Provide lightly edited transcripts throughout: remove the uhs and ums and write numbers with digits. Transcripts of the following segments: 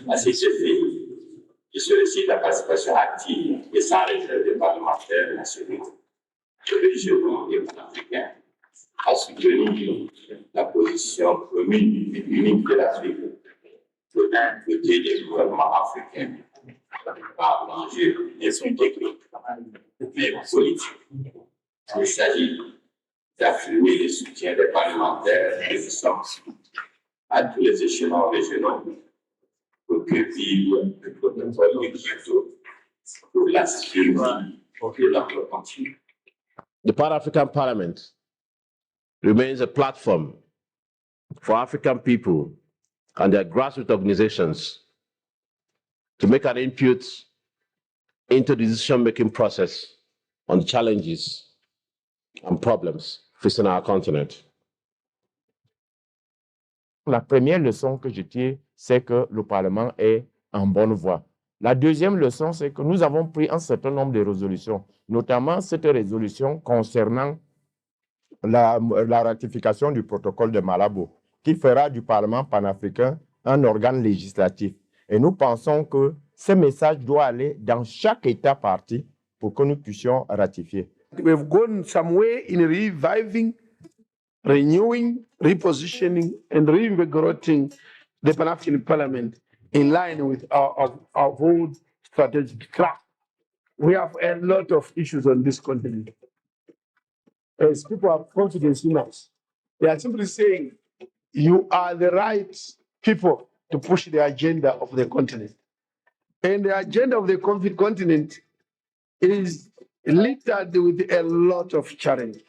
À cet effet, je sollicite la participation active et sans réserve des parlementaires nationaux, régionaux et panafricains à soutenir la position commune et unique de l'Afrique pour côté des gouvernements africains par l'enjeu des plus techniques mais politiques. Il s'agit d'affirmer le soutien des parlementaires et des sens à tous les échelons régionaux pour que vive le protocole de Kyoto pour la survie de notre continent. The Pan-African Parliament remains a platform for African people and their grassroots organizations to make an input into the decision-making process on the challenges and problems facing our continent. La première leçon que je tire, c'est que le Parlement est en bonne voie. La deuxième leçon, c'est que nous avons pris un certain nombre de résolutions, notamment cette résolution concernant la ratification du protocole de Malabo, qui fera du Parlement panafricain un organe législatif. Et nous pensons que ce message doit aller dans chaque État partie pour que nous puissions ratifier. We've gone some way in reviving, renewing, repositioning, and reinvigorating the Pan-African Parliament in line with our whole strategic track. We have a lot of issues on this continent. As people have confidence in us, they are simply saying, you are the right people to push the agenda of the continent. And the agenda of the continent is littered with a lot of challenge.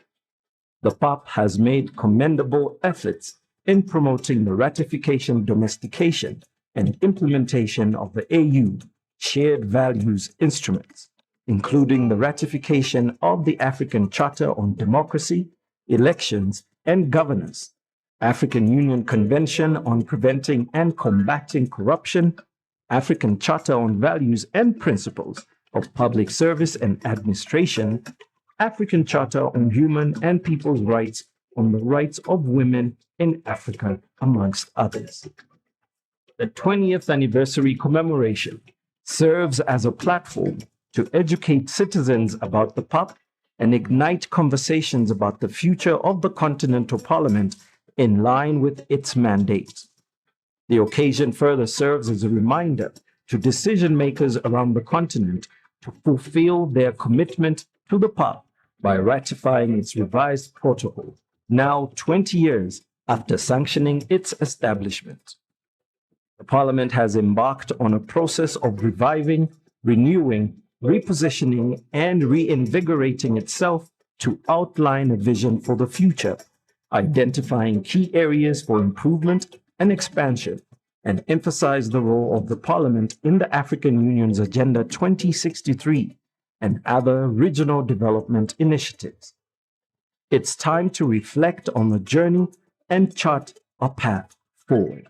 The PAP has made commendable efforts in promoting the ratification, domestication, and implementation of the AU shared values instruments, including the ratification of the African Charter on Democracy, Elections, and Governance, African Union Convention on Preventing and Combating Corruption, African Charter on Values and Principles of Public Service and Administration, African Charter on Human and People's Rights on the Rights of Women in Africa, amongst others. The 20th anniversary commemoration serves as a platform to educate citizens about the PAP and ignite conversations about the future of the Continental Parliament in line with its mandate. The occasion further serves as a reminder to decision makers around the continent to fulfill their commitment to the PAP by ratifying its revised protocol, now 20 years after sanctioning its establishment. The Parliament has embarked on a process of reviving, renewing, repositioning, and reinvigorating itself to outline a vision for the future, identifying key areas for improvement and expansion, and emphasize the role of the Parliament in the African Union's Agenda 2063 and other regional development initiatives. It's time to reflect on the journey and chart a path forward.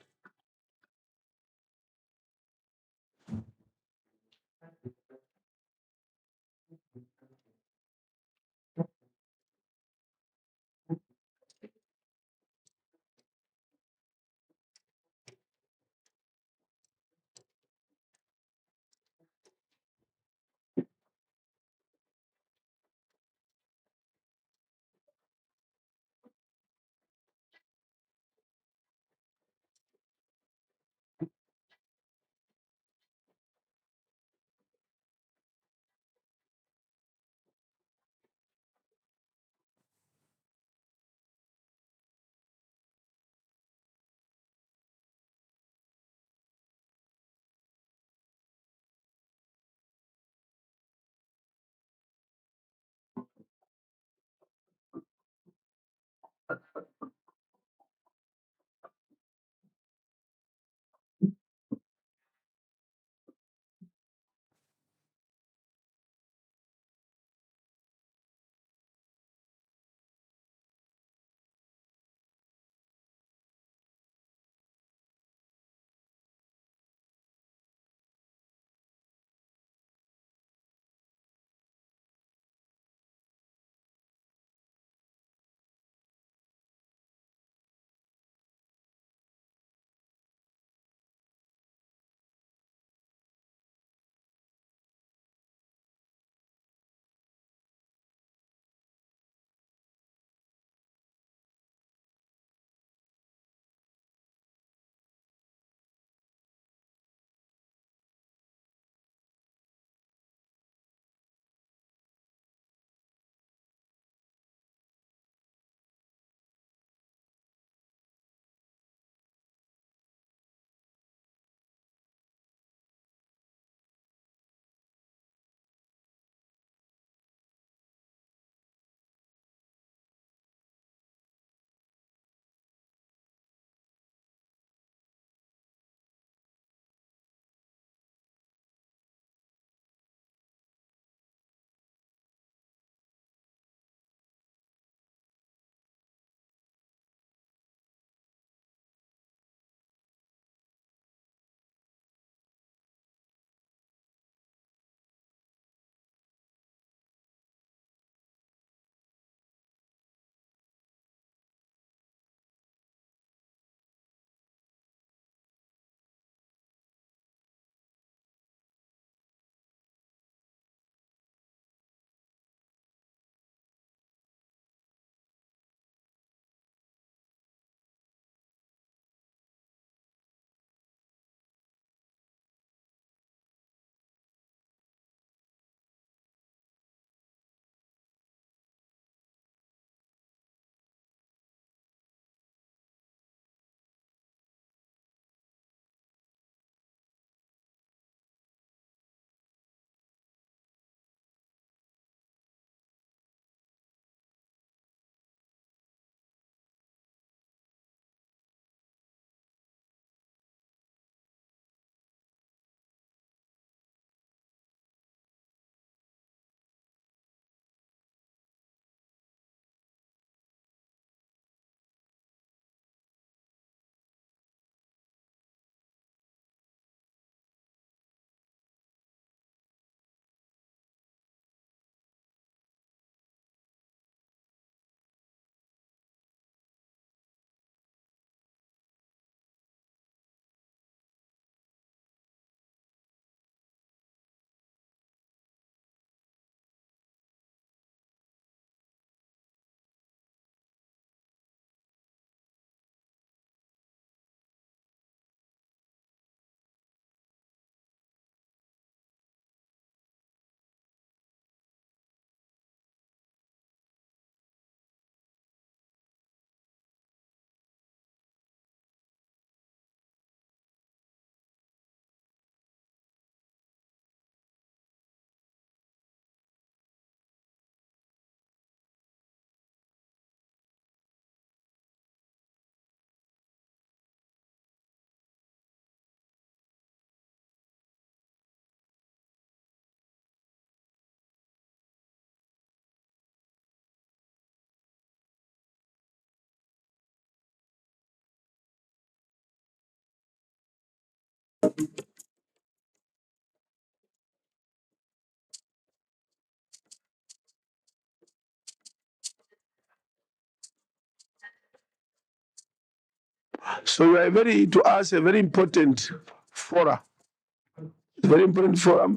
So you are to us, a very important forum,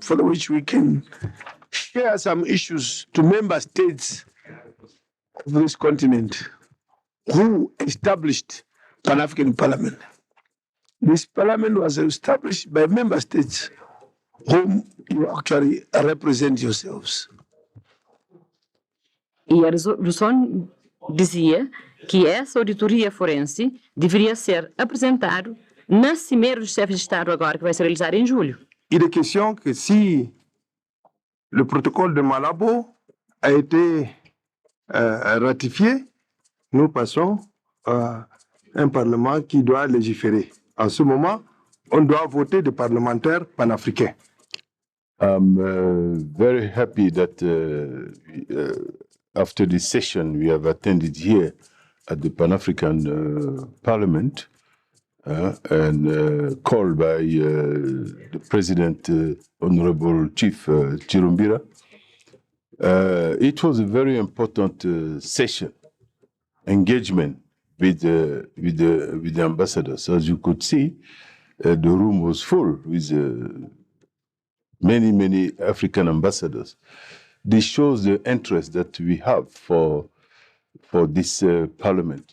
for which we can share some issues to member states of this continent who established Pan-African Parliament. This parliament was established by member states whom you actually represent yourselves. E a resolução dizia que essa auditoria forense deveria ser apresentada na Cimeira dos Chefes de Estado agora, que vai ser realizada em julho. Il est question que si le protocole de Malabo a été ratifié, nous passons à un Parlement qui doit légiférer. En ce moment, on doit voter des parlementaires panafricains. I'm very happy that after this session we have attended here at the Pan-African Parliament and called by the President, Honorable Chief Chirumbira. It was a very important session, engagement with the ambassadors. As you could see, the room was full with many African ambassadors. This shows the interest that we have for this parliament.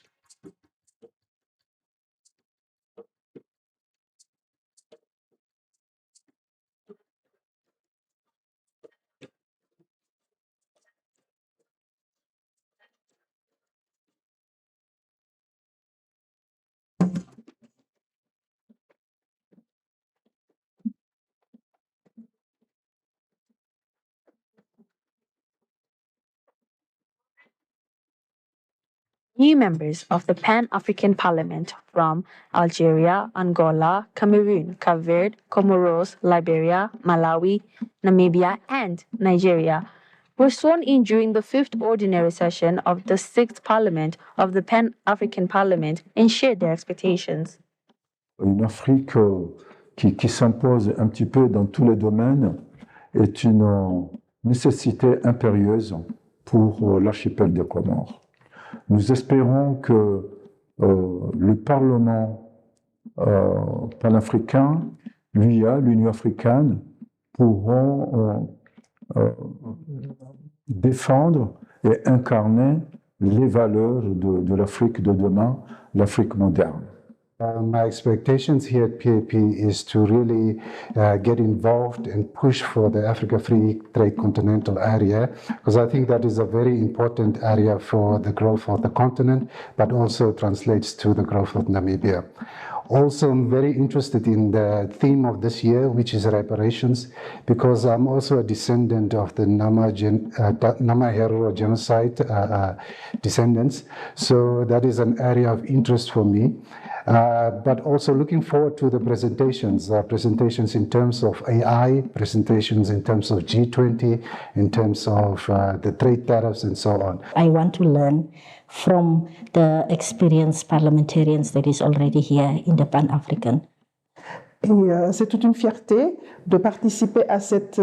New members of the Pan-African Parliament from Algeria, Angola, Cameroon, Cape Verde, Comoros, Liberia, Malawi, Namibia, and Nigeria were sworn in during the 5th ordinary session of the 6th Parliament of the Pan-African Parliament and shared their expectations. Une Afrique qui s'impose un petit peu dans tous les domaines est une nécessité impérieuse pour l'archipel des Comores. Nous espérons que le Parlement panafricain, l'UIA, l'Union africaine, pourront défendre et incarner les valeurs de l'Afrique de demain, l'Afrique moderne. My expectations here at PAP is to really get involved and push for the Africa Free Trade Continental area, because I think that is a very important area for the growth of the continent, but also translates to the growth of Namibia. Also, I'm very interested in the theme of this year, which is reparations, because I'm also a descendant of the Nama Herero genocide descendants. So that is an area of interest for me. But also looking forward to the presentations in terms of AI, presentations in terms of G20, in terms of the trade tariffs and so on. I want to learn from the experienced parliamentarians that is already here in the Pan-African. Et c'est toute une fierté de participer à cette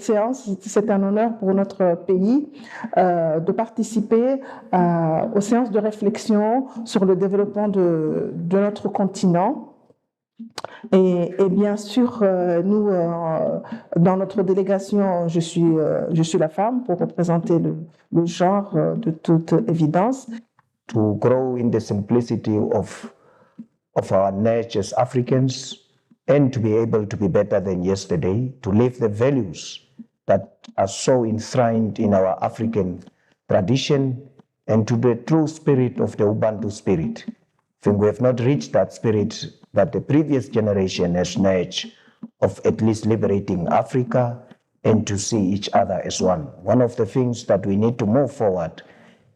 séance. C'est un honneur pour notre pays de participer aux séances de réflexion sur le développement de notre continent. Et bien sûr, nous, dans notre délégation, je suis la femme pour représenter le genre de toute évidence. To grow in the simplicity of our nature as Africans, and to be able to be better than yesterday, to live the values that are so enshrined in our African tradition, and to the true spirit of the Ubuntu spirit. I think we have not reached that spirit that the previous generation has nurtured, of at least liberating Africa and to see each other as one. One of the things that we need to move forward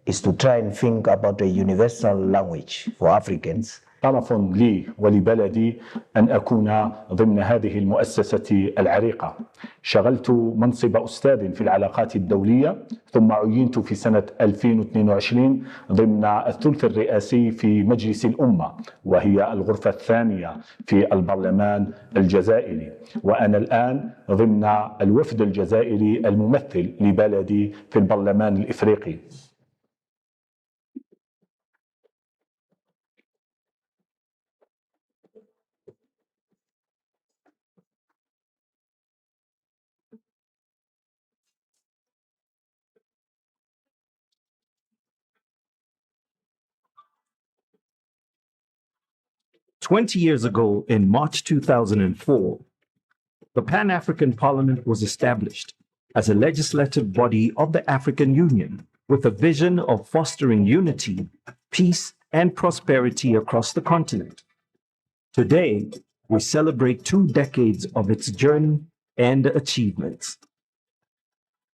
is to try and think about a universal language for Africans. شرف لي ولبلدي أن أكون ضمن هذه المؤسسة العريقة. شغلت منصب أستاذ في العلاقات الدولية، ثم عينت في سنة 2022 ضمن الثلث الرئاسي في مجلس الأمة، وهي الغرفة الثانية في البرلمان الجزائري، وأنا الآن ضمن الوفد الجزائري الممثل لبلدي في البرلمان الإفريقي. 20 years ago, in March 2004, the Pan-African Parliament was established as a legislative body of the African Union with a vision of fostering unity, peace, and prosperity across the continent. Today, we celebrate 2 decades of its journey and achievements.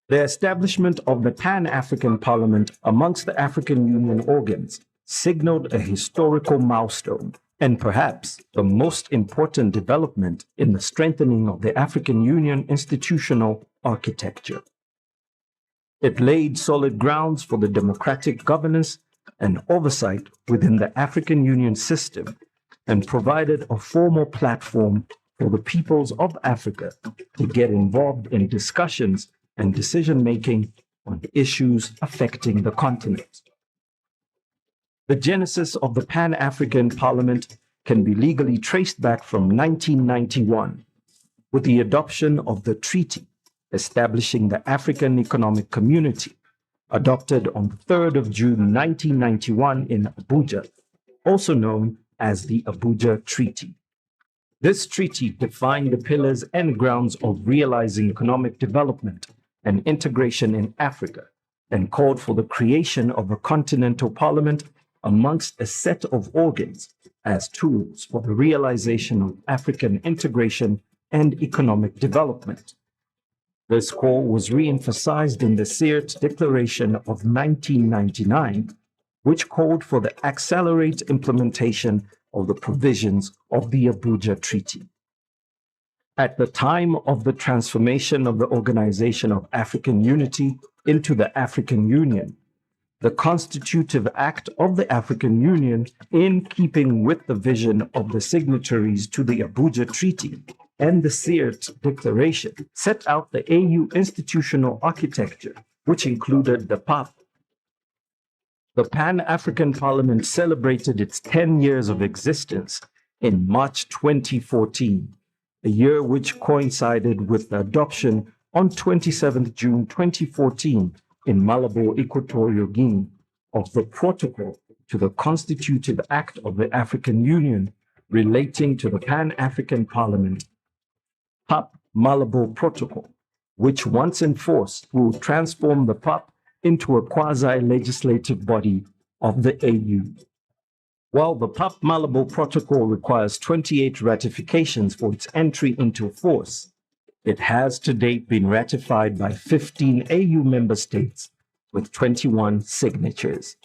The establishment of the Pan-African Parliament amongst the African Union organs signaled a historical milestone and perhaps the most important development in the strengthening of the African Union institutional architecture. It laid solid grounds for the democratic governance and oversight within the African Union system and provided a formal platform for the peoples of Africa to get involved in discussions and decision-making on issues affecting the continent. The genesis of the Pan-African Parliament can be legally traced back from 1991 with the adoption of the treaty establishing the African Economic Community, adopted on the 3rd of June 1991 in Abuja, also known as the Abuja Treaty. This treaty defined the pillars and grounds of realizing economic development and integration in Africa and called for the creation of a continental parliament amongst a set of organs as tools for the realization of African integration and economic development. This call was re-emphasized in the Sirte Declaration of 1999, which called for the accelerated implementation of the provisions of the Abuja Treaty. At the time of the transformation of the Organization of African Unity into the African Union, the Constitutive Act of the African Union, in keeping with the vision of the signatories to the Abuja Treaty and the Sirte Declaration, set out the AU institutional architecture, which included the PAP. The Pan-African Parliament celebrated its 10 years of existence in March 2014, a year which coincided with the adoption on 27 June 2014 in Malabo, Equatorial Guinea, of the Protocol to the Constitutive Act of the African Union relating to the Pan-African Parliament, PAP Malabo Protocol, which once enforced will transform the PAP into a quasi-legislative body of the AU. While the PAP Malabo Protocol requires 28 ratifications for its entry into force, it has to date been ratified by 15 AU member states with 21 signatures.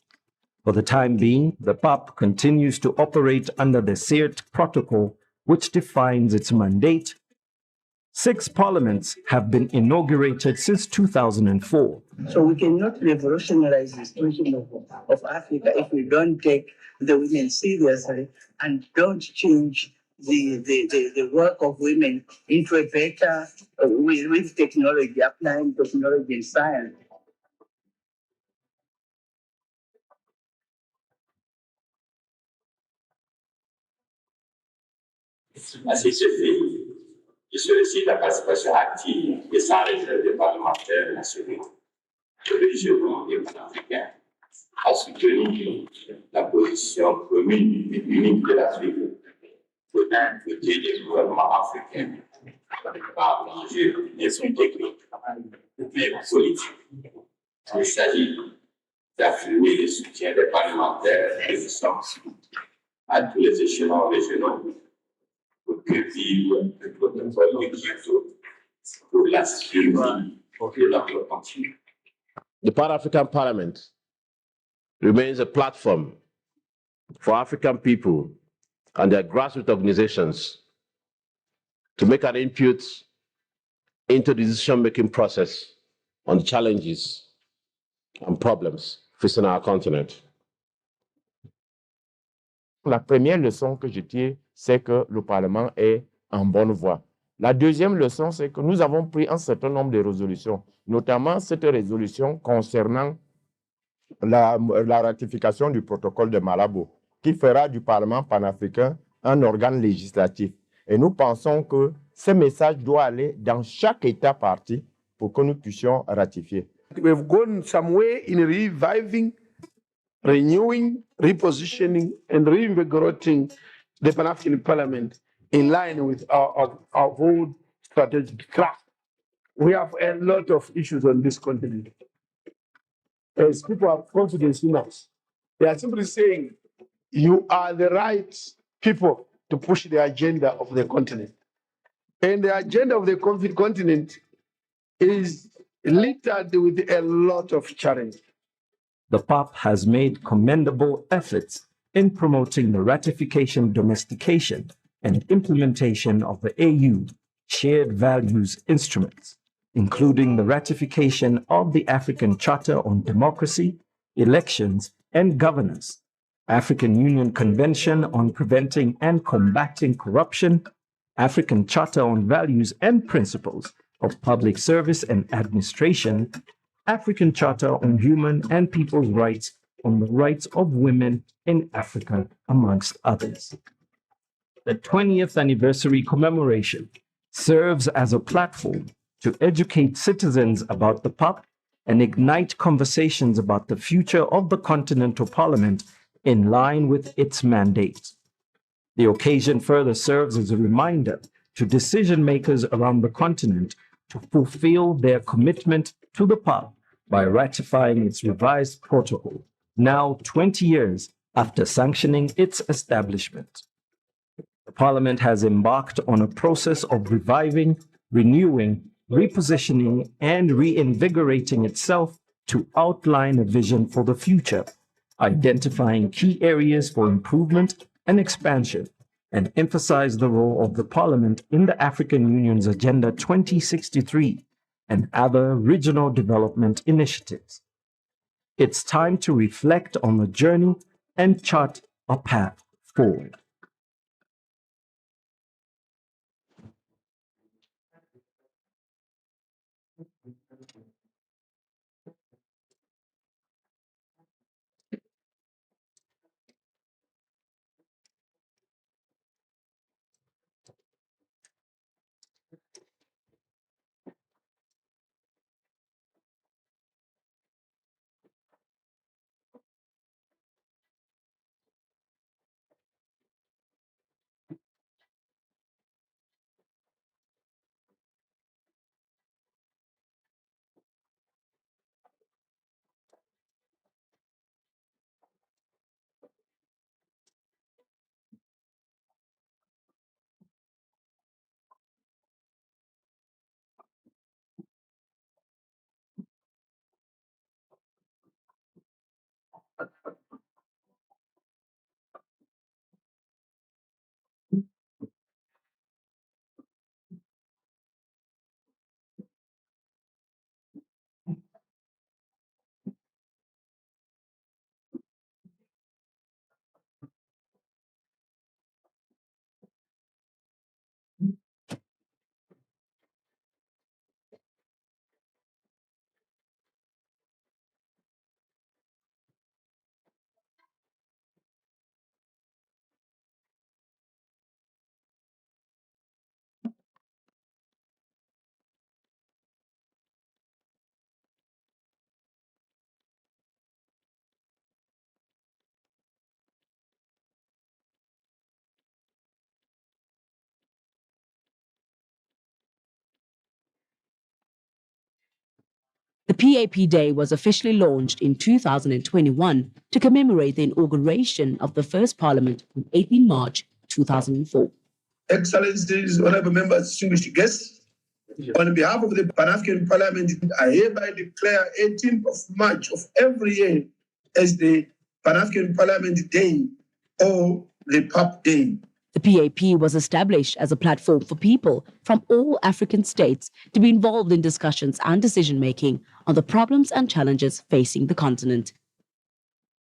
For the time being, the PAP continues to operate under the Sirte Protocol, which defines its mandate. 6 parliaments have been inaugurated since 2004. So we cannot revolutionize the situation of Africa if we don't take the women seriously and don't change the work of women into a better, with technology, applying technology and science. À cet effet, je sollicite la participation active et sans réserve des parlementaires nationaux, régionaux et panafricains à soutenir la position commune et unique de l'Afrique pour d'un côté des gouvernements africains par l'enjeu des sujets techniques mais politiques. Il s'agit d'affirmer le soutien des parlementaires et des sens à tous les échelons régionaux pour que vive le protocole de Kyoto pour la survie de notre continent. The Pan-African Parliament remains a platform for African people and their grassroots organizations to make an input into the decision-making process on challenges and problems facing our continent. La première leçon que je tire, c'est que le Parlement est en bonne voie. La deuxième leçon, c'est que nous avons pris un certain nombre de résolutions, notamment cette résolution concernant la ratification du protocole de Malabo, qui fera du Parlement panafricain un organe législatif. Et nous pensons que ce message doit aller dans chaque État partie pour que nous puissions ratifier. We've gone some way in reviving, renewing, repositioning, and reinvigorating the Pan-African Parliament in line with our whole strategic craft. We have a lot of issues on this continent. As people have confidence in us, they are simply saying, you are the right people to push the agenda of the continent. And the agenda of the continent is littered with a lot of challenges. The PAP has made commendable efforts in promoting the ratification, domestication, and implementation of the AU shared values instruments, including the ratification of the African Charter on Democracy, Elections, and Governance, African Union Convention on Preventing and Combating Corruption, African Charter on Values and Principles of Public Service and Administration, African Charter on Human and People's Rights on the Rights of Women in Africa, amongst others. The 20th anniversary commemoration serves as a platform to educate citizens about the PAP and ignite conversations about the future of the Continental Parliament in line with its mandate. The occasion further serves as a reminder to decision makers around the continent to fulfill their commitment to the PAP by ratifying its revised protocol, now 20 years after sanctioning its establishment. The Parliament has embarked on a process of reviving, renewing, repositioning, and reinvigorating itself to outline a vision for the future, identifying key areas for improvement and expansion, and emphasize the role of the Parliament in the African Union's Agenda 2063 and other regional development initiatives. It's time to reflect on the journey and chart a path forward. The PAP Day was officially launched in 2021 to commemorate the inauguration of the first parliament on 18 March 2004. Excellencies, honorable members, distinguished guests, on behalf of the Pan-African Parliament, I hereby declare 18th of March of every year as the Pan-African Parliament Day or the PAP Day. The PAP was established as a platform for people from all African states to be involved in discussions and decision-making on the problems and challenges facing the continent.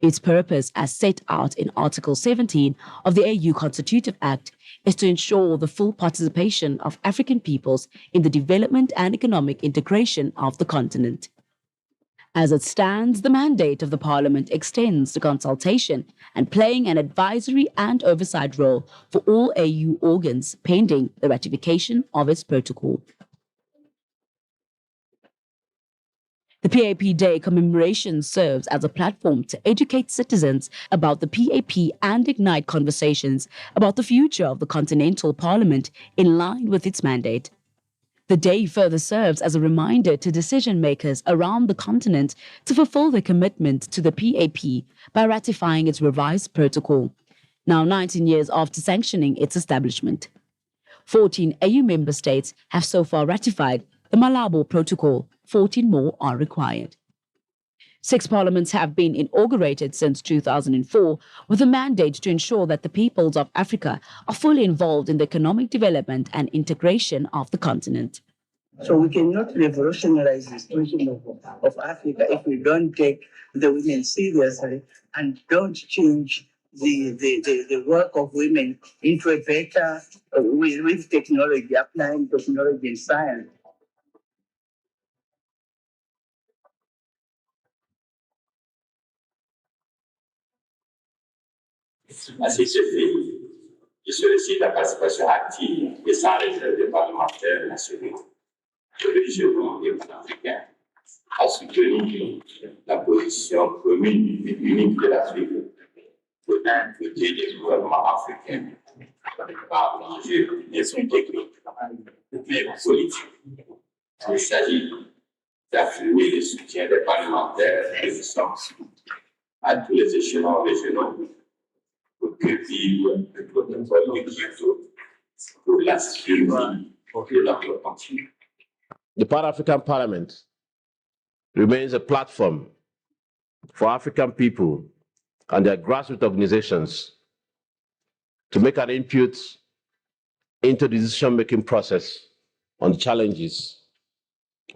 Its purpose, as set out in Article 17 of the AU Constitutive Act, is to ensure the full participation of African peoples in the development and economic integration of the continent. As it stands, the mandate of the Parliament extends to consultation and playing an advisory and oversight role for all AU organs pending the ratification of its protocol. The PAP Day commemoration serves as a platform to educate citizens about the PAP and ignite conversations about the future of the Continental Parliament in line with its mandate. The day further serves as a reminder to decision makers around the continent to fulfill their commitment to the PAP by ratifying its revised protocol, now 19 years after sanctioning its establishment. 14 AU member states have so far ratified the Malabo Protocol. 14 more are required. 6 parliaments have been inaugurated since 2004 with a mandate to ensure that the peoples of Africa are fully involved in the economic development and integration of the continent. So we cannot revolutionize the situation of Africa if we don't take the women seriously and don't change the work of women into a better, with technology, applying technology and science. À ces effets, je sollicite la participation active et sans réserve des parlementaires nationaux, régionaux et panafricains à soutenir la position commune et unique de l'Afrique pour impliquer les gouvernements africains par l'enjeu des plus techniques mais politique. Il s'agit d'affirmer le soutien des parlementaires et des sens à tous les échelons régionaux pour que vive le protocole de Kyoto pour la survie de notre continent. The Pan-African Parliament remains a platform for African people and their grassroots organizations to make an input into the decision-making process on the challenges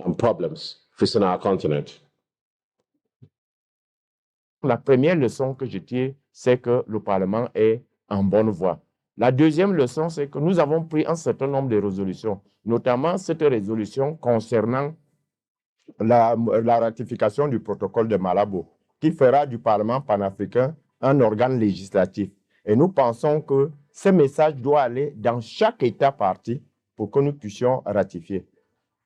and problems facing our continent. La première leçon que je tire, c'est que le Parlement est en bonne voie. La deuxième leçon, c'est que nous avons pris un certain nombre de résolutions, notamment cette résolution concernant la ratification du protocole de Malabo, qui fera du Parlement panafricain un organe législatif. Et nous pensons que ce message doit aller dans chaque État partie pour que nous puissions ratifier.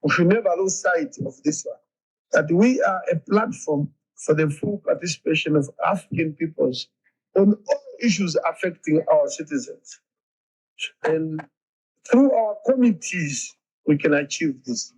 We should never lose sight of this one, that we are a platform for the full participation of African peoples on all issues affecting our citizens. And through our committees, we can achieve this.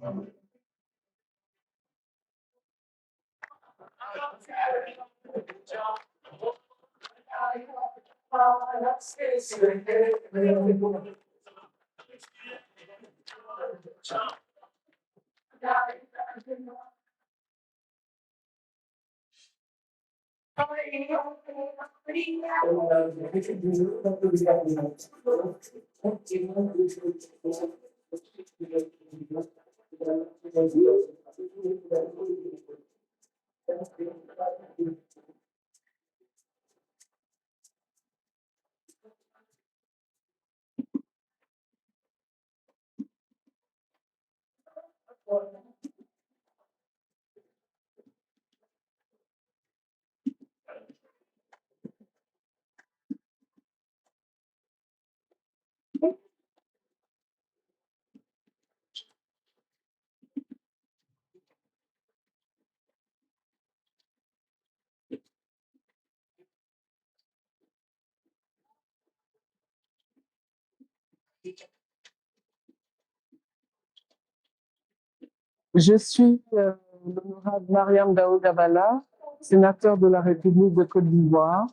Je suis l'honorable Mariam Daoud-Abala, sénateur de la République de Côte d'Ivoire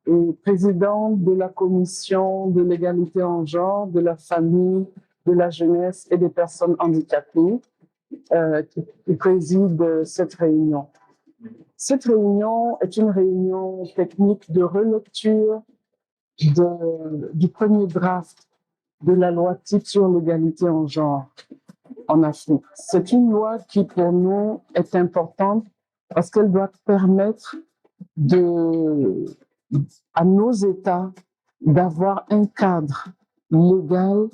et présidente de la Commission de l'égalité en genre, de la famille, de la jeunesse et des personnes handicapées qui préside cette réunion. Cette réunion est une réunion technique de relecture du premier draft de la loi type sur l'égalité en genre en Afrique. C'est une loi qui, pour nous, est importante parce qu'elle doit permettre à nos États d'avoir un cadre légal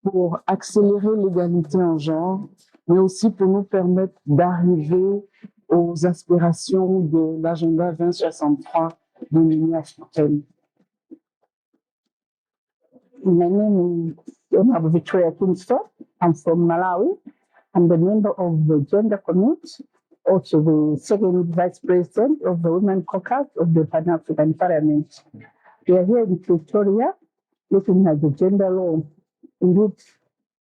pour accélérer l'égalité en genre, mais aussi pour nous permettre d'arriver aux aspirations de l'agenda 2063 de l'Union africaine. My name is Honorable Victoria Kingston. I'm from Malawi. I'm the member of the Gender Committee also the second vice president of the Women Caucus of the Pan-African Parliament. We are here in Pretoria looking at the gender law. Indeed,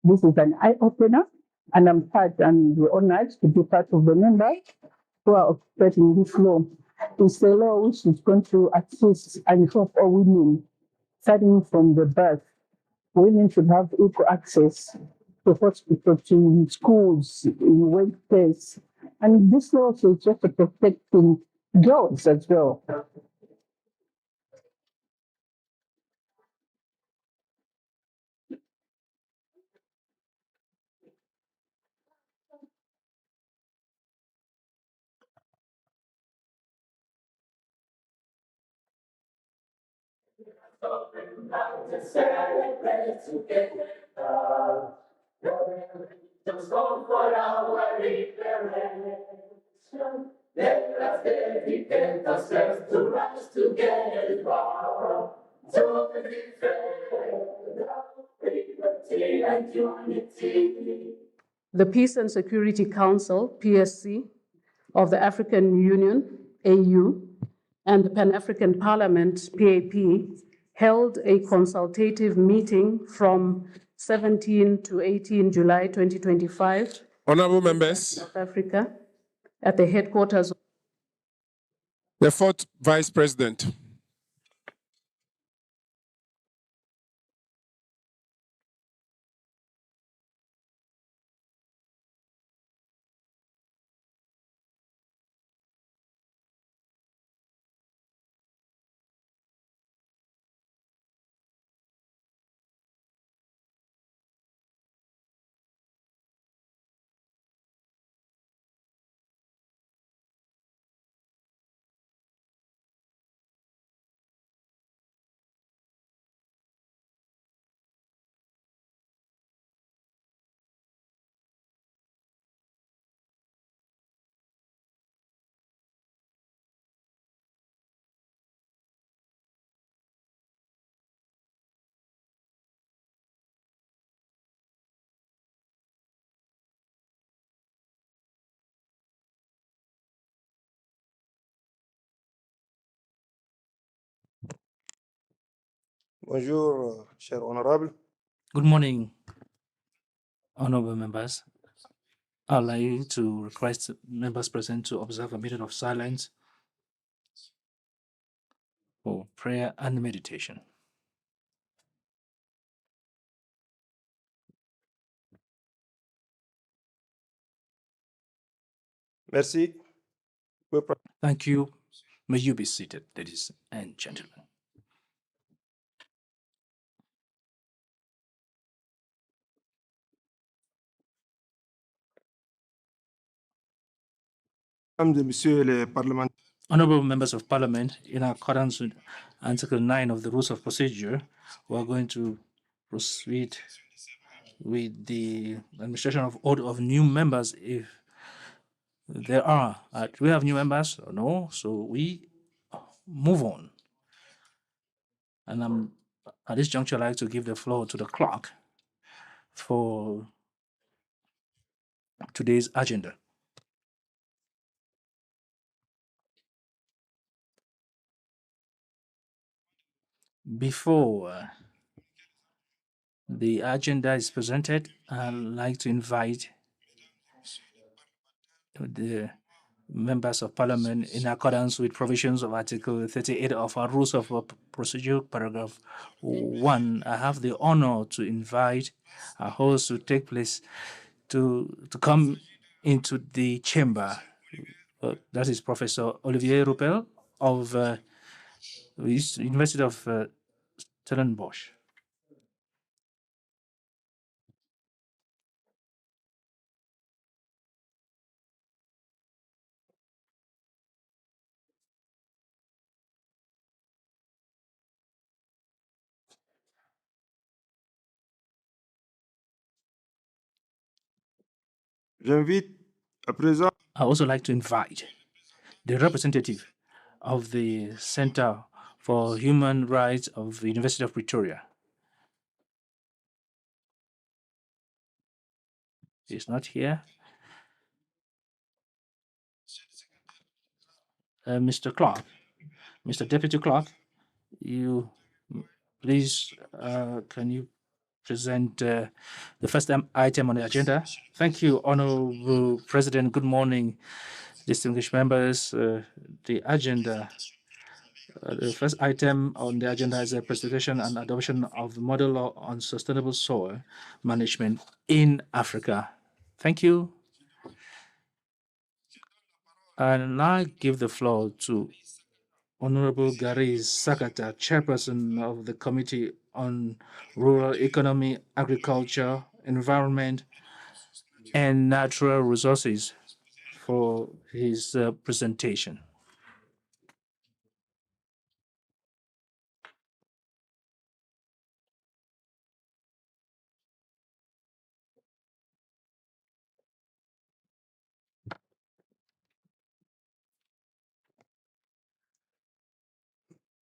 this is an eye-opener, and I'm proud and honored to be part of the members who are operating this law. It's a law which is going to assist and help all women, starting from the birth. Women should have equal access to hospital, to schools, in workplace. And this law is just protecting girls as well. To celebrate together. Just go for our liberation. Let us dedicate ourselves to rise together. To defend our liberty and unity. The Peace and Security Council, PSC, of the African Union, AU, and the Pan-African Parliament, PAP, held a consultative meeting from 17 to 18 July 2025. Honorable members, South Africa, at the headquarters. The fourth Vice President. Bonjour, cher honorable. Good morning, honorable members. I'd like to request members present to observe a minute of silence for prayer and meditation. Merci. Thank you. May you be seated, ladies and gentlemen. Honorable members of parliament, in accordance with Article 9 of the Rules of Procedure, we are going to proceed with the administration of order of new members if there are. Do we have new members or no? So we move on. And at this juncture, I'd like to give the floor to the clerk for today's agenda. Before the agenda is presented, I'd like to invite the members of parliament in accordance with provisions of Article 38 of our Rules of Procedure, paragraph 1. I have the honor to invite our host to take place to come into the chamber. That is Professor Olivier Ruppel of the University of Stellenbosch. I also like to invite the representative of the Center for Human Rights of the University of Pretoria. He's not here. Mr. Clark. Mr. Deputy Clerk, you please can you present the first item on the agenda? Thank you, Honorable President. Good morning, distinguished members. The agenda. The first item on the agenda is a presentation and adoption of the model law on sustainable soil management in Africa. Thank you. And now I give the floor to Honorable Gary Sakata, Chairperson of the Committee on Rural Economy, Agriculture, Environment, and Natural Resources for his presentation.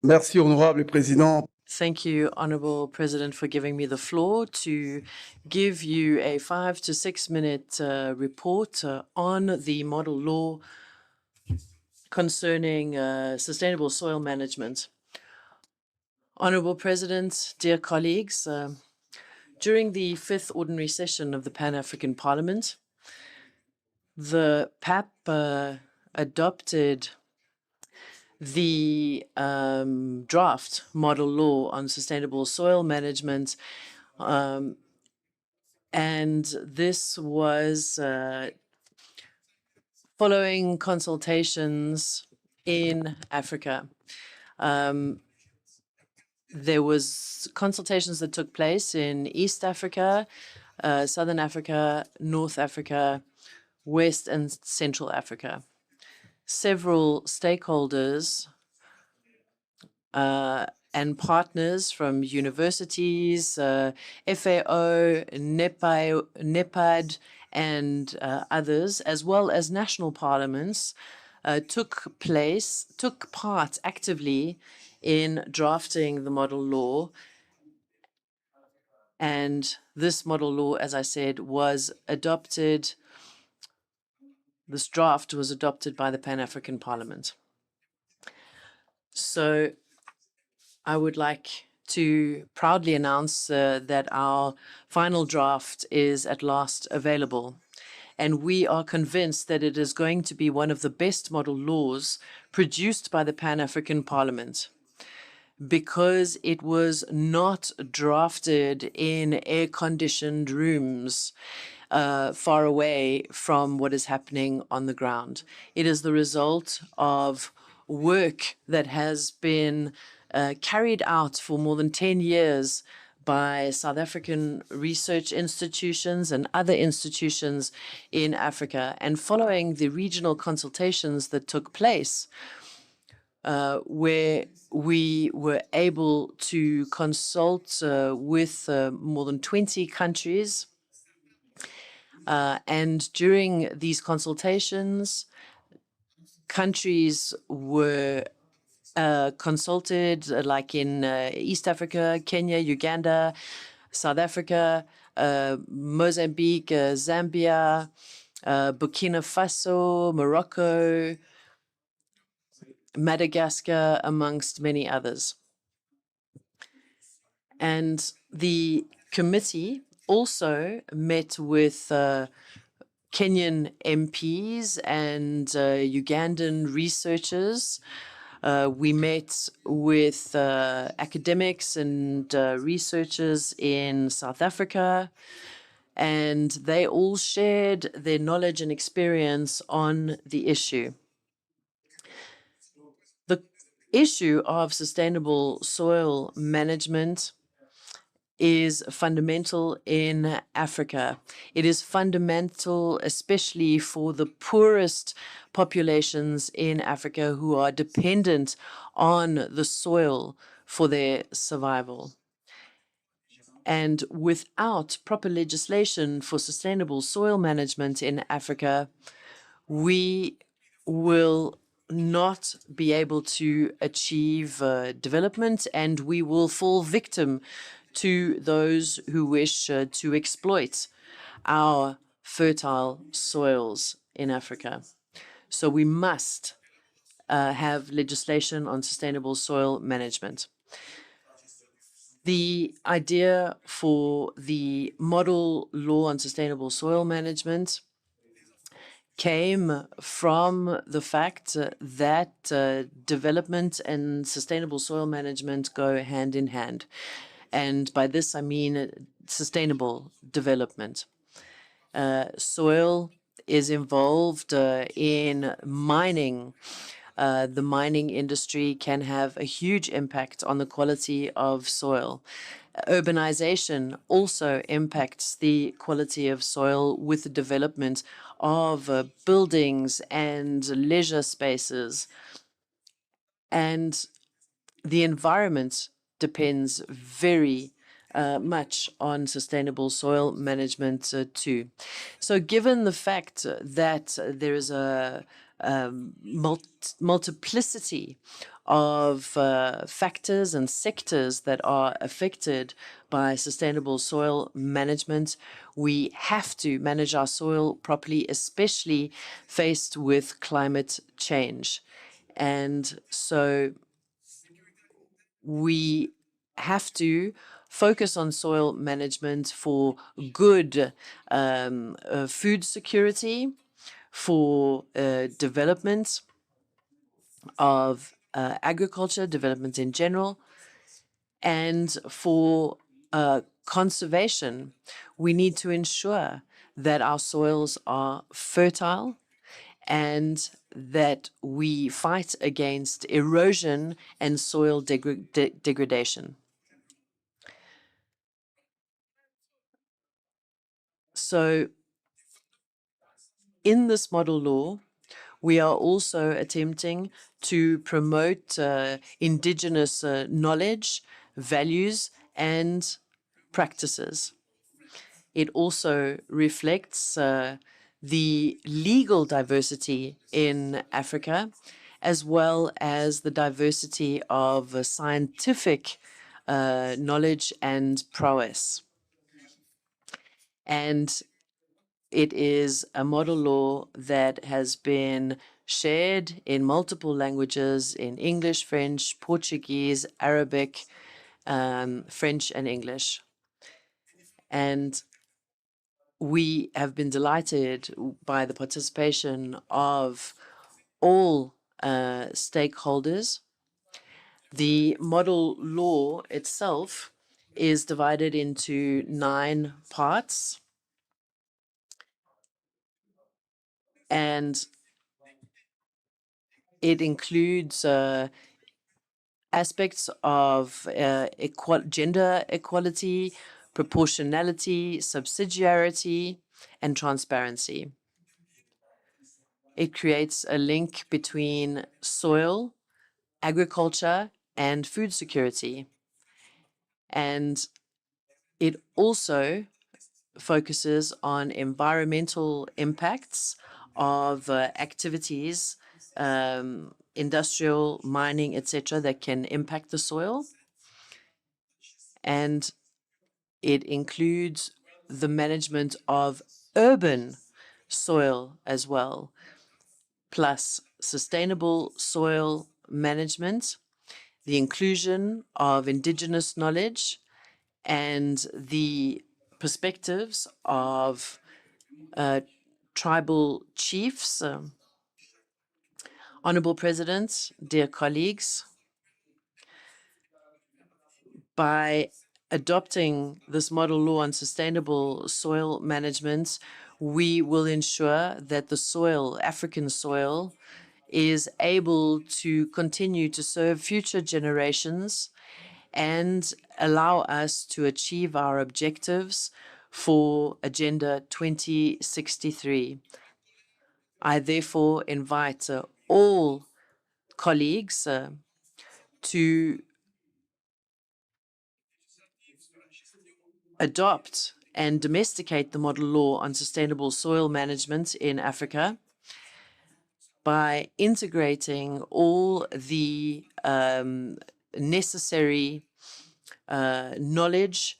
Merci, Honorable Président. Thank you, Honourable President, for giving me the floor to give you a 5 to 6 minute report on the model law concerning sustainable soil management. Honourable President, dear colleagues, during the 5th Ordinary Session of the Pan-African Parliament, the PAP adopted the draft model law on sustainable soil management, and this was following consultations in Africa. There was consultations that took place in East Africa, Southern Africa, North Africa, West and Central Africa. Several stakeholders and partners from universities, FAO, NEPAD, and others, as well as national parliaments, took part actively in drafting the model law. And this model law, as I said, was adopted. This draft was adopted by the Pan-African Parliament. So I would like to proudly announce that our final draft is at last available. And we are convinced that it is going to be one of the best model laws produced by the Pan-African Parliament, because it was not drafted in air-conditioned rooms far away from what is happening on the ground. It is the result of work that has been carried out for more than 10 years by South African research institutions and other institutions in Africa. And following the regional consultations that took place, where we were able to consult with more than 20 countries. And during these consultations, countries were consulted, like in East Africa, Kenya, Uganda, South Africa, Mozambique, Zambia, Burkina Faso, Morocco, Madagascar, amongst many others. And the committee also met with Kenyan MPs and Ugandan researchers. We met with academics and researchers in South Africa, and they all shared their knowledge and experience on the issue. The issue of sustainable soil management is fundamental in Africa. It is fundamental especially for the poorest populations in Africa who are dependent on the soil for their survival. And without proper legislation for sustainable soil management in Africa, we will not be able to achieve development, and we will fall victim to those who wish to exploit our fertile soils in Africa. So we must have legislation on sustainable soil management. The idea for the model law on sustainable soil management came from the fact that development and sustainable soil management go hand in hand. And by this, I mean sustainable development. Soil is involved in mining. The mining industry can have a huge impact on the quality of soil. Urbanization also impacts the quality of soil with the development of buildings and leisure spaces. And the environment depends very much on sustainable soil management too. So given the fact that there is a multiplicity of factors and sectors that are affected by sustainable soil management, we have to manage our soil properly, especially faced with climate change. And so we have to focus on soil management for good food security, for development of agriculture, development in general, and for conservation. We need to ensure that our soils are fertile and that we fight against erosion and soil degradation. So in this model law, we are also attempting to promote indigenous knowledge, values, and practices. It also reflects the legal diversity in Africa, as well as the diversity of scientific knowledge and prowess. And it is a model law that has been shared in multiple languages, in English, French, Portuguese, Arabic, French, and English. And we have been delighted by the participation of all stakeholders. The model law itself is divided into 9 parts. And it includes aspects of gender equality, proportionality, subsidiarity, and transparency. It creates a link between soil, agriculture, and food security. And it also focuses on environmental impacts of activities, industrial, mining, etc., that can impact the soil. And it includes the management of urban soil as well, plus sustainable soil management, the inclusion of indigenous knowledge, and the perspectives of tribal chiefs. Honorable President, dear colleagues, by adopting this model law on sustainable soil management, we will ensure that the soil, African soil, is able to continue to serve future generations and allow us to achieve our objectives for Agenda 2063. I therefore invite all colleagues to adopt and domesticate the model law on sustainable soil management in Africa by integrating all the necessary knowledge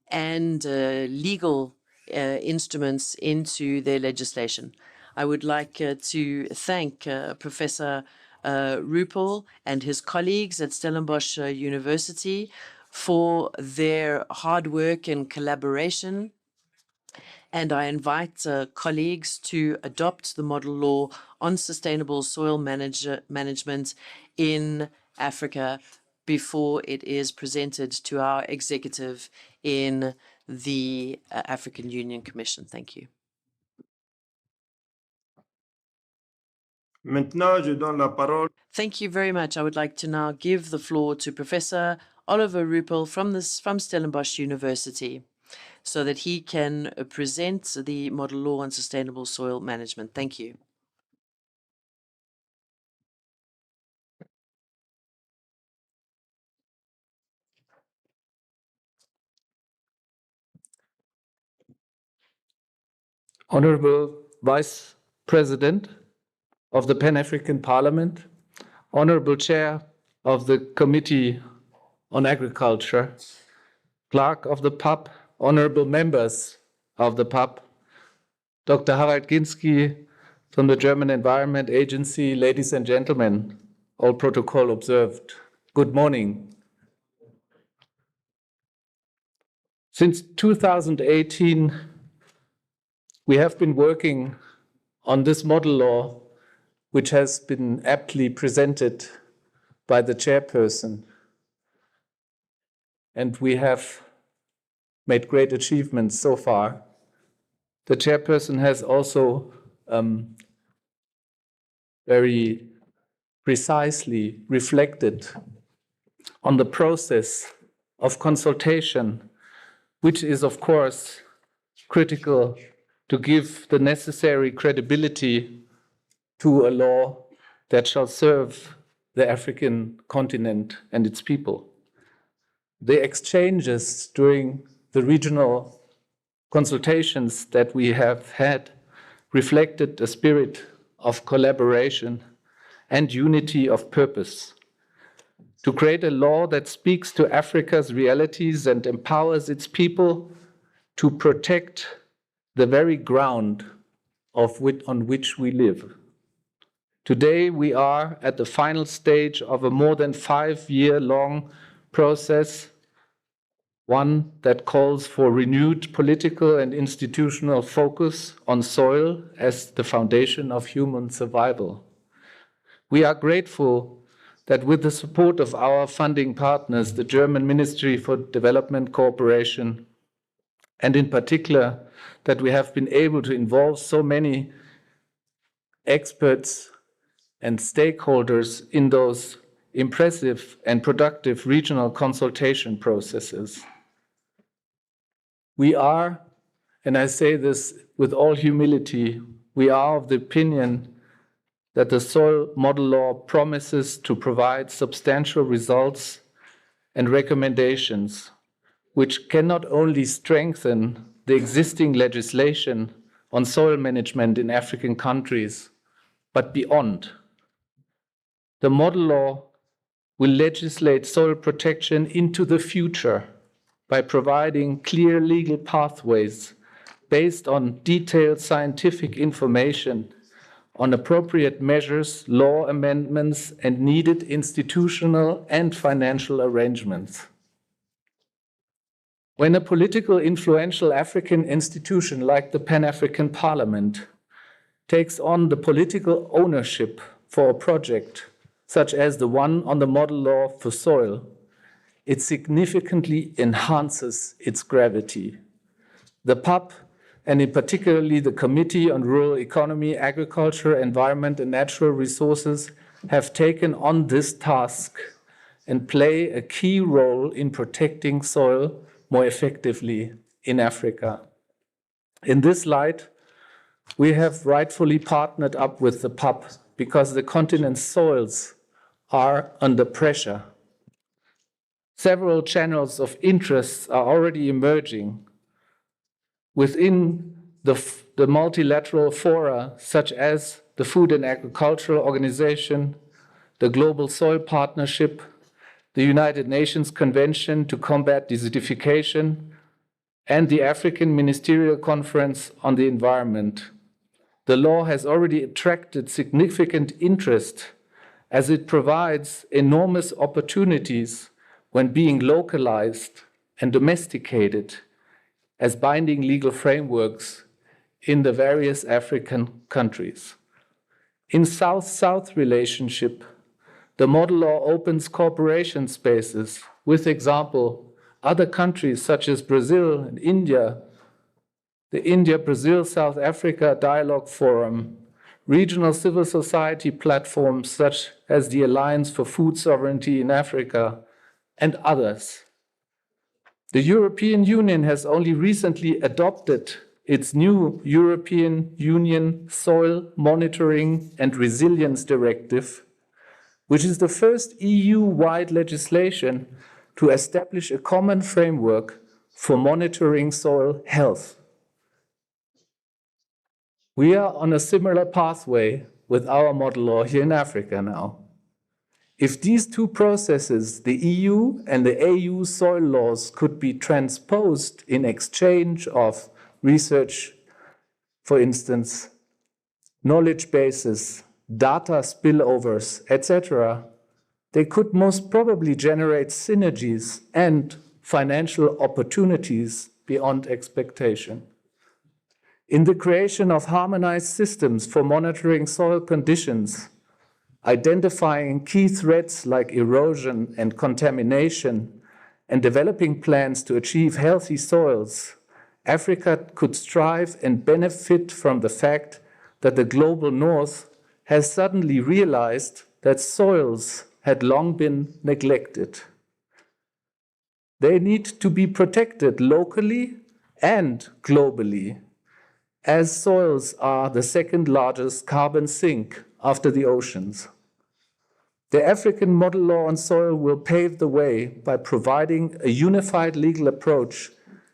and legal instruments into their legislation. I would like to thank Professor Rupel and his colleagues at Stellenbosch University for their hard work and collaboration. And I invite colleagues to adopt the model law on sustainable soil management in Africa before it is presented to our executive in the African Union Commission. Thank you. Maintenant, je donne la parole. Thank you very much. I would like to now give the floor to Professor Oliver Rupel from Stellenbosch University, so that he can present the model law on sustainable soil management. Thank you. Honorable Vice President of the Pan-African Parliament, Honorable Chair of the Committee on Agriculture, Clerk of the PAP, Honorable members of the PAP, Dr. Harald Ginsky from the German Environment Agency, ladies and gentlemen, all protocol observed. Good morning. Since 2018, we have been working on this model law, which has been aptly presented by the chairperson. And we have made great achievements so far. The chairperson has also very precisely reflected on the process of consultation, which is, of course, critical to give the necessary credibility to a law that shall serve the African continent and its people. The exchanges during the regional consultations that we have had reflected a spirit of collaboration and unity of purpose to create a law that speaks to Africa's realities and empowers its people to protect the very ground on which we live. Today, we are at the final stage of a more than 5-year-long process, one that calls for renewed political and institutional focus on soil as the foundation of human survival. We are grateful that with the support of our funding partners, the German Ministry for Development Cooperation, and in particular, that we have been able to involve so many experts and stakeholders in those impressive and productive regional consultation processes. We are, and I say this with all humility, we are of the opinion that the soil model law promises to provide substantial results and recommendations which can not only strengthen the existing legislation on soil management in African countries, but beyond. The model law will legislate soil protection into the future by providing clear legal pathways based on detailed scientific information on appropriate measures, law amendments, and needed institutional and financial arrangements. When a political influential African institution like the Pan-African Parliament takes on the political ownership for a project, such as the one on the model law for soil, it significantly enhances its gravity. The PAP, and in particularly the Committee on Rural Economy, Agriculture, Environment and Natural Resources, have taken on this task and play a key role in protecting soil more effectively in Africa. In this light, we have rightfully partnered up with the PAP because the continent's soils are under pressure. Several channels of interest are already emerging within the multilateral fora, such as the Food and Agricultural Organization, the Global Soil Partnership, the United Nations Convention to Combat Desertification, and the African Ministerial Conference on the Environment. The law has already attracted significant interest as it provides enormous opportunities when being localized and domesticated as binding legal frameworks in the various African countries. In South-South relationship, the model law opens cooperation spaces with, example, other countries such as Brazil and India, the India-Brazil-South Africa Dialogue Forum, regional civil society platforms such as the Alliance for Food Sovereignty in Africa, and others. The European Union has only recently adopted its new European Union Soil Monitoring and Resilience Directive, which is the first EU-wide legislation to establish a common framework for monitoring soil health. We are on a similar pathway with our model law here in Africa now. If these two processes, the EU and the AU soil laws, could be transposed in exchange of research, for instance, knowledge bases, data spillovers, etc., they could most probably generate synergies and financial opportunities beyond expectation. In the creation of harmonized systems for monitoring soil conditions, identifying key threats like erosion and contamination, and developing plans to achieve healthy soils, Africa could strive and benefit from the fact that the global north has suddenly realized that soils had long been neglected. They need to be protected locally and globally, as soils are the second largest carbon sink after the oceans. The African model law on soil will pave the way by providing a unified legal approach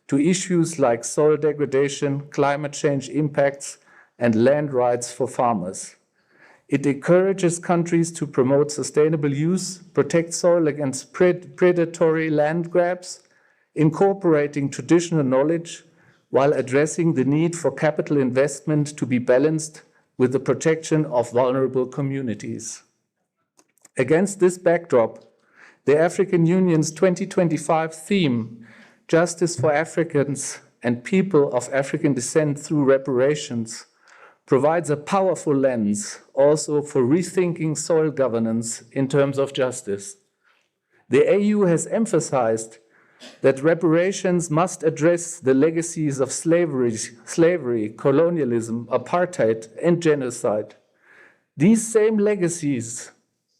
to issues like soil degradation, climate change impacts, and land rights for farmers. It encourages countries to promote sustainable use, protect soil against predatory land grabs, incorporating traditional knowledge, while addressing the need for capital investment to be balanced with the protection of vulnerable communities. Against this backdrop, the African Union's 2025 theme, Justice for Africans and People of African Descent through Reparations, provides a powerful lens also for rethinking soil governance in terms of justice. The AU has emphasized that reparations must address the legacies of slavery, colonialism, apartheid, and genocide. These same legacies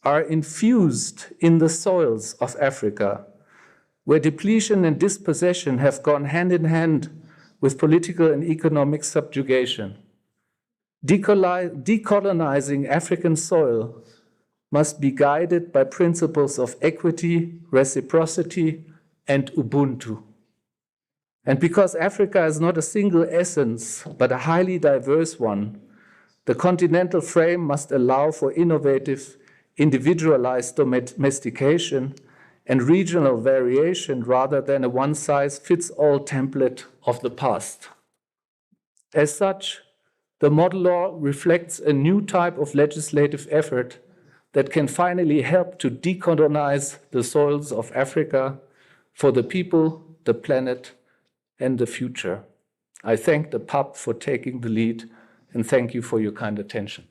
are infused in the soils of Africa, where depletion and dispossession have gone hand in hand with political and economic subjugation. Decolonizing African soil must be guided by principles of equity, reciprocity, and Ubuntu. And because Africa is not a single essence, but a highly diverse one, the continental frame must allow for innovative, individualized domestication and regional variation rather than a one-size-fits-all template of the past. As such, the model law reflects a new type of legislative effort that can finally help to decolonize the soils of Africa for the people, the planet, and the future. I thank the PAP for taking the lead, and thank you for your kind attention.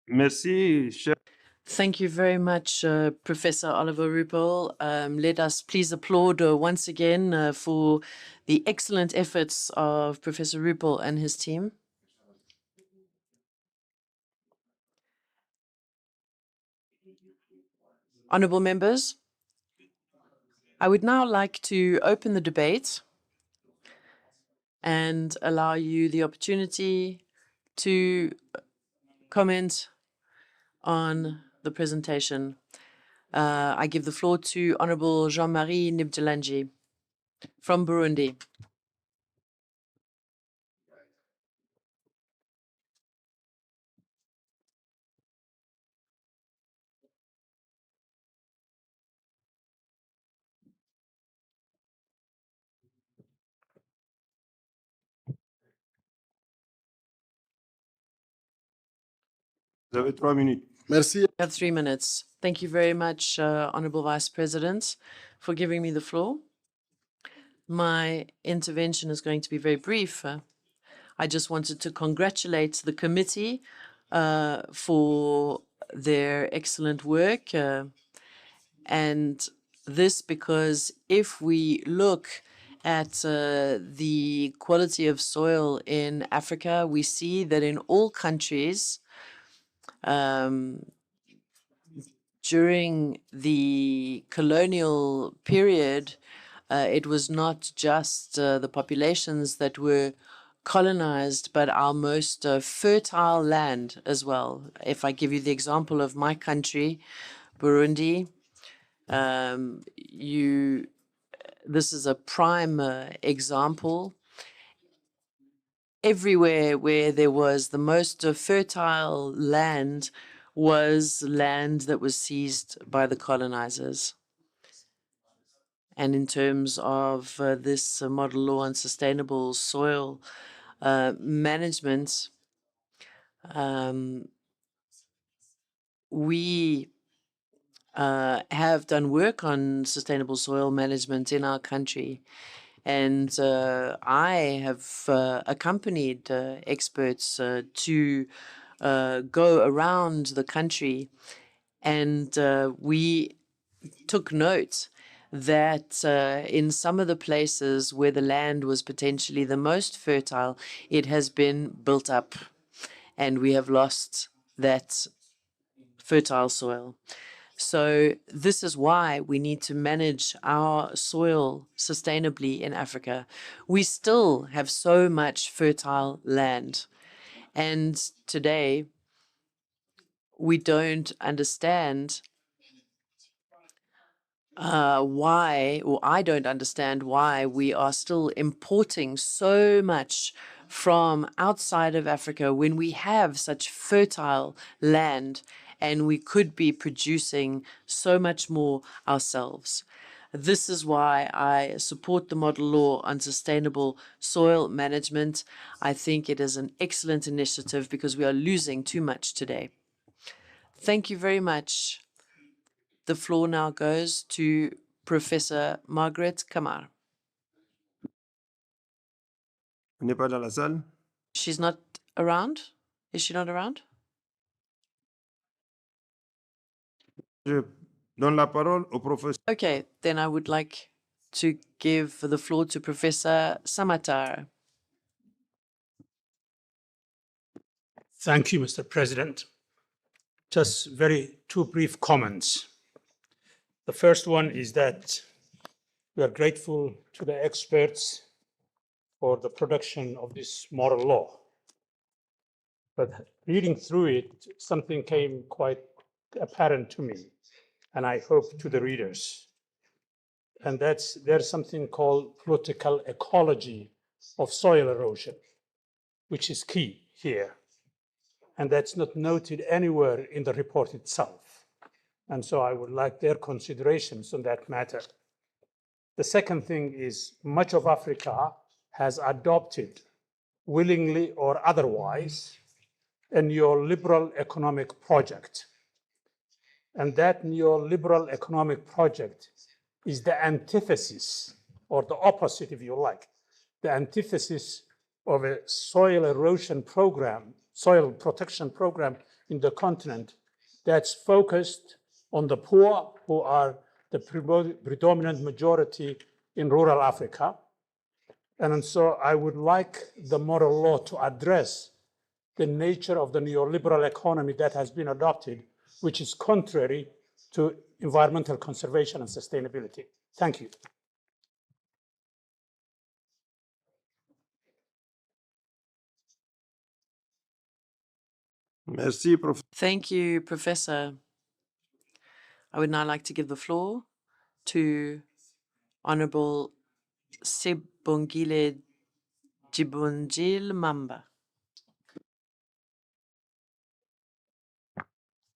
Merci, cher. Thank you very much, Professor Oliver Ruppel. Let us please applaud once again for the excellent efforts of Professor Ruppel and his team. Honourable members, I would now like to open the debate and allow you the opportunity to comment on the presentation. I give the floor to Honourable Jean-Marie Nibjalanji from Burundi. Vous avez 3 minutes. Merci. You have 3 minutes. Thank you very much, Honorable Vice President, for giving me the floor. My intervention is going to be very brief. I just wanted to congratulate the committee for their excellent work. And this because if we look at the quality of soil in Africa, we see that in all countries, during the colonial period, it was not just the populations that were colonized, but our most fertile land as well. If I give you the example of my country, Burundi, this is a prime example. Everywhere where there was the most fertile land was land that was seized by the colonizers. And in terms of this model law on sustainable soil management, we have done work on sustainable soil management in our country. And I have accompanied experts to go around the country, and we took note that in some of the places where the land was potentially the most fertile, it has been built up, and we have lost that fertile soil. So this is why we need to manage our soil sustainably in Africa. We still have so much fertile land. And today, we don't understand why, or I don't understand why we are still importing so much from outside of Africa when we have such fertile land and we could be producing so much more ourselves. This is why I support the model law on sustainable soil management. I think it is an excellent initiative because we are losing too much today. Thank you very much. The floor now goes to Professor Margaret Kamar. Elle n'est pas dans la salle. She's not around? Is she not around? Je donne la parole au professeur. Okay, then I would like to give the floor to Professor Samatar. Thank you, Mr. President. Just two brief comments. The first one is that we are grateful to the experts for the production of this model law. But reading through it, something came quite apparent to me, and I hope to the readers. And there's something called political ecology of soil erosion, which is key here. And that's not noted anywhere in the report itself. And so I would like their considerations on that matter. The second thing is much of Africa has adopted, willingly or otherwise, a neoliberal economic project. And that neoliberal economic project is the antithesis, or the opposite, if you like, the antithesis of a soil erosion program, soil protection program in the continent that's focused on the poor, who are the predominant majority in rural Africa. And so I would like the model law to address the nature of the neoliberal economy that has been adopted, which is contrary to environmental conservation and sustainability. Thank you. Merci, Prof. Thank you, Professor. I would now like to give the floor to Honorable Sibongile Jibunjil Mamba.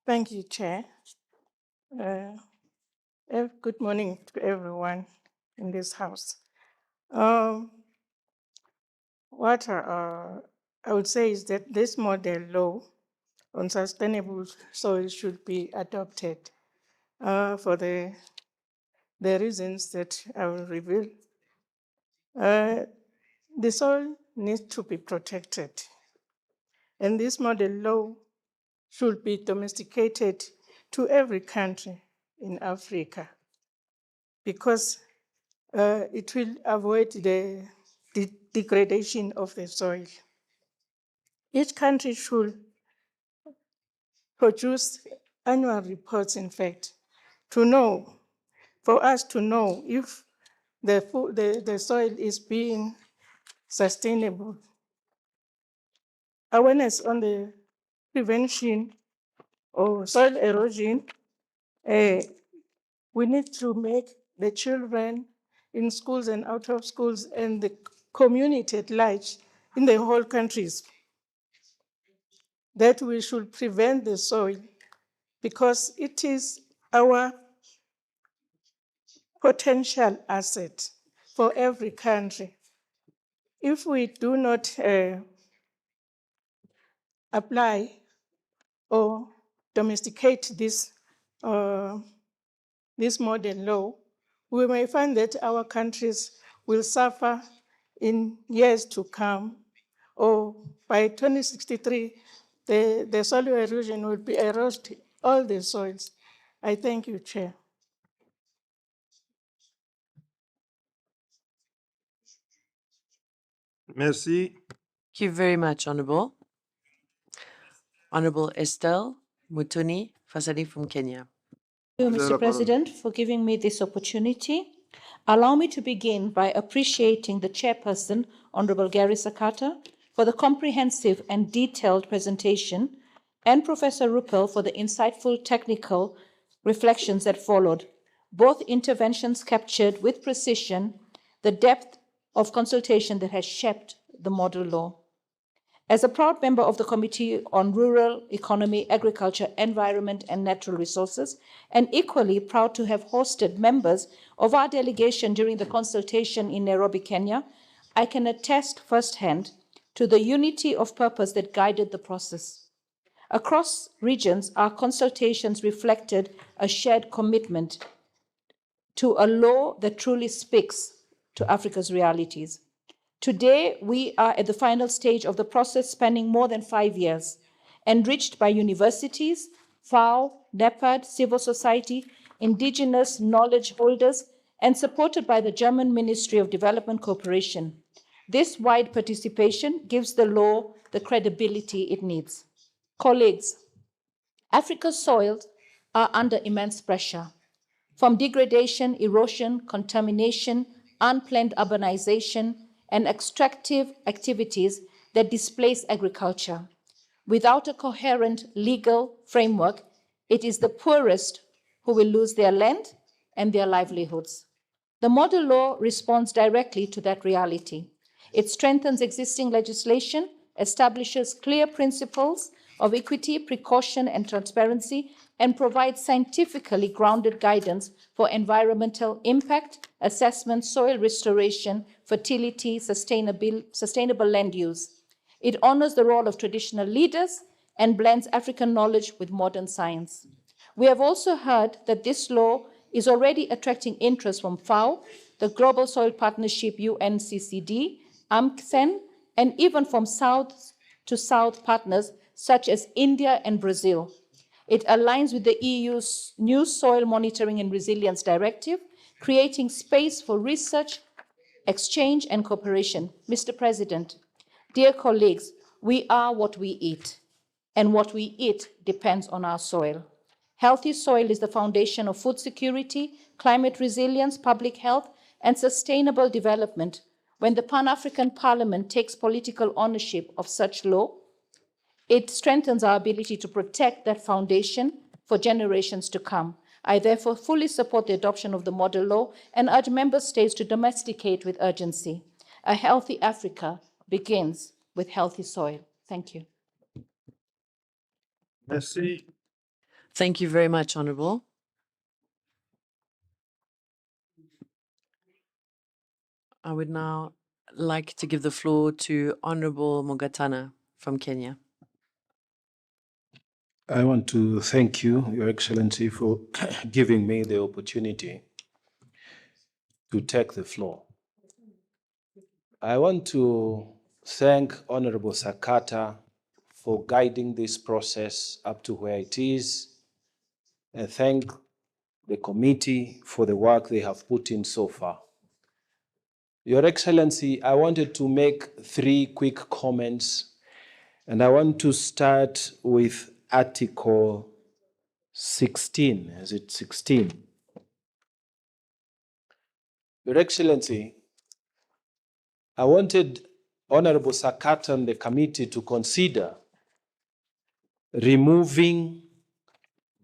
Thank you, Chair. Good morning to everyone in this house. What I would say is that this model law on sustainable soil should be adopted for the reasons that I will reveal. The soil needs to be protected, and this model law should be domesticated to every country in Africa because it will avoid the degradation of the soil. Each country should produce annual reports, in fact, for us to know if the soil is being sustainable. Awareness on the prevention of soil erosion, we need to make the children in schools and out of schools and the community at large in the whole countries that we should prevent the soil because it is our potential asset for every country. If we do not apply or domesticate this modern law, we may find that our countries will suffer in years to come, or by 2063, the soil erosion will be eroded all the soils. I thank you, Chair. Merci. Thank you very much, Honorable. Honorable Estelle Mutuni Fasadi from Kenya. Thank you, Mr. President, for giving me this opportunity. Allow me to begin by appreciating the chairperson, Honorable Gary Sakata, for the comprehensive and detailed presentation, and Professor Ruppel for the insightful technical reflections that followed. Both interventions captured with precision the depth of consultation that has shaped the model law. As a proud member of the Committee on Rural Economy, Agriculture, Environment and Natural Resources, and equally proud to have hosted members of our delegation during the consultation in Nairobi, Kenya, I can attest firsthand to the unity of purpose that guided the process. Across regions, our consultations reflected a shared commitment to a law that truly speaks to Africa's realities. Today, we are at the final stage of the process spanning more than 5 years, enriched by universities, FAO, NEPAD, civil society, indigenous knowledge holders, and supported by the German Ministry of Development Cooperation. This wide participation gives the law the credibility it needs. Colleagues, Africa's soils are under immense pressure. From degradation, erosion, contamination, unplanned urbanization, and extractive activities that displace agriculture. Without a coherent legal framework, it is the poorest who will lose their land and their livelihoods. The model law responds directly to that reality. It strengthens existing legislation, establishes clear principles of equity, precaution, and transparency, and provides scientifically grounded guidance for environmental impact, assessment, soil restoration, fertility, sustainable land use. It honors the role of traditional leaders and blends African knowledge with modern science. We have also heard that this law is already attracting interest from FAO, the Global Soil Partnership UNCCD, AMCSEN, and even from South to South partners such as India and Brazil. It aligns with the EU's new Soil Monitoring and Resilience Directive, creating space for research, exchange, and cooperation. Mr. President, dear colleagues, we are what we eat, and what we eat depends on our soil. Healthy soil is the foundation of food security, climate resilience, public health, and sustainable development. When the Pan-African Parliament takes political ownership of such law, it strengthens our ability to protect that foundation for generations to come. I therefore fully support the adoption of the model law and urge member states to domesticate with urgency. A healthy Africa begins with healthy soil. Thank you. Merci. Thank you very much, Honorable. I would now like to give the floor to Honorable Mogatana from Kenya. I want to thank you, Your Excellency, for giving me the opportunity to take the floor. I want to thank Honorable Sakata for guiding this process up to where it is, and thank the committee for the work they have put in so far. Your Excellency, I wanted to make 3 quick comments, and I want to start with Article 16. Is it 16? Your Excellency, I wanted Honorable Sakata and the committee to consider removing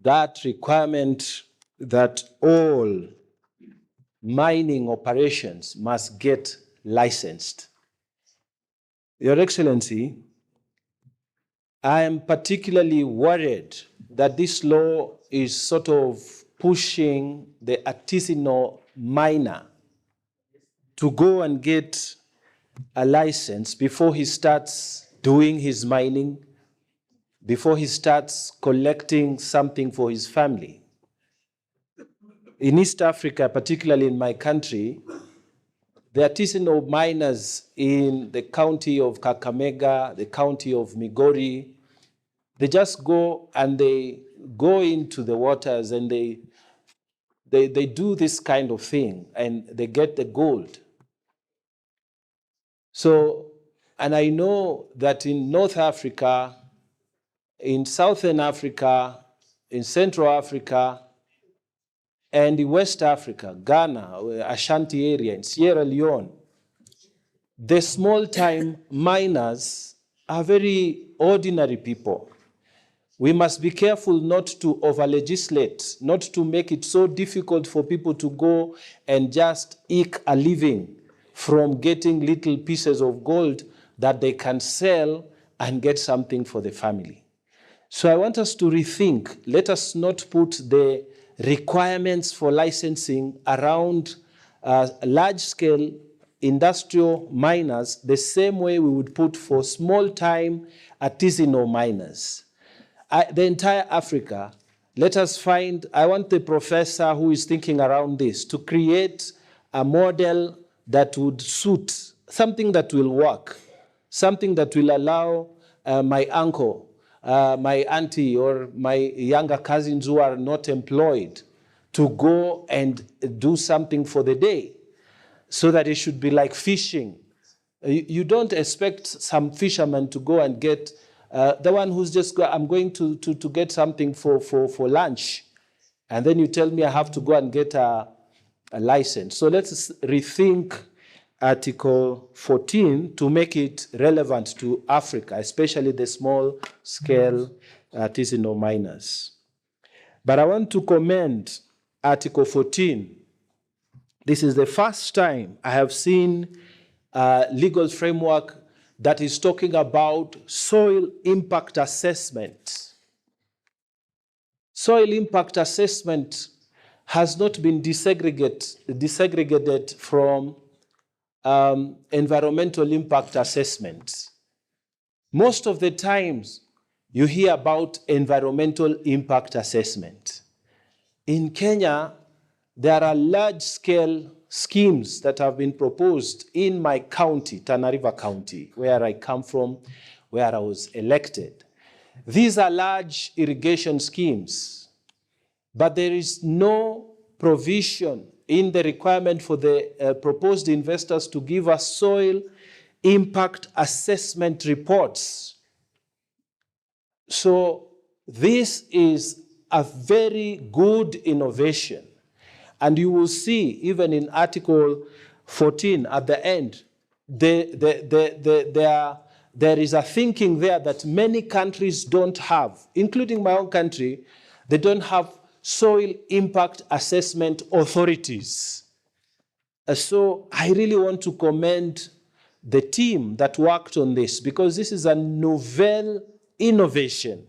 that requirement that all mining operations must get licensed. Your Excellency, I am particularly worried that this law is sort of pushing the artisanal miner to go and get a license before he starts doing his mining, before he starts collecting something for his family. In East Africa, particularly in my country, the artisanal miners in the county of Kakamega, the county of Migori, they just go and they go into the waters and they do this kind of thing and they get the gold. So, and I know that in North Africa, in Southern Africa, in Central Africa, and in West Africa, Ghana, Ashanti area, in Sierra Leone, the small-time miners are very ordinary people. We must be careful not to over-legislate, not to make it so difficult for people to go and just eke a living from getting little pieces of gold that they can sell and get something for the family. So I want us to rethink. Let us not put the requirements for licensing around large-scale industrial miners the same way we would put for small-time artisanal miners. The entire Africa, let us find, I want the professor who is thinking around this to create a model that would suit, something that will work, something that will allow my uncle, my auntie, or my younger cousins who are not employed to go and do something for the day, so that it should be like fishing. You don't expect some fisherman to go and get, the one who's just, I'm going to get something for lunch, and then you tell me I have to go and get a license. So let's rethink Article 14 to make it relevant to Africa, especially the small-scale artisanal miners. But I want to commend Article 14. This is the first time I have seen a legal framework that is talking about soil impact assessment. Soil impact assessment has not been desegregated from environmental impact assessment. Most of the times, you hear about environmental impact assessment. In Kenya, there are large-scale schemes that have been proposed in my county, Tana River County, where I come from, where I was elected. These are large irrigation schemes, but there is no provision in the requirement for the proposed investors to give us soil impact assessment reports. So this is a very good innovation. And you will see, even in Article 14 at the end, there is a thinking there that many countries don't have, including my own country. They don't have soil impact assessment authorities. So I really want to commend the team that worked on this, because this is a novel innovation.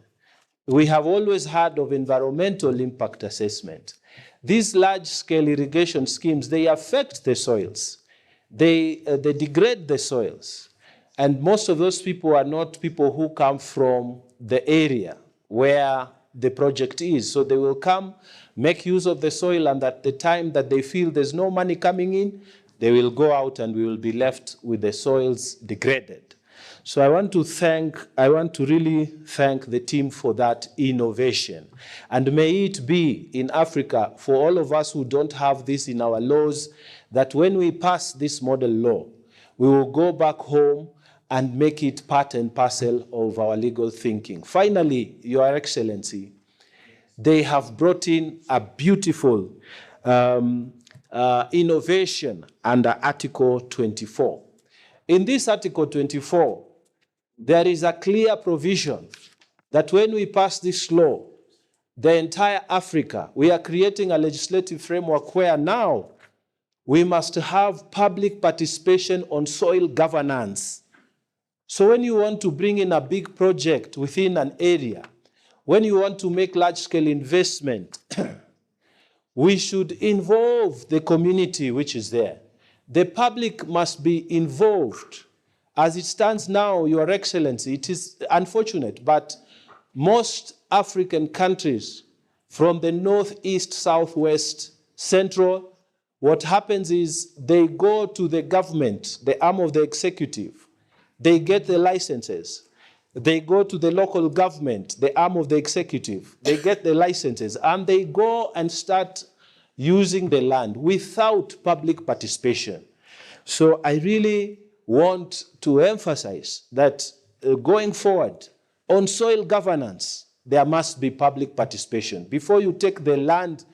We have always heard of environmental impact assessment. These large-scale irrigation schemes, they affect the soils. They degrade the soils. And most of those people are not people who come from the area. where the project is. So they will come, make use of the soil, and at the time that they feel there's no money coming in, they will go out and we will be left with the soils degraded. So I want to really thank the team for that innovation. And may it be in Africa, for all of us who don't have this in our laws, that when we pass this model law, we will go back home and make it part and parcel of our legal thinking. Finally, Your Excellency, they have brought in a beautiful innovation under Article 24. In this Article 24, there is a clear provision that when we pass this law, the entire Africa, we are creating a legislative framework where now we must have public participation on soil governance. So when you want to bring in a big project within an area, when you want to make large-scale investment, we should involve the community which is there. The public must be involved. As it stands now, Your Excellency, it is unfortunate, but most African countries from the northeast, southwest, central, what happens is they go to the government, the arm of the executive, they get the licenses. They go to the local government, the arm of the executive, they get the licenses, and they go and start using the land without public participation. So I really want to emphasize that going forward, on soil governance, there must be public participation. Before you take the land,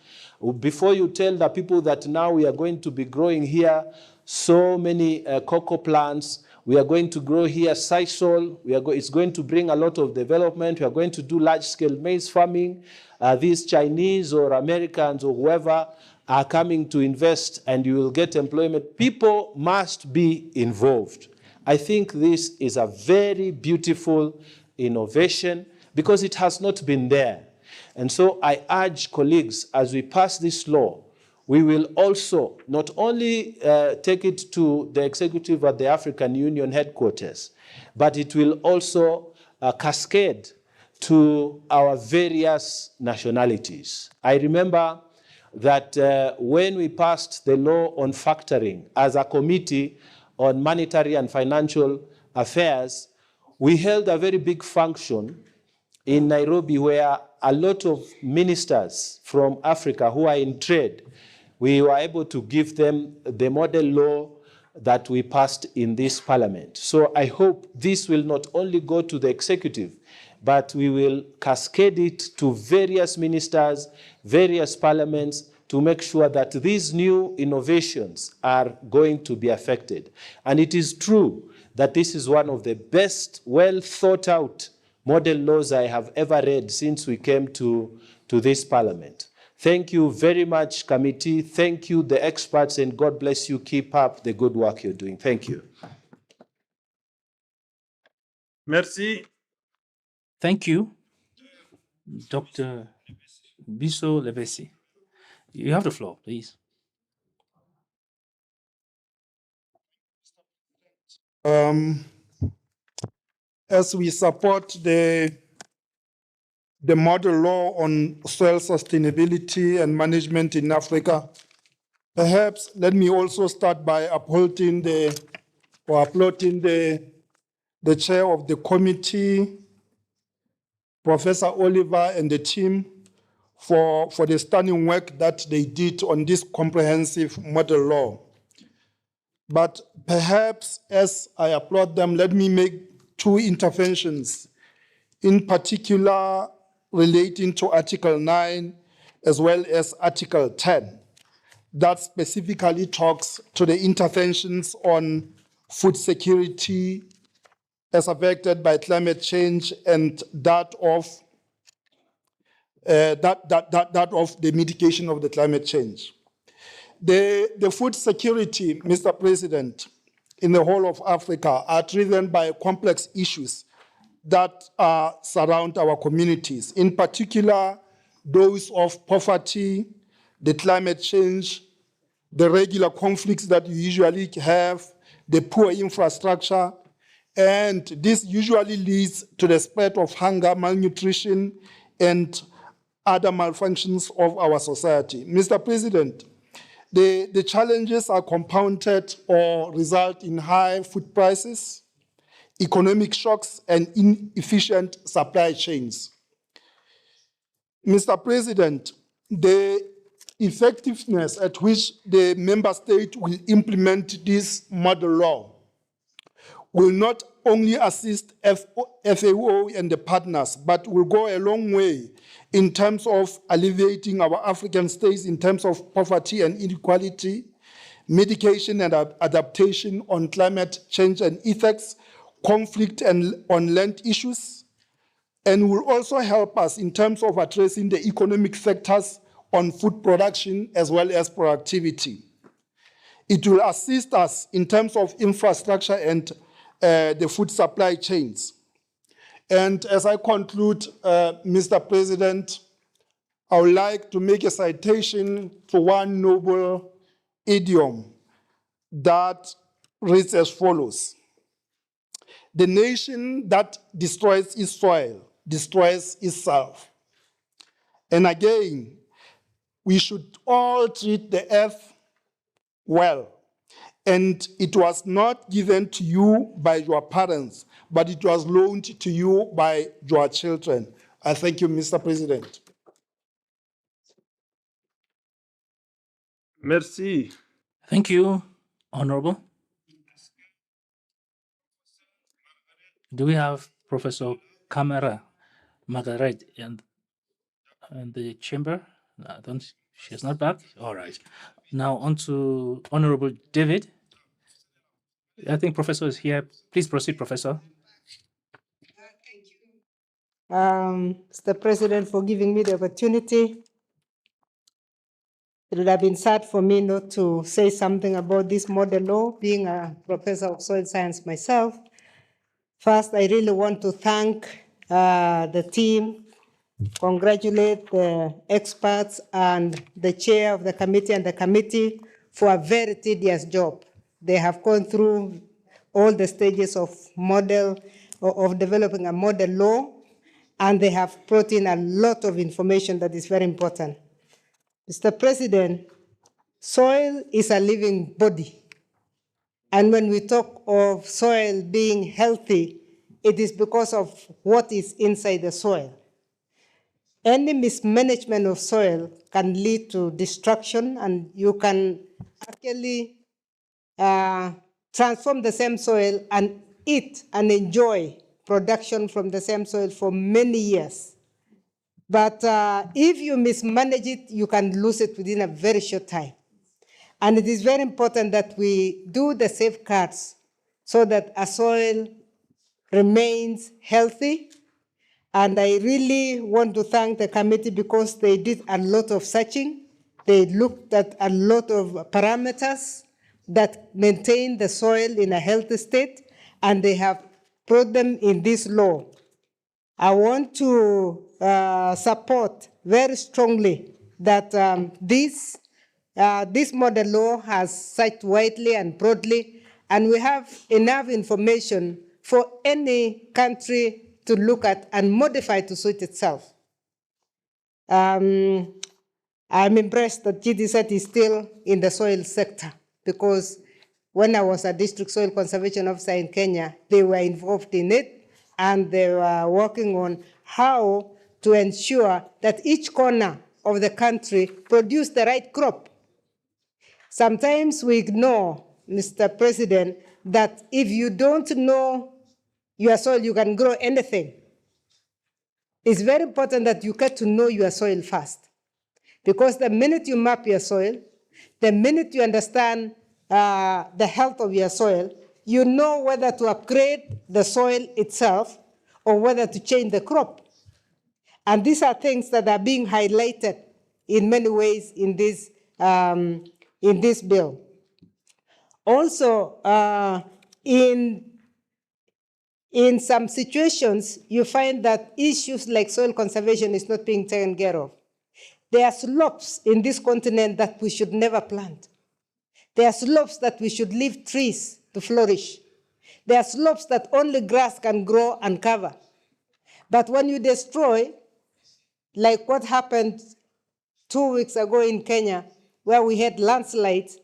before you tell the people that now we are going to be growing here so many cocoa plants, we are going to grow here sisal, it's going to bring a lot of development, we are going to do large-scale maize farming, these Chinese or Americans or whoever are coming to invest and you will get employment. People must be involved. I think this is a very beautiful innovation because it has not been there. And so I urge colleagues, as we pass this law, we will also not only take it to the executive at the African Union headquarters, but it will also cascade to our various nationalities. I remember that when we passed the law on factoring as a committee on monetary and financial affairs, we held a very big function in Nairobi where a lot of ministers from Africa who are in trade, we were able to give them the model law that we passed in this parliament. So I hope this will not only go to the executive, but we will cascade it to various ministers, various parliaments, to make sure that these new innovations are going to be affected. And it is true that this is one of the best, well thought out model laws I have ever read since we came to this parliament. Thank you very much, committee. Thank you, the experts, and God bless you. Keep up the good work you're doing. Thank you. Merci. Thank you, Dr. Biso Levesi. You have the floor, please. As we support the model law on soil sustainability and management in Africa, perhaps let me also start by applauding the chair of the committee, Professor Oliver, and the team for the stunning work that they did on this comprehensive model law. But perhaps as I applaud them, let me make two interventions, in particular relating to Article 9 as well as Article 10, that specifically talks to the interventions on food security as affected by climate change and that of the mitigation of the climate change. The food security, Mr. President, in the whole of Africa are driven by complex issues that surround our communities, in particular those of poverty, the climate change, the regular conflicts that you usually have, the poor infrastructure, And this usually leads to the spread of hunger, malnutrition, and other malfunctions of our society. Mr. President, the challenges are compounded or result in high food prices, economic shocks, and inefficient supply chains. Mr. President, the effectiveness at which the member state will implement this model law will not only assist FAO and the partners, but will go a long way in terms of alleviating our African states in terms of poverty and inequality, mitigation and adaptation on climate change and effects, conflict and on land issues, and will also help us in terms of addressing the economic factors on food production as well as productivity. It will assist us in terms of infrastructure and the food supply chains. And as I conclude, Mr. President, I would like to make a citation to one noble idiom that reads as follows: "The nation that destroys its soil destroys itself." And again, we should all treat the earth well. And it was not given to you by your parents, but it was loaned to you by your children. I thank you, Mr. President. Merci. Thank you, Honorable. Do we have Professor Camera Margaret in the chamber? I don't. She's not back. All right. Now on to Honorable David. I think Professor is here. Please proceed, Professor. Mr. President, for giving me the opportunity. It would have been sad for me not to say something about this model law, being a professor of soil science myself. First, I really want to thank the team, congratulate the experts and the chair of the committee and the committee for a very tedious job. They have gone through all the stages of developing a model law, and they have brought in a lot of information that is very important. Mr. President, soil is a living body. And when we talk of soil being healthy, it is because of what is inside the soil. Any mismanagement of soil can lead to destruction, and you can actually transform the same soil and eat and enjoy production from the same soil for many years. But if you mismanage it, you can lose it within a very short time. And it is very important that we do the safeguards so that a soil remains healthy. And I really want to thank the committee because they did a lot of searching. They looked at a lot of parameters that maintain the soil in a healthy state, and they have brought them in this law. I want to support very strongly that this model law has cited widely and broadly, and we have enough information for any country to look at and modify to suit itself. I'm impressed that GDZ is still in the soil sector, because when I was a district soil conservation officer in Kenya, they were involved in it, and they were working on how to ensure that each corner of the country produced the right crop. Sometimes we ignore, Mr. President, that if you don't know your soil, you can grow anything. It's very important that you get to know your soil first, because the minute you map your soil, the minute you understand the health of your soil, you know whether to upgrade the soil itself or whether to change the crop. And these are things that are being highlighted in many ways in this bill. Also, in some situations, you find that issues like soil conservation is not being taken care of. There are slopes in this continent that we should never plant. There are slopes that we should leave trees to flourish. There are slopes that only grass can grow and cover. But when you destroy, like what happened 2 weeks ago in Kenya, where we had landslides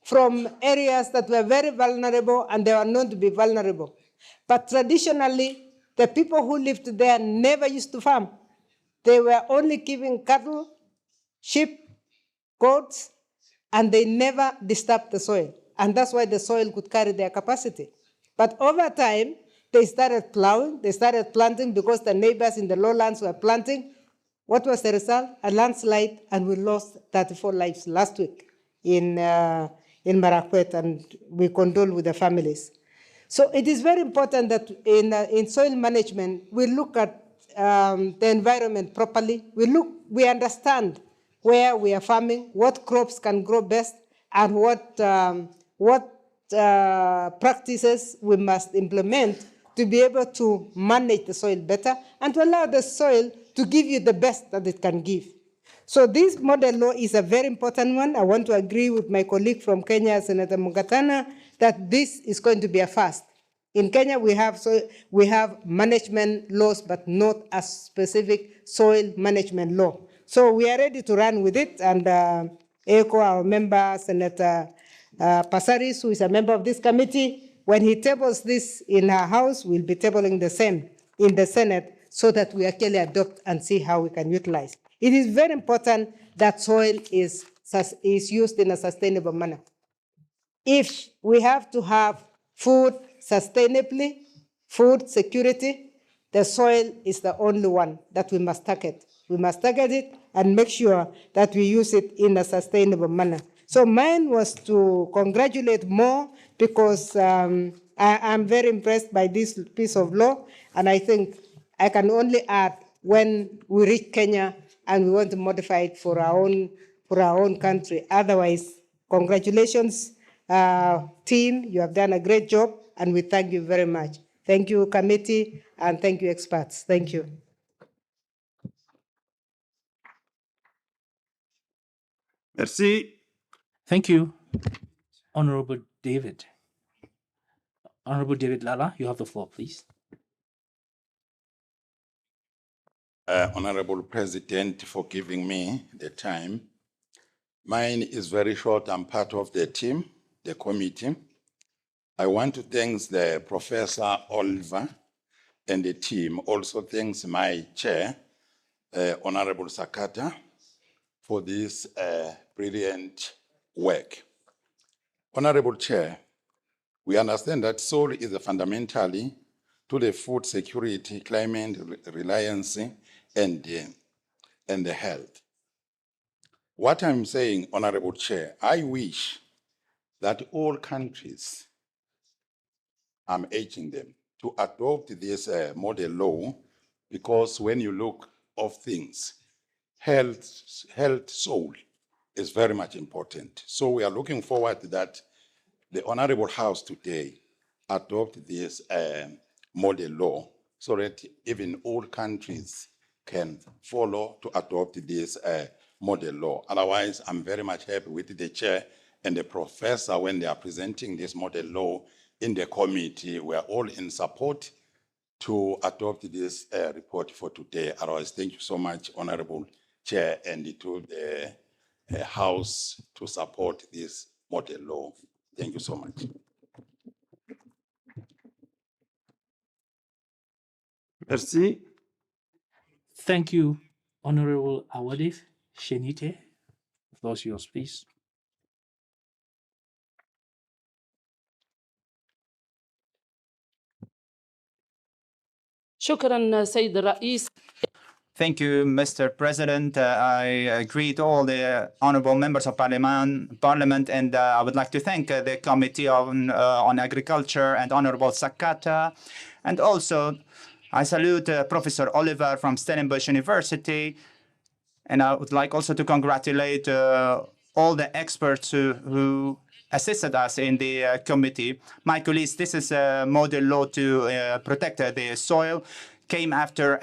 from areas that were very vulnerable and they were known to be vulnerable. But traditionally, the people who lived there never used to farm. They were only keeping cattle, sheep, goats, and they never disturbed the soil. And that's why the soil could carry their capacity. But over time, they started plowing, they started planting because the neighbors in the lowlands were planting. What was the result? A landslide, and we lost 34 lives last week in Marakwet, and we condole with the families. So it is very important that in soil management, we look at the environment properly. We understand where we are farming, what crops can grow best, and what practices we must implement to be able to manage the soil better and to allow the soil to give you the best that it can give. So this model law is a very important one. I want to agree with my colleague from Kenya, Senator Mugatana, that this is going to be a first. In Kenya, we have management laws, but not a specific soil management law. So we are ready to run with it, and echo our member, Senator Pasaris, who is a member of this committee. When he tables this in our House, we'll be tabling the same in the Senate so that we actually adopt and see how we can utilize. It is very important that soil is used in a sustainable manner. If we have to have food sustainably, food security, the soil is the only one that we must target. We must target it and make sure that we use it in a sustainable manner. So mine was to congratulate more because I'm very impressed by this piece of law, and I think I can only add when we reach Kenya and we want to modify it for our own country. Otherwise, congratulations, team. You have done a great job, and we thank you very much. Thank you, committee, and thank you, experts. Thank you. Merci. Thank you, Honorable David. Honorable David Lala, you have the floor, please. Honorable President, for giving me the time. Mine is very short. I'm part of the team, the committee. I want to thank the Professor Oliver and the team. Also thanks my chair, Honorable Sakata, for this brilliant work. Honorable Chair, we understand that soil is fundamentally to the food security, climate reliance, and the health. What I'm saying, Honorable Chair, I wish that all countries, I'm urging them to adopt this model law, because when you look of things, health soul is very much important. So we are looking forward that the Honorable House today adopt this model law so that even all countries can follow to adopt this model law. Otherwise, I'm very much happy with the chair and the professor when they are presenting this model law in the committee. We are all in support to adopt this report for today. Otherwise, thank you so much, Honorable Chair, and to the House to support this model law. Thank you so much. Merci. Thank you, Honorable Awadif Shenite. The floor is yours, please. شكرا سيد الرئيس. Thank you, Mr. President. I greet all the honorable members of Parliament, and I would like to thank the Committee on Agriculture and Honorable Sakata. And also, I salute Professor Oliver from Stellenbosch University. And I would like also to congratulate all the experts who assisted us in the committee. My colleagues, this is a model law to protect the soil, came after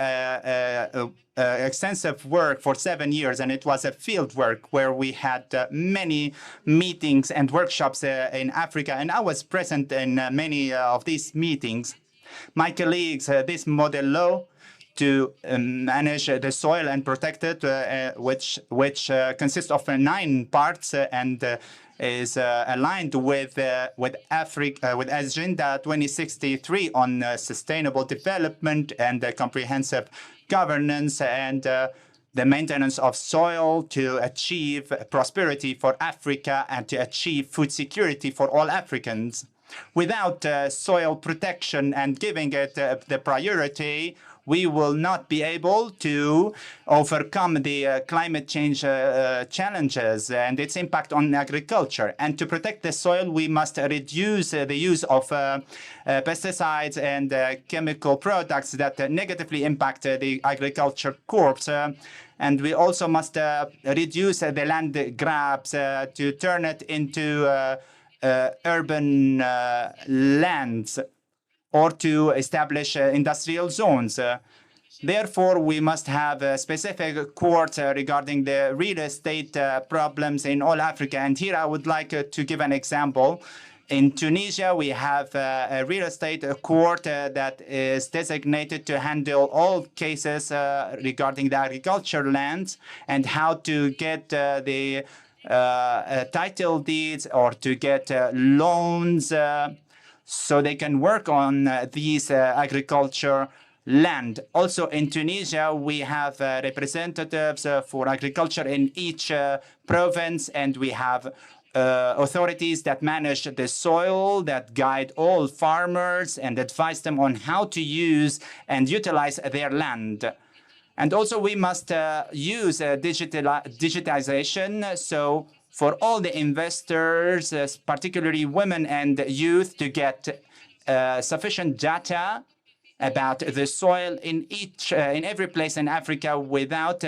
extensive work for 7 years, and it was a field work where we had many meetings and workshops in Africa, and I was present in many of these meetings. My colleagues, this model law to manage the soil and protect it, which consists of 9 parts and is aligned with Agenda 2063 on sustainable development and comprehensive governance and the maintenance of soil to achieve prosperity for Africa and to achieve food security for all Africans. Without soil protection and giving it the priority, we will not be able to overcome the climate change challenges and its impact on agriculture. And to protect the soil, we must reduce the use of pesticides and chemical products that negatively impact the agriculture crops. And we also must reduce the land grabs to turn it into urban lands or to establish industrial zones. Therefore, we must have a specific court regarding the real estate problems in all Africa. And here I would like to give an example. In Tunisia, we have a real estate court that is designated to handle all cases regarding the agriculture lands and how to get the title deeds or to get loans so they can work on these agriculture land. Also in Tunisia, we have representatives for agriculture in each province, and we have authorities that manage the soil, that guide all farmers and advise them on how to use and utilize their land. And also we must use digitization, so for all the investors, particularly women and youth, to get sufficient data about the soil in every place in Africa without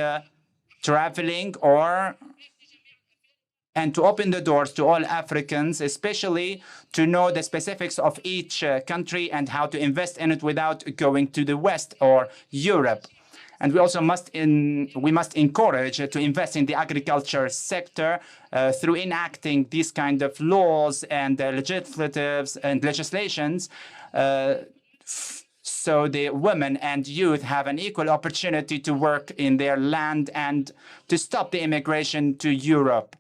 traveling and to open the doors to all Africans, especially to know the specifics of each country and how to invest in it without going to the West or Europe. And we also must encourage to invest in the agriculture sector through enacting these kind of laws and legislations so the women and youth have an equal opportunity to work in their land and to stop the immigration to Europe.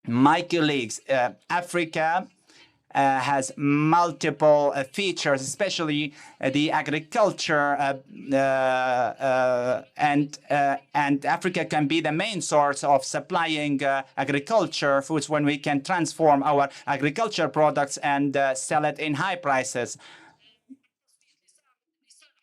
My colleagues, Africa has multiple features, especially the agriculture, and Africa can be the main source of supplying agriculture foods when we can transform our agriculture products and sell it in high prices.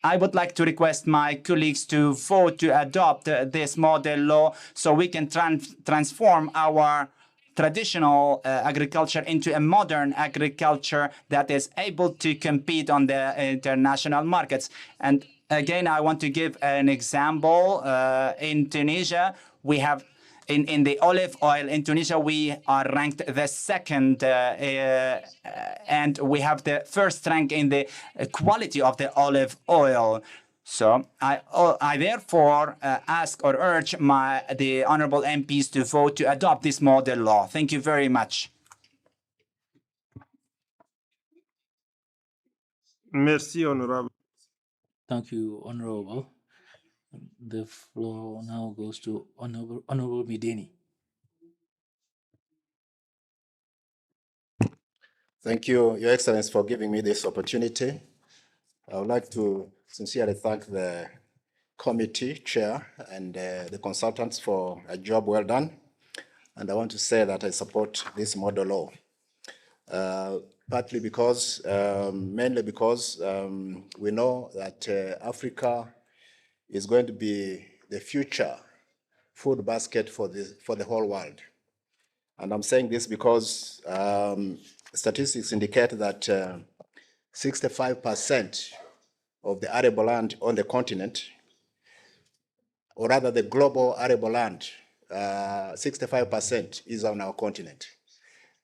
I would like to request my colleagues to vote to adopt this model law so we can transform our traditional agriculture into a modern agriculture that is able to compete on the international markets. And again, I want to give an example. In Tunisia, we have in the olive oil in Tunisia, we are ranked the second, and we have the first rank in the quality of the olive oil. So I therefore ask or urge the honorable MPs to vote to adopt this model law. Thank you very much. Merci, honorable. Thank you, honorable. The floor now goes to Honorable Mideni. Thank you, Your Excellency, for giving me this opportunity. I would like to sincerely thank the committee chair and the consultants for a job well done. And I want to say that I support this model law, partly because, mainly because we know that Africa is going to be the future food basket for the whole world. And I'm saying this because statistics indicate that 65% of the arable land on the continent, or rather the global arable land, 65% is on our continent.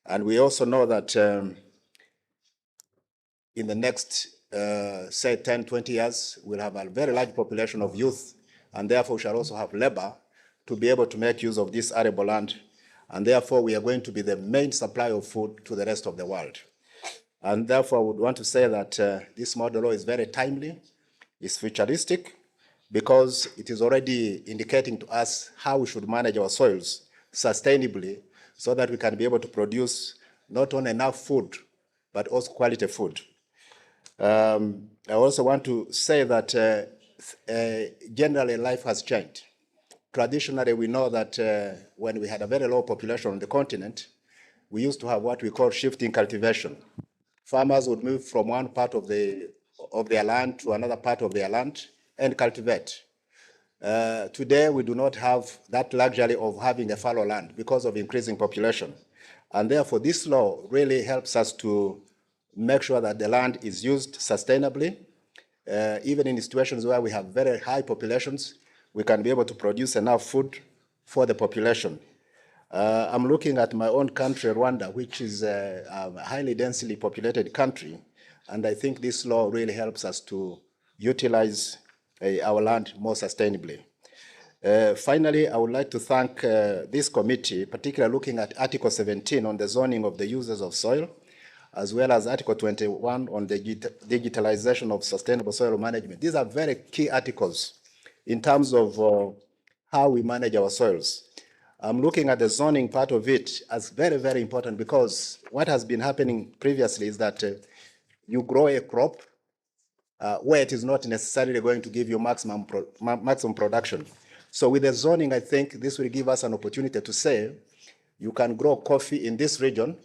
And we also know that in the next say 10, 20 years, we'll have a very large population of youth, and therefore we shall also have labor to be able to make use of this arable land. And therefore, we are going to be the main supplier of food to the rest of the world. And therefore, I would want to say that this model law is very timely, it's futuristic, because it is already indicating to us how we should manage our soils sustainably so that we can be able to produce not only enough food, but also quality food. I also want to say that generally life has changed. Traditionally, we know that when we had a very low population on the continent, we used to have what we call shifting cultivation. Farmers would move from one part of their land to another part of their land and cultivate. Today, we do not have that luxury of having a fallow land because of increasing population. And therefore, this law really helps us to make sure that the land is used sustainably. Even in situations where we have very high populations, we can be able to produce enough food for the population. I'm looking at my own country, Rwanda, which is a highly densely populated country, and I think this law really helps us to utilize our land more sustainably. Finally, I would like to thank this committee, particularly looking at Article 17 on the zoning of the users of soil, as well as Article 21 on the digitalization of sustainable soil management. These are very key articles in terms of how we manage our soils. I'm looking at the zoning part of it as very, very important, because what has been happening previously is that you grow a crop where it is not necessarily going to give you maximum production. So with the zoning, I think this will give us an opportunity to say, you can grow coffee in this region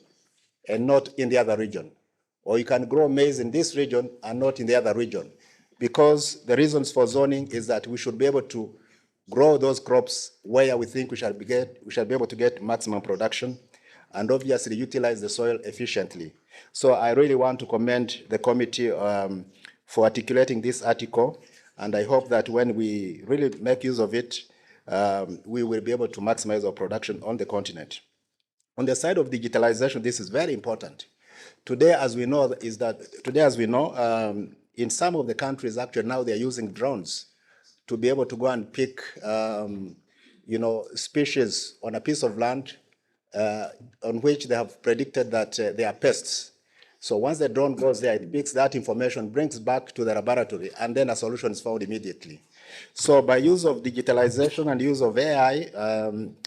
and not in the other region. Or you can grow maize in this region and not in the other region. Because the reasons for zoning is that we should be able to grow those crops where we think we shall be able to get maximum production, and obviously utilize the soil efficiently. So I really want to commend the committee for articulating this article, and I hope that when we really make use of it, we will be able to maximize our production on the continent. On the side of digitalization, this is very important. Today, as we know, in some of the countries, actually now they're using drones to be able to go and pick, species on a piece of land on which they have predicted that they are pests. So once the drone goes there, it picks that information, brings back to the laboratory, and then a solution is found immediately. So by use of digitalization and use of AI,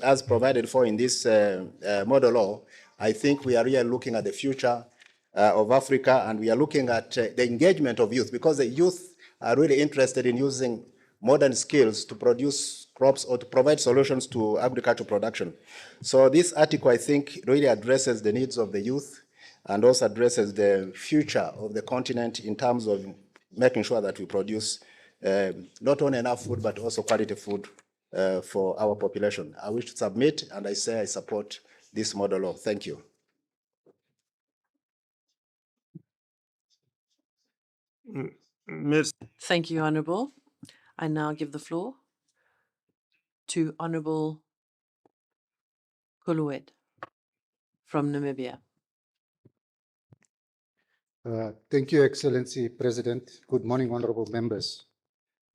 as provided for in this model law, I think we are really looking at the future of Africa, and we are looking at the engagement of youth, because the youth are really interested in using modern skills to produce crops or to provide solutions to agricultural production. So this article, I think, really addresses the needs of the youth and also addresses the future of the continent in terms of making sure that we produce not only enough food, but also quality food for our population. I wish to submit, and I say I support this model law. Thank you. Thank you, Honourable. I now give the floor to Honourable Kulued from Namibia. Thank you, Excellency President. Good morning, honorable members.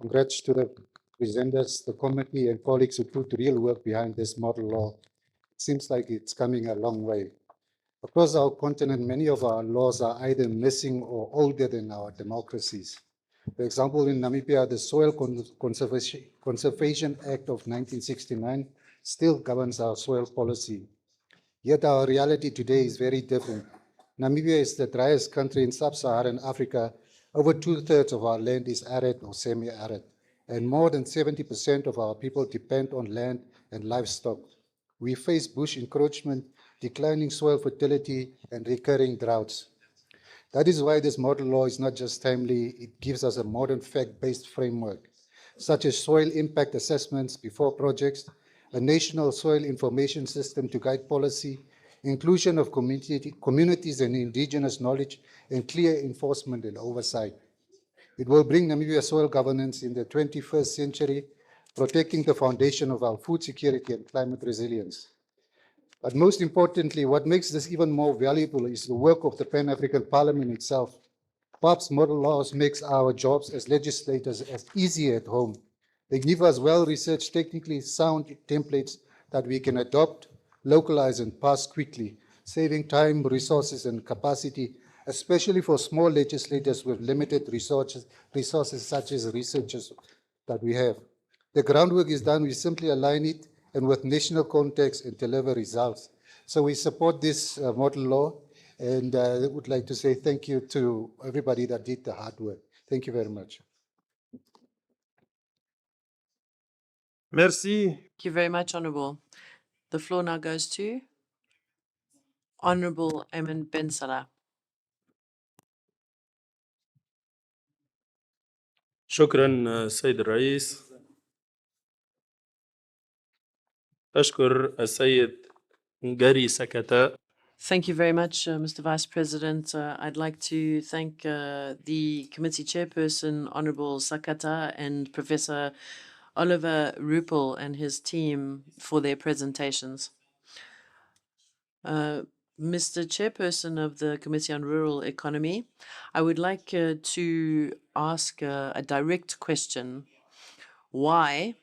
Congrats to the presenters, the committee, and colleagues who put real work behind this model law. It seems like it's coming a long way. Across our continent, many of our laws are either missing or older than our democracies. For example, in Namibia, the Soil Conservation Act of 1969 still governs our soil policy. Yet our reality today is very different. Namibia is the driest country in sub-Saharan Africa. Over 2/3 of our land is arid or semi-arid, and more than 70% of our people depend on land and livestock. We face bush encroachment, declining soil fertility, and recurring droughts. That is why this model law is not just timely, it gives us a modern fact-based framework, such as soil impact assessments before projects, a national soil information system to guide policy, inclusion of communities and indigenous knowledge, and clear enforcement and oversight. It will bring Namibia soil governance in the 21st century, protecting the foundation of our food security and climate resilience. But most importantly, what makes this even more valuable is the work of the Pan-African Parliament itself. PAP's model laws makes our jobs as legislators as easy at home. They give us well-researched, technically sound templates that we can adopt, localize, and pass quickly, saving time, resources, and capacity, especially for small legislators with limited resources such as researchers that we have. The groundwork is done, we simply align it and with national context and deliver results. So we support this model law, and I would like to say thank you to everybody that did the hard work. Thank you very much. Merci. Thank you very much, Honourable. The floor now goes to Honourable Ayman Ben Salah. شكرا سيد الرئيس. أشكر السيد جاري سكتا. Thank you very much, Mr. Vice President. I'd like to thank the committee chairperson, Honourable Sakata, and Professor Oliver Ruppel and his team for their presentations. Mr. Chairperson of the Committee on Rural Economy, I would like to ask a direct question. Why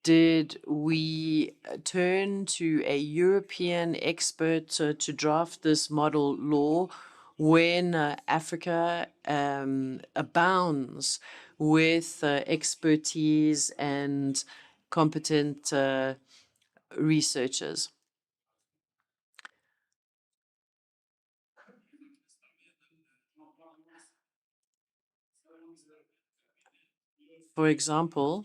did we turn to a European expert to draft this model law when Africa abounds with expertise and competent researchers? For example,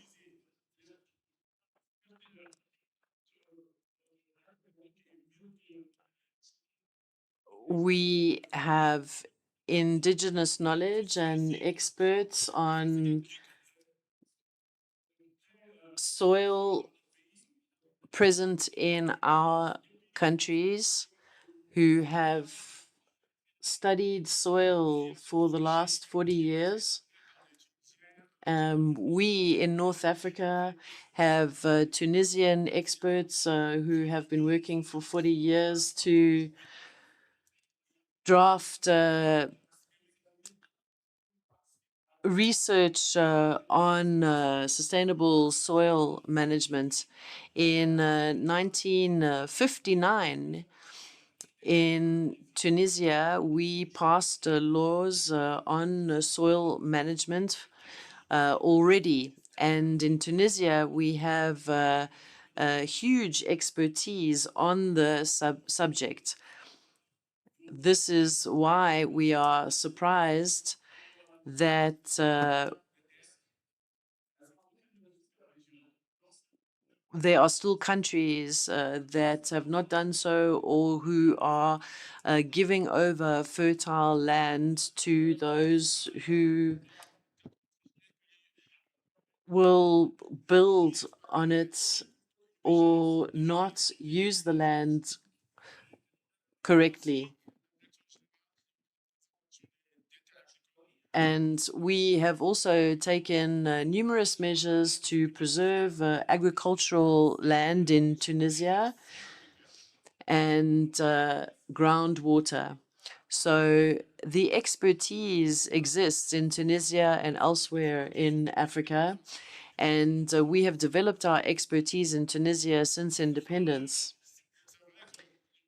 we have indigenous knowledge and experts on soil present in our countries who have studied soil for the last 40 years. We in North Africa have Tunisian experts who have been working for 40 years to draft research on sustainable soil management. In 1959, in Tunisia, we passed laws on soil management already. And in Tunisia, we have huge expertise on the subject. This is why we are surprised that there are still countries that have not done so or who are giving over fertile land to those who will build on it or not use the land correctly. And we have also taken numerous measures to preserve agricultural land in Tunisia and groundwater. So the expertise exists in Tunisia and elsewhere in Africa. And we have developed our expertise in Tunisia since independence.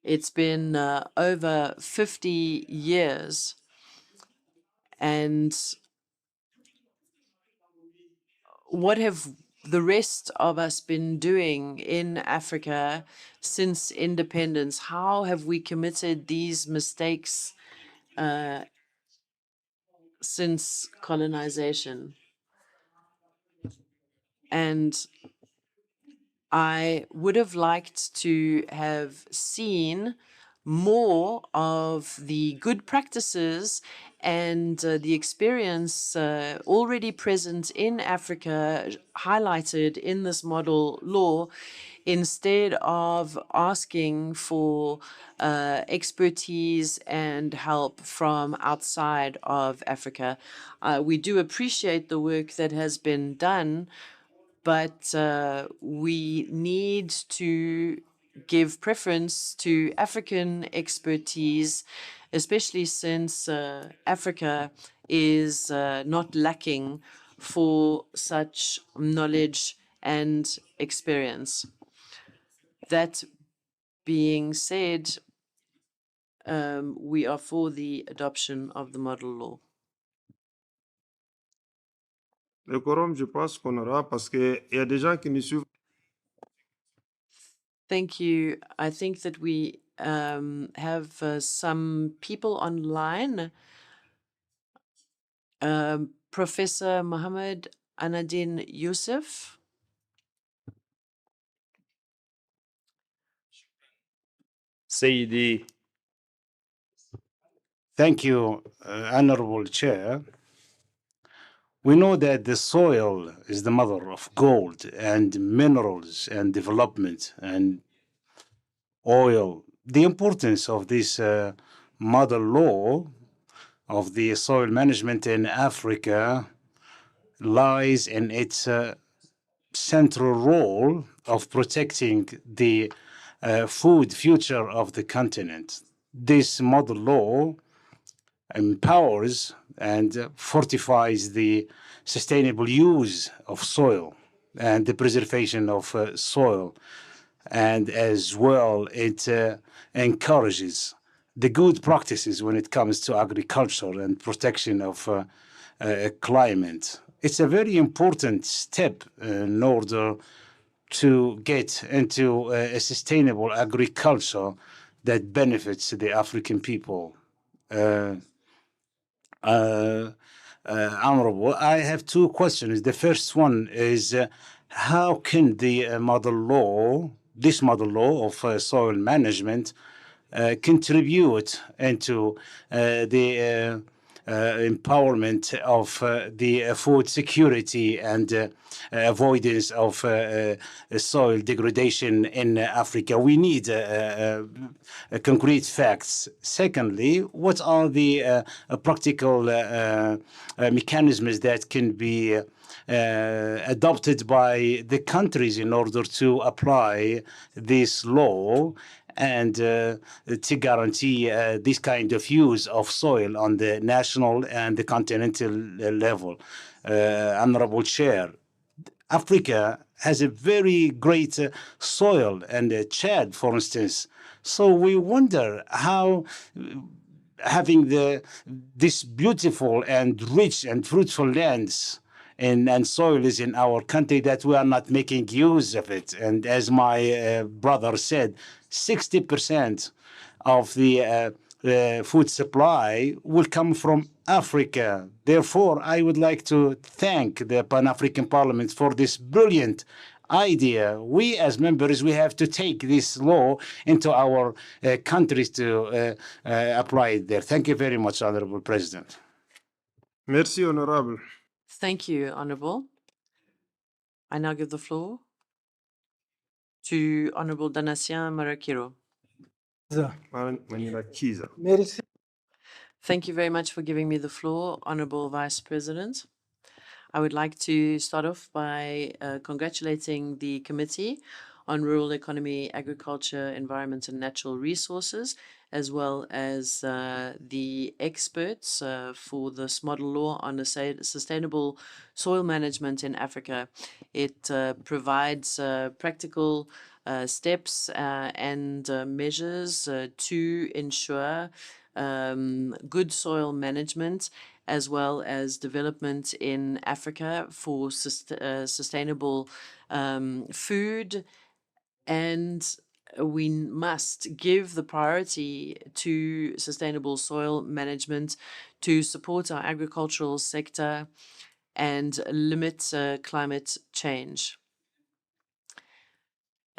It's been over 50 years. And what have the rest of us been doing in Africa since independence? How have we committed these mistakes since colonization? And I would have liked to have seen more of the good practices and the experience already present in Africa highlighted in this model law, instead of asking for expertise and help from outside of Africa. We do appreciate the work that has been done, but we need to give preference to African expertise, especially since Africa is not lacking for such knowledge and experience. That being said, we are for the adoption of the model law. Le quorum, je pense qu'on aura parce qu'il y a des gens qui nous suivent. Thank you. I think that we have some people online. Professor Mohammed Anadin Youssef. Sayyidi. Thank you, Honorable Chair. We know that the soil is the mother of gold and minerals and development and oil. The importance of this model law of the soil management in Africa lies in its central role of protecting the food future of the continent. This model law empowers and fortifies the sustainable use of soil and the preservation of soil. And as well, it encourages the good practices when it comes to agriculture and protection of climate. It's a very important step in order to get into a sustainable agriculture that benefits the African people. Honorable, I have two questions. The first one is how can the this model law of soil management contribute into the empowerment of the food security and avoidance of soil degradation in Africa? We need concrete facts. Secondly, what are the practical mechanisms that can be adopted by the countries in order to apply this law and to guarantee this kind of use of soil on the national and the continental level? Honorable Chair, Africa has a very great soil, and Chad, for instance. So we wonder how having this beautiful and rich and fruitful lands and soil is in our country, that we are not making use of it. And as my brother said, 60% of the food supply will come from Africa. Therefore, I would like to thank the Pan-African Parliament for this brilliant idea. We as members, we have to take this law into our countries to apply it there. Thank you very much, Honorable President. Merci, Honorable. Thank you, Honorable. I now give the floor to Honorable Danasien Marakiro. Thank you very much for giving me the floor, Honorable Vice President. I would like to start off by congratulating the Committee on Rural Economy, Agriculture, Environment and Natural Resources, as well as the experts for this model law on sustainable soil management in Africa. It provides practical steps and measures to ensure good soil management as well as development in Africa for sustainable food. And we must give the priority to sustainable soil management to support our agricultural sector and limit climate change.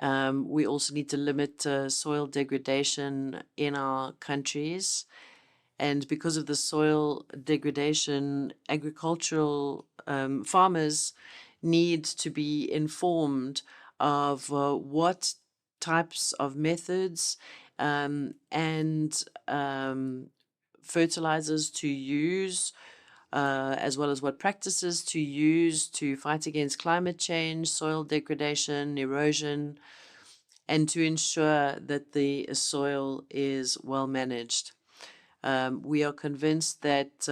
We also need to limit soil degradation in our countries. And because of the soil degradation, agricultural farmers need to be informed of what types of methods and fertilizers to use, as well as what practices to use to fight against climate change, soil degradation, erosion, and to ensure that the soil is well managed. We are convinced that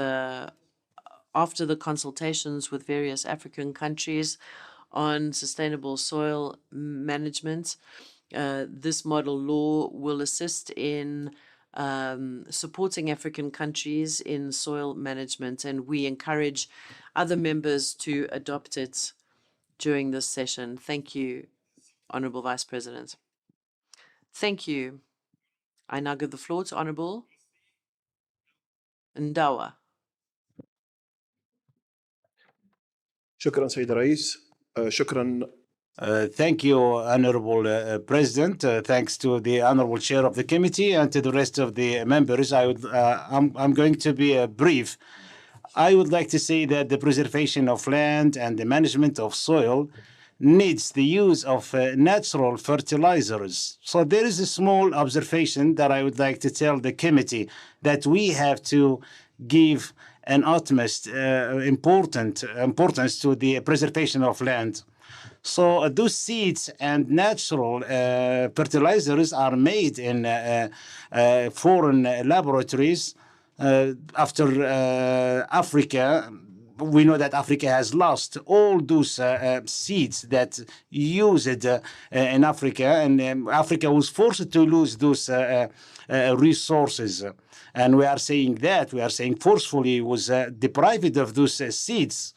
after the consultations with various African countries on sustainable soil management, this model law will assist in supporting African countries in soil management, and we encourage other members to adopt it during this session. Thank you, Honourable Vice President. Thank you. I now give the floor to Honourable Ndawa. شكرا سيد الرئيس شكرا Thank you, Honorable President. Thanks to the Honorable Chair of the Committee and to the rest of the members. I'm going to be brief. I would like to say that the preservation of land and the management of soil needs the use of natural fertilizers. So there is a small observation that I would like to tell the committee, that we have to give an utmost importance to the preservation of land. So those seeds and natural fertilizers are made in foreign laboratories. After Africa, we know that Africa has lost all those seeds that used in Africa, and Africa was forced to lose those resources. And we are saying forcefully was deprived of those seeds.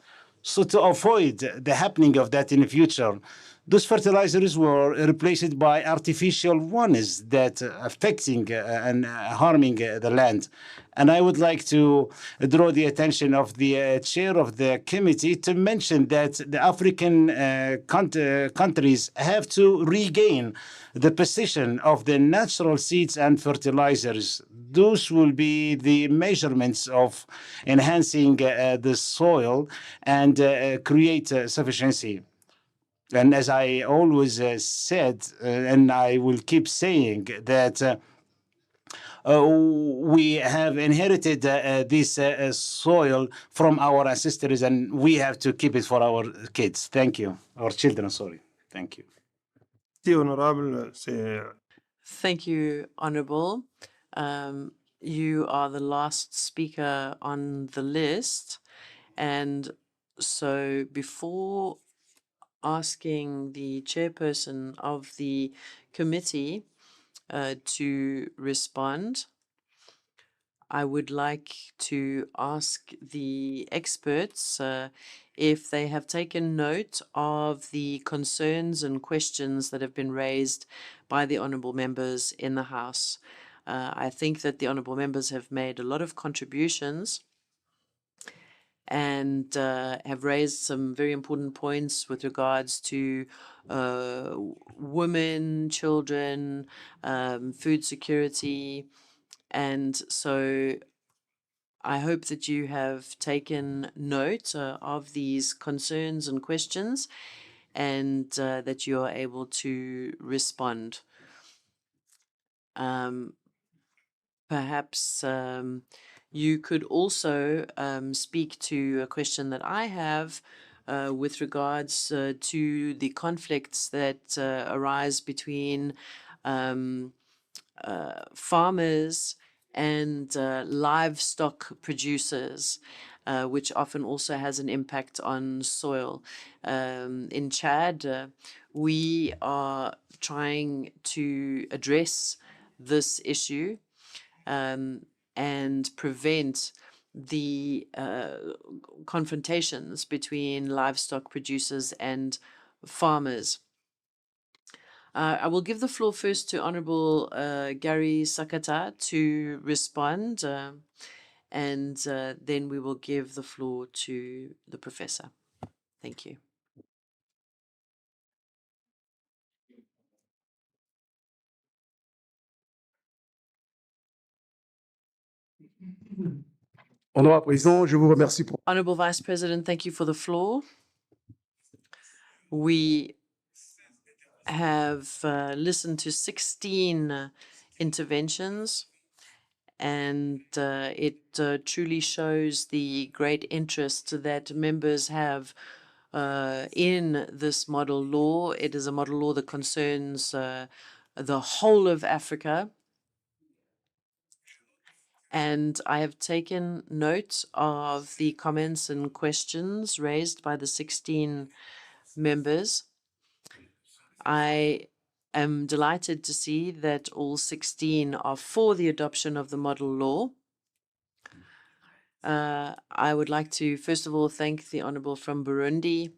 So to avoid the happening of that in the future, those fertilizers were replaced by artificial ones that affecting and harming the land. And I would like to draw the attention of the chair of the committee to mention that the African countries have to regain the position of the natural seeds and fertilizers. Those will be the measurements of enhancing the soil and create sufficiency. And as I always said, and I will keep saying, that we have inherited this soil from our ancestors, and we have to keep it for our kids. Thank you. Our children, sorry. Thank you. Thank you, Honourable. You are the last speaker on the list. And so before asking the chairperson of the committee to respond, I would like to ask the experts if they have taken note of the concerns and questions that have been raised by the honourable members in the House. I think that the honourable members have made a lot of contributions and have raised some very important points with regards to women, children, food security. And so I hope that you have taken note of these concerns and questions, and that you are able to respond. Perhaps you could also speak to a question that I have with regards to the conflicts that arise between farmers and livestock producers, which often also has an impact on soil. In Chad, we are trying to address this issue and prevent the confrontations between livestock producers and farmers. I will give the floor first to Honourable Gary Sakata to respond, and then we will give the floor to the Professor. Thank you. Honourable Vice President, thank you for the floor. We have listened to 16 interventions, and it truly shows the great interest that members have in this model law. It is a model law that concerns the whole of Africa. And I have taken note of the comments and questions raised by the 16 members. I am delighted to see that all 16 are for the adoption of the model law. I would like to, first of all, thank the Honourable from Burundi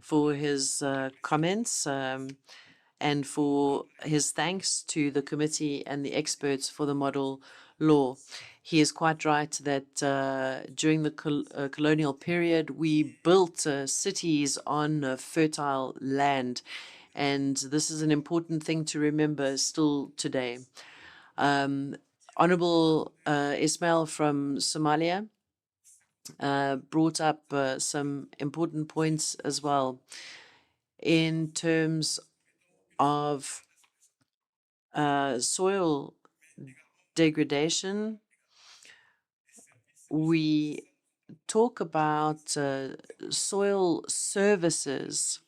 for his comments and for his thanks to the committee and the experts for the model law. He is quite right that during the colonial period, we built cities on fertile land. And this is an important thing to remember still today. Honorable Ismail from Somalia brought up some important points as well in terms of soil degradation. We talk about soil services,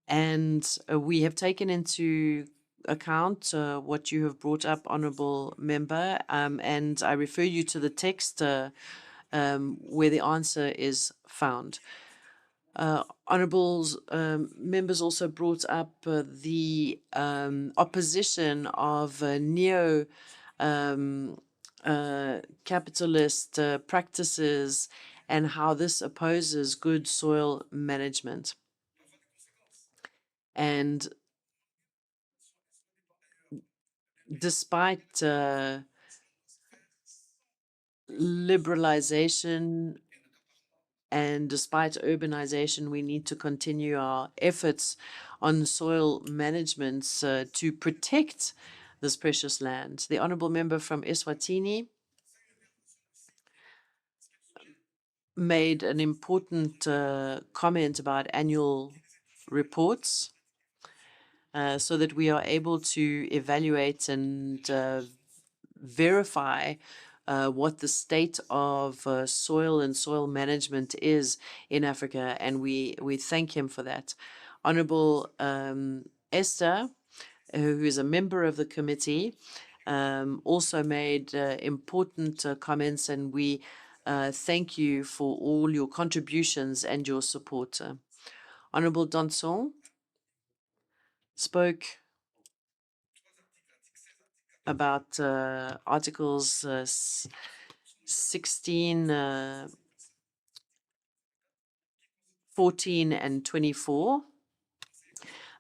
and we have taken into account what you have brought up, Honourable Member, and I refer you to the text where the answer is found. Honourable members also brought up the opposition of neo capitalist practices and how this opposes good soil management. And despite liberalization and despite urbanization, we need to continue our efforts on soil management to protect this precious land. The Honourable Member from Eswatini made an important comment about annual reports so that we are able to evaluate and verify what the state of soil and soil management is in Africa, and we thank him for that. Honourable Esther, who is a member of the committee, also made important comments, and we thank you for all your contributions and your support. Honourable Danson spoke about Articles 16, 14, and 24.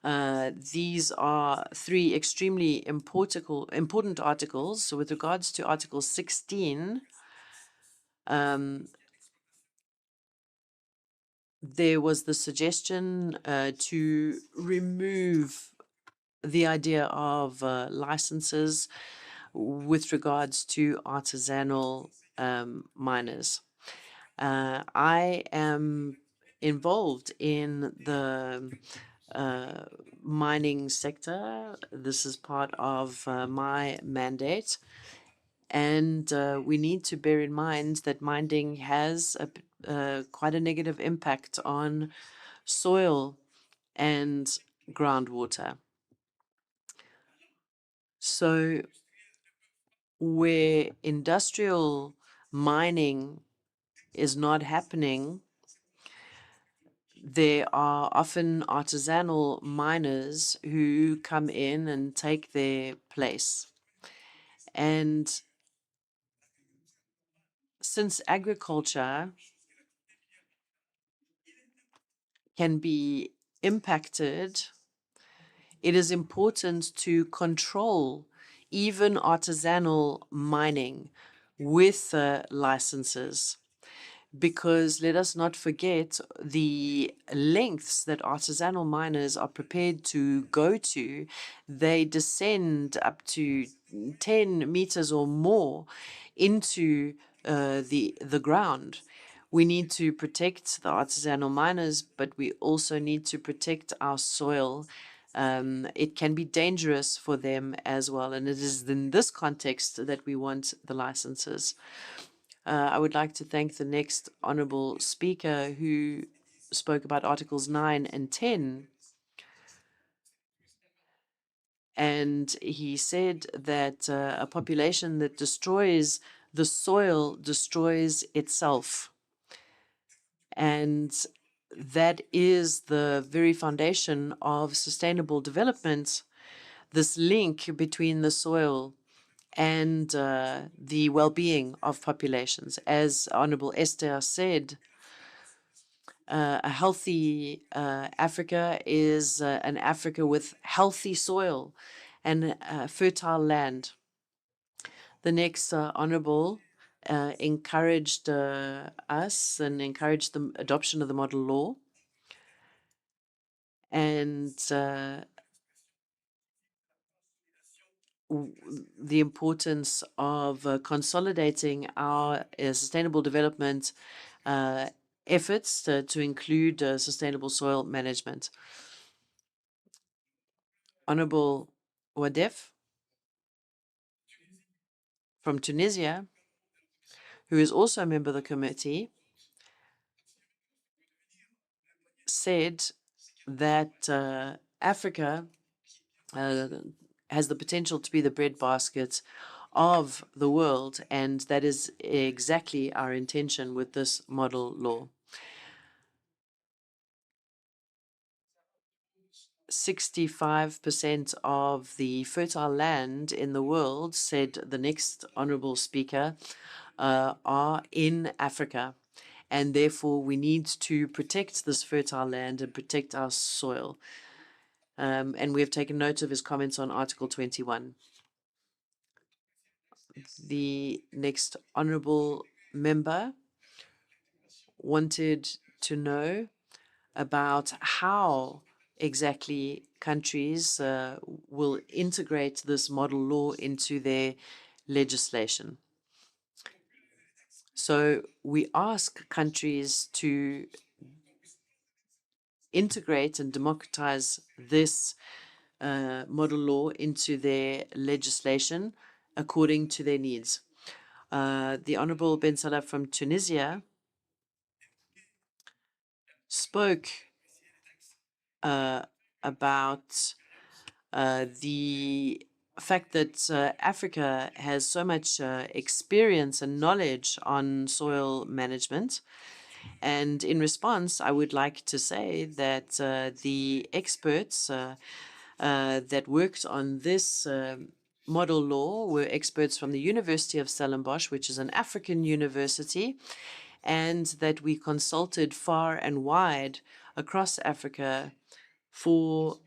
These are three extremely important articles. So with regards to Article 16, there was the suggestion to remove the idea of licenses with regards to artisanal miners. I am involved in the mining sector. This is part of my mandate. And we need to bear in mind that mining has quite a negative impact on soil and groundwater. So where industrial mining is not happening, there are often artisanal miners who come in and take their place. And since agriculture can be impacted, it is important to control even artisanal mining with licenses, because let us not forget the lengths that artisanal miners are prepared to go to. They descend up to 10 meters or more into the ground. We need to protect the artisanal miners, but we also need to protect our soil. It can be dangerous for them as well, and it is in this context that we want the licenses. I would like to thank the next honourable speaker who spoke about Articles 9 and 10, and he said that a population that destroys the soil destroys itself. And that is the very foundation of sustainable development, this link between the soil and the well-being of populations. As Honorable Esther said, a healthy Africa is an Africa with healthy soil and fertile land. The next Honorable encouraged us and encouraged the adoption of the model law. And the importance of consolidating our sustainable development efforts to include sustainable soil management. Honorable Wadef from Tunisia, who is also a member of the committee, said that Africa has the potential to be the breadbasket of the world, and that is exactly our intention with this model law. 65% of the fertile land in the world, said the next honorable speaker, are in Africa. And therefore, we need to protect this fertile land and protect our soil. And we have taken note of his comments on Article 21. The next honorable member wanted to know about how exactly countries will integrate this model law into their legislation. So we ask countries to integrate and democratize this model law into their legislation according to their needs. The Honorable Ben Salah from Tunisia spoke about the fact that Africa has so much experience and knowledge on soil management. And in response, I would like to say that the experts that worked on this model law were experts from the University of Stellenbosch, which is an African university, and that we consulted far and wide across Africa for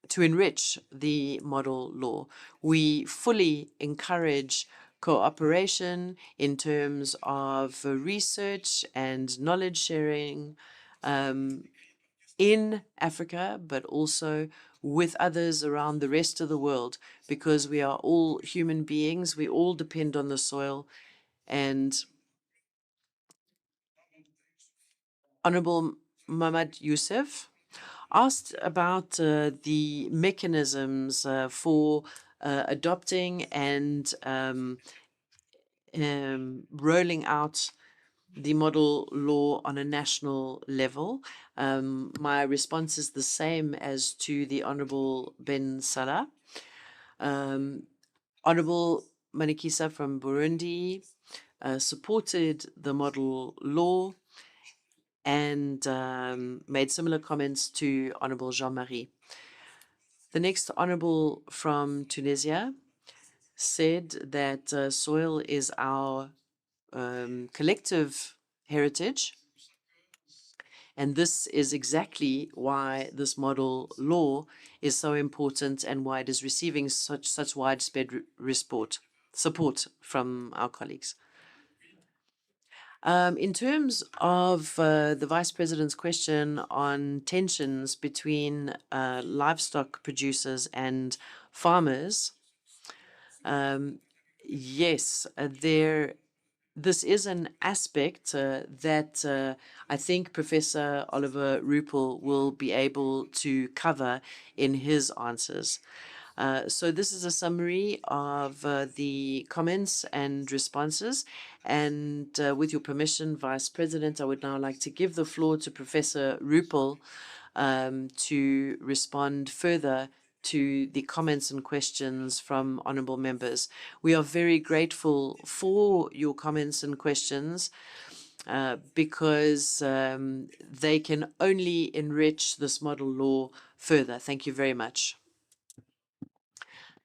to enrich the model law. We fully encourage cooperation in terms of research and knowledge sharing in Africa, but also with others around the rest of the world, because we are all human beings, we all depend on the soil. And Honorable Mohamed Youssef asked about the mechanisms for adopting and rolling out the model law on a national level. My response is the same as to the Honorable Ben Salah. Honorable Manikisa from Burundi supported the model law and made similar comments to Honorable Jean-Marie. The next Honorable from Tunisia said that soil is our collective heritage, and this is exactly why this model law is so important and why it is receiving such widespread support from our colleagues. In terms of the Vice President's question on tensions between livestock producers and farmers, yes, this is an aspect that I think Professor Oliver Ruppel will be able to cover in his answers. So this is a summary of the comments and responses, And with your permission, Vice President, I would now like to give the floor to Professor Rupel to respond further to the comments and questions from honourable members. We are very grateful for your comments and questions because they can only enrich this model law further. Thank you very much.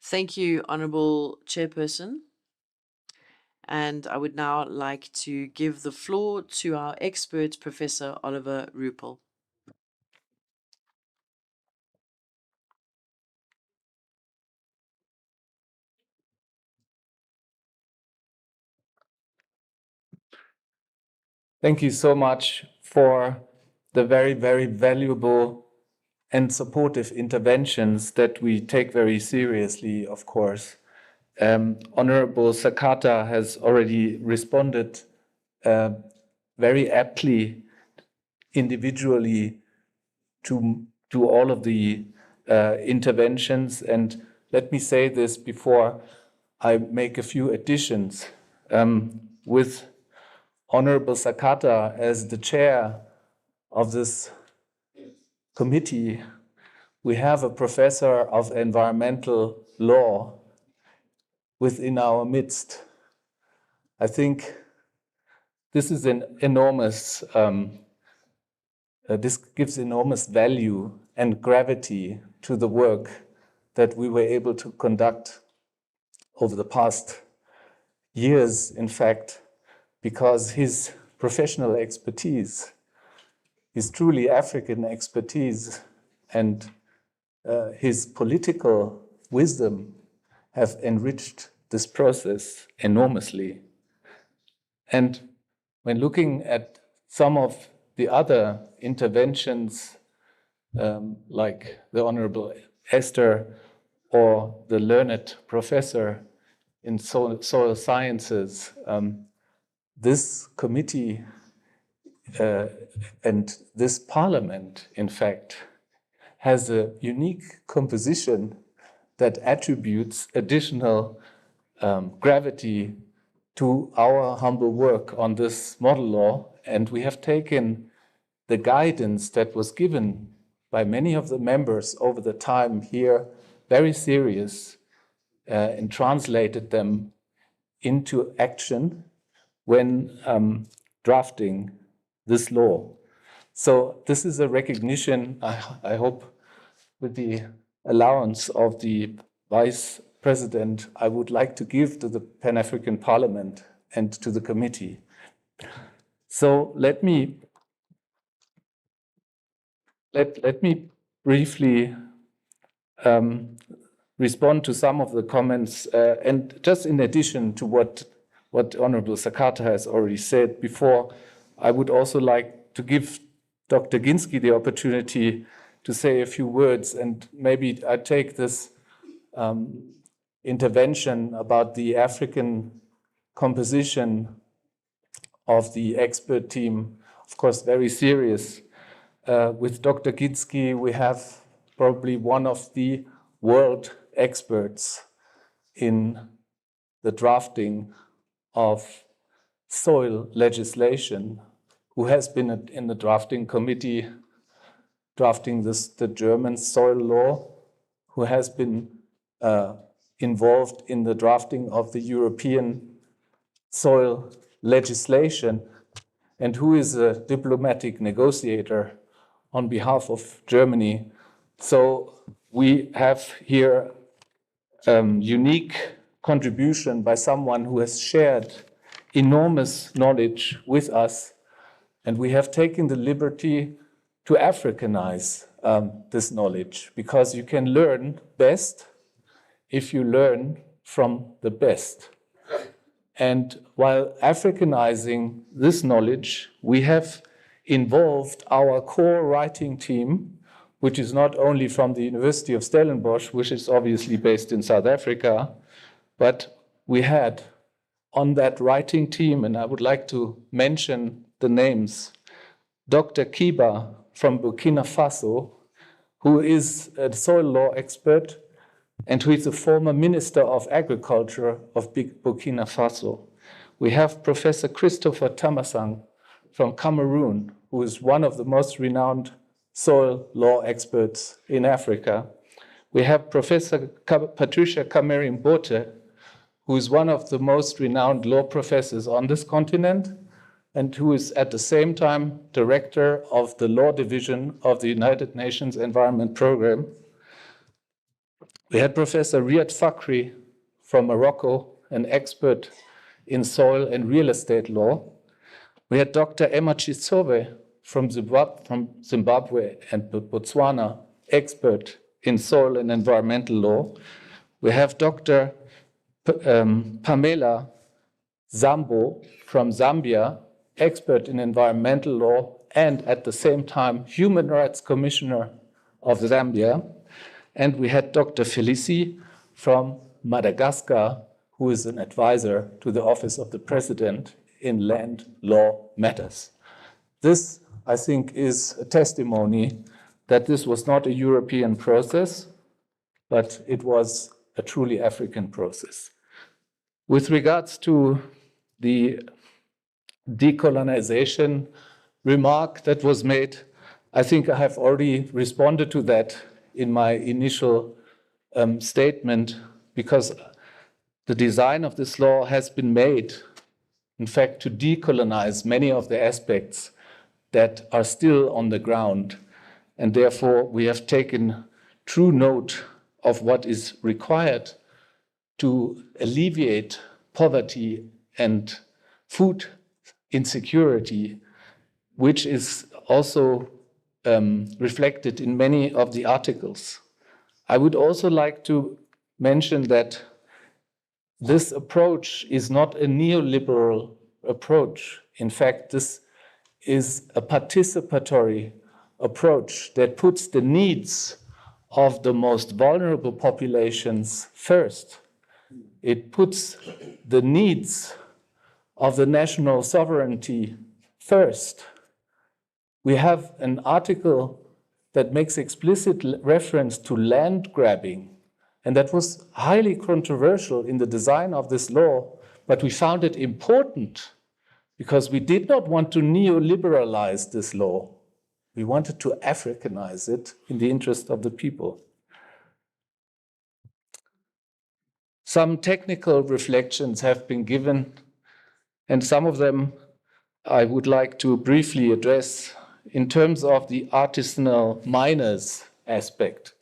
Thank you, Honourable Chairperson. And I would now like to give the floor to our expert, Professor Oliver Rupel. Thank you so much for the very, very valuable and supportive interventions that we take very seriously, of course. Honorable Sakata has already responded very aptly, individually, to all of the interventions. And let me say this before I make a few additions. With Honorable Sakata as the chair of this committee, we have a professor of environmental law within our midst. I think this is an enormous, this gives enormous value and gravity to the work that we were able to conduct over the past years, in fact, because his professional expertise, his truly African expertise, and his political wisdom have enriched this process enormously. And when looking at some of the other interventions, like the Honorable Esther or the learned professor in soil sciences, this committee and this parliament, in fact, has a unique composition that attributes additional gravity to our humble work on this model law. And we have taken the guidance that was given by many of the members over the time here very serious and translated them into action when drafting this law. So this is a recognition, I hope, with the allowance of the Vice President, I would like to give to the Pan-African Parliament and to the committee. So let me briefly respond to some of the comments, and just in addition to what Honorable Sakata has already said before, I would also like to give Dr. Ginsky the opportunity to say a few words, and maybe I take this intervention about the African composition of the expert team, of course, very serious. With Dr. Ginsky, we have probably one of the world experts in the drafting of soil legislation, who has been in the drafting committee drafting the German soil law, who has been involved in the drafting of the European soil legislation, and who is a diplomatic negotiator on behalf of Germany. So we have here unique contribution by someone who has shared enormous knowledge with us, and we have taken the liberty to Africanize this knowledge, because you can learn best if you learn from the best. And while Africanizing this knowledge, we have involved our core writing team, which is not only from the University of Stellenbosch, which is obviously based in South Africa, but we had on that writing team, and I would like to mention the names, Dr. Kiba from Burkina Faso, who is a soil law expert and who is a former Minister of Agriculture of Burkina Faso. we have Professor Christopher Tamasang from Cameroon, who is one of the most renowned soil law experts in Africa. We have Professor Patricia Kameri-Mbote, who is one of the most renowned law professors on this continent, and who is at the same time director of the law division of the United Nations Environment Programme. We had Professor Riyad Fakhri from Morocco, an expert in soil and real estate law. We had Dr. Emma Chisove from Zimbabwe and Botswana, expert in soil and environmental law. We have Dr. Pamela Zambo from Zambia, expert in environmental law and at the same time Human Rights Commissioner of Zambia. And we had Dr. Felici from Madagascar, who is an advisor to the Office of the President in land law matters. This, I think, is a testimony that this was not a European process, but it was a truly African process. With regards to the decolonization remark that was made, I think I have already responded to that in my initial statement, because the design of this law has been made, in fact, to decolonize many of the aspects that are still on the ground. And therefore, we have taken true note of what is required to alleviate poverty and food insecurity, which is also reflected in many of the articles. I would also like to mention that this approach is not a neoliberal approach. In fact, this is a participatory approach that puts the needs of the most vulnerable populations first. It puts the needs of the national sovereignty first. We have an article that makes explicit reference to land grabbing, and that was highly controversial in the design of this law, but we found it important because we did not want to neoliberalize this law. We wanted to Africanize it in the interest of the people. Some technical reflections have been given, and some of them I would like to briefly address in terms of the artisanal miners aspect.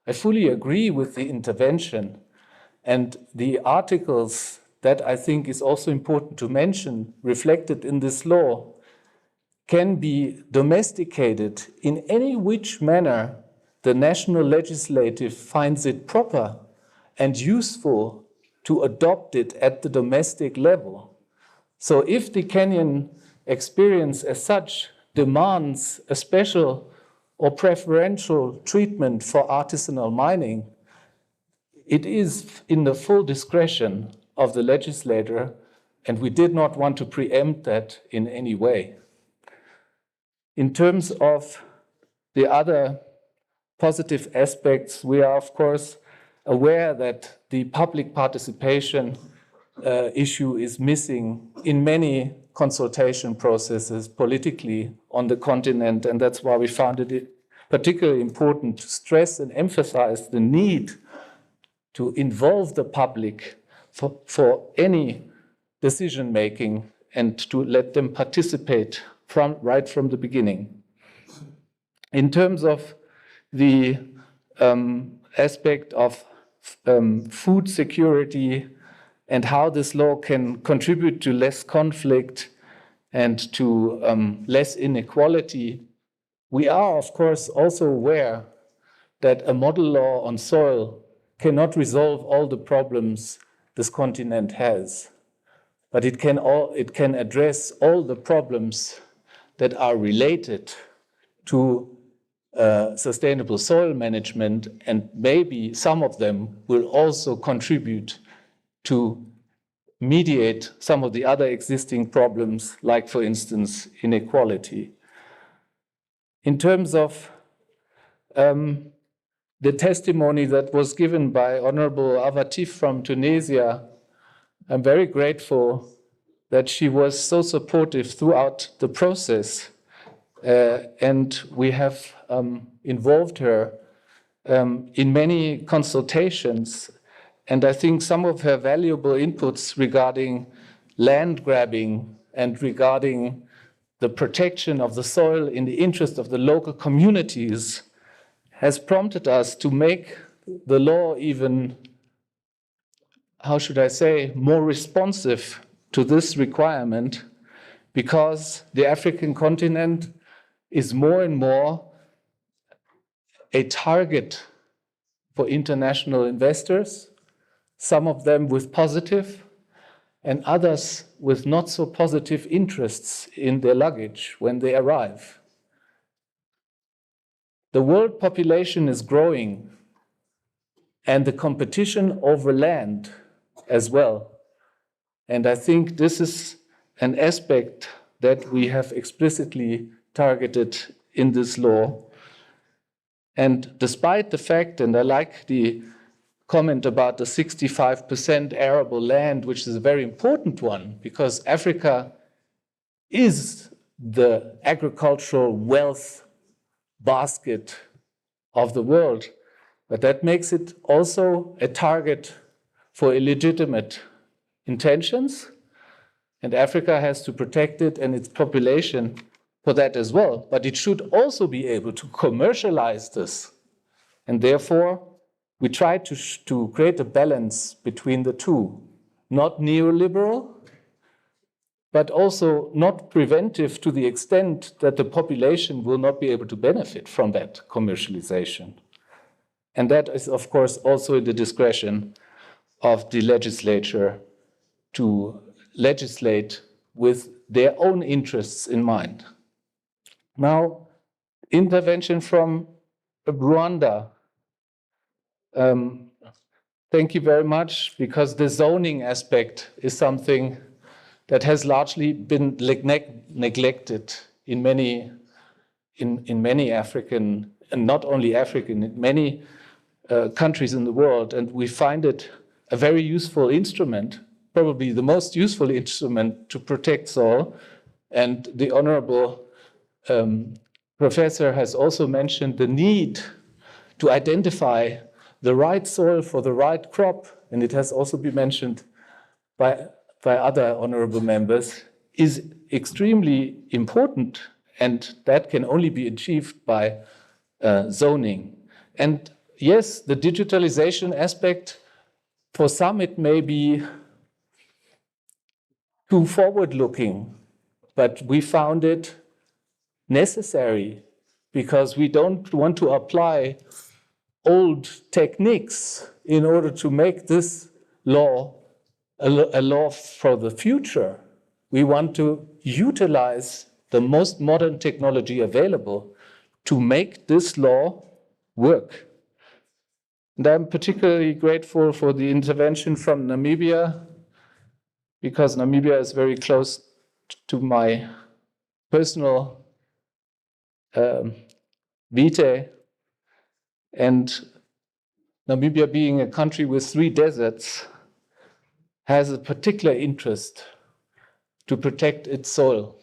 I fully agree with the intervention, and the articles that I think is also important to mention reflected in this law can be domesticated in any which manner the national legislative finds it proper and useful to adopt it at the domestic level. So if the Kenyan experience as such demands a special or preferential treatment for artisanal mining, it is in the full discretion of the legislator, and we did not want to preempt that in any way. In terms of the other positive aspects, we are, of course, aware that the public participation issue is missing in many consultation processes politically on the continent, and that's why we found it particularly important to stress and emphasize the need to involve the public for any decision-making and to let them participate right from the beginning. In terms of the aspect of food security and how this law can contribute to less conflict and to less inequality, we are, of course, also aware that a model law on soil cannot resolve all the problems this continent has, but it can address all the problems that are related to sustainable soil management, and maybe some of them will also contribute to mediate some of the other existing problems, like, for instance, inequality. In terms of the testimony that was given by Honorable Avatif from Tunisia, I'm very grateful that she was so supportive throughout the process. And we have involved her in many consultations. And I think some of her valuable inputs regarding land grabbing and regarding the protection of the soil in the interest of the local communities has prompted us to make the law even, how should I say, more responsive to this requirement, because the African continent is more and more a target for international investors, some of them with positive and others with not so positive interests in their luggage when they arrive. The world population is growing, and the competition over land as well. And I think this is an aspect that we have explicitly targeted in this law. And despite the fact, and I like the comment about the 65% arable land, which is a very important one, because Africa is the agricultural wealth basket of the world, but that makes it also a target for illegitimate intentions, and Africa has to protect it and its population for that as well. But it should also be able to commercialize this, and therefore we try to create a balance between the two, not neoliberal, but also not preventive to the extent that the population will not be able to benefit from that commercialization. And that is, of course, also in the discretion of the legislature to legislate with their own interests in mind. Now, intervention from Rwanda. Thank you very much, because the zoning aspect is something that has largely been neglected in many African, and not only African, in many countries in the world. And we find it a very useful instrument, probably the most useful instrument to protect soil. And the honorable professor has also mentioned the need to identify the right soil for the right crop, and it has also been mentioned by other honorable members, is extremely important, and that can only be achieved by zoning. And yes, the digitalization aspect, for some it may be too forward-looking, but we found it necessary because we don't want to apply old techniques in order to make this law a law for the future. We want to utilize the most modern technology available to make this law work. And I'm particularly grateful for the intervention from Namibia, because Namibia is very close to my personal vitae. And Namibia, being a country with 3 deserts, has a particular interest to protect its soil.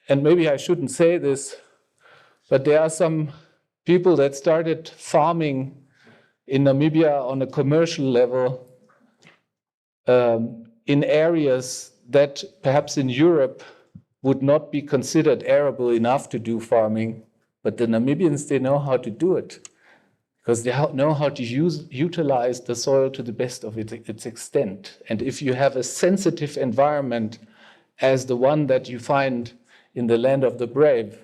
And maybe I shouldn't say this, but there are some people that started farming in Namibia on a commercial level in areas that perhaps in Europe would not be considered arable enough to do farming, but the Namibians, they know how to do it, because they know how to utilize the soil to the best of its extent. And if you have a sensitive environment as the one that you find in the land of the brave,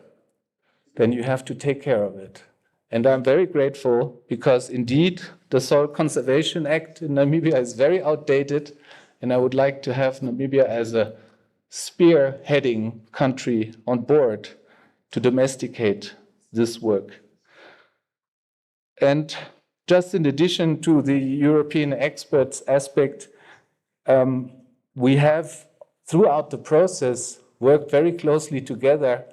then you have to take care of it. And I'm very grateful, because indeed the Soil Conservation Act in Namibia is very outdated, and I would like to have Namibia as a spearheading country on board to domesticate this work. And just in addition to the European experts aspect, we have throughout the process worked very closely together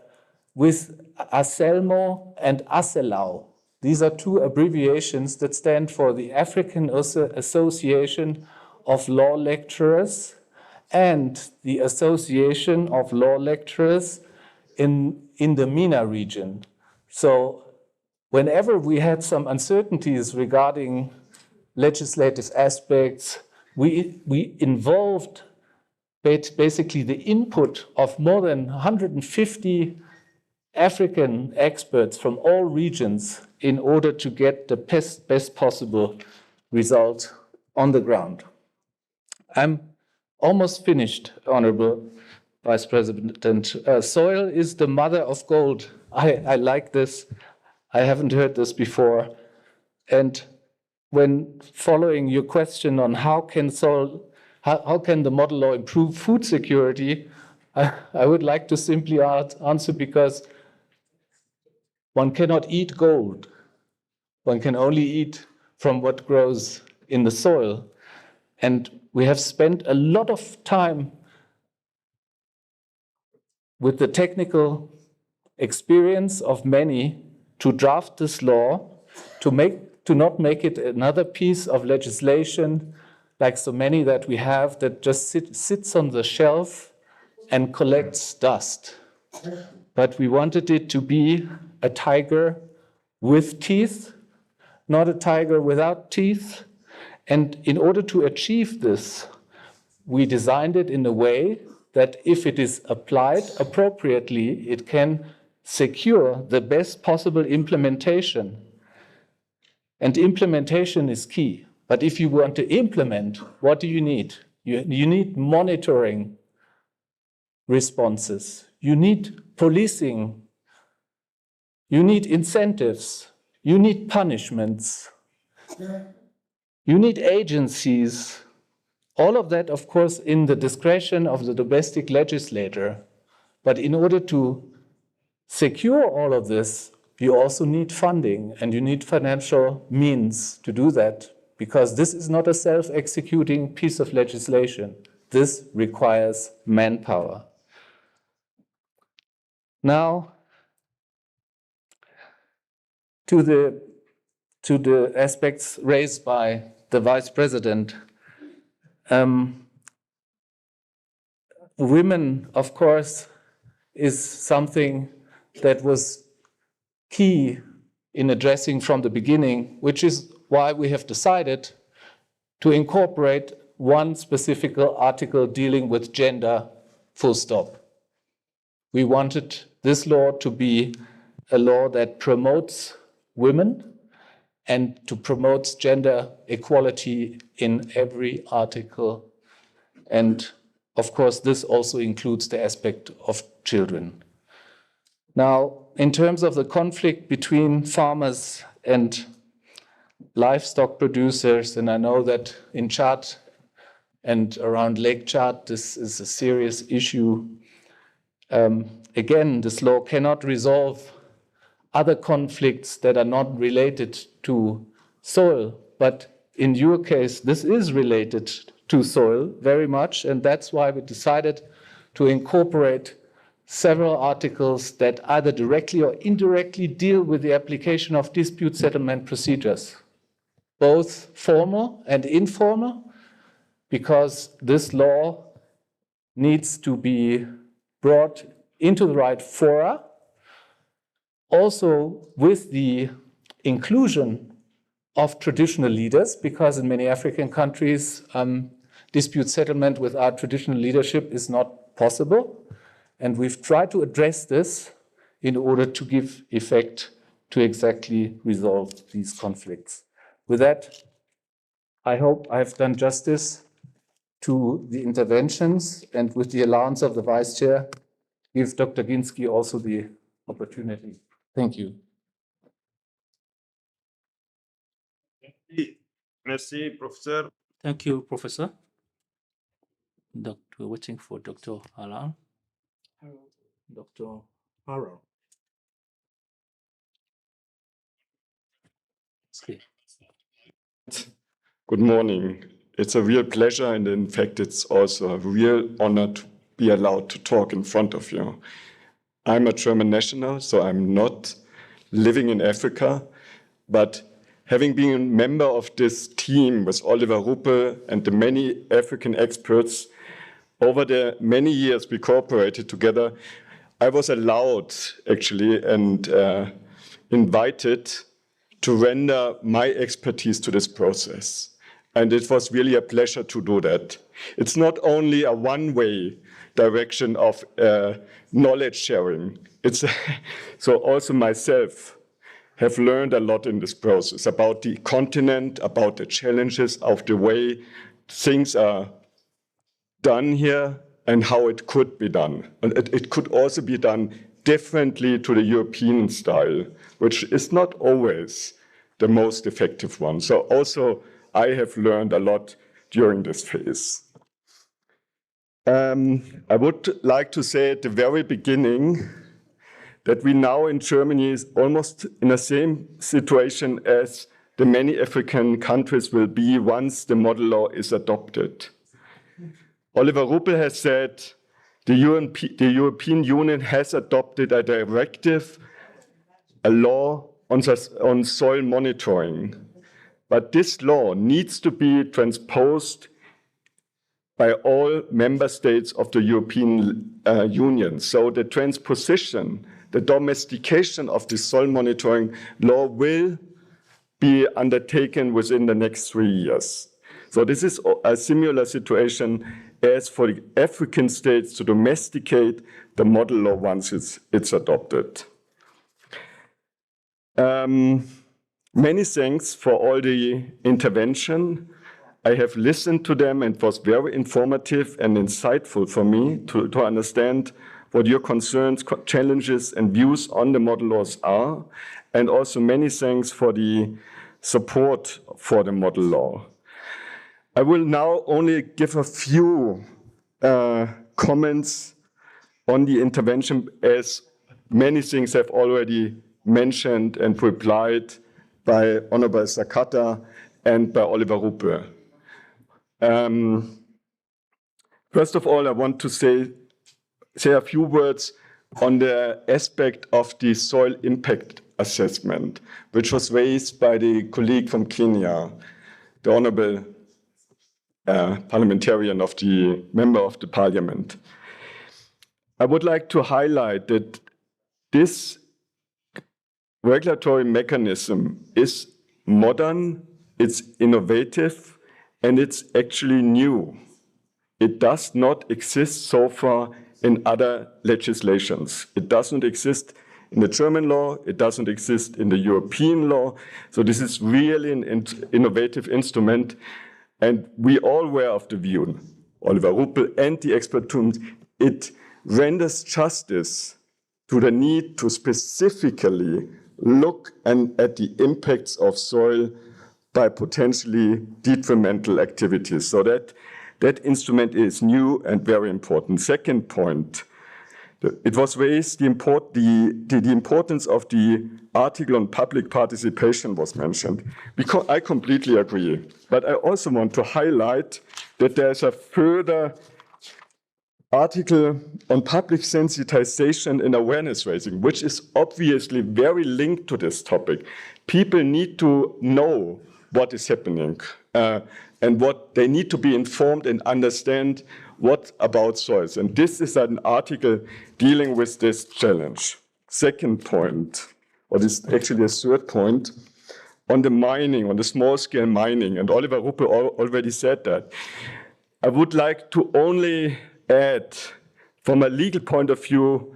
with ASELMO and ASELAO. These are 2 abbreviations that stand for the African Association of Law Lecturers and the Association of Law Lecturers in the MENA region. So whenever we had some uncertainties regarding legislative aspects, we involved basically the input of more than 150 African experts from all regions in order to get the best possible result on the ground. I'm almost finished, Honorable Vice President. Soil is the mother of gold. I like this. I haven't heard this before. And when following your question on how can the model law improve food security, I would like to simply answer, because one cannot eat gold. One can only eat from what grows in the soil. And we have spent a lot of time with the technical experience of many to draft this law, to not make it another piece of legislation like so many that we have that just sits on the shelf and collects dust. But we wanted it to be a tiger with teeth, not a tiger without teeth. And in order to achieve this, we designed it in a way that if it is applied appropriately, it can secure the best possible implementation. And implementation is key. But if you want to implement, what do you need? You need monitoring responses. You need policing. You need incentives. You need punishments. You need agencies. All of that, of course, in the discretion of the domestic legislator. But in order to secure all of this, you also need funding, and you need financial means to do that, because this is not a self-executing piece of legislation. This requires manpower. Now, to the aspects raised by the Vice President. Women, of course, is something that was key in addressing from the beginning, which is why we have decided to incorporate one specific article dealing with gender, full stop. We wanted this law to be a law that promotes women and to promote gender equality in every article. And of course, this also includes the aspect of children. Now, in terms of the conflict between farmers and livestock producers, and I know that in Chad and around Lake Chad, this is a serious issue. Again, this law cannot resolve other conflicts that are not related to soil. But in your case, this is related to soil very much, and that's why we decided to incorporate several articles that either directly or indirectly deal with the application of dispute settlement procedures, both formal and informal, because this law needs to be brought into the right fora, also with the inclusion of traditional leaders, because in many African countries, dispute settlement without traditional leadership is not possible. And we've tried to address this in order to give effect to exactly resolve these conflicts. With that, I hope I've done justice to the interventions, and with the allowance of the Vice Chair, give Dr. Ginsky also the opportunity. Thank you. Merci, Professor. Thank you, Professor. We're waiting for Dr. Alan. Dr. Harold. Good morning. It's a real pleasure, and in fact, it's also a real honor to be allowed to talk in front of you. I'm a German national, so I'm not living in Africa, but having been a member of this team with Oliver Ruppe and the many African experts, over the many years we cooperated together, I was allowed actually and invited to render my expertise to this process. And it was really a pleasure to do that. It's not only a one-way direction of knowledge sharing. It's so also myself have learned a lot in this process about the continent, about the challenges of the way things are done here and how it could be done. And it could also be done differently to the European style, which is not always the most effective one. So also I have learned a lot during this phase. I would like to say at the very beginning that we now in Germany is almost in the same situation as the many African countries will be once the model law is adopted. Oliver Ruppel has said the European Union has adopted a directive, a law on soil monitoring. But this law needs to be transposed by all member states of the European Union. So the transposition, the domestication of the soil monitoring law will be undertaken within the next 3 years. So this is a similar situation as for the African states to domesticate the model law once it's adopted. Many thanks for all the intervention. I have listened to them and it was very informative and insightful for me to understand what your concerns, challenges, and views on the model laws are. And also many thanks for the support for the model law. I will now only give a few comments on the intervention, as many things have already mentioned and replied by Honorable Sakata and by Oliver Ruppel. First of all, I want to say a few words on the aspect of the soil impact assessment, which was raised by the colleague from Kenya, the Honorable parliamentarian of the member of the parliament. I would like to highlight that this regulatory mechanism is modern, it's innovative, and it's actually new. It does not exist so far in other legislations. It doesn't exist in the German law, it doesn't exist in the European law. So this is really an innovative instrument. And we all were of the view, Oliver Ruppel and the expert teams, it renders justice to the need to specifically look at the impacts of soil by potentially detrimental activities. So that instrument is new and very important. Second point, it was raised, the importance of the article on public participation was mentioned. Because I completely agree. But I also want to highlight that there's a further article on public sensitization and awareness raising, which is obviously very linked to this topic. People need to know what is happening and what they need to be informed and understand what about soils. And this is an article dealing with this challenge. Second point, or this is actually a third point, on the mining, on the small-scale mining, and Oliver Ruppel already said that. I would like to only add, from a legal point of view,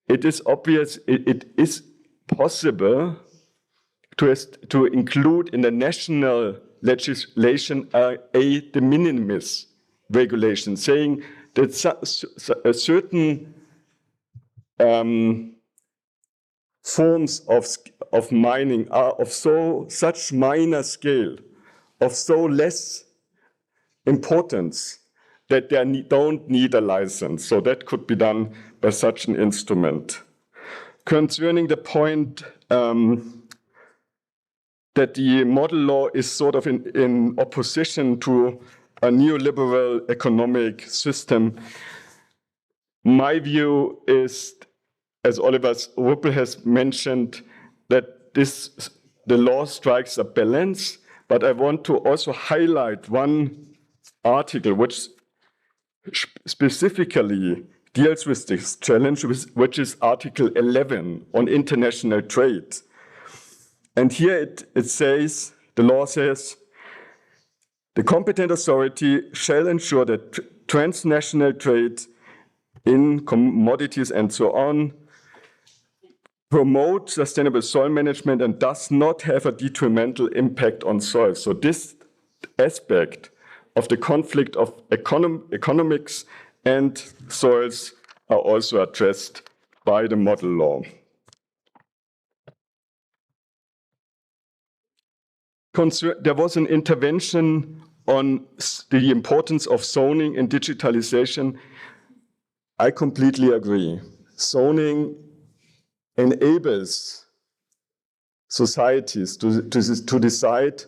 it is obvious, it is possible to include in the national legislation a de minimis regulation, saying that certain forms of mining are of such minor scale, of so less importance, that they don't need a license. So that could be done by such an instrument. Concerning the point that the model law is sort of in opposition to a neoliberal economic system, my view is, as Oliver Ruppel has mentioned, that the law strikes a balance, but I want to also highlight one article which specifically deals with this challenge, which is Article 11 on international trade. And here it says, the law says, the competent authority shall ensure that transnational trade in commodities and so on promote sustainable soil management and does not have a detrimental impact on soil. So this aspect of the conflict of economics and soils are also addressed by the model law. There was an intervention on the importance of zoning and digitalization. I completely agree. Zoning enables societies to decide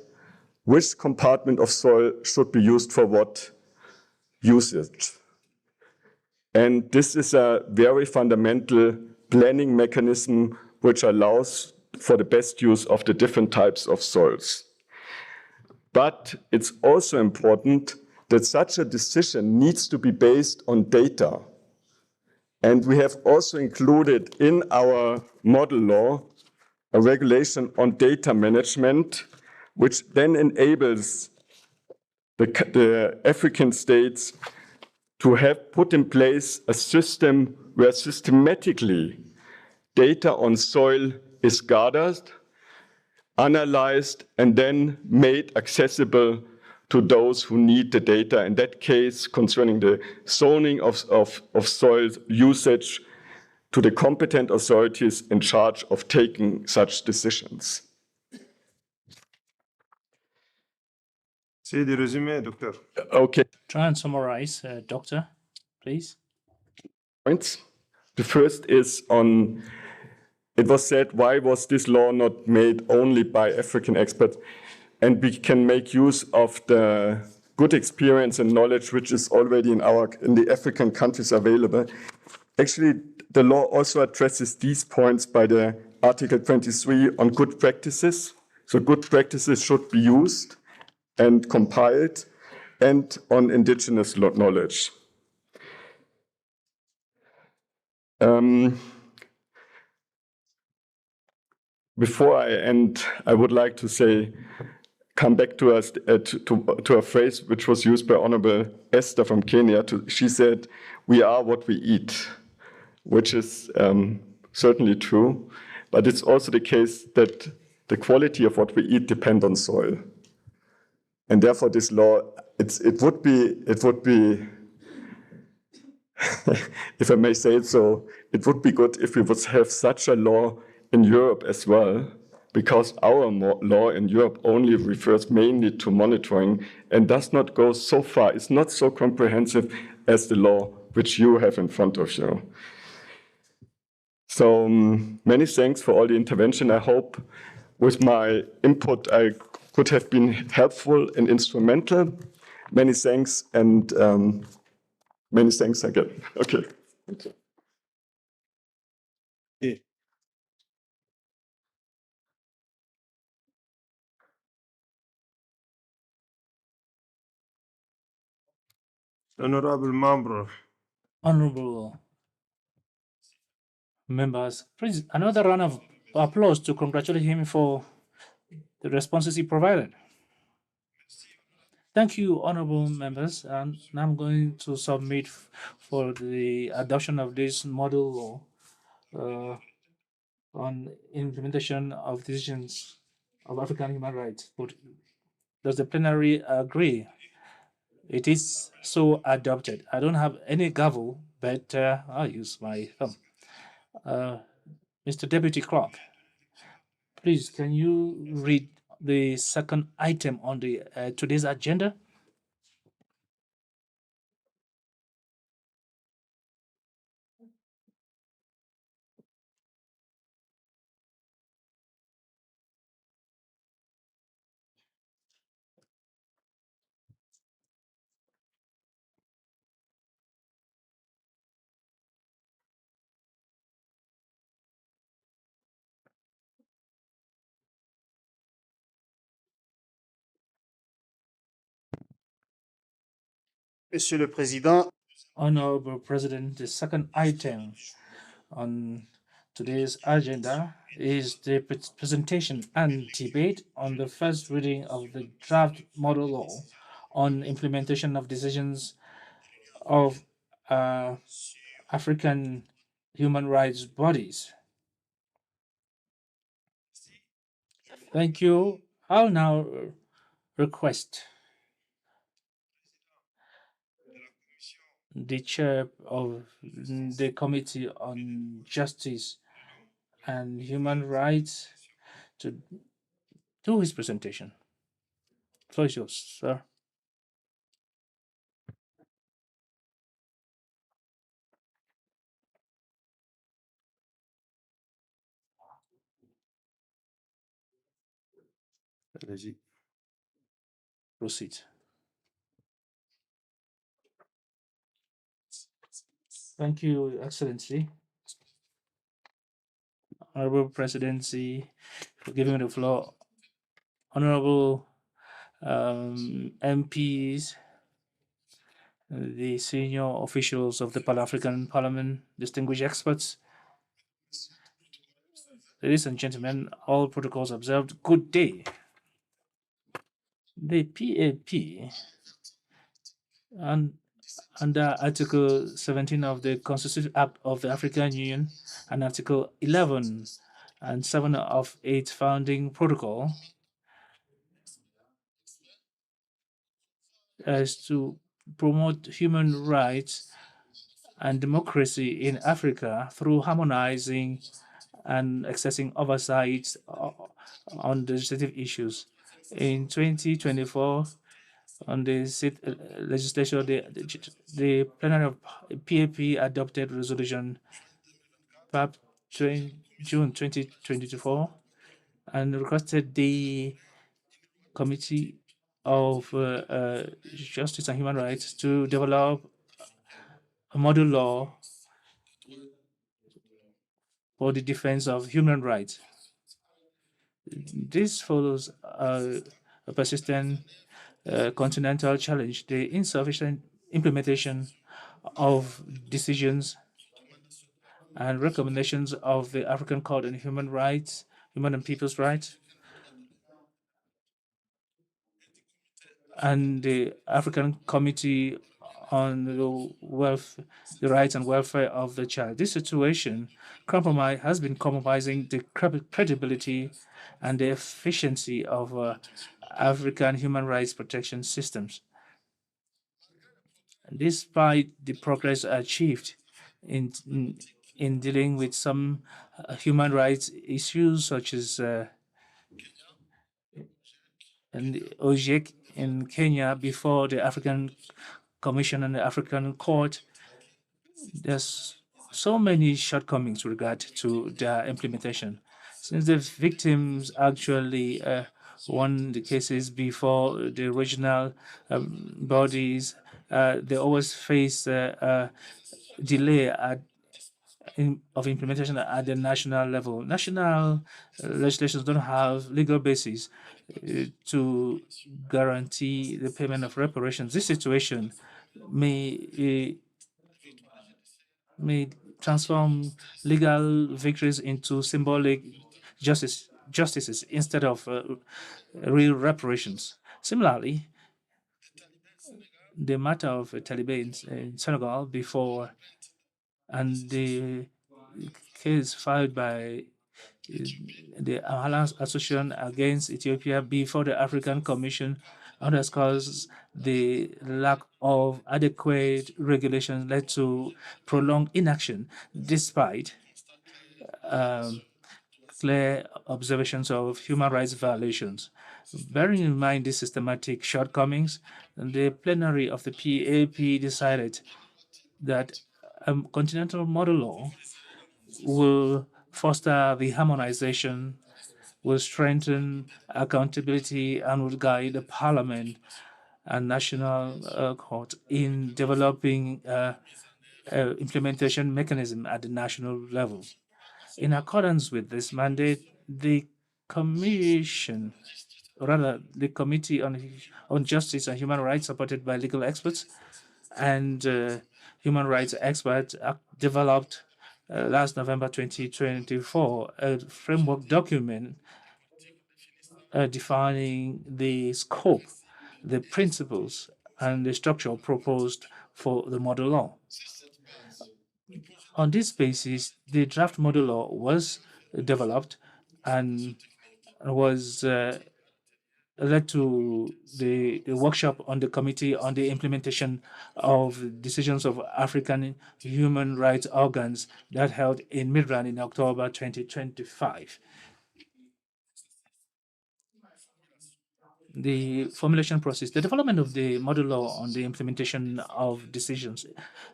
which compartment of soil should be used for what usage. And this is a very fundamental planning mechanism which allows for the best use of the different types of soils. But it's also important that such a decision needs to be based on data. And we have also included in our model law a regulation on data management, which then enables the African states to have put in place a system where systematically data on soil is gathered, analyzed, and then made accessible to those who need the data. In that case, concerning the zoning of soil usage, to the competent authorities in charge of taking such decisions. C'est des résumés, docteur. Okay. Try and summarize, Doctor, please. Points. The first is on, it was said, why was this law not made only by African experts? And we can make use of the good experience and knowledge which is already in the African countries available. Actually, the law also addresses these points by the Article 23 on good practices. So good practices should be used and compiled, and on indigenous knowledge. Before I end, I would like to come back to a phrase which was used by Honorable Esther from Kenya. She said, "We are what we eat," which is certainly true, but it's also the case that the quality of what we eat depends on soil. And therefore this law, it would be, if I may say it so, it would be good if we would have such a law in Europe as well, because our law in Europe only refers mainly to monitoring and does not go so far. It's not so comprehensive as the law which you have in front of you. So many thanks for all the intervention. I hope with my input I could have been helpful and instrumental. Many thanks, and many thanks again. Okay. Honorable member. Honorable members, please, another round of applause to congratulate him for the responses he provided. Thank you, honorable members. And now I'm going to submit for the adoption of this model law on implementation of decisions of African human rights. Does the plenary agree? It is so adopted. I don't have any gavel, but I'll use my thumb. Mr. Deputy Clerk, please, can you read the second item on the today's agenda? Monsieur le Président, Honorable President, the second item on today's agenda is the presentation and debate on the first reading of the draft model law on implementation of decisions of African human rights bodies. Thank you. I'll now request the chair of the Committee on Justice and Human Rights to do his presentation. The floor is yours, sir. Proceed. Thank you, Excellency. Honorable Presidency, for giving me the floor. Honorable MPs, the senior officials of the Pan-African Parliament, distinguished experts, ladies and gentlemen, all protocols observed, good day. The PAP, under Article 17 of the Constitutive Act of the African Union and Article 11 and 7 of its founding protocol, is to promote human rights and democracy in Africa through harmonizing and accessing oversight on legislative issues. In 2024, on the legislature, the plenary of PAP adopted resolution PAP June 2024 and requested the Committee of Justice and Human Rights to develop a model law for the defense of human rights. This follows a persistent continental challenge, the insufficient implementation of decisions and recommendations of the African Court on Human Rights, Human and People's Rights, and the African Committee on the Rights and Welfare of the Child. This situation has been compromising the credibility and the efficiency of African human rights protection systems. Despite the progress achieved in dealing with some human rights issues, such as OJEC in Kenya before the African Commission and the African Court, there's so many shortcomings with regard to their implementation. Since the victims actually won the cases before the regional bodies, they always face delay of implementation at the national level. National legislations don't have legal basis to guarantee the payment of reparations. This situation may transform legal victories into symbolic justices instead of real reparations. Similarly, the matter of Taliban in Senegal before and the case filed by the Alliance Association against Ethiopia before the African Commission underscores the lack of adequate regulation led to prolonged inaction despite clear observations of human rights violations. Bearing in mind these systematic shortcomings, the plenary of the PAP decided that a continental model law will foster the harmonization, will strengthen accountability, and will guide the parliament and national court in developing implementation mechanism at the national level. In accordance with this mandate, the Commission, or rather the Committee on Justice and Human Rights, supported by legal experts and human rights experts developed last November 2024 a framework document defining the scope, the principles, and the structure proposed for the model law. On this basis, the draft model law was developed and was led to the workshop on the Committee on the Implementation of Decisions of African Human Rights Organs that held in Midrand in October 2025. The formulation process, the development of the model law on the implementation of decisions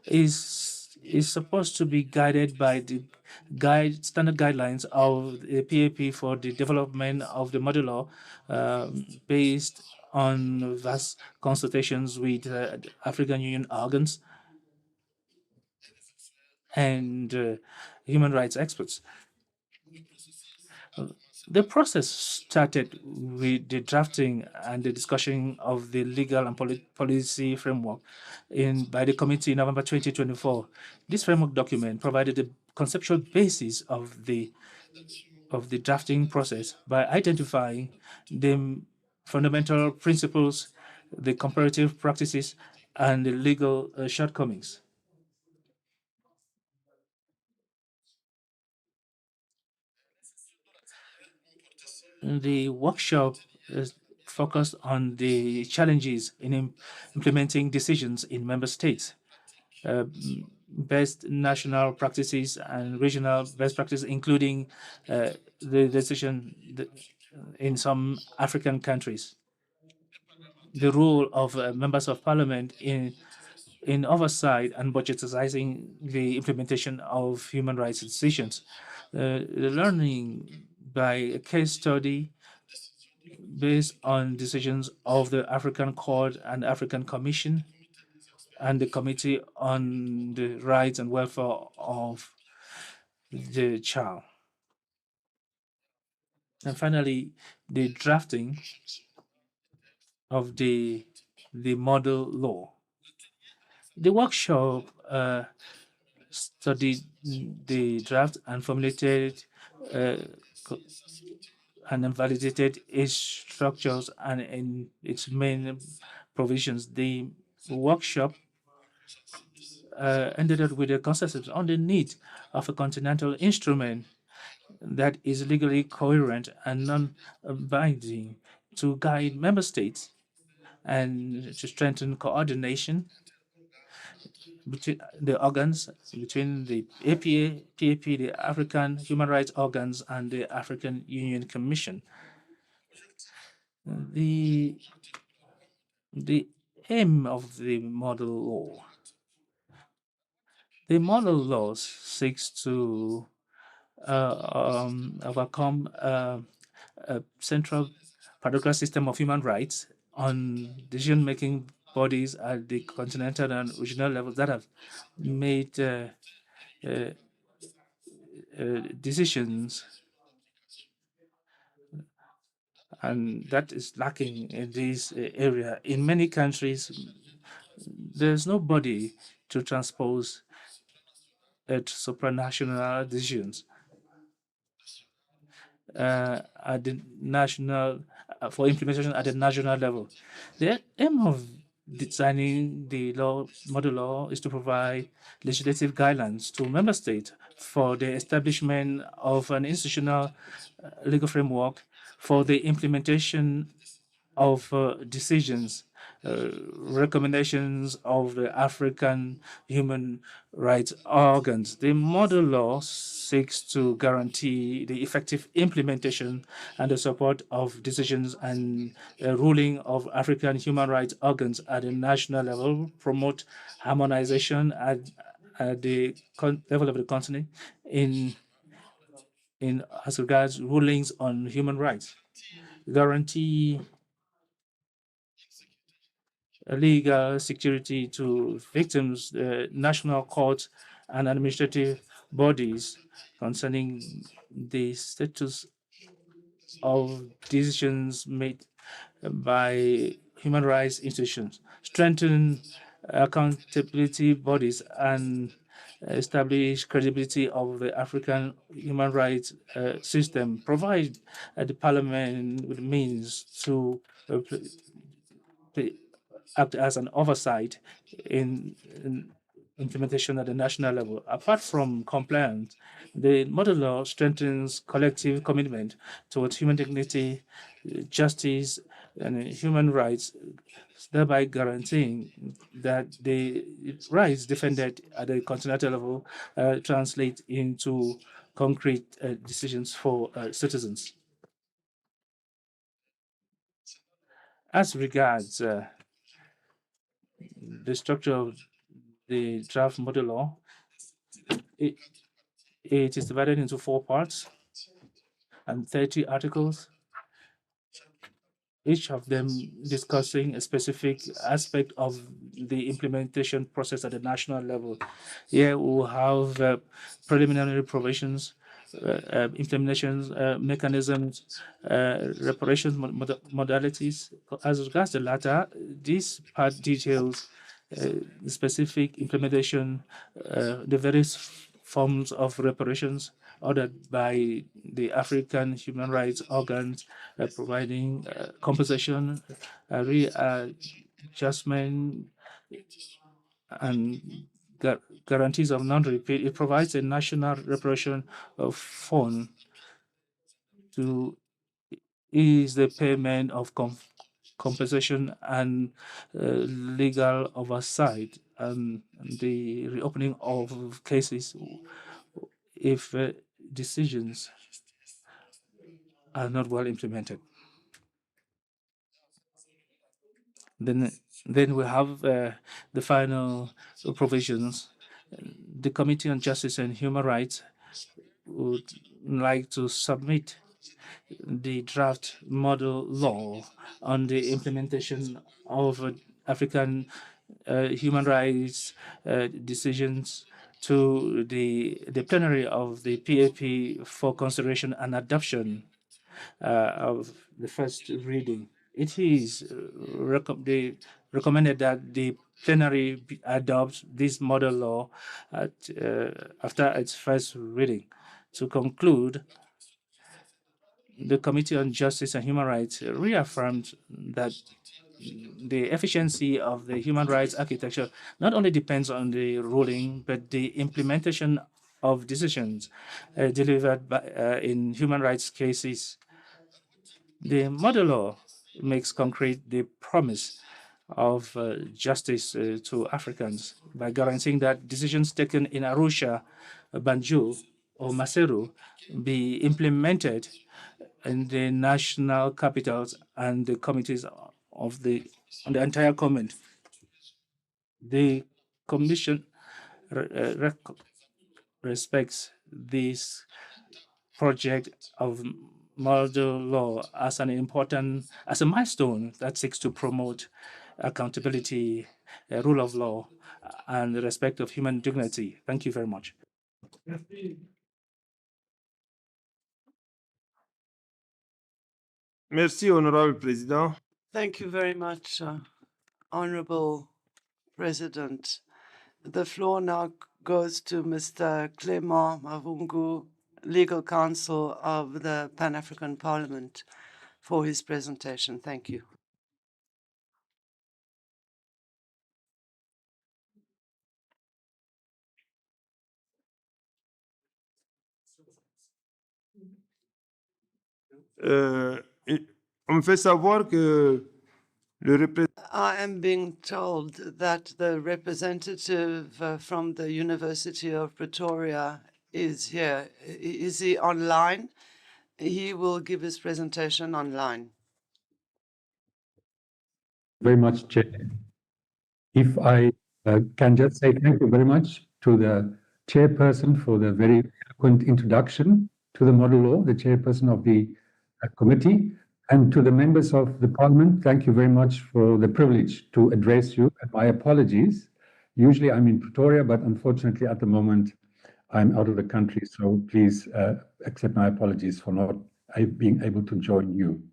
is supposed to be guided by the standard guidelines of the PAP for the development of the model law based on vast consultations with African Union organs and human rights experts. The process started with the drafting and the discussion of the legal and policy framework by the committee in November 2024. This framework document provided the conceptual basis of the drafting process by identifying the fundamental principles, the comparative practices, and the legal shortcomings. The workshop is focused on the challenges in implementing decisions in member states, best national practices and regional best practices, including the decision in some African countries. The role of members of parliament in oversight and budgetizing the implementation of human rights decisions. The learning by a case study based on decisions of the African Court and African Commission and the Committee on the Rights and Welfare of the Child. And finally, the drafting of the model law. The workshop studied the draft and formulated and validated its structures and in its main provisions. The workshop ended up with a consensus on the need of a continental instrument that is legally coherent and non-binding to guide member states and to strengthen coordination between the organs, between the APA, PAP, the African Human Rights Organs, and the African Union Commission. The aim of the model law. The model law seeks to overcome a central paradigm system of human rights on decision-making bodies at the continental and regional levels that have made decisions, and that is lacking in this area. In many countries, there's no body to transpose supranational decisions at the national for implementation at the national level. The aim of designing the model law is to provide legislative guidelines to member states for the establishment of an institutional legal framework for the implementation of decisions, recommendations of the African human rights organs. The model law seeks to guarantee the effective implementation and the support of decisions and ruling of African human rights organs at the national level, promote harmonization at the level of the continent in as regards rulings on human rights, guarantee legal security to victims, national courts, and administrative bodies concerning the status of decisions made by human rights institutions, strengthen accountability bodies and establish credibility of the African human rights system, provide the Parliament with means to act as an oversight in implementation at the national level. Apart from compliance, the model law strengthens collective commitment towards human dignity, justice, and human rights, thereby guaranteeing that the rights defended at the continental level translate into concrete decisions for citizens. As regards the structure of the draft model law, it is divided into 4 parts and 30 articles, each of them discussing a specific aspect of the implementation process at the national level. Here we have preliminary provisions, implementation mechanisms, reparations modalities. As regards the latter, this part details the specific implementation, the various forms of reparations ordered by the African human rights organs, providing compensation, readjustment, and guarantees of non-repeat. It provides a national reparation fund to ease the payment of compensation and legal oversight and the reopening of cases if decisions are not well implemented. Then we have the final provisions. The Committee on Justice and Human Rights would like to submit the draft model law on the implementation of African human rights decisions to the plenary of the PAP for consideration and adoption of the first reading. It is recommended that the plenary adopt this model law after its first reading. To conclude, the Committee on Justice and Human Rights reaffirmed that the efficiency of the human rights architecture not only depends on the ruling, but the implementation of decisions delivered in human rights cases. The model law makes concrete the promise of justice to Africans by guaranteeing that decisions taken in Arusha, Banjul, or Maseru be implemented in the national capitals and the committees of the entire comment. The Commission respects this project of model law as a milestone that seeks to promote accountability, rule of law, and the respect of human dignity. Thank you very much. Merci, Honorable Président. Thank you very much, Honorable President. The floor now goes to Mr. Clément Mavungu, Legal Counsel of the Pan-African Parliament, for his presentation. Thank you. On me fait savoir que le représentant. I am being told that the representative from the University of Pretoria is here. Is he online? He will give his presentation online. Very much, Chair. If I can just say thank you very much to the chairperson for the very eloquent introduction to the model law, the chairperson of the committee, and to the members of the Parliament. Thank you very much for the privilege to address you. And my apologies. Usually I'm in Pretoria, but unfortunately at the moment I'm out of the country. So please accept my apologies for not being able to join you.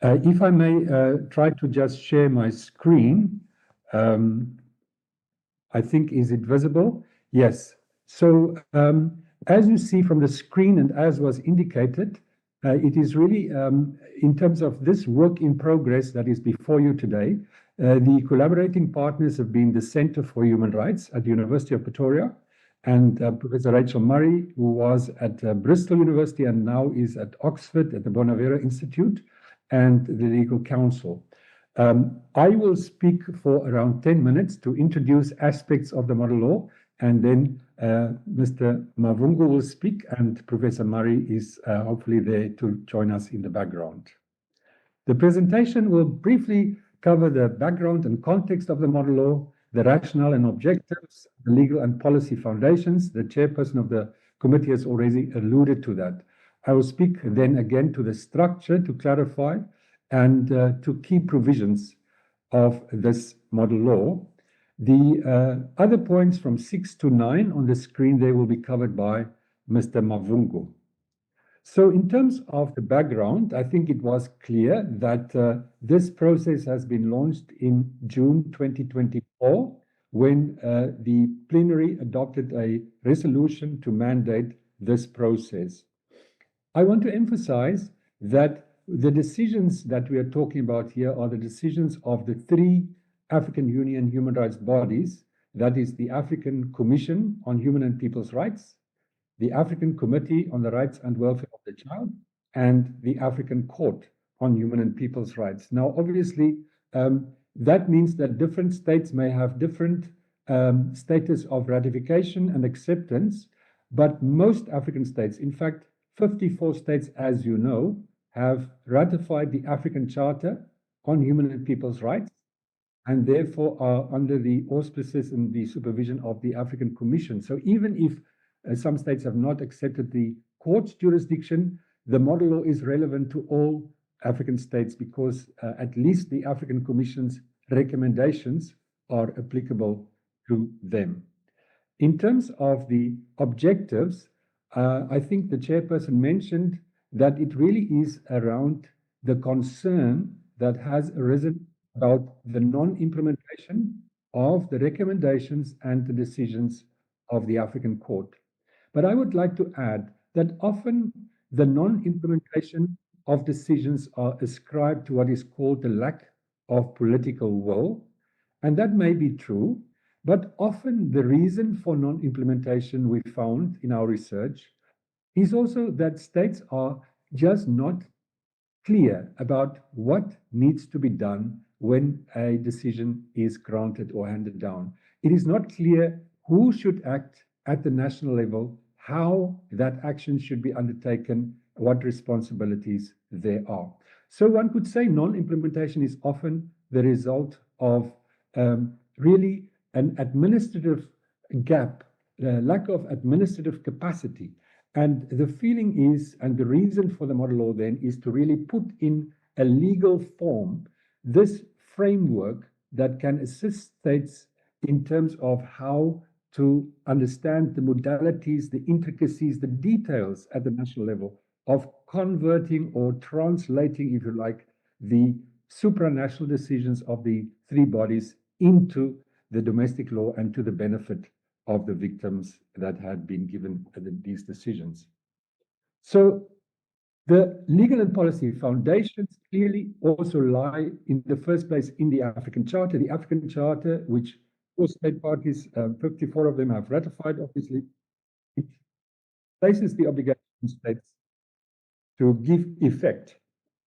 If I may try to just share my screen. I think, is it visible? Yes. So as you see from the screen and as was indicated, it is really, in terms of this work in progress that is before you today, the collaborating partners have been the Center for Human Rights at the University of Pretoria, and Professor Rachel Murray, who was at Bristol University and now is at Oxford at the Bonavera Institute, and the Legal Counsel. I will speak for around 10 minutes to introduce aspects of the model law, and then Mr. Mavungu will speak, and Professor Murray is hopefully there to join us in the background. The presentation will briefly cover the background and context of the model law, the rationale and objectives, the legal and policy foundations. The chairperson of the committee has already alluded to that. I will speak then again to the structure to clarify and to key provisions of this model law. The other points from 6 to 9 on the screen, they will be covered by Mr. Mavungu. So in terms of the background, I think it was clear that this process has been launched in June 2024 when the plenary adopted a resolution to mandate this process. I want to emphasize that the decisions that we are talking about here are the decisions of the 3 African Union human rights bodies, that is the African Commission on Human and People's Rights, the African Committee on the Rights and Welfare of the Child, and the African Court on Human and People's Rights. Now, obviously, that means that different states may have different status of ratification and acceptance, but most African states, in fact, 54 states, as you know, have ratified the African Charter on Human and People's Rights, and therefore are under the auspices and the supervision of the African Commission. So even if some states have not accepted the court's jurisdiction, the model law is relevant to all African states because at least the African Commission's recommendations are applicable to them. In terms of the objectives, I think the chairperson mentioned that it really is around the concern that has arisen about the non-implementation of the recommendations and the decisions of the African Court. But I would like to add that often the non-implementation of decisions are ascribed to what is called the lack of political will, and that may be true, but often the reason for non-implementation we found in our research is also that states are just not clear about what needs to be done when a decision is granted or handed down. It is not clear who should act at the national level, how that action should be undertaken, what responsibilities there are. So one could say non-implementation is often the result of really an administrative gap, lack of administrative capacity. And the feeling is, and the reason for the model law then is to really put in a legal form this framework that can assist states in terms of how to understand the modalities, the intricacies, the details at the national level of converting or translating, if you like, the supranational decisions of the 3 bodies into the domestic law and to the benefit of the victims that had been given these decisions. So the legal and policy foundations clearly also lie in the first place in the African Charter. The African Charter, which 4 state parties, 54 of them have ratified, obviously, it places the obligation on states to give effect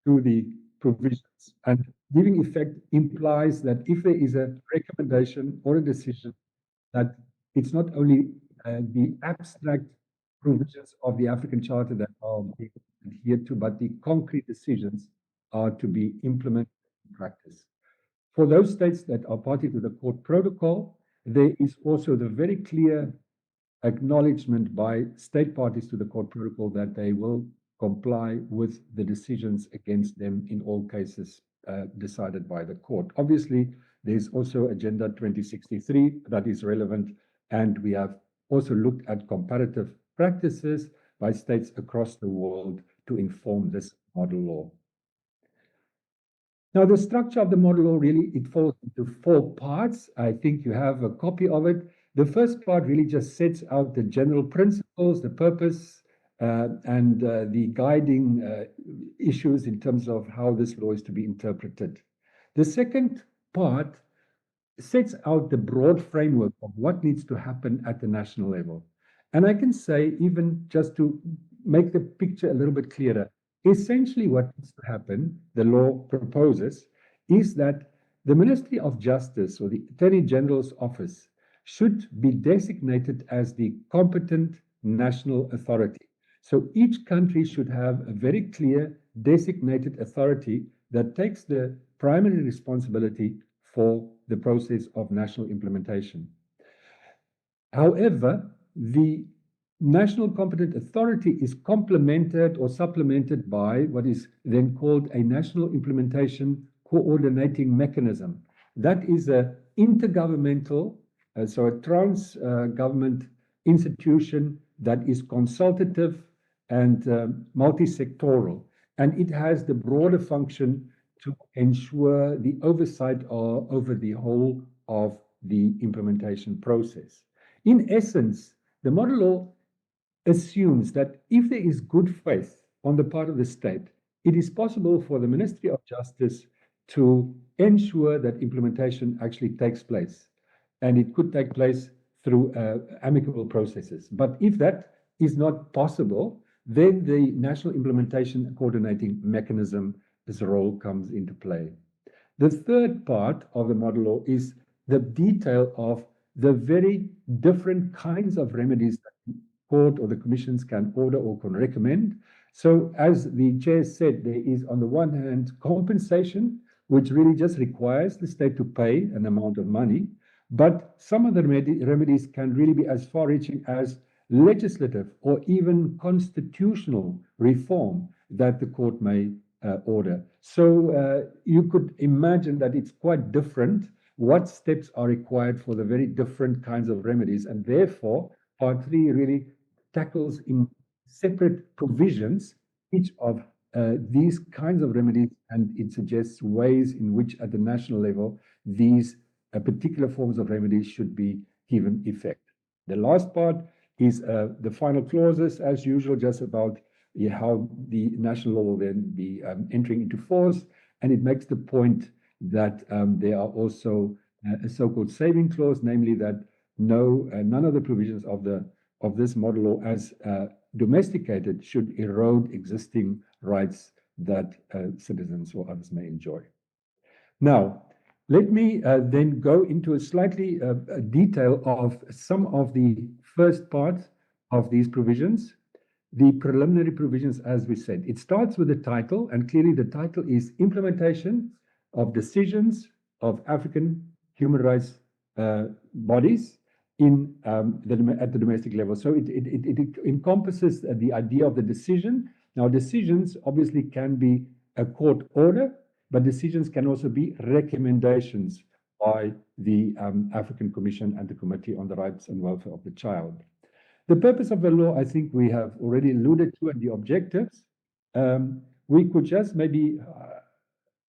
to the provisions. And giving effect implies that if there is a recommendation or a decision, that it's not only the abstract provisions of the African Charter that are being adhered to, but the concrete decisions are to be implemented in practice. For those states that are party to the court protocol, there is also the very clear acknowledgement by state parties to the court protocol that they will comply with the decisions against them in all cases decided by the court. Obviously, there's also Agenda 2063 that is relevant, and we have also looked at comparative practices by states across the world to inform this model law. Now, the structure of the model law really, it falls into 4 parts. I think you have a copy of it. The first part really just sets out the general principles, the purpose, and the guiding issues in terms of how this law is to be interpreted. The second part sets out the broad framework of what needs to happen at the national level. And I can say, even just to make the picture a little bit clearer, essentially what needs to happen, the law proposes, is that the Ministry of Justice or the Attorney General's office should be designated as the competent national authority. So each country should have a very clear designated authority that takes the primary responsibility for the process of national implementation. However, the national competent authority is complemented or supplemented by what is then called a national implementation coordinating mechanism. That is an intergovernmental, so a trans-government institution that is consultative and multi-sectoral. And it has the broader function to ensure the oversight over the whole of the implementation process. In essence, the model law assumes that if there is good faith on the part of the state, it is possible for the Ministry of Justice to ensure that implementation actually takes place. And it could take place through amicable processes. But if that is not possible, then the national implementation coordinating mechanism's role comes into play. The third part of the model law is the detail of the very different kinds of remedies that the court or the commissions can order or can recommend. So as the chair said, there is on the one hand compensation, which really just requires the state to pay an amount of money. But some of the remedies can really be as far-reaching as legislative or even constitutional reform that the court may order. So you could imagine that it's quite different what steps are required for the very different kinds of remedies. And therefore, Part 3 really tackles in separate provisions each of these kinds of remedies, and it suggests ways in which at the national level these particular forms of remedies should be given effect. The last part is the final clauses, as usual, just about how the national law will then be entering into force. And it makes the point that there are also a so-called saving clause, namely that none of the provisions of this model law as domesticated should erode existing rights that citizens or others may enjoy. Now, let me then go into a slightly detail of some of the first parts of these provisions. The preliminary provisions, as we said, it starts with the title, and clearly the title is Implementation of Decisions of African Human Rights Bodies at the domestic level. So it encompasses the idea of the decision. Now, decisions obviously can be a court order, but decisions can also be recommendations by the African Commission and the Committee on the Rights and Welfare of the Child. The purpose of the law, I think we have already alluded to, and the objectives. We could just maybe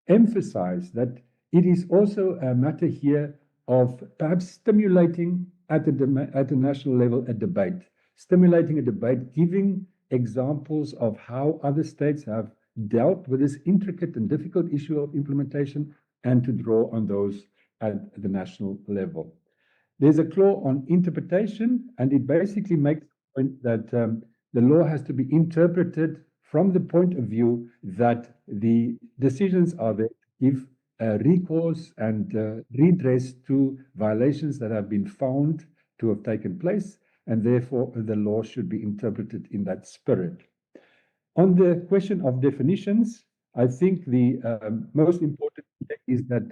emphasize that it is also a matter here of perhaps stimulating at the national level a debate, stimulating a debate, giving examples of how other states have dealt with this intricate and difficult issue of implementation, and to draw on those at the national level. There's a clause on interpretation, and it basically makes the point that the law has to be interpreted from the point of view that the decisions are there to give recourse and redress to violations that have been found to have taken place, and therefore the law should be interpreted in that spirit. On the question of definitions, I think the most important is that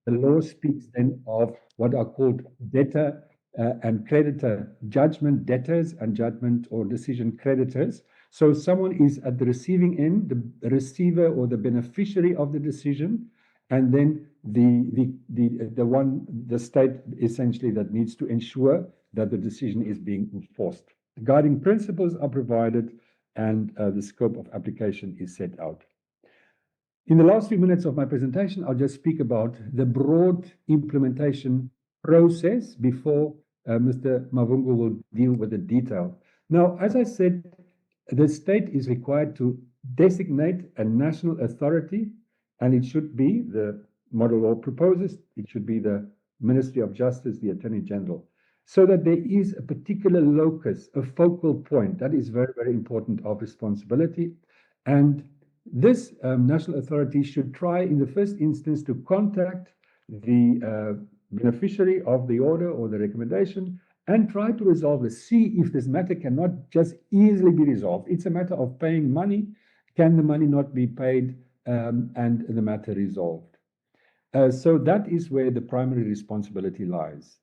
the law speaks then of what are called debtor and creditor judgment debtors and judgment or decision creditors. So someone is at the receiving end, the receiver or the beneficiary of the decision, and then the state essentially that needs to ensure that the decision is being enforced. The guiding principles are provided, and the scope of application is set out. In the last few minutes of my presentation, I'll just speak about the broad implementation process before Mr. Mavungu will deal with the detail. Now, as I said, the state is required to designate a national authority, and it should be, the model law proposes, it should be the Ministry of Justice, the Attorney General, so that there is a particular locus, a focal point. That is very, very important of responsibility. And this national authority should try in the first instance to contact the beneficiary of the order or the recommendation and try to resolve it. See if this matter cannot just easily be resolved. It's a matter of paying money. Can the money not be paid and the matter resolved? So that is where the primary responsibility lies.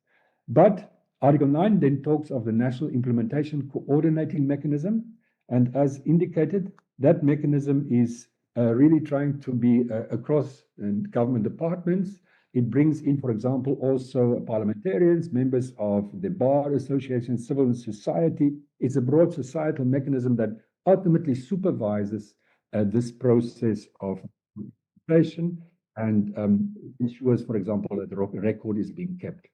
But Article 9 then talks of the National Implementation Coordinating Mechanism. And as indicated, that mechanism is really trying to be across government departments. It brings in, for example, also parliamentarians, members of the Bar Association, civil society. It's a broad societal mechanism that ultimately supervises this process of implementation and ensures, for example, that the record is being kept.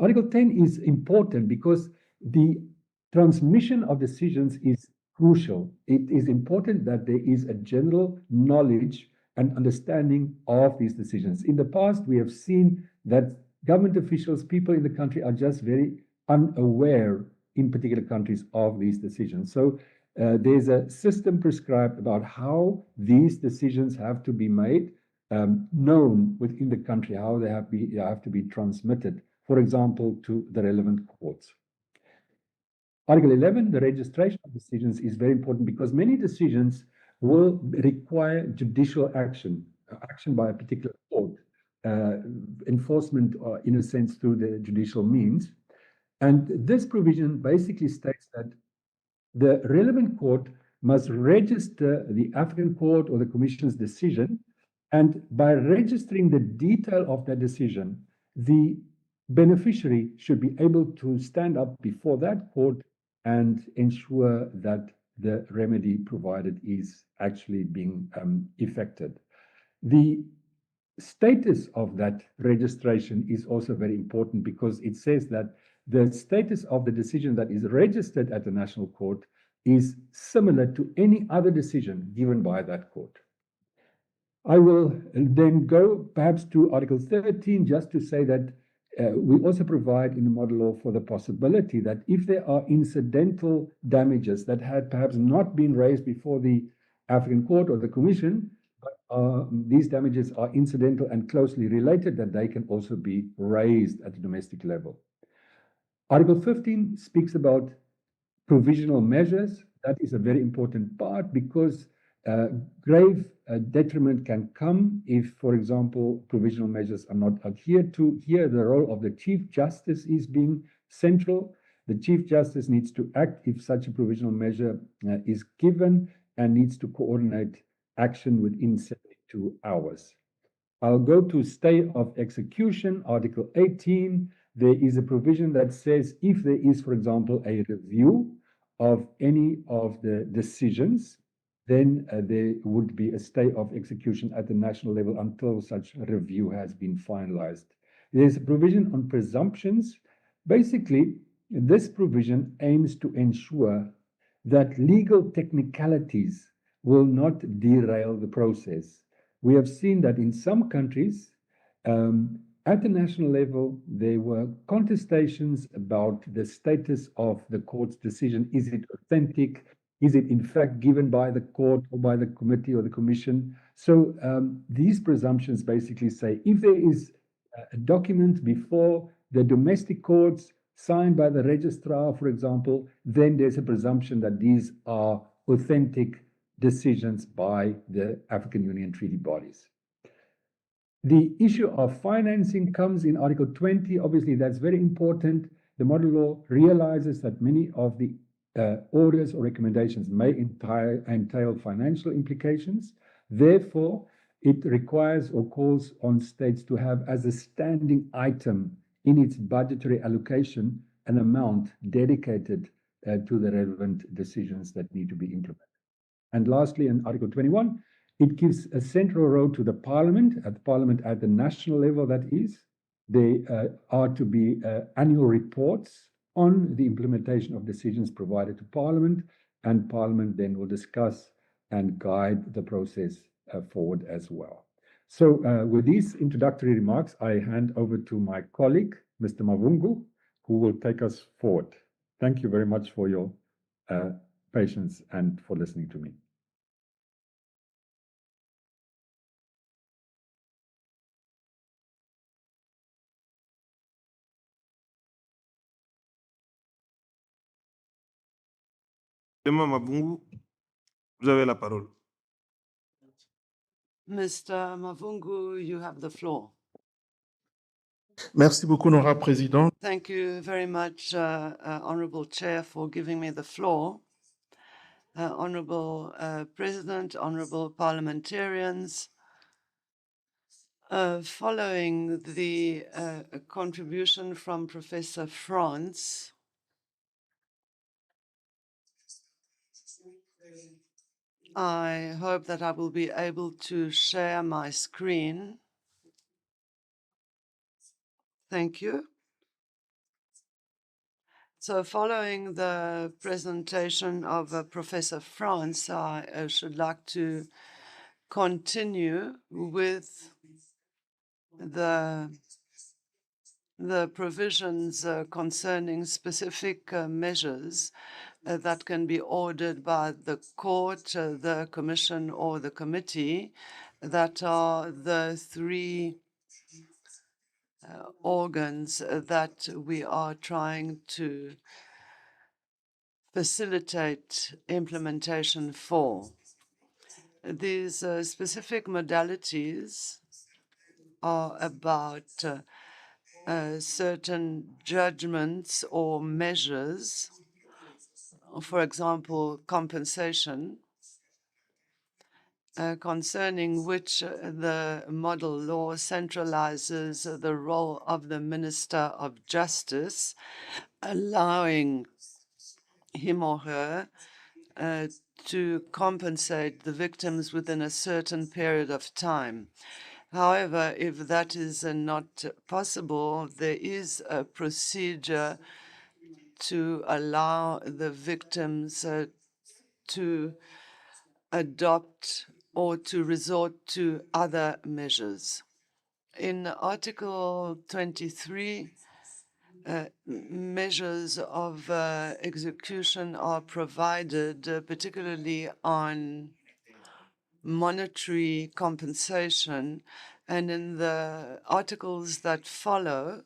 Article 10 is important because the transmission of decisions is crucial. It is important that there is a general knowledge and understanding of these decisions. In the past, we have seen that government officials, people in the country are just very unaware in particular countries of these decisions. So there's a system prescribed about how these decisions have to be made known within the country, how they have to be transmitted, for example, to the relevant courts. Article 11, the registration of decisions is very important because many decisions will require judicial action, action by a particular court, enforcement in a sense through the judicial means. And this provision basically states that the relevant court must register the African court or the Commission's decision, and by registering the detail of that decision, the beneficiary should be able to stand up before that court and ensure that the remedy provided is actually being effected. The status of that registration is also very important because it says that the status of the decision that is registered at the National Court is similar to any other decision given by that court. I will then go perhaps to Article 13 just to say that we also provide in the model law for the possibility that if there are incidental damages that had perhaps not been raised before the African Court or the Commission, but these damages are incidental and closely related, that they can also be raised at the domestic level. Article 15 speaks about provisional measures. That is a very important part because grave detriment can come if, for example, provisional measures are not adhered to. Here, the role of the Chief Justice is being central. The Chief Justice needs to act if such a provisional measure is given and needs to coordinate action within 72 hours. I'll go to stay of execution, Article 18. There is a provision that says if there is, for example, a review of any of the decisions, then there would be a stay of execution at the national level until such a review has been finalized. There's a provision on presumptions. Basically, this provision aims to ensure that legal technicalities will not derail the process. We have seen that in some countries, at the national level, there were contestations about the status of the court's decision. Is it authentic? Is it in fact given by the court or by the committee or the commission? So these presumptions basically say if there is a document before the domestic courts signed by the registrar, for example, then there's a presumption that these are authentic decisions by the African Union treaty bodies. The issue of financing comes in Article 20. Obviously, that's very important. The model law realizes that many of the orders or recommendations may entail financial implications. Therefore, it requires or calls on states to have as a standing item in its budgetary allocation an amount dedicated to the relevant decisions that need to be implemented. And lastly, in Article 21, It gives a central role to the parliament at the national level, that is. There are to be annual reports on the implementation of decisions provided to parliament, and parliament then will discuss and guide the process forward as well. So with these introductory remarks, I hand over to my colleague, Mr. Mavungu, who will take us forward. Thank you very much for your patience and for listening to me. Clément Mabungu, vous avez la parole. Mr. Mavungu, you have the floor. Merci beaucoup, Honorable Président. Thank you very much, Honorable Chair, for giving me the floor. Honorable President, honorable parliamentarians, following the contribution from Professor Franz, I hope that I will be able to share my screen. Thank you. So following the presentation of Professor Franz, I should like to continue with the provisions concerning specific measures that can be ordered by the court, the commission, or the committee, that are the three organs that we are trying to facilitate implementation for. These specific modalities are about certain judgments or measures, for example, compensation, concerning which the model law centralizes the role of the Minister of Justice, allowing him or her to compensate the victims within a certain period of time. However, if that is not possible, there is a procedure to allow the victims to adopt or to resort to other measures. In Article 23, measures of execution are provided, particularly on monetary compensation, and in the articles that follow,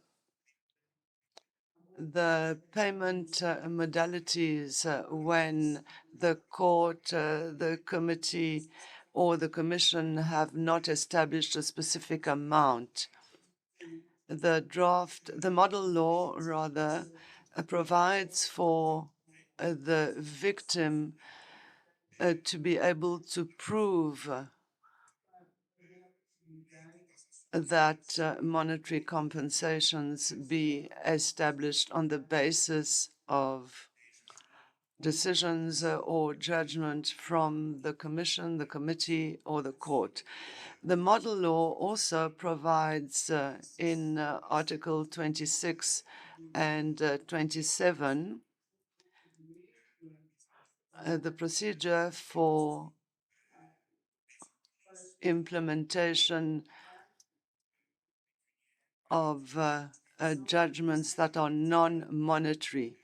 the payment modalities when the court, the committee, or the commission have not established a specific amount. The model law, rather, provides for the victim to be able to prove that monetary compensations be established on the basis of decisions or judgment from the commission, the committee, or the court. The model law also provides in Article 26 and 27 the procedure for implementation of judgments that are non-monetary,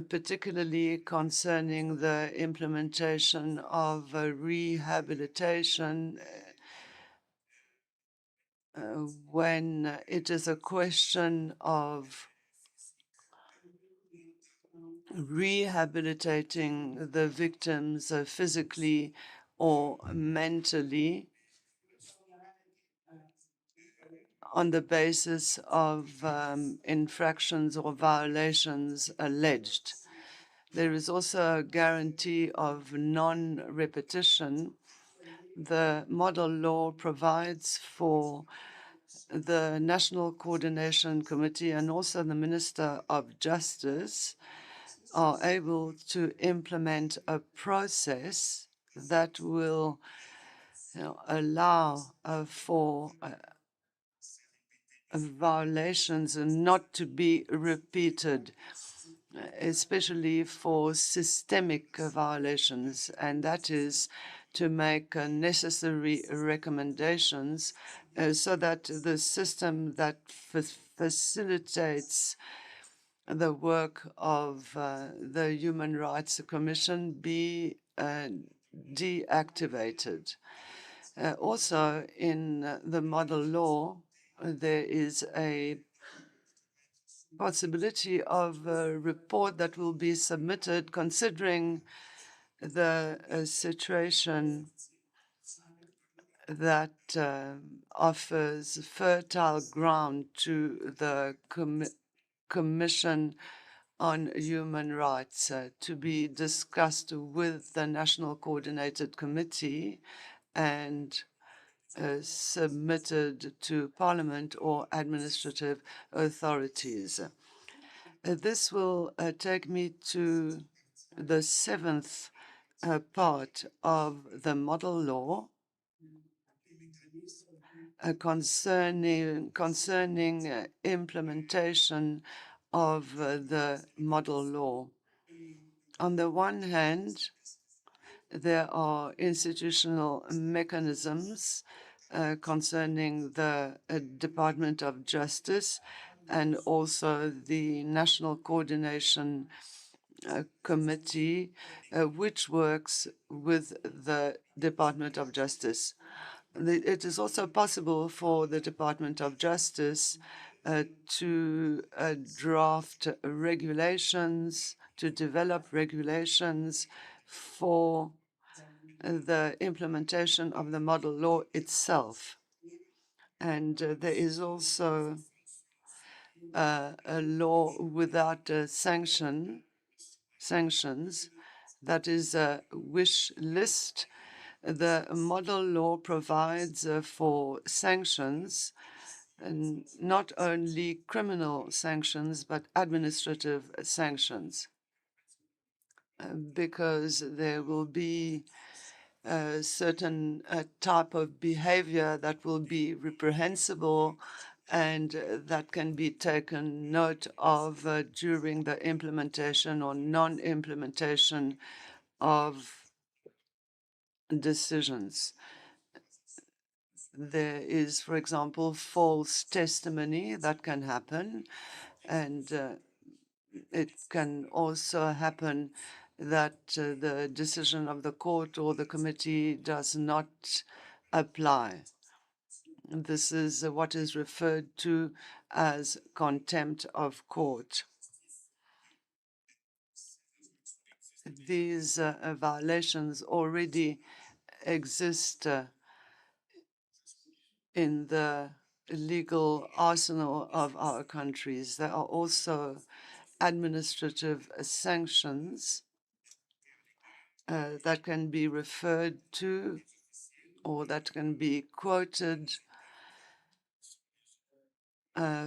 particularly concerning the implementation of rehabilitation when it is a question of rehabilitating the victims physically or mentally on the basis of infractions or violations alleged. There is also a guarantee of non-repetition. The model law provides for the National Coordination Committee and also the Minister of Justice are able to implement a process that will allow for violations not to be repeated, especially for systemic violations, and that is to make necessary recommendations so that the system that facilitates the work of the Human Rights Commission be deactivated. Also, in the model law, there is a possibility of a report that will be submitted considering the situation that offers fertile ground to the Commission on Human Rights to be discussed with the National Coordinated Committee and submitted to Parliament or administrative authorities. This will take me to the seventh part of the model law concerning implementation of the model law. On the one hand, there are institutional mechanisms concerning the Department of Justice and also the National Coordination Committee, which works with the Department of Justice. It is also possible for the Department of Justice to draft regulations, to develop regulations for the implementation of the model law itself. And there is also a law without sanctions, that is a wish list. The model law provides for sanctions, and not only criminal sanctions, but administrative sanctions, because there will be a certain type of behavior that will be reprehensible and that can be taken note of during the implementation or non-implementation of decisions. There is, for example, false testimony that can happen, and it can also happen that the decision of the court or the committee does not apply. This is what is referred to as contempt of court. These violations already exist in the legal arsenal of our countries. There are also administrative sanctions that can be referred to or that can be quoted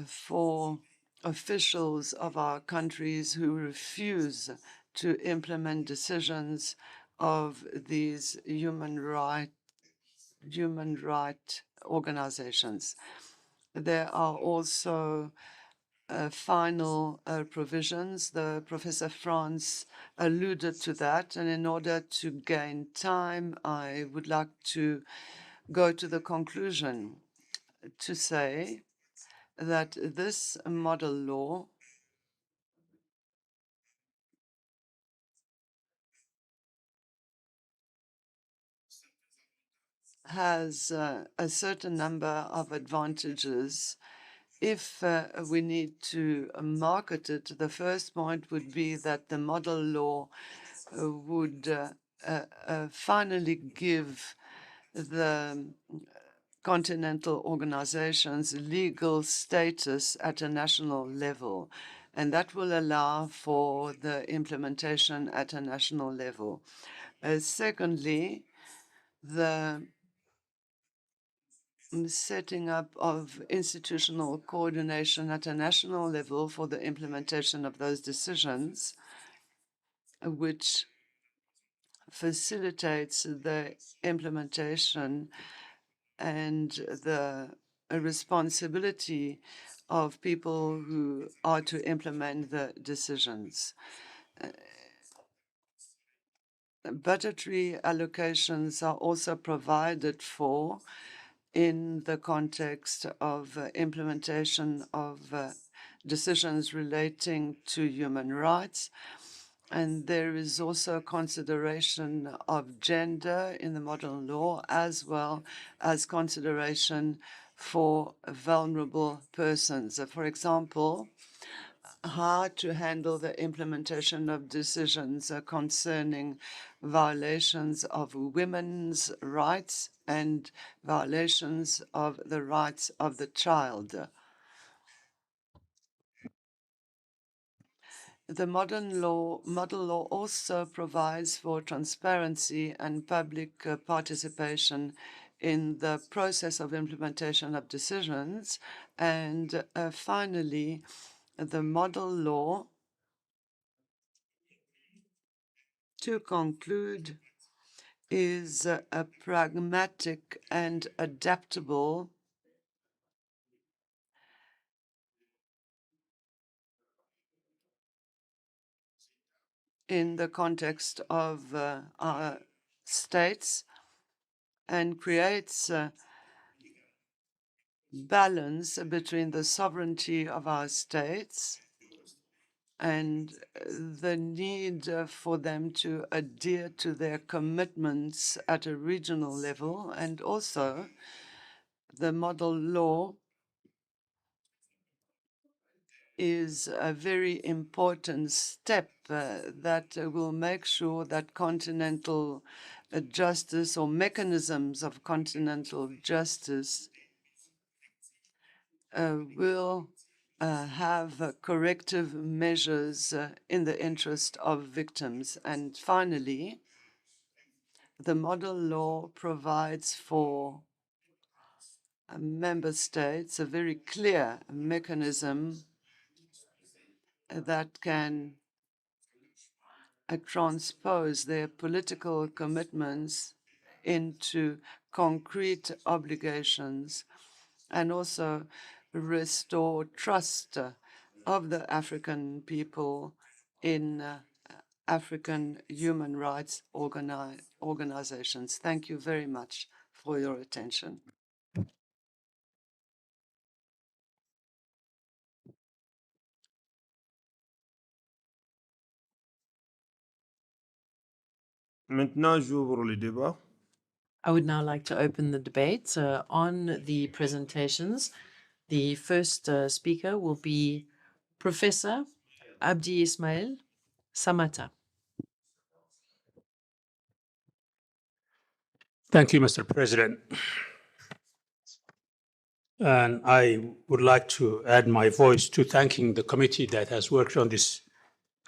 for officials of our countries who refuse to implement decisions of these human right organizations. There are also final provisions. The Professor Franz alluded to that, and in order to gain time, I would like to go to the conclusion to say that this model law has a certain number of advantages. If we need to market it, the first point would be that the model law would finally give the continental organizations legal status at a national level, and that will allow for the implementation at a national level. Secondly, the setting up of institutional coordination at a national level for the implementation of those decisions, which facilitates the implementation and the responsibility of people who are to implement the decisions. Budgetary allocations are also provided for in the context of implementation of decisions relating to human rights. And there is also consideration of gender in the modern law, as well as consideration for vulnerable persons. For example, how to handle the implementation of decisions concerning violations of women's rights and violations of the rights of the child. The model law also provides for transparency and public participation in the process of implementation of decisions. And finally, the model law, to conclude, is a pragmatic and adaptable in the context of our states and creates balance between the sovereignty of our states and the need for them to adhere to their commitments at a regional level. And also, the model law is a very important step that will make sure that continental justice or mechanisms of continental justice will have corrective measures in the interest of victims. And finally, the model law provides for member states a very clear mechanism that can transpose their political commitments into concrete obligations and also restore trust of the African people in African human rights organizations. Thank you very much for your attention. Maintenant, j'ouvre le débat. I would now like to open the debate on the presentations. The first speaker will be Professor Abdi Ismail Samata. Thank you, Mr. President. And I would like to add my voice to thanking the committee that has worked on this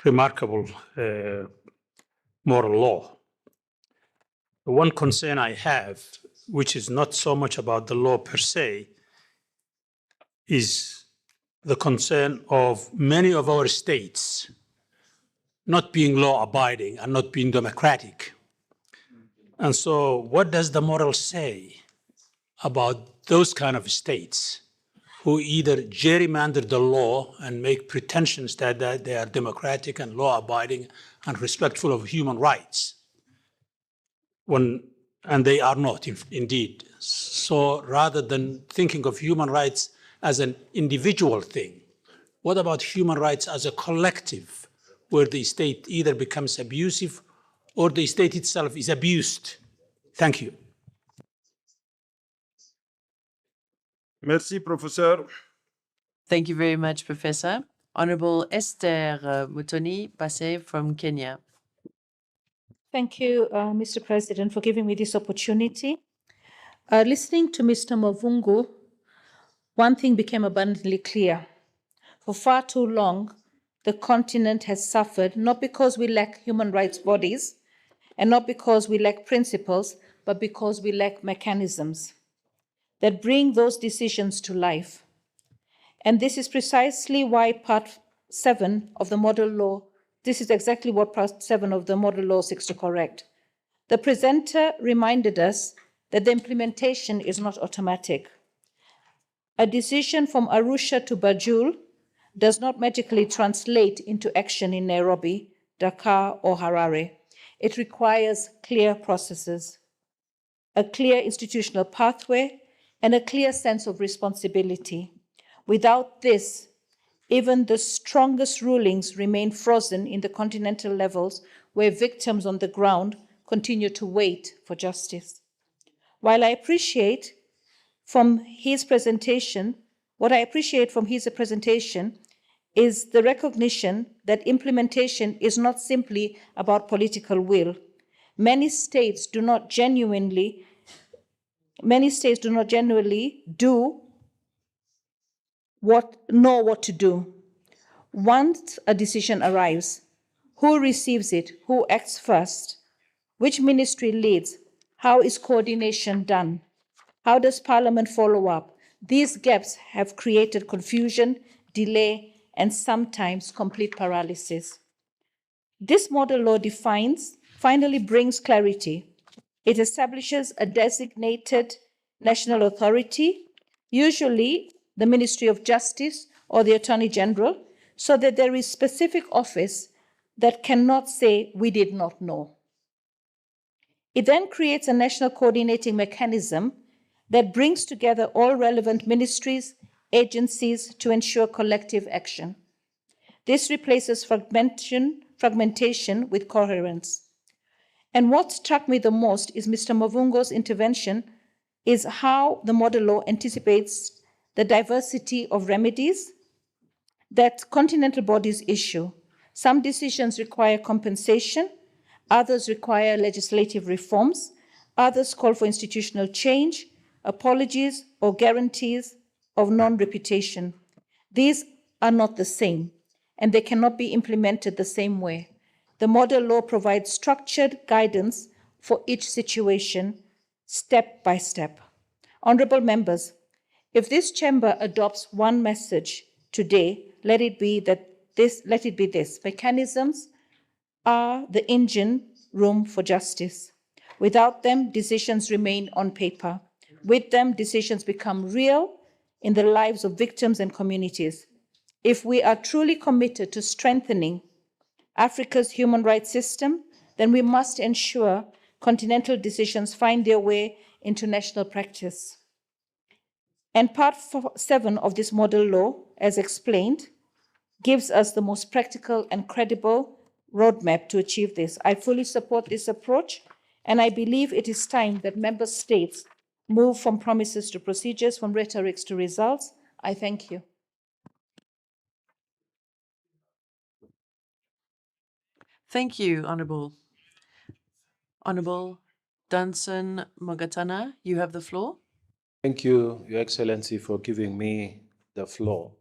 remarkable moral law. The one concern I have, which is not so much about the law per se, is the concern of many of our states not being law-abiding and not being democratic. And so what does the moral say about those kind of states who either gerrymander the law and make pretensions that they are democratic and law-abiding and respectful of human rights, and they are not, indeed. So rather than thinking of human rights as an individual thing, what about human rights as a collective, where the state either becomes abusive or the state itself is abused? Thank you. Merci, professeur. Thank you very much, Professor. Honorable Esther Mutoni Basse from Kenya. Thank you, Mr. President, for giving me this opportunity. Listening to Mr. Mavungu, one thing became abundantly clear. For far too long, the continent has suffered, not because we lack human rights bodies and not because we lack principles, but because we lack mechanisms that bring those decisions to life. And this is precisely why Part 7 of the model law, this is exactly what Part 7 of the model law seeks to correct. The presenter reminded us that the implementation is not automatic. A decision from Arusha to Banjul does not magically translate into action in Nairobi, Dakar, or Harare. It requires clear processes, a clear institutional pathway, and a clear sense of responsibility. Without this, even the strongest rulings remain frozen in the continental levels where victims on the ground continue to wait for justice. While I appreciate from his presentation, what I appreciate from his presentation is the recognition that implementation is not simply about political will. Many states do not genuinely know what to do. Once a decision arrives, who receives it? Who acts first? Which ministry leads? How is coordination done? How does Parliament follow up? These gaps have created confusion, delay, and sometimes complete paralysis. This model law finally brings clarity. It establishes a designated national authority, usually the Ministry of Justice or the Attorney General, so that there is specific office that cannot say, we did not know. It then creates a national coordinating mechanism that brings together all relevant ministries, agencies to ensure collective action. This replaces fragmentation with coherence. And what struck me the most is Mr. Mavungo's intervention is how the model law anticipates the diversity of remedies that continental bodies issue. Some decisions require compensation, others require legislative reforms, others call for institutional change, apologies, or guarantees of non-repetition. These are not the same, and they cannot be implemented the same way. The model law provides structured guidance for each situation, step by step. Honorable members, if this chamber adopts one message today, let it be this: mechanisms are the engine room for justice. Without them, decisions remain on paper. With them, decisions become real in the lives of victims and communities. If we are truly committed to strengthening Africa's human rights system, then we must ensure continental decisions find their way into national practice. And Part 7 of this model law, as explained, gives us the most practical and credible roadmap to achieve this. I fully support this approach, and I believe it is time that member states move from promises to procedures, from rhetorics to results. I thank you. Thank you, Honourable. Honourable Dunson Mogatana, you have the floor. Thank you, Your Excellency, for giving me the floor.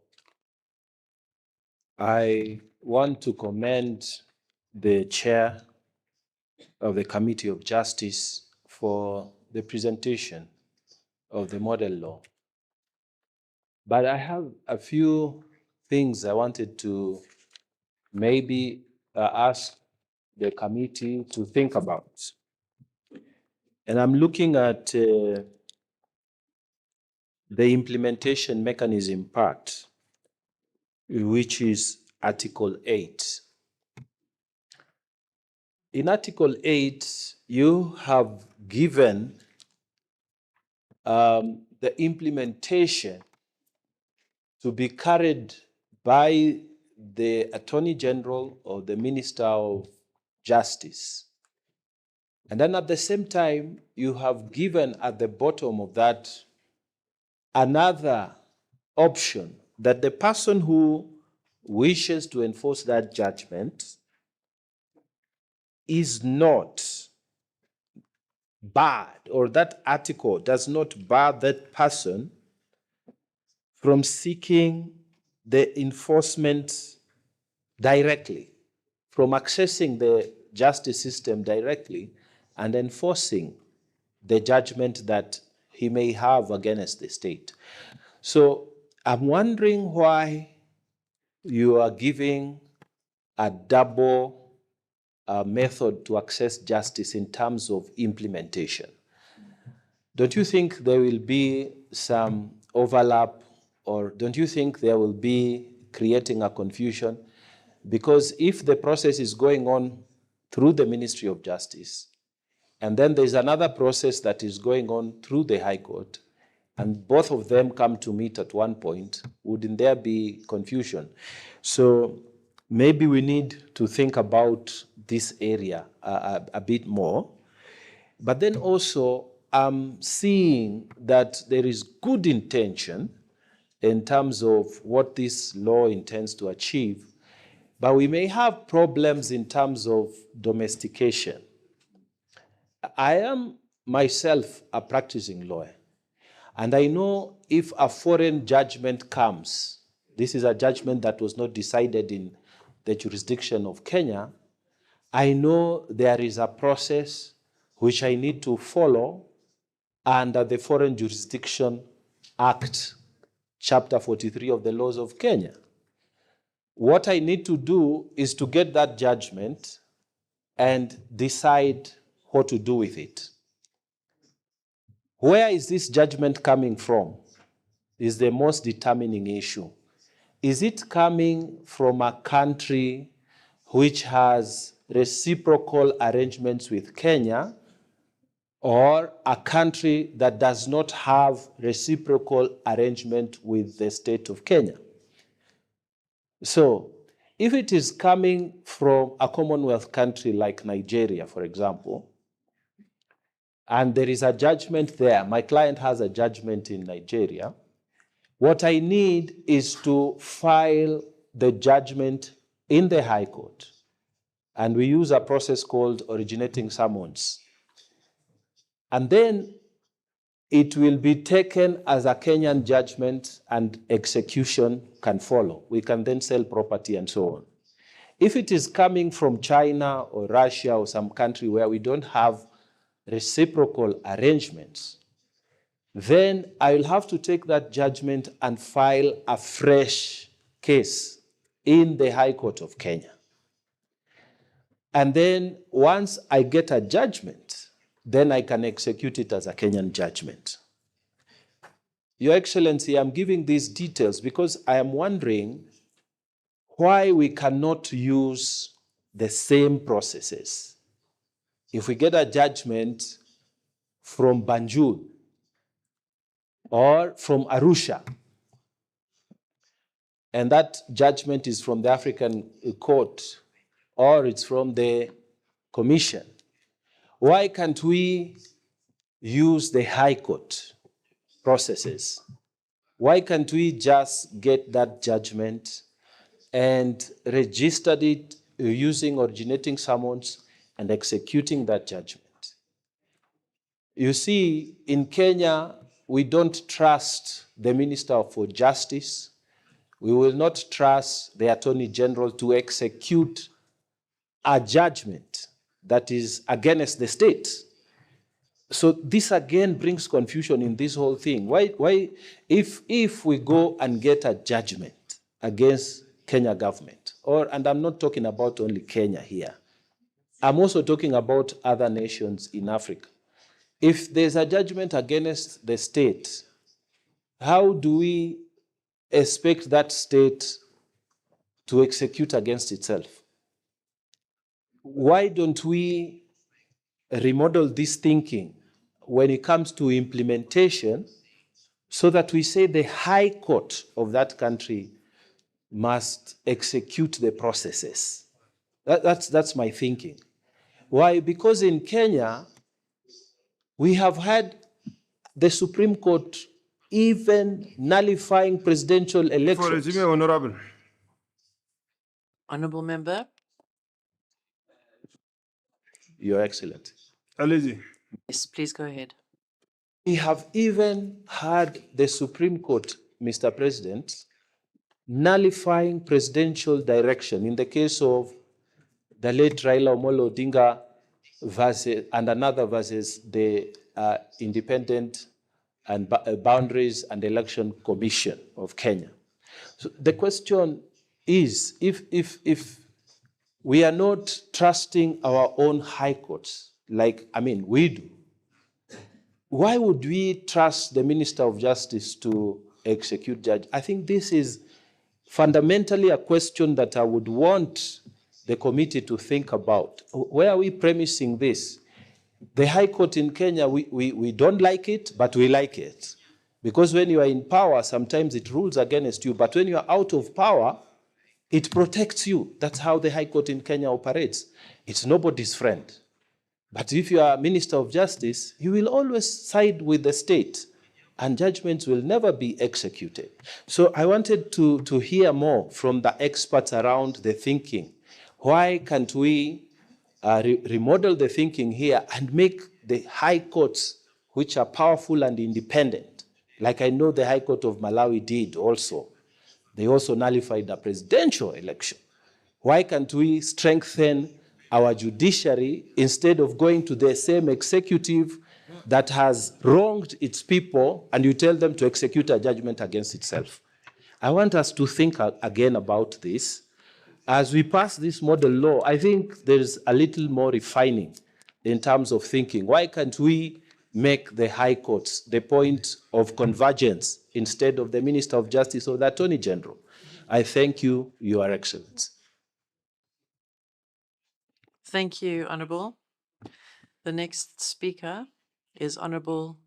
I want to commend the chair of the Committee of Justice for the presentation of the model law. But I have a few things I wanted to maybe ask the committee to think about. And I'm looking at the implementation mechanism part, which is Article 8. In Article 8, you have given the implementation to be carried by the Attorney General or the Minister of Justice. And then at the same time, you have given at the bottom of that another option that the person who wishes to enforce that judgment is not barred, or that article does not bar that person from seeking the enforcement directly, from accessing the justice system directly and enforcing the judgment that he may have against the state. So I'm wondering why you are giving a double method to access justice in terms of implementation. Don't you think there will be some overlap, or don't you think there will be creating a confusion? Because if the process is going on through the Ministry of Justice, and then there's another process that is going on through the High Court, and both of them come to meet at one point, wouldn't there be confusion? So maybe we need to think about this area a bit more. But then also, I'm seeing that there is good intention in terms of what this law intends to achieve, but we may have problems in terms of domestication. I am myself a practicing lawyer, and I know if a foreign judgment comes, this is a judgment that was not decided in the jurisdiction of Kenya, I know there is a process which I need to follow under the Foreign Jurisdiction Act, Chapter 43 of the laws of Kenya. What I need to do is to get that judgment and decide what to do with it. Where is this judgment coming from is the most determining issue. Is it coming from a country which has reciprocal arrangements with Kenya, or a country that does not have reciprocal arrangement with the state of Kenya? So if it is coming from a Commonwealth country like Nigeria, for example, and there is a judgment there, my client has a judgment in Nigeria, what I need is to file the judgment in the High Court. And we use a process called originating summons. And then it will be taken as a Kenyan judgment and execution can follow. We can then sell property and so on. If it is coming from China or Russia or some country where we don't have reciprocal arrangements, then I will have to take that judgment and file a fresh case in the High Court of Kenya. And then once I get a judgment, then I can execute it as a Kenyan judgment. Your Excellency, I'm giving these details because I am wondering why we cannot use the same processes. If we get a judgment from Banjul or from Arusha, and that judgment is from the African Court or it's from the Commission, why can't we use the High Court processes? Why can't we just get that judgment and register it using originating summons and executing that judgment? You see, in Kenya, we don't trust the Minister for Justice. We will not trust the Attorney General to execute a judgment that is against the state. So this again brings confusion in this whole thing. Why if we go and get a judgment against Kenya government, and I'm not talking about only Kenya here, I'm also talking about other nations in Africa. If there's a judgment against the state, how do we expect that state to execute against itself? Why don't we remodel this thinking when it comes to implementation so that we say the High Court of that country must execute the processes? That's my thinking. Why? Because in Kenya, we have had the Supreme Court even nullifying presidential elections. For resume, Honorable. Honourable Member. Your Excellency. Allez-y. Yes, please go ahead. We have even had the Supreme Court, Mr. President, nullifying presidential direction in the case of the late Raila Amolo Odinga versus, and another versus the Independent and Boundaries and Election Commission of Kenya. So the question is, if we are not trusting our own high courts we do. Why would we trust the Minister of Justice to execute judge? I think this is fundamentally a question that I would want the committee to think about. Where are we premising this? The High Court in Kenya, we don't like it, but we like it. Because when you are in power, sometimes it rules against you. But when you are out of power, it protects you. That's how the High Court in Kenya operates. It's nobody's friend. But if you are Minister of Justice, you will always side with the state, and judgments will never be executed. So I wanted to hear more from the experts around the thinking. Why can't we remodel the thinking here and make the high courts, which are powerful and independent, like I know the High Court of Malawi did also. They also nullified the presidential election. Why can't we strengthen our judiciary instead of going to the same executive that has wronged its people and you tell them to execute a judgment against itself? I want us to think again about this. As we pass this model law, I think there's a little more refining in terms of thinking. Why can't we make the high courts the point of convergence instead of the Minister of Justice or the Attorney General? I thank you, Your Excellency. Thank you, Honourable. The next speaker is Honourable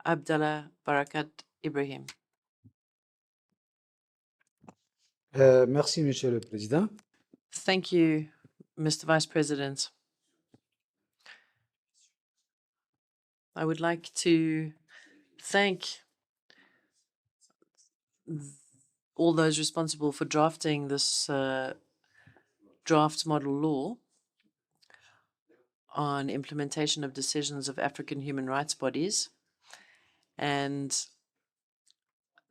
Abdallah Barakat Ibrahim. Merci, Monsieur le Président. Thank you, Mr. Vice President. I would like to thank all those responsible for drafting this draft model law on implementation of decisions of African human rights bodies. And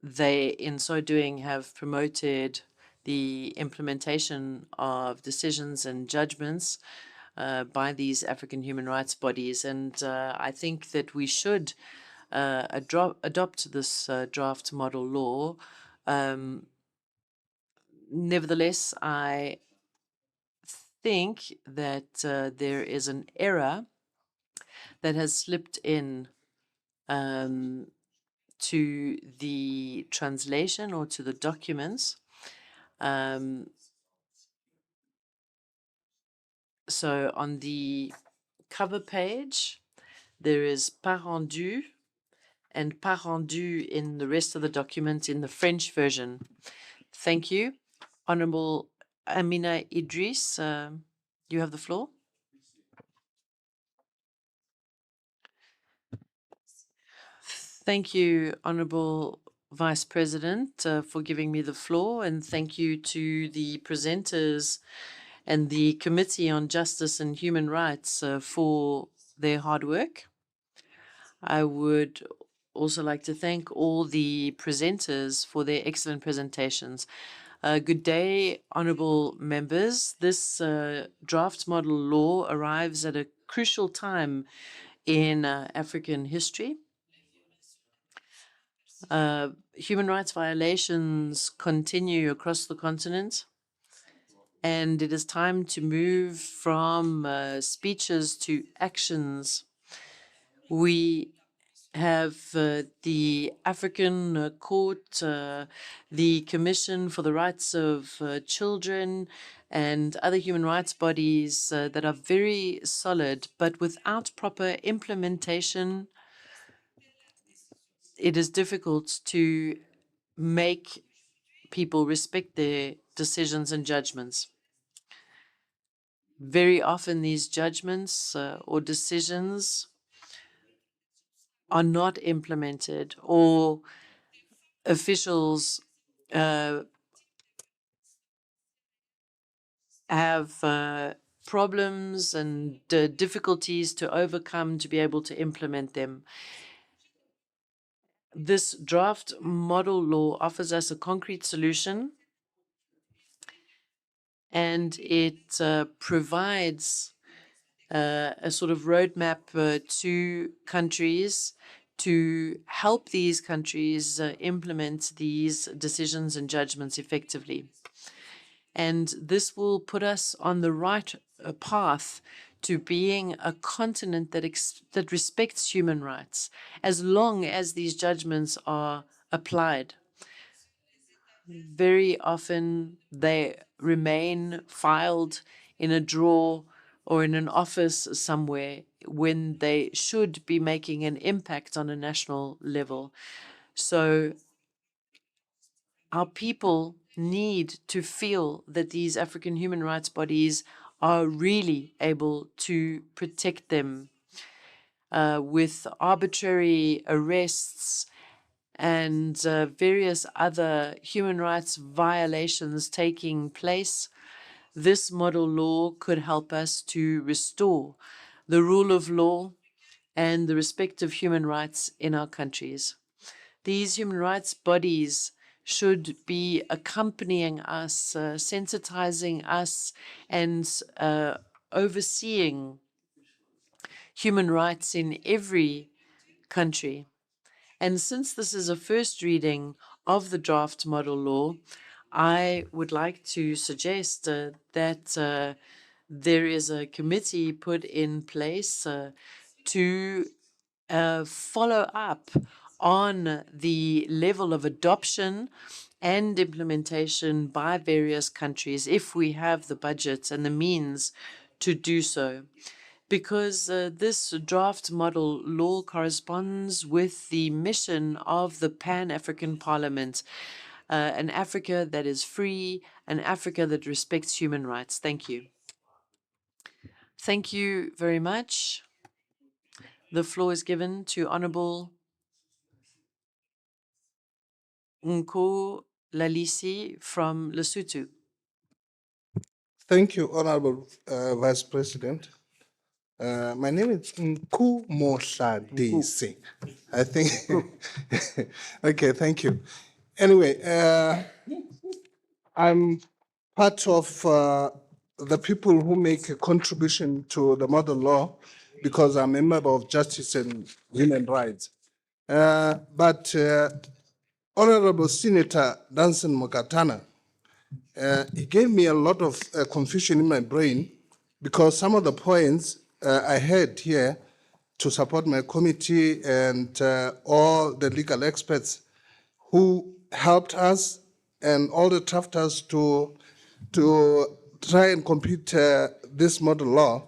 they, in so doing, have promoted the implementation of decisions and judgments by these African human rights bodies. And I think that we should adopt this draft model law. Nevertheless, I think that there is an error that has slipped in to the translation or to the documents. So on the cover page, there is pas rendu and pas rendu in the rest of the document in the French version. Thank you. Honorable Amina Idris, you have the floor. Thank you, Honorable Vice President, for giving me the floor, and thank you to the presenters and the Committee on Justice and Human Rights for their hard work. I would also like to thank all the presenters for their excellent presentations. Good day, honorable members. This draft model law arrives at a crucial time in African history. Human rights violations continue across the continent, and it is time to move from speeches to actions. We have the African Court, the Commission for the Rights of Children, and other human rights bodies that are very solid, but without proper implementation, it is difficult to make people respect their decisions and judgments. Very often these judgments or decisions are not implemented, or officials have problems and difficulties to overcome to be able to implement them. This draft model law offers us a concrete solution, and it provides a sort of roadmap to countries to help these countries implement these decisions and judgments effectively. And this will put us on the right path to being a continent that respects human rights, as long as these judgments are applied. Very often they remain filed in a drawer or in an office somewhere when they should be making an impact on a national level. So our people need to feel that these African human rights bodies are really able to protect them. With arbitrary arrests and various other human rights violations taking place, this model law could help us to restore the rule of law and the respect of human rights in our countries. These human rights bodies should be accompanying us, sensitizing us, and overseeing human rights in every country. And since this is a first reading of the draft model law, I would like to suggest that there is a committee put in place to follow up on the level of adoption and implementation by various countries if we have the budget and the means to do so. Because this draft model law corresponds with the mission of the Pan-African Parliament, an Africa that is free, an Africa that respects human rights. Thank you. Thank you very much. The floor is given to Honorable Nko Lalisi from Lesotho. Thank you, Honorable Vice President. My name is Nku Mohladisi. I think. Okay, thank you. Anyway, I'm part of the people who make a contribution to the model law because I'm a member of Justice and Human Rights. But Honorable Senator Danson Mokatana, he gave me a lot of confusion in my brain because some of the points I had here to support my committee and all the legal experts who helped us and all the drafters to try and complete this model law.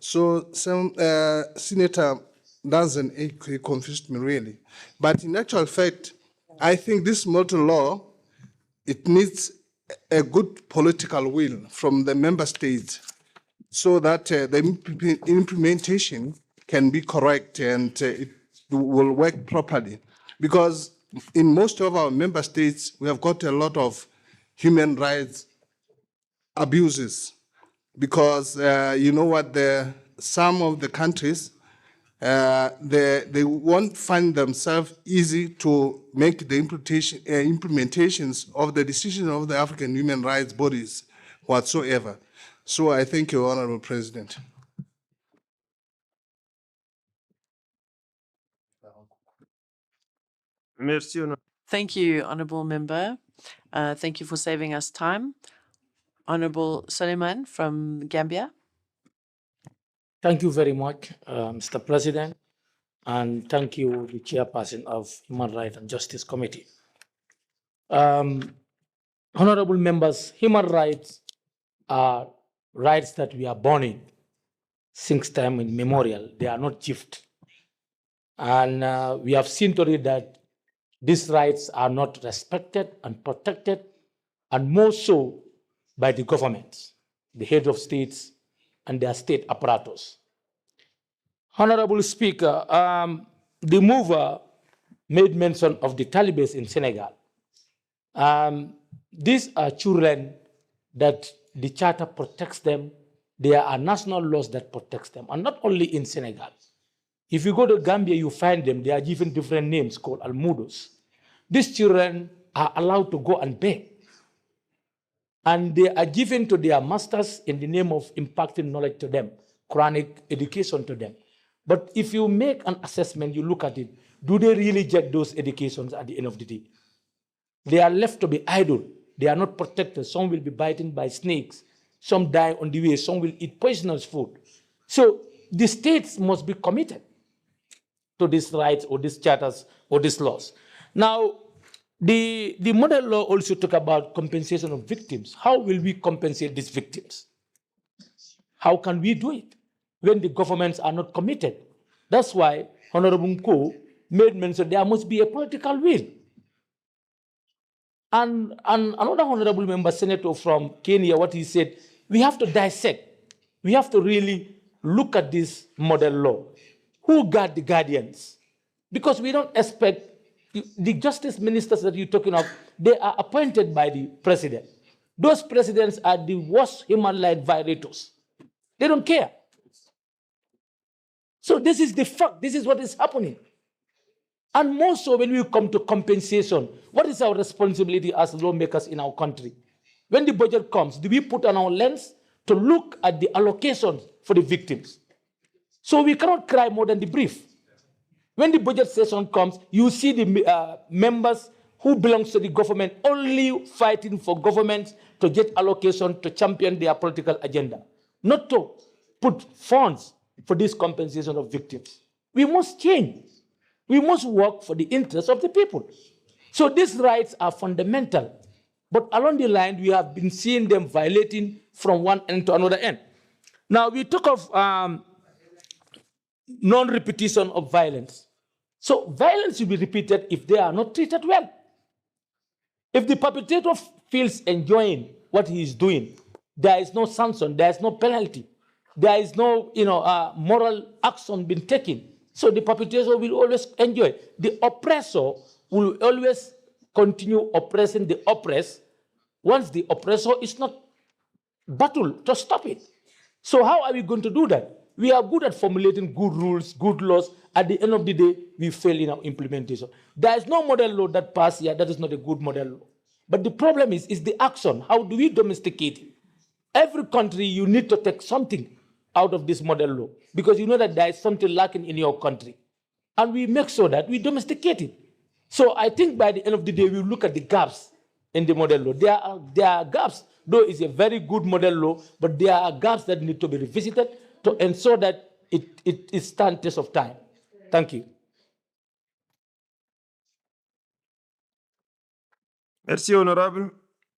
So some Senator Danson, he confused me really. But in actual fact, I think this model law, it needs a good political will from the member states so that the implementation can be correct and it will work properly. Because in most of our member states, we have got a lot of human rights abuses. Because you know what, some of the countries, they won't find themselves easy to make the implementations of the decisions of the African human rights bodies whatsoever. So I thank you, Honorable President. Merci. Thank you, Honorable Member. Thank you for saving us time. Honorable Suleiman from Gambia. Thank you very much, Mr. President, and thank you, the Chairperson of Human Rights and Justice Committee. Honorable members, human rights are rights that we are born in since time immemorial. They are not gift. And we have seen today that these rights are not respected and protected, and more so by the governments, the head of states, and their state apparatus. Honorable Speaker, the mover made mention of the Taliban in Senegal. These are children that the Charter protects them. There are national laws that protect them, and not only in Senegal. If you go to Gambia, you find them, they are given different names called almudos. These children are allowed to go and beg. And they are given to their masters in the name of imparting knowledge to them, Quranic education to them. But if you make an assessment, you look at it, do they really get those educations at the end of the day? They are left to be idle. They are not protected. Some will be bitten by snakes. Some die on the way. Some will eat poisonous food. So the states must be committed to these rights or these charters or these laws. Now, the model law also talk about compensation of victims. How will we compensate these victims? How can we do it when the governments are not committed? That's why Honorable Nko made mention there must be a political will. And another honorable member, senator from Kenya, what he said, we have to dissect. We have to really look at this model law. Who got the guardians? Because we don't expect the justice ministers that you're talking of, they are appointed by the president. Those presidents are the worst human rights violators. They don't care. So this is the fact. This is what is happening. And more so when we come to compensation, what is our responsibility as lawmakers in our country? When the budget comes, do we put on our lens to look at the allocations for the victims? So we cannot cry more than the brief. When the budget session comes, you see the members who belong to the government only fighting for government to get allocation to champion their political agenda, not to put funds for this compensation of victims. We must change. We must work for the interests of the people. So these rights are fundamental. But along the line, we have been seeing them violating from one end to another end. Now, we talk of non-repetition of violence. So violence will be repeated if they are not treated well. If the perpetrator feels enjoying what he is doing, there is no sanction, there is no penalty, there is no moral action being taken. So the perpetrator will always enjoy. The oppressor will always continue oppressing the oppressed once the oppressor is not battled to stop it. So how are we going to do that? We are good at formulating good rules, good laws. At the end of the day, we fail in our implementation. There is no model law that passed here that is not a good model law. But the problem is the action. How do we domesticate it? Every country, you need to take something out of this model law because you know that there is something lacking in your country. And we make sure that we domesticate it. So I think by the end of the day, we look at the gaps in the model law. There are gaps, though it's a very good model law, but there are gaps that need to be revisited to ensure that it stands test of time. Thank you. Merci, honorable.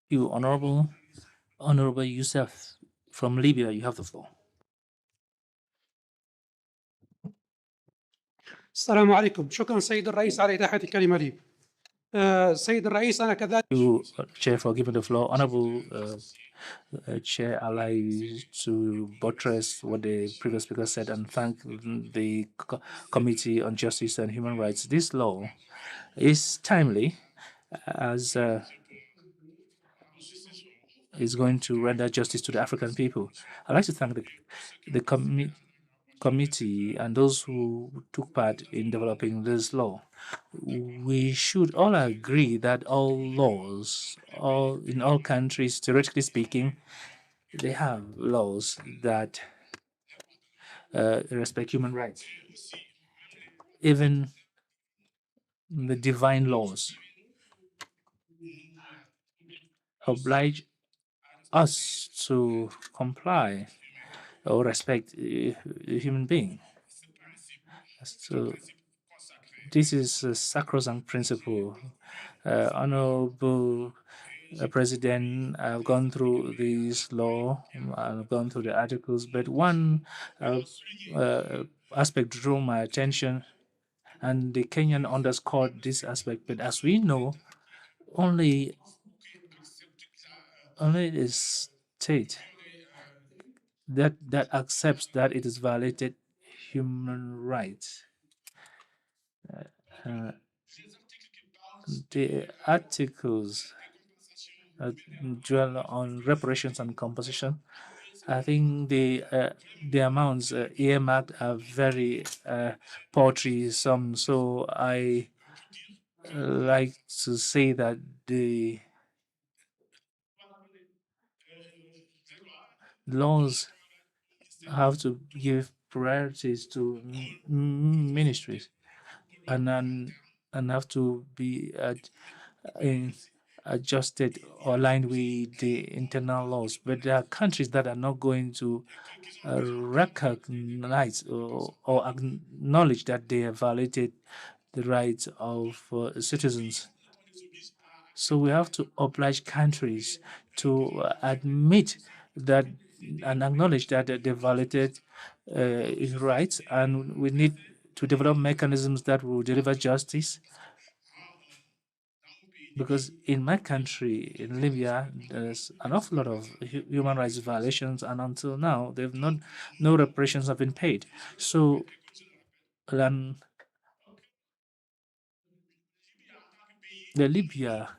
You, Honorable Youssef from Libya, you have the floor. السلام عليكم. شكرا سيد الرئيس على إتاحة الكلمة لي. سيد الرئيس أنا كذلك. You, Chair, for giving the floor. Honorable Chair, I'd like to buttress what the previous speaker said and thank the Committee on Justice and Human Rights. This law is timely as is going to render justice to the African people. I'd like to thank the committee and those who took part in developing this law. We should all agree that all laws, in all countries, theoretically speaking, they have laws that respect human rights. Even the divine laws oblige us to comply or respect a human being. So this is a sacrosanct principle. Honorable President, I've gone through this law, I've gone through the articles, but one aspect drew my attention, and the Kenyan underscored this aspect. But as we know, only the state that accepts that it is violated human rights. The articles dwell on reparations and compensation. I think the amounts earmarked are very paltry some. So I like to say that the laws have to give priorities to ministries and have to be adjusted or aligned with the internal laws. But there are countries that are not going to recognize or acknowledge that they have violated the rights of citizens. So we have to oblige countries to admit that and acknowledge that they violated rights, and we need to develop mechanisms that will deliver justice. Because in my country, in Libya, there's an awful lot of human rights violations, and until now, no reparations have been paid. So, the Libya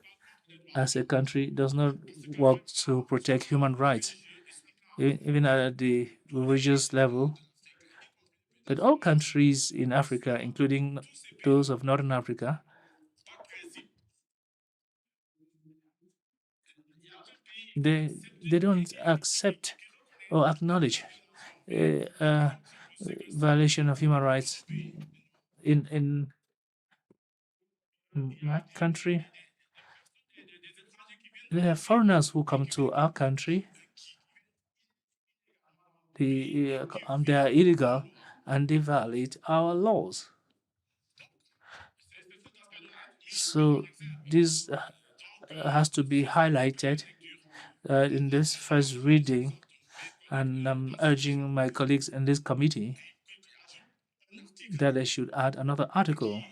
as a country does not work to protect human rights, even at the religious level. But all countries in Africa, including those of Northern Africa, they don't accept or acknowledge violation of human rights in my country. There are foreigners who come to our country. They are illegal and they violate our laws. So this has to be highlighted in this first reading, and I'm urging my colleagues in this committee that they should add another article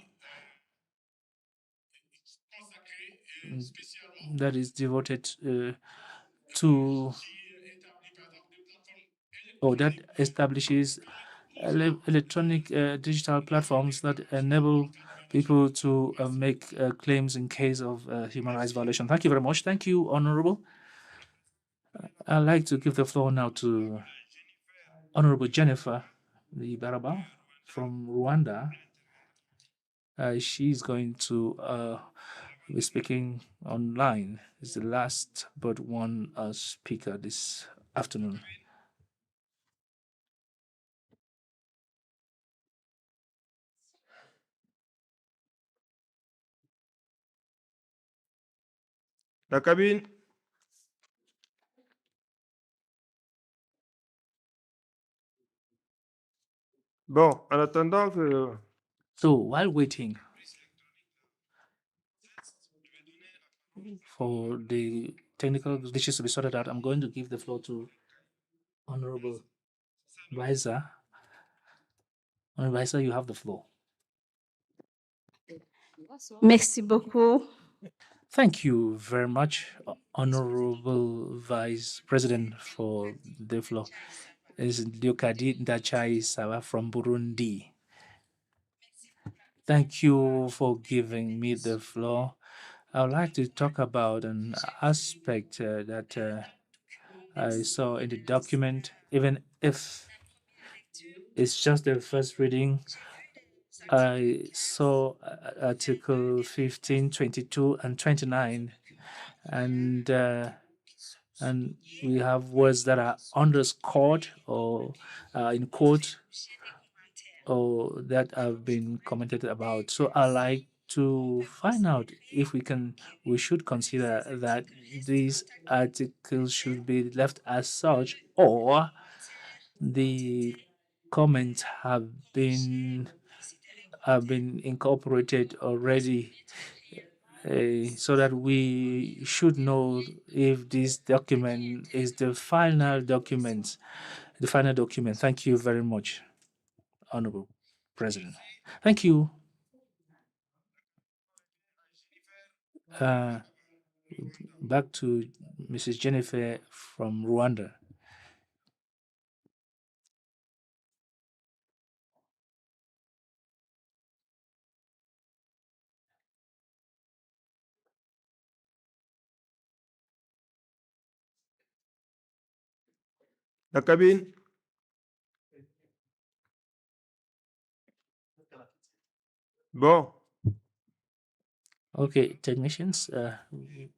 that is devoted to, or that establishes electronic digital platforms that enable people to make claims in case of human rights violation. Thank you very much. Thank you, Honorable. I'd like to give the floor now to Honorable Jennifer Baraba from Rwanda. She's going to be speaking online. Is the last but one speaker this afternoon. La cabine. Bon, en attendant que... So while waiting for the technical glitches to be sorted out, I'm going to give the floor to Honorable Weiser. Honorable Weiser, you have the floor. Merci beaucoup. Thank you very much, Honorable Vice President, for the floor. Is Diokadi Ndachai Sawa from Burundi. Thank you for giving me the floor. I would like to talk about an aspect that I saw in the document, even if it's just the first reading. I saw Article 15, 22, and 29, and we have words that are underscored or in quote, or that have been commented about. So I like to find out if we should consider that these articles should be left as such, or the comments have been incorporated already, so that we should know if this document is the final document. Thank you very much, Honorable President. Thank you. Back to Mrs. Jennifer from Rwanda. La cabine. Bon. Okay, technicians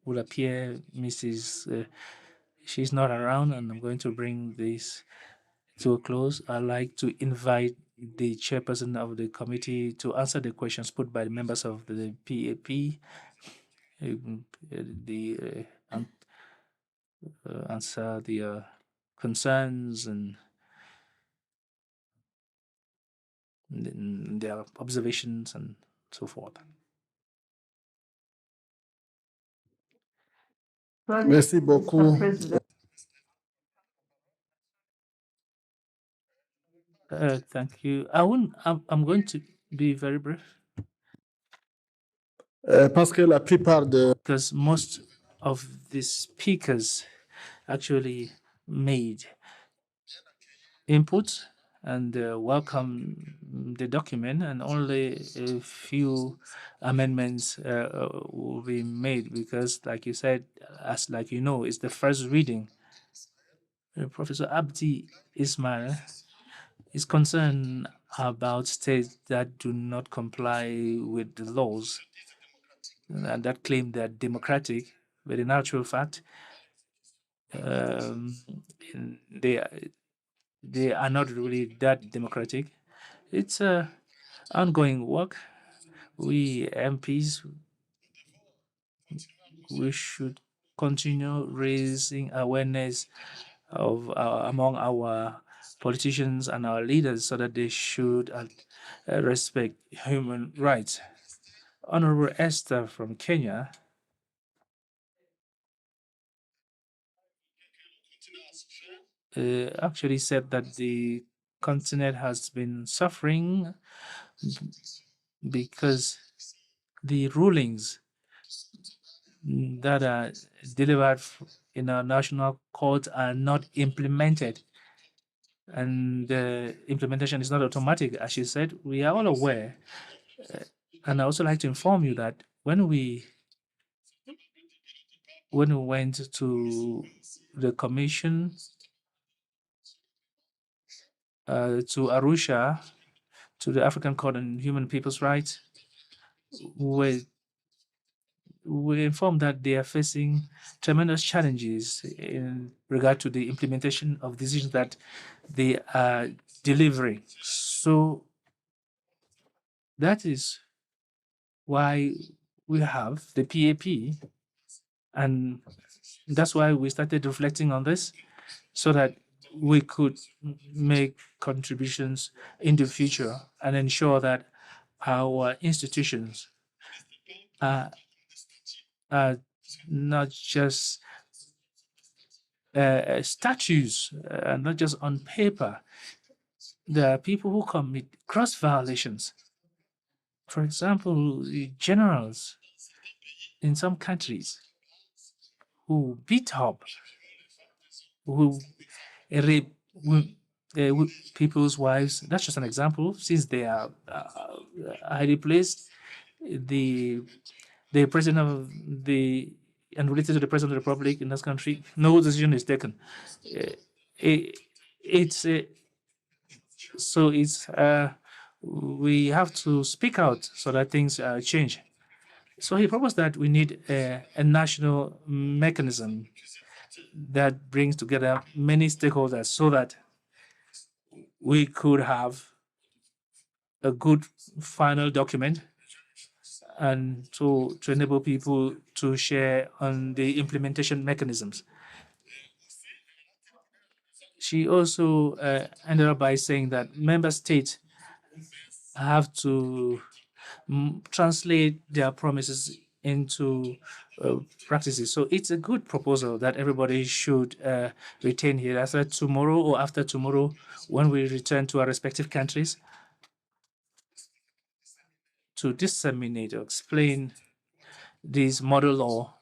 will appear. Mrs. She's not around, and I'm going to bring this to a close. I'd like to invite the chairperson of the committee to answer the questions put by the members of the PAP answer the concerns and their observations and so forth. Merci beaucoup. Thank you. I'm going to be very brief. Parce que la plupart de Because most of the speakers actually made input and welcome the document, and only a few amendments will be made because, like you said, like you know, it's the first reading. Professor Abdi Ismail is concerned about states that do not comply with the laws and that claim they're democratic, but in actual fact, they are not really that democratic. It's a ongoing work. We MPs, we should continue raising awareness of among our politicians and our leaders so that they should respect human rights. Honorable Esther from Kenya actually said that the continent has been suffering because the rulings that are delivered in our national court are not implemented. And the implementation is not automatic, as you said. We are all aware. And I also like to inform you that when we went to the commission to Arusha, to the African Court on Human People's Rights, we informed that they are facing tremendous challenges in regard to the implementation of decisions that they are delivering. So that is why we have the PAP, and that's why we started reflecting on this so that we could make contributions in the future and ensure that our institutions are not just statues, not just on paper. There are people who commit gross violations. For example, the generals in some countries who beat up, who rape people's wives. That's just an example. Since they are highly placed, the president of the and related to the president of the republic in this country, no decision is taken. We have to speak out so that things change. So he proposed that we need a national mechanism that brings together many stakeholders so that we could have a good final document and to enable people to share on the implementation mechanisms. She also ended up by saying that member states have to translate their promises into practices. So it's a good proposal that everybody should retain here. After tomorrow or after tomorrow, when we return to our respective countries, to disseminate or explain this model law,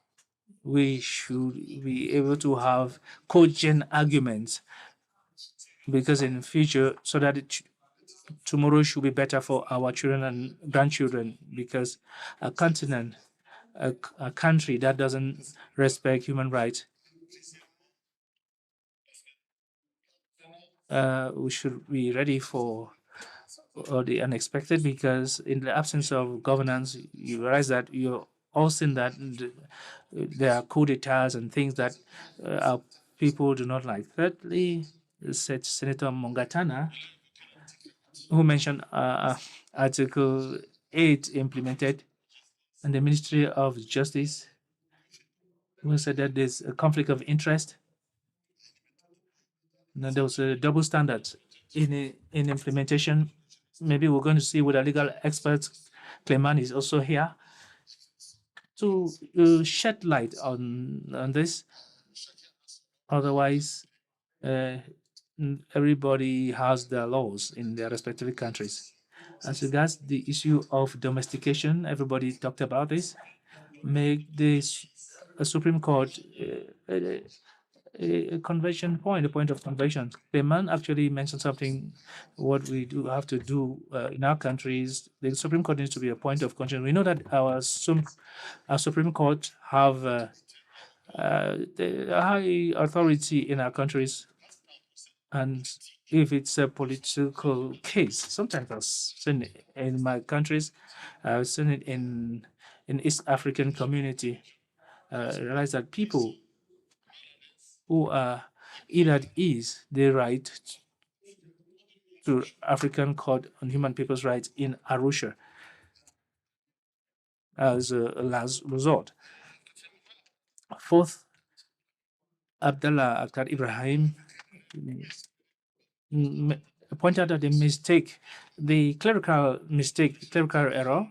we should be able to have cogent arguments, because in the future, so that tomorrow should be better for our children and grandchildren, because a continent, a country that doesn't respect human rights, we should be ready for the unexpected, because in the absence of governance, you realize that you're all seen that there are coup d'etats and things that our people do not like. Thirdly, said Senator Mongatana, who mentioned Article 8 implemented, and the Ministry of Justice We said that there's a conflict of interest. And there was a double standard in implementation. Maybe we're going to see with our legal experts, Clement is also here, to shed light on this. Otherwise, everybody has their laws in their respective countries. As regards the issue of domestication, everybody talked about this. Make this a Supreme Court a conversion point, a point of conversion. Clement actually mentioned something. What we do have to do in our countries, the Supreme Court needs to be a point of conversion. We know that our Supreme Court have the high authority in our countries, and if it's a political case, sometimes I've seen it in my countries, I've seen it in East African community. Realize that people who are ill at ease, they write to African Court on Human People's Rights in Arusha as a last resort. Fourth, Abdallah Akhtar Ibrahim pointed out the mistake, the clerical mistake, clerical error,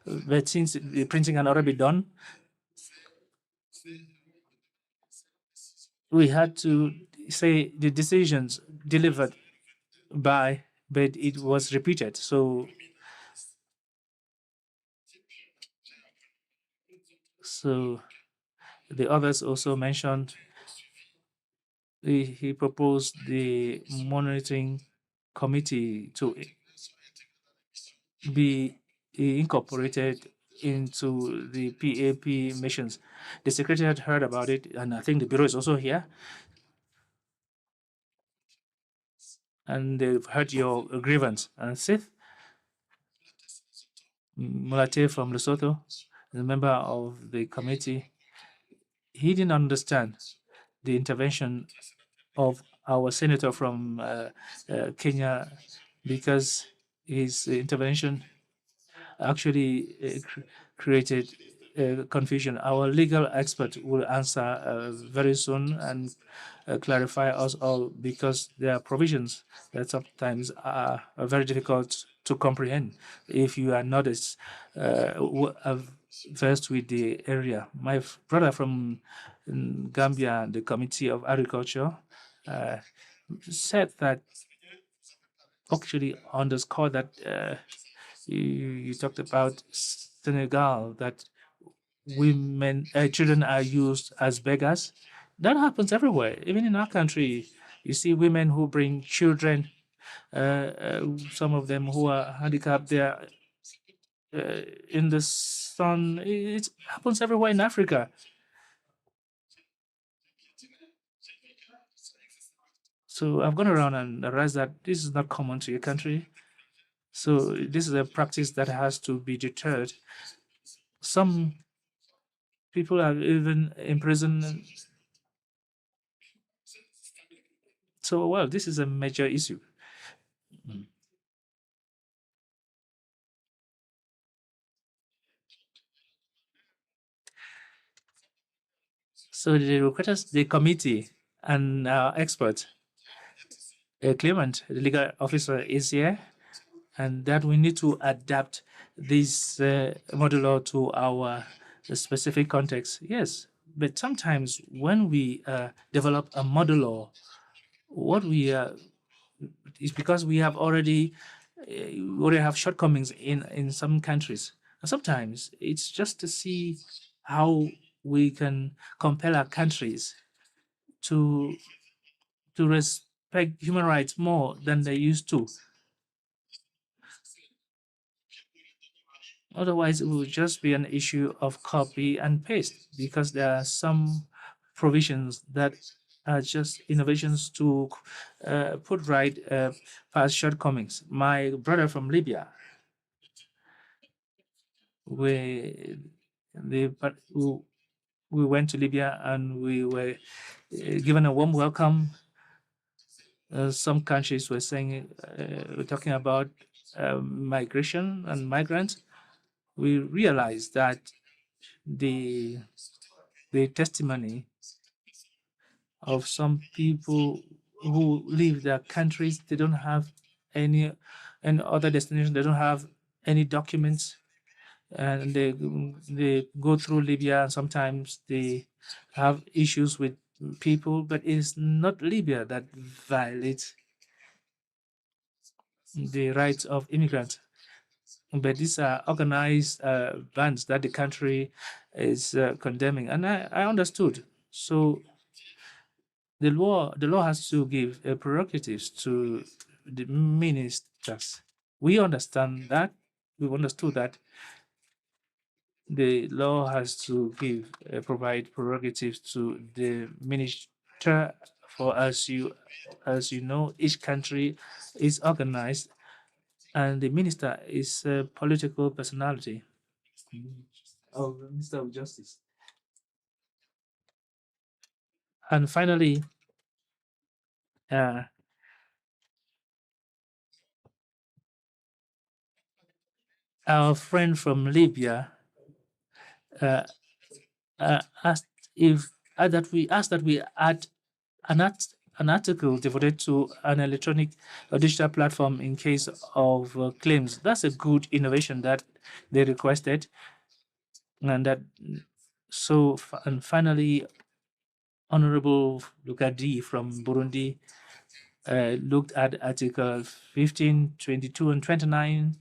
that since the printing had already been done, we had to say the decisions delivered by, but it was repeated. So the others also mentioned he proposed the monitoring committee to be incorporated into the PAP missions. The secretary had heard about it, and I think the bureau is also here. And they've heard your grievance. And Sith Mulate from Lesotho, the member of the committee, he didn't understand the intervention of our senator from Kenya, because his intervention actually created confusion. Our legal expert will answer very soon and clarify us all, because there are provisions that sometimes are very difficult to comprehend if you are not as versed with the area. My brother from Gambia, the Committee of Agriculture, said that, actually underscored that you talked about Senegal, that children are used as beggars. That happens everywhere, even in our country. You see women who bring children, some of them who are handicapped, they are in the sun. It happens everywhere in Africa. So I've gone around and realized that this is not common to your country. So this is a practice that has to be deterred. Some people are even imprisoned. So, well, this is a major issue. So the requesters, the committee and our expert, Clement, the legal officer, is here, and that we need to adapt this model law to our specific context. Yes, but sometimes when we develop a model law, what we is because we have already have shortcomings in some countries. And sometimes it's just to see how we can compel our countries to respect human rights more than they used to. Otherwise, it will just be an issue of copy and paste, because there are some provisions that are just innovations to put right past shortcomings. My brother from Libya, we went to Libya and we were given a warm welcome. Some countries were saying, we're talking about migration and migrants. We realized that the the testimony of some people who leave their countries. They don't have any other destination. They don't have any documents, and they go through Libya, and sometimes they have issues with people. But it's not Libya that violates the rights of immigrants, but these are organized bands that the country is condemning, and I understood. So the law has to give prerogatives to the ministers. We understand that. We understood that the law has to give provide prerogatives to the minister. For as you know, each country is organized, and the minister is a political personality. Of the Minister of Justice. And finally, our friend from Libya asked if that we add an article devoted to an electronic or digital platform in case of claims. That's a good innovation that they requested, and that and finally, Honorable Lukadi from Burundi looked at Article 15, 22, and 29.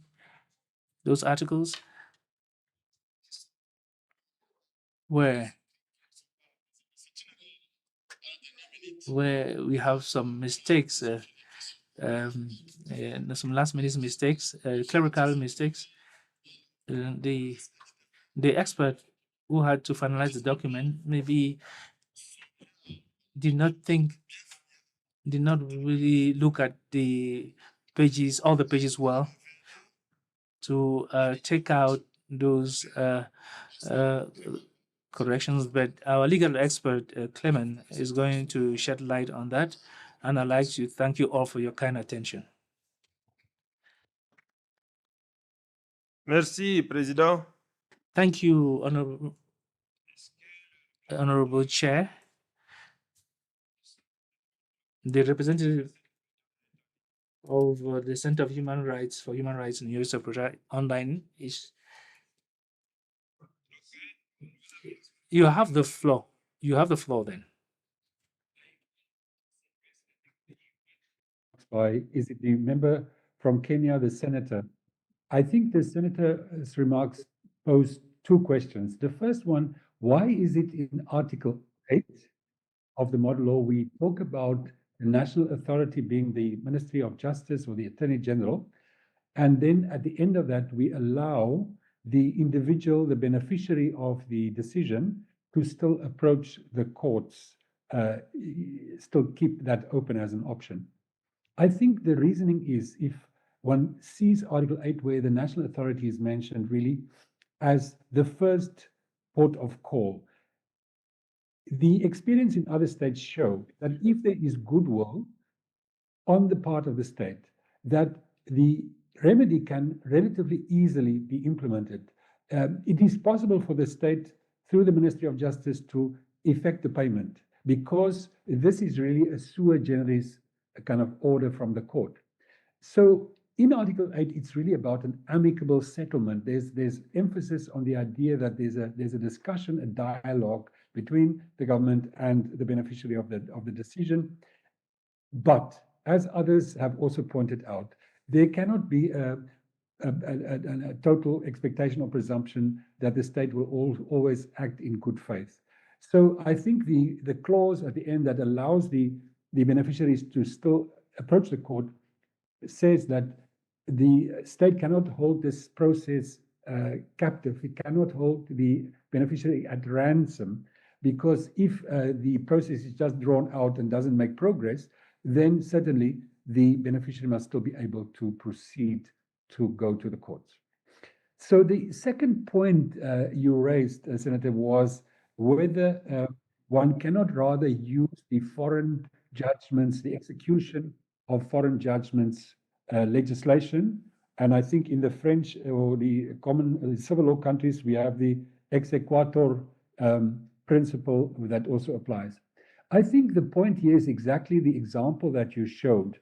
Those articles where we have some mistakes, some last-minute mistakes, clerical mistakes. The expert who had to finalize the document maybe did not really look at the pages, all the pages well, to take out those corrections. But our legal expert, Clement, is going to shed light on that. And I'd like to thank you all for your kind attention. Merci, Président. Thank you, Honorable Chair. The representative of the Center of Human Rights for Human Rights and Use of Online is. You have the floor. You have the floor then. Is it the member from Kenya, the senator? I think the senator's remarks pose two questions. The first one, why is it in Article 8 of the model law we talk about the national authority being the Ministry of Justice or the Attorney General, and then at the end of that we allow the individual, the beneficiary of the decision, to still approach the courts, still keep that open as an option? I think the reasoning is, if one sees Article 8 where the national authority is mentioned really as the first port of call, the experience in other states show that if there is goodwill on the part of the state, that the remedy can relatively easily be implemented. It is possible for the state, through the Ministry of Justice, to effect the payment, because this is really a sua generis kind of order from the court. So in Article 8, it's really about an amicable settlement. There's emphasis on the idea that there's a discussion, a dialogue between the government and the beneficiary of the decision. But as others have also pointed out, there cannot be a total expectation or presumption that the state will always act in good faith. So I think the clause at the end that allows the beneficiaries to still approach the court says that the state cannot hold this process captive. It cannot hold the beneficiary at ransom, because if the process is just drawn out and doesn't make progress, then certainly the beneficiary must still be able to proceed to go to the courts. So the second point you raised, Senator, was whether one cannot rather use the foreign judgments, the execution of foreign judgments legislation. And I think in the French or the common civil law countries, we have the exequatur principle that also applies. I think the point here is exactly the example that you showed.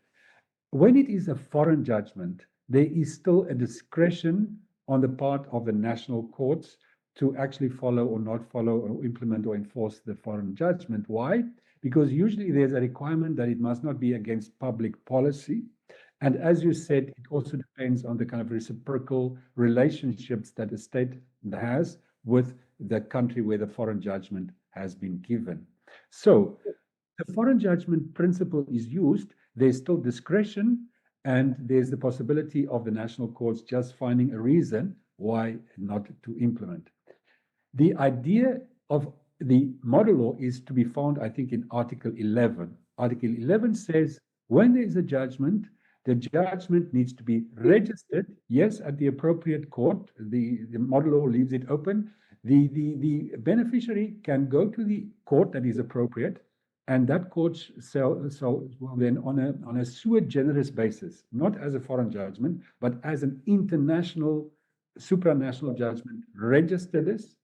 When it is a foreign judgment, there is still a discretion on the part of the national courts to actually follow or not follow or implement or enforce the foreign judgment. Why? Because usually there's a requirement that it must not be against public policy. And as you said, it also depends on the kind of reciprocal relationships that the state has with the country where the foreign judgment has been given. So the foreign judgment principle is used. There's still discretion, and there's the possibility of the national courts just finding a reason why not to implement. The idea of the model law is to be found, I think, in Article 11. Article 11 says when there is a judgment, the judgment needs to be registered, yes, at the appropriate court. The model law leaves it open. The beneficiary can go to the court that is appropriate, and that court will then, on a sui generis basis, not as a foreign judgment, but as an international, supranational judgment, register this,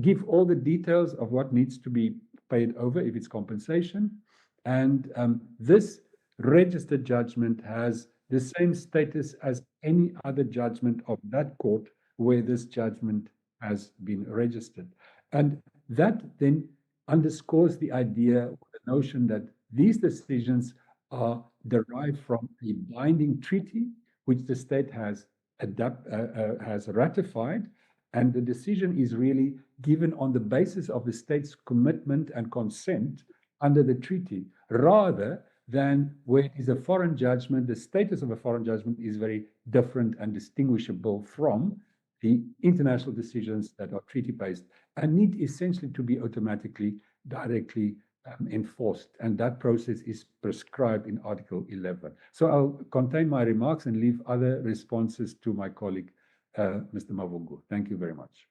give all the details of what needs to be paid over if it's compensation. And this registered judgment has the same status as any other judgment of that court where this judgment has been registered. And that then underscores the idea, the notion that these decisions are derived from a binding treaty, which the state has ratified, and the decision is really given on the basis of the state's commitment and consent under the treaty, rather than where it is a foreign judgment. The status of a foreign judgment is very different and distinguishable from the international decisions that are treaty-based and need essentially to be automatically, directly enforced. And that process is prescribed in Article 11. So I'll contain my remarks and leave other responses to my colleague, Mr. Mavungu. Thank you very much.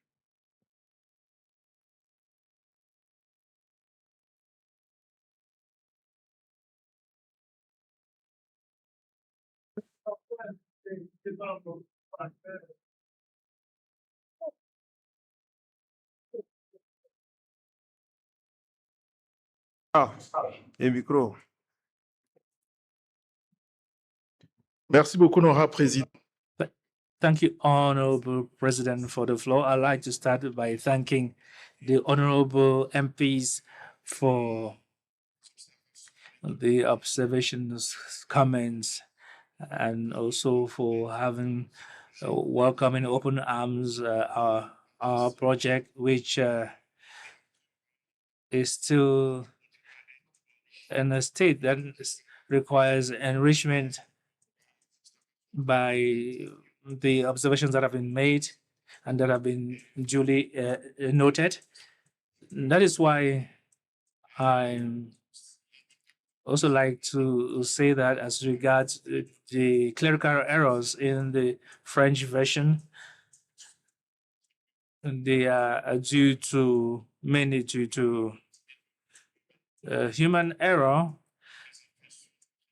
Ah, et micro. Merci beaucoup, Honorable Président. Thank you, Honorable President, for the floor. I'd like to start by thanking the Honorable MPs for the observations, comments, and also for having welcoming open arms our project, which is still in a state that requires enrichment by the observations that have been made and that have been duly noted. That is why I also like to say that as regards the clerical errors in the French version, they are mainly due to human error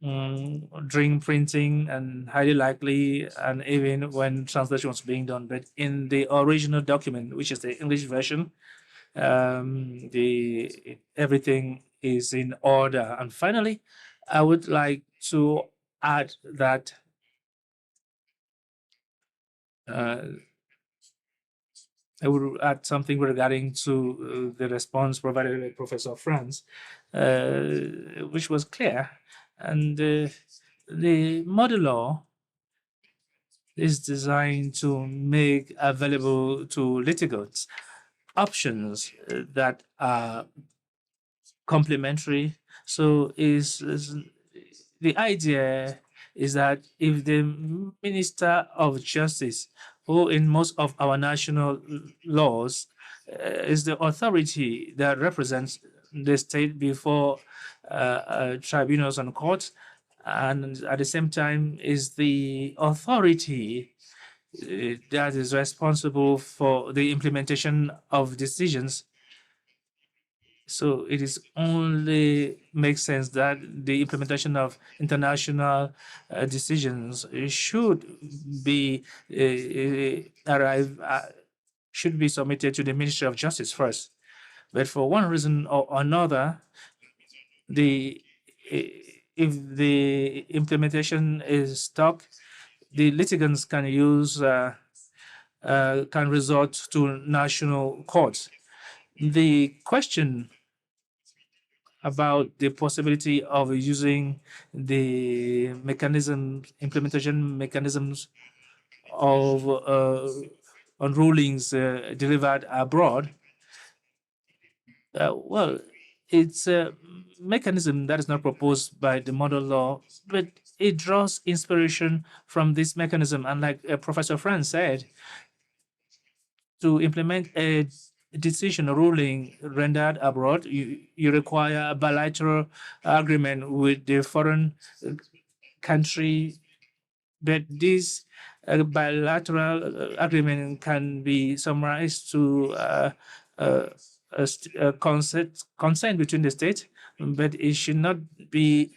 during printing, and highly likely, and even when translation was being done. But in the original document, which is the English version, everything is in order. And finally, I would like to add that I would add something regarding to the response provided by Professor Franz, which was clear. And the model law is designed to make available to litigants options that are complementary. So the idea is that if the Minister of Justice, who in most of our national laws is the authority that represents the state before tribunals and courts, and at the same time is the authority that is responsible for the implementation of decisions. So it is only makes sense that the implementation of international decisions should be should be submitted to the Ministry of Justice first. But for one reason or another, if the implementation is stuck, the litigants can resort to national courts. The question about the possibility of using the implementation mechanisms of on rulings delivered abroad. Well, it's a mechanism that is not proposed by the model law, but it draws inspiration from this mechanism. And like Professor Franz said, to implement a decision or ruling rendered abroad, you require a bilateral agreement with the foreign country, but this bilateral agreement can be summarized to consent between the states, but it should not be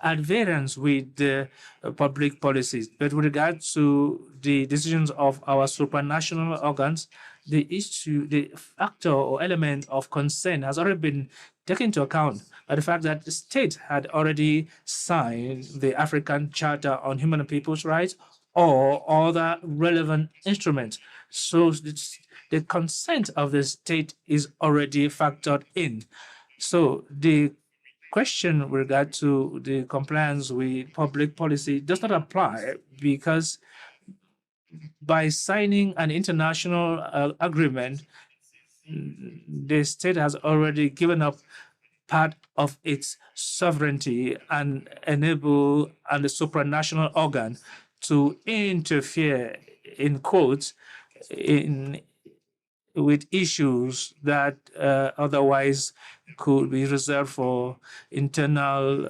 at variance with the public policies. But with regard to the decisions of our supranational organs, the factor or element of consent has already been taken into account by the fact that the state had already signed the African Charter on Human and People's Rights or other relevant instruments. So the consent of the state is already factored in. So the question with regard to the compliance with public policy does not apply, because by signing an international agreement, the state has already given up part of its sovereignty and enable the supranational organ to interfere, in quotes, with issues that otherwise could be reserved for internal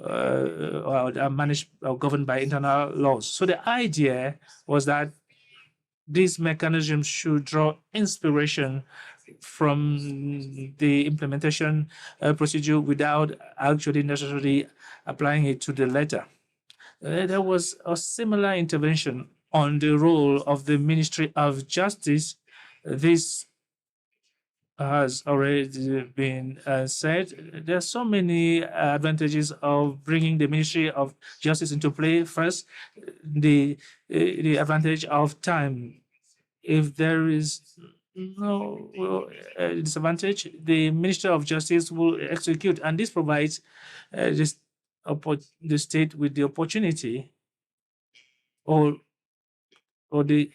or managed or governed by internal laws. So the idea was that these mechanisms should draw inspiration from the implementation procedure without actually necessarily applying it to the letter. There was a similar intervention on the role of the Ministry of Justice. This has already been said. There are so many advantages of bringing the Ministry of Justice into play. First, the advantage of time. If there is no disadvantage, the Minister of Justice will execute, and this provides the state with the opportunity, or the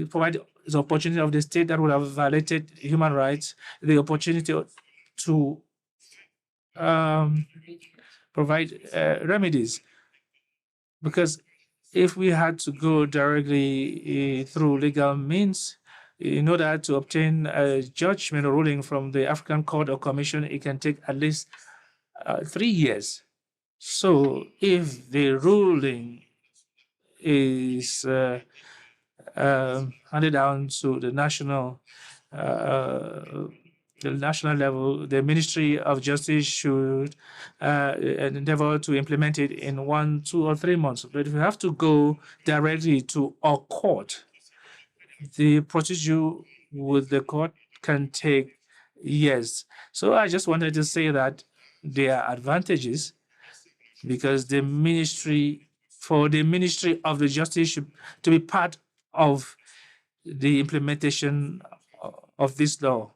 provide the opportunity of the state that would have violated human rights, the opportunity to provide remedies. Because if we had to go directly through legal means, in order to obtain a judgment or ruling from the African Court or Commission, it can take at least 3 years. So if the ruling is handed down to the national level, the Ministry of Justice should endeavor to implement it in 1, 2, or 3 months. But if we have to go directly to a court, the procedure with the court can take years. So I just wanted to say that there are advantages, because the Ministry of the Justice should to be part of the implementation of this law.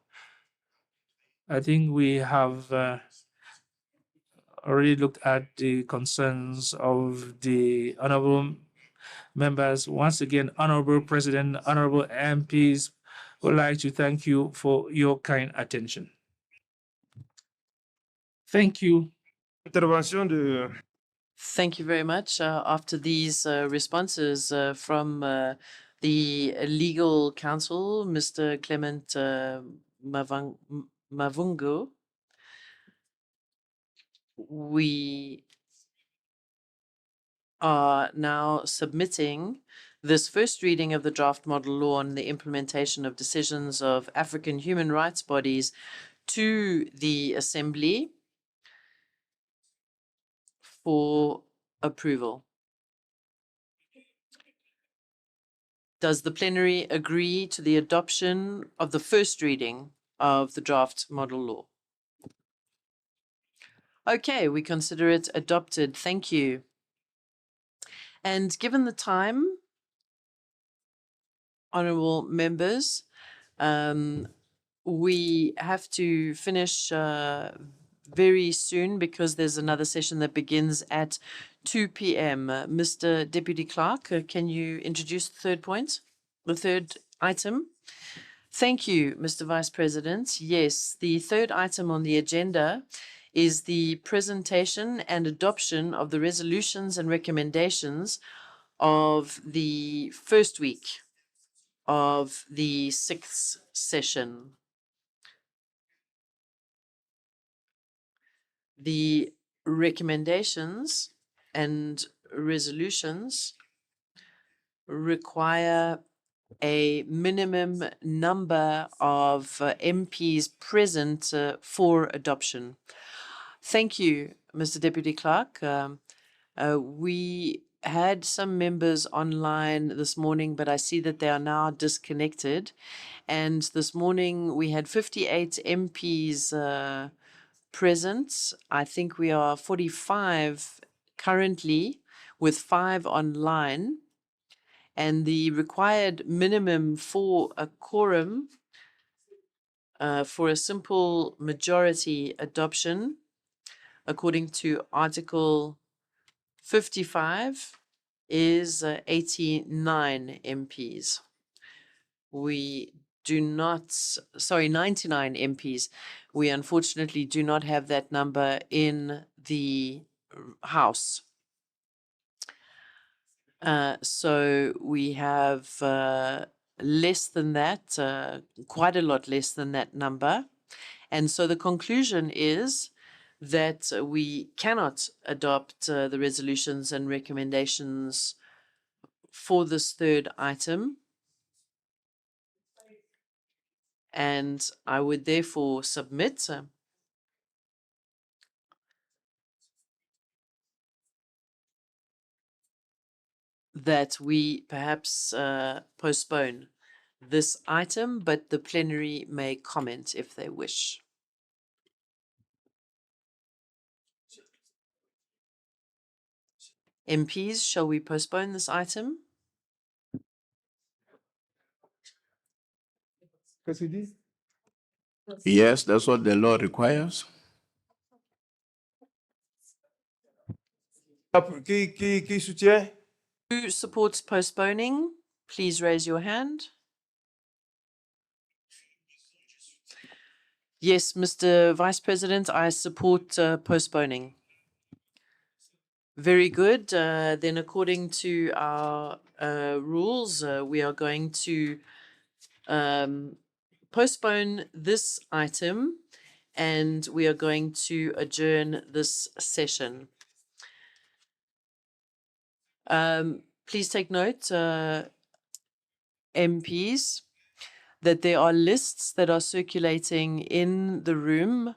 I think we have already looked at the concerns of the honorable members. Once again, Honorable President, honorable MPs, would like to thank you for your kind attention. Thank you. Thank you very much. After these responses from the legal counsel, Mr. Clement Mavungo, we are now submitting this first reading of the draft model law on the implementation of decisions of African human rights bodies to the Assembly for approval. Does the plenary agree to the adoption of the first reading of the draft model law? Okay, we consider it adopted. Thank you. And given the time, honorable members, we have to finish very soon because there's another session that begins at 2 p.m. Mr. Deputy Clerk, can you introduce the third point, the third item? Thank you, Mr. Vice President. Yes, the third item on the agenda is the presentation and adoption of the resolutions and recommendations of the first week of the 6th session. The recommendations and resolutions require a minimum number of MPs present for adoption. Thank you, Mr. Deputy Clerk. We had some members online this morning, but I see that they are now disconnected. And this morning we had 58 MPs present. I think we are 45 currently, with 5 online. And the required minimum for a quorum for a simple majority adoption, according to Article 55, is 89 MPs. We do not, sorry, 99 MPs. We unfortunately do not have that number in the House. So we have less than that, quite a lot less than that number. And so the conclusion is that we cannot adopt the resolutions and recommendations for this third item. And I would therefore submit that we perhaps postpone this item, but the plenary may comment if they wish. MPs, shall we postpone this item? Yes, that's what the law requires. Qui soutient? Who supports postponing? Please raise your hand. Yes, Mr. Vice President, I support postponing. Very good. Then according to our rules, we are going to postpone this item and we are going to adjourn this session. Please take note, MPs, that there are lists that are circulating in the room,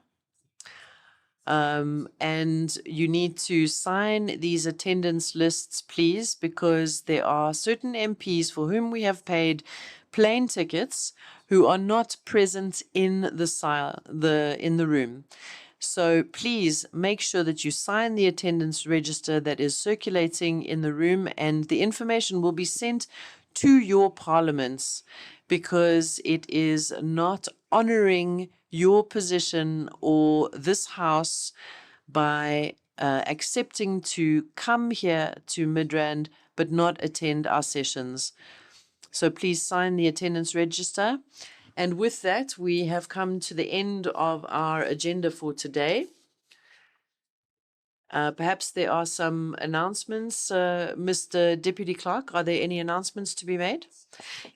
and you need to sign these attendance lists, please, because there are certain MPs for whom we have paid plane tickets who are not present in the room. So please make sure that you sign the attendance register that is circulating in the room, and the information will be sent to your parliaments, because it is not honoring your position or this House by accepting to come here to Midrand but not attend our sessions. So please sign the attendance register. And with that, we have come to the end of our agenda for today. Perhaps there are some announcements. Mr. Deputy Clerk, are there any announcements to be made?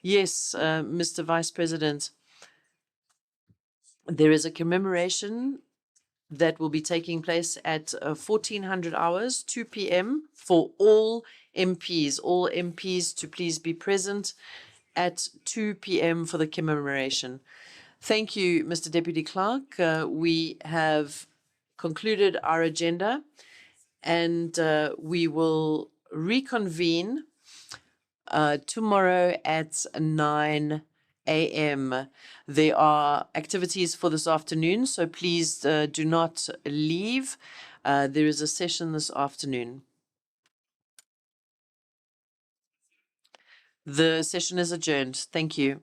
Yes, Mr. Vice President. There is a commemoration that will be taking place at 1400 hours, 2 p.m. for all MPs to please be present at 2 p.m. for the commemoration. Thank you, Mr. Deputy Clerk. We have concluded our agenda and we will reconvene tomorrow at 9 a.m. There are activities for this afternoon, so please do not leave. There is a session this afternoon. The session is adjourned. Thank you.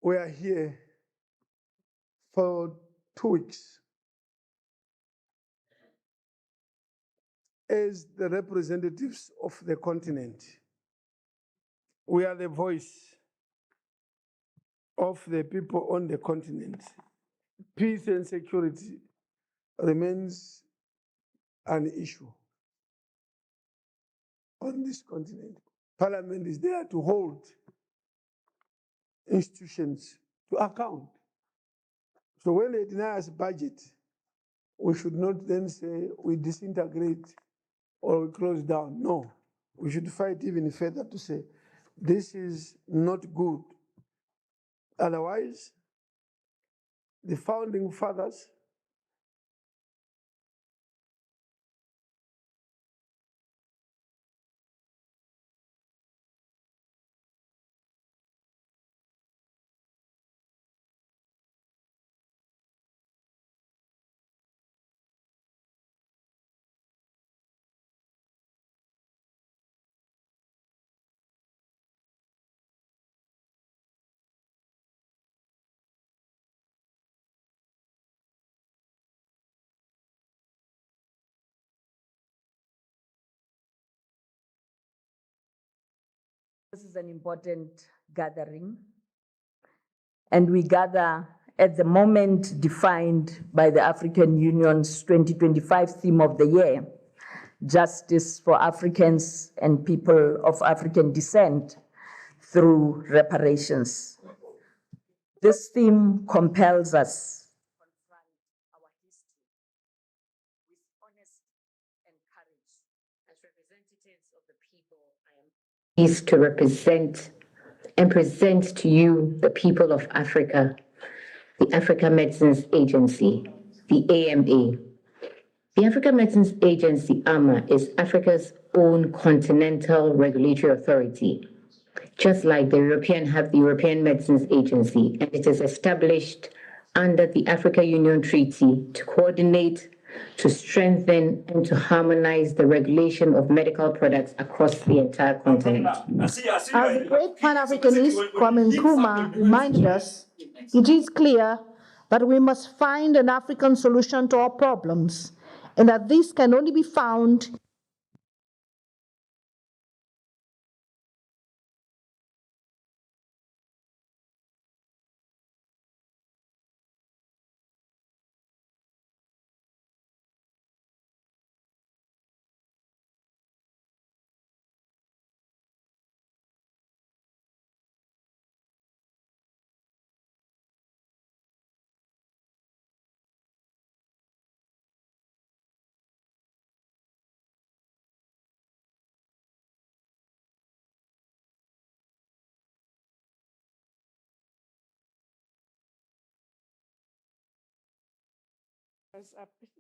We are here for 2 weeks as the representatives of the continent. We are the voice of the people on the continent. Peace and security remains an issue on this continent. Parliament is there to hold institutions to account. So when they deny us budget, we should not then say we disintegrate or we close down. No, we should fight even further to say this is not good. Otherwise, the founding fathers This is an important gathering, and we gather at the moment defined by the African Union's 2025 theme of the year, Justice for Africans and People of African Descent through Reparations. This theme compels us to confront our history with honesty and courage. As representatives of the people, I am pleased to represent and present to you the people of Africa, the Africa Medicines Agency, the AMA. The Africa Medicines Agency, AMA, is Africa's own continental regulatory authority, just like the European have the European Medicines Agency, and it is established under the Africa Union Treaty to coordinate, to strengthen, and to harmonize the regulation of medical products across the entire continent. As the great Pan-Africanist Kwame Nkrumah reminded us, it is clear that we must find an African solution to our problems, and that this can only be found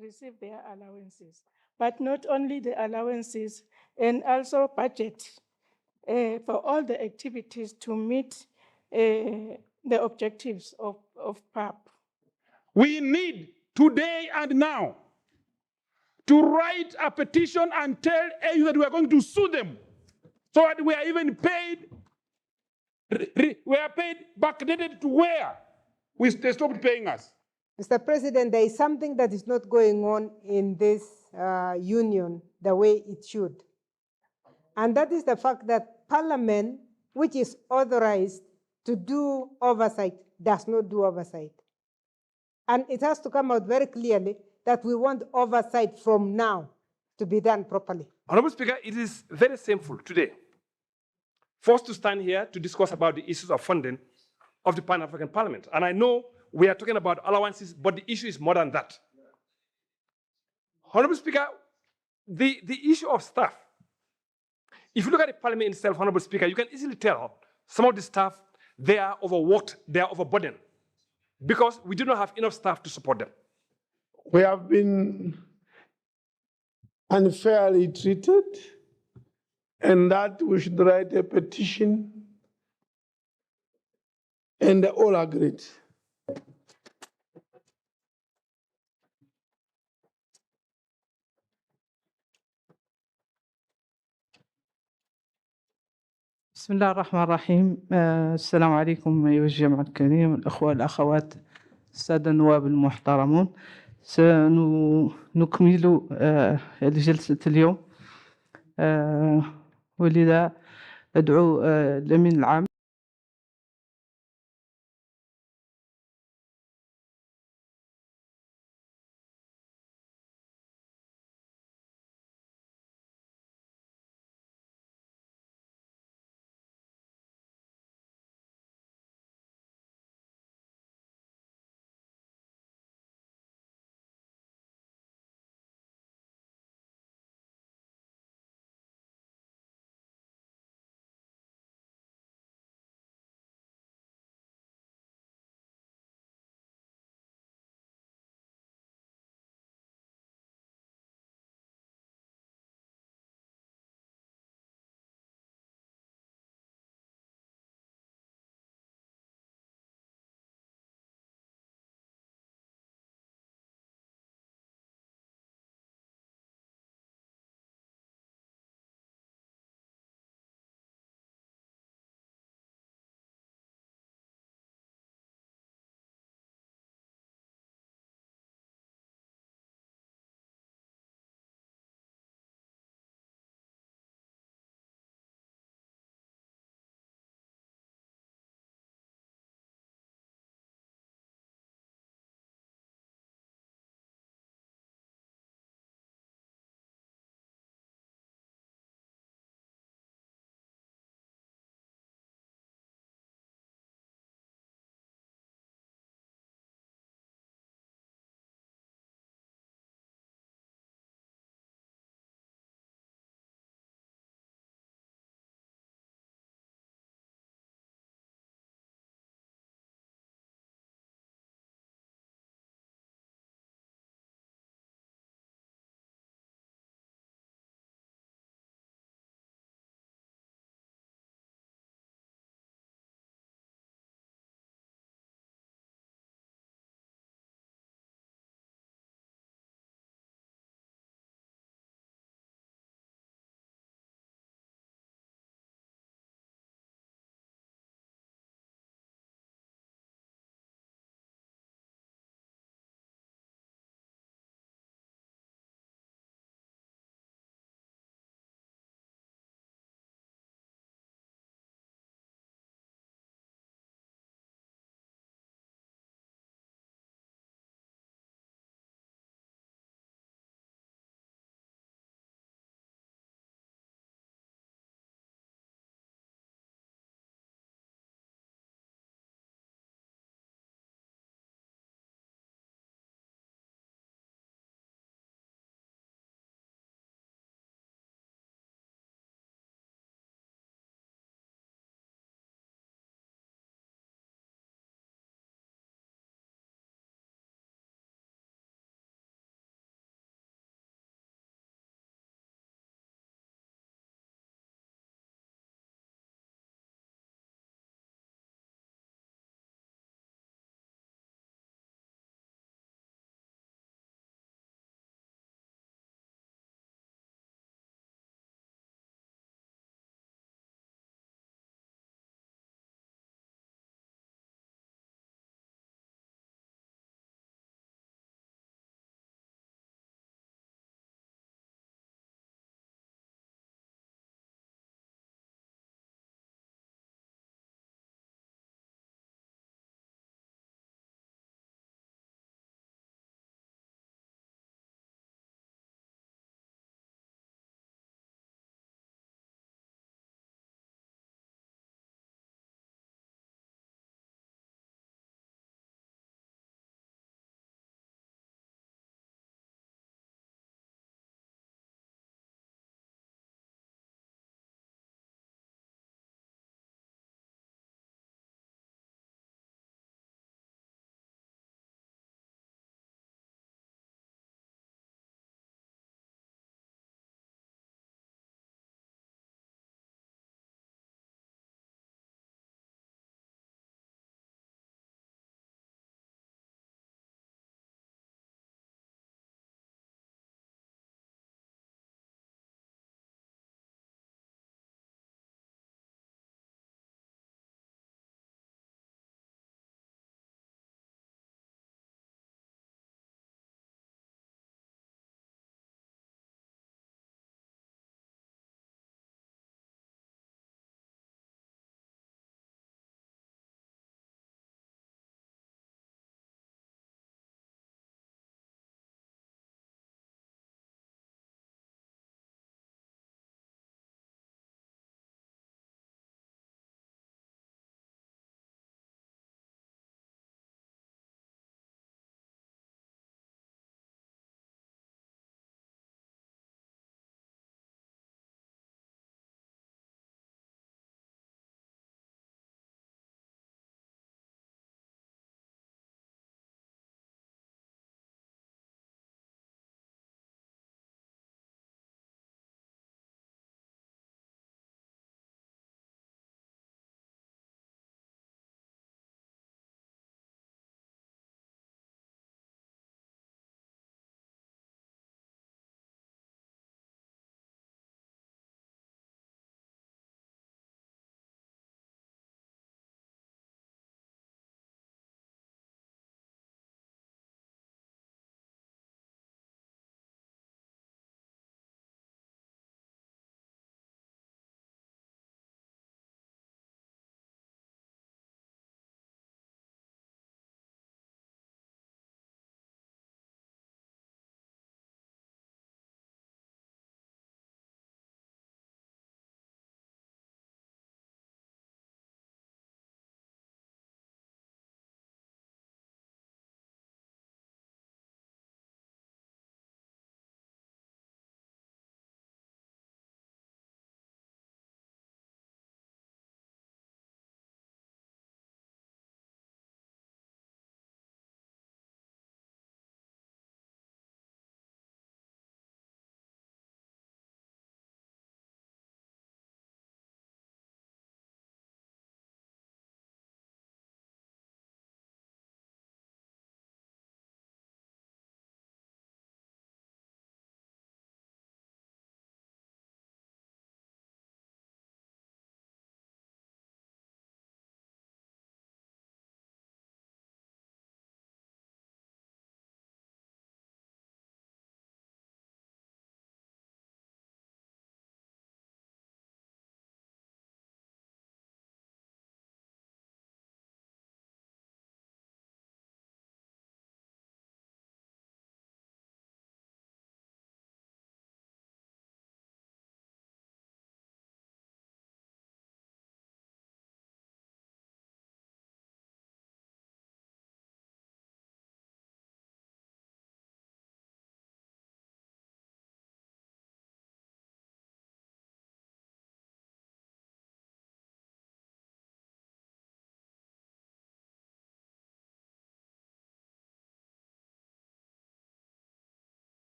receive their allowances, but not only the allowances, and also budget for all the activities to meet the objectives of PAP. We need today and now to write a petition and tell AU that we are going to sue them, so that we are even paid, we are paid backdated to where they stopped paying us. Mr. President, there is something that is not going on in this union the way it should. And that is the fact that Parliament, which is authorized to do oversight, does not do oversight. And it has to come out very clearly that we want oversight from now to be done properly. Honorable Speaker, it is very shameful today for us to stand here to discuss about the issues of funding of the Pan-African Parliament. And I know we are talking about allowances, but the issue is more than that. Honorable Speaker, the issue of staff, if you look at the Parliament itself, Honorable Speaker, you can easily tell some of the staff, they are overworked, they are overburdened, because we do not have enough staff to support them. We have been unfairly treated, and that we should write a petition And they all agreed. بسم الله الرحمن الرحيم. السلام عليكم أيها الجمع الكريم، الأخوة الأخوات، السادة النواب المحترمون. سنكمل جلسة اليوم، ولذا أدعو الأمين العام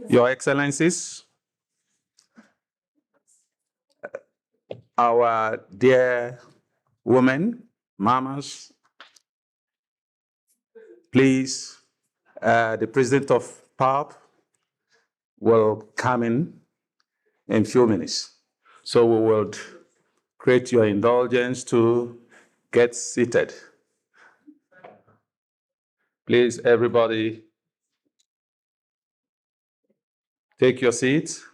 Your Excellencies, our dear women, mamas, please, the President of PAP will come in few minutes. So we will create your indulgence to get seated. Please, everybody, take your seats.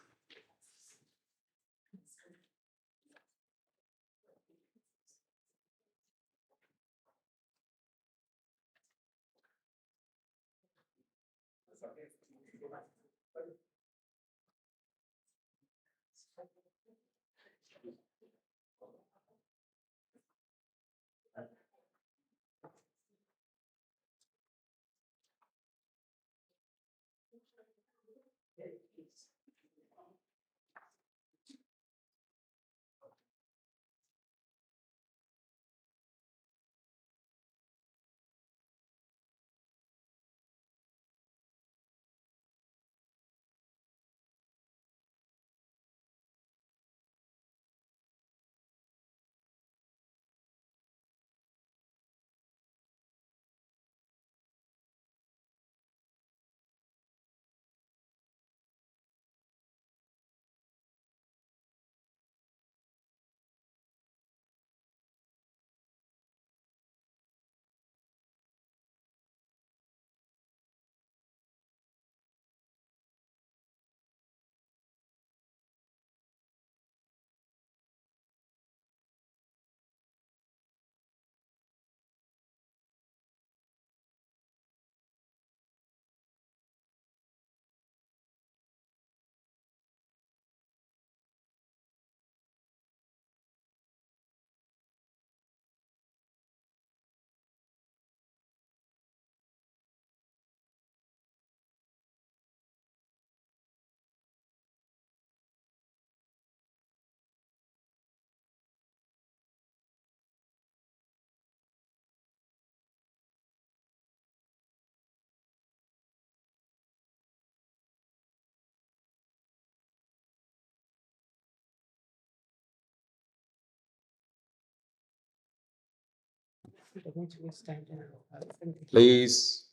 Please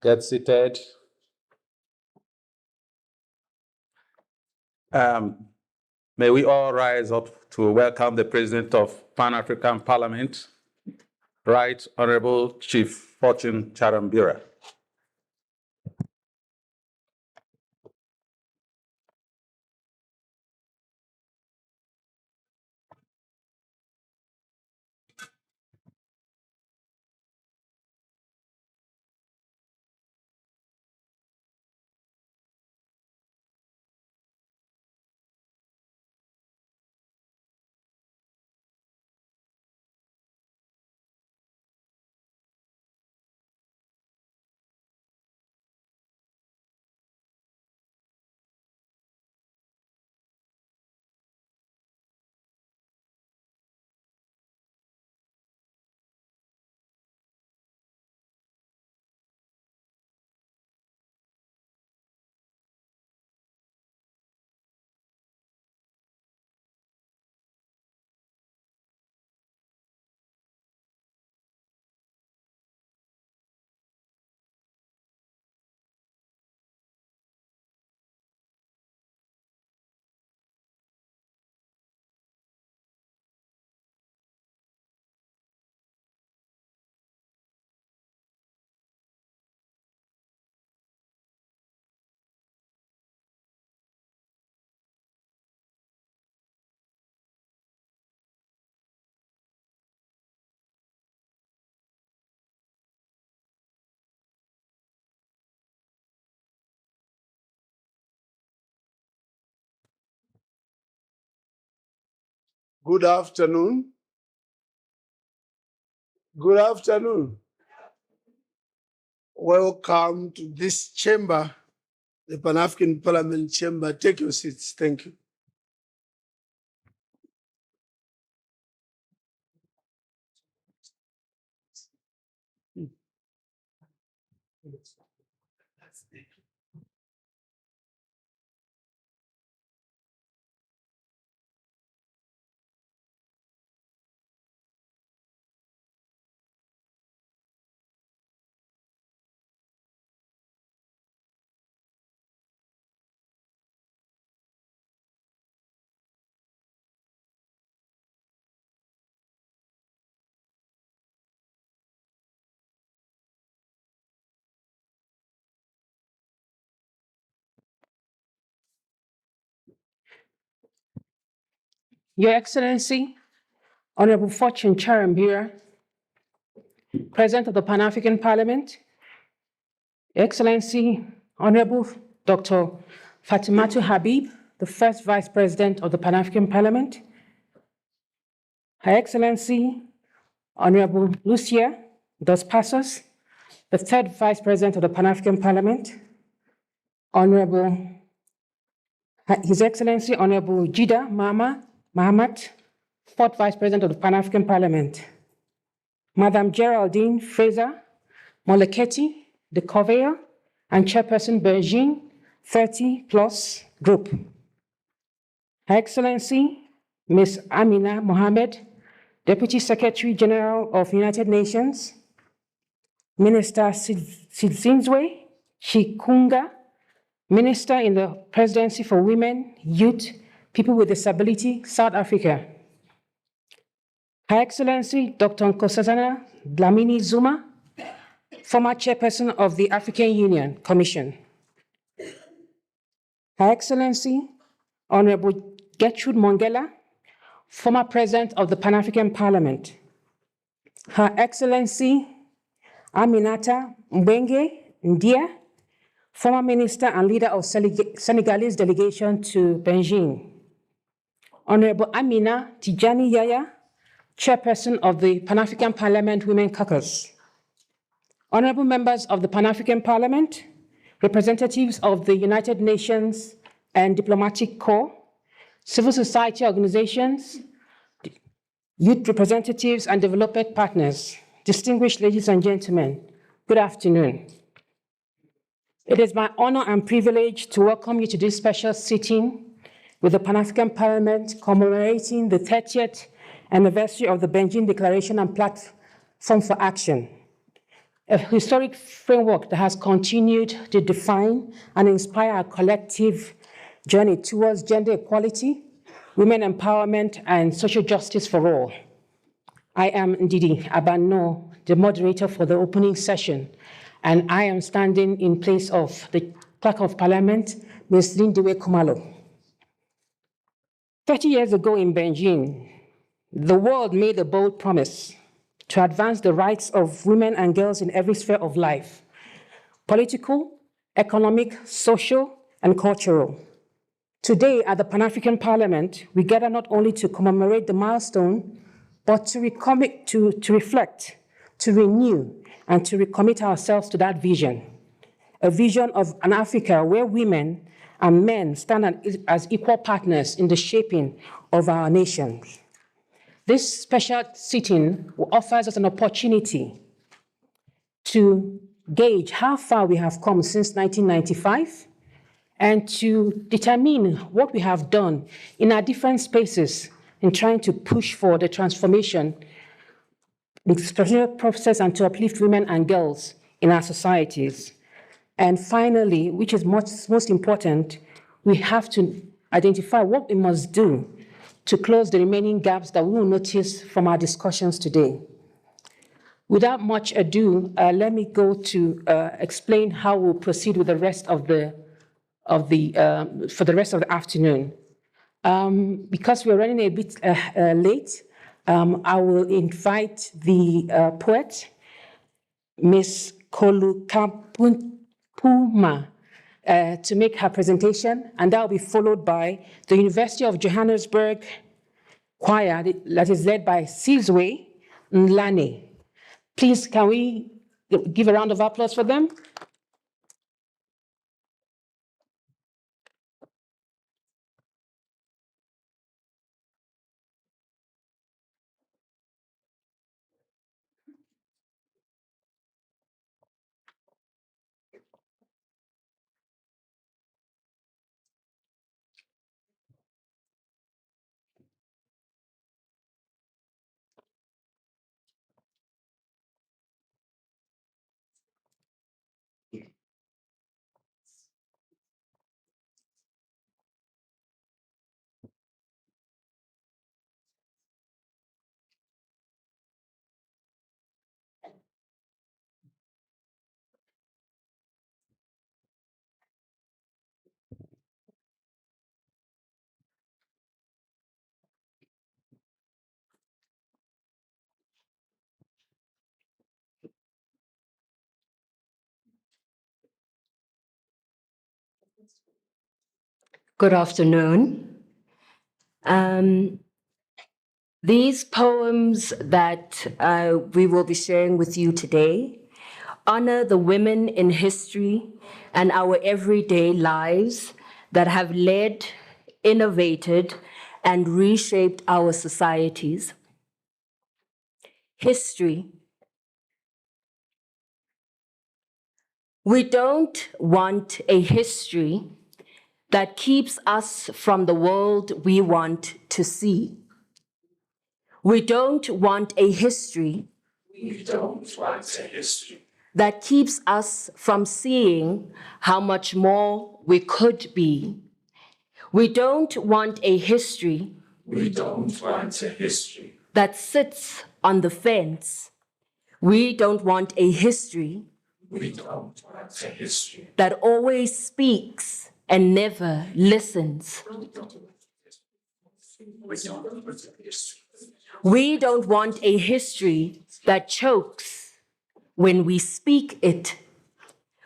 get seated. May we all rise up to welcome the President of Pan-African Parliament, Right Honorable Chief Fortune Charambira. Good afternoon. Good afternoon. Welcome to this chamber, the Pan-African Parliament chamber. Take your seats. Thank you. Your Excellency, Honorable Fortune Charambira, President of the Pan-African Parliament, Your Excellency, Honorable Dr. Fatimatu Habib, the first Vice President of the Pan-African Parliament, Her Excellency, Honorable Lucia Dos Passos, the third Vice President of the Pan-African Parliament, Honorable His Excellency, Honorable Jida Mahamat, fourth Vice President of the Pan-African Parliament, Madam Geraldine Fraser Moleketi de Corvea, and Chairperson Beijing 30 Plus Group. Her Excellency, Ms. Amina Mohamed, Deputy Secretary General of United Nations, Minister Sidzinzwe Chikunga, Minister in the Presidency for Women, Youth, People with Disability, South Africa. Her Excellency, Dr. Nkosazana Dlamini Zuma, former Chairperson of the African Union Commission. Her Excellency, Honorable Gertrude Mongela, former President of the Pan-African Parliament. Her Excellency, Aminata Mbenge Ndia, former Minister and leader of Senegalese delegation to Beijing. Honorable Amina Tijani Yaya, Chairperson of the Pan-African Parliament Women Caucus. Honorable members of the Pan-African Parliament, representatives of the United Nations and Diplomatic Corps, civil society organizations, youth representatives, and development partners, distinguished ladies and gentlemen, good afternoon. It is my honor and privilege to welcome you to this special sitting with the Pan-African Parliament commemorating the 30th anniversary of the Beijing Declaration and Platform for Action, a historic framework that has continued to define and inspire our collective journey towards gender equality, women empowerment, and social justice for all. I am Ndidi Abano, the moderator for the opening session, and I am standing in place of the Clerk of Parliament, Ms. Lindiwe Kumalo. 30 years ago in Beijing, the world made a bold promise to advance the rights of women and girls in every sphere of life: political, economic, social, and cultural. Today, at the Pan-African Parliament, we gather not only to commemorate the milestone, but to reflect, to renew, and to recommit ourselves to that vision. A vision of an Africa where women and men stand as equal partners in the shaping of our nation. This special sitting offers us an opportunity to gauge how far we have come since 1995 and to determine what we have done in our different spaces in trying to push for the transformation in the strategic process and to uplift women and girls in our societies. And finally, which is most important, we have to identify what we must do to close the remaining gaps that we will notice from our discussions today. Without much ado, let me go to explain how we'll proceed with the rest of the afternoon. Because we're running a bit late, I will invite the poet, Ms. Kolukapuma, to make her presentation, and that will be followed by the University of Johannesburg choir that is led by Sizwe Nlane. Please, can we give a round of applause for them? Good afternoon. These poems that we will be sharing with you today honor the women in history and our everyday lives that have led, innovated, and reshaped our societies. History. We don't want a history that keeps us from the world we want to see. We don't want a history that keeps us from seeing how much more we could be. We don't want a history that sits on the fence. We don't want a history that always speaks and never listens. We don't want a history that chokes when we speak it.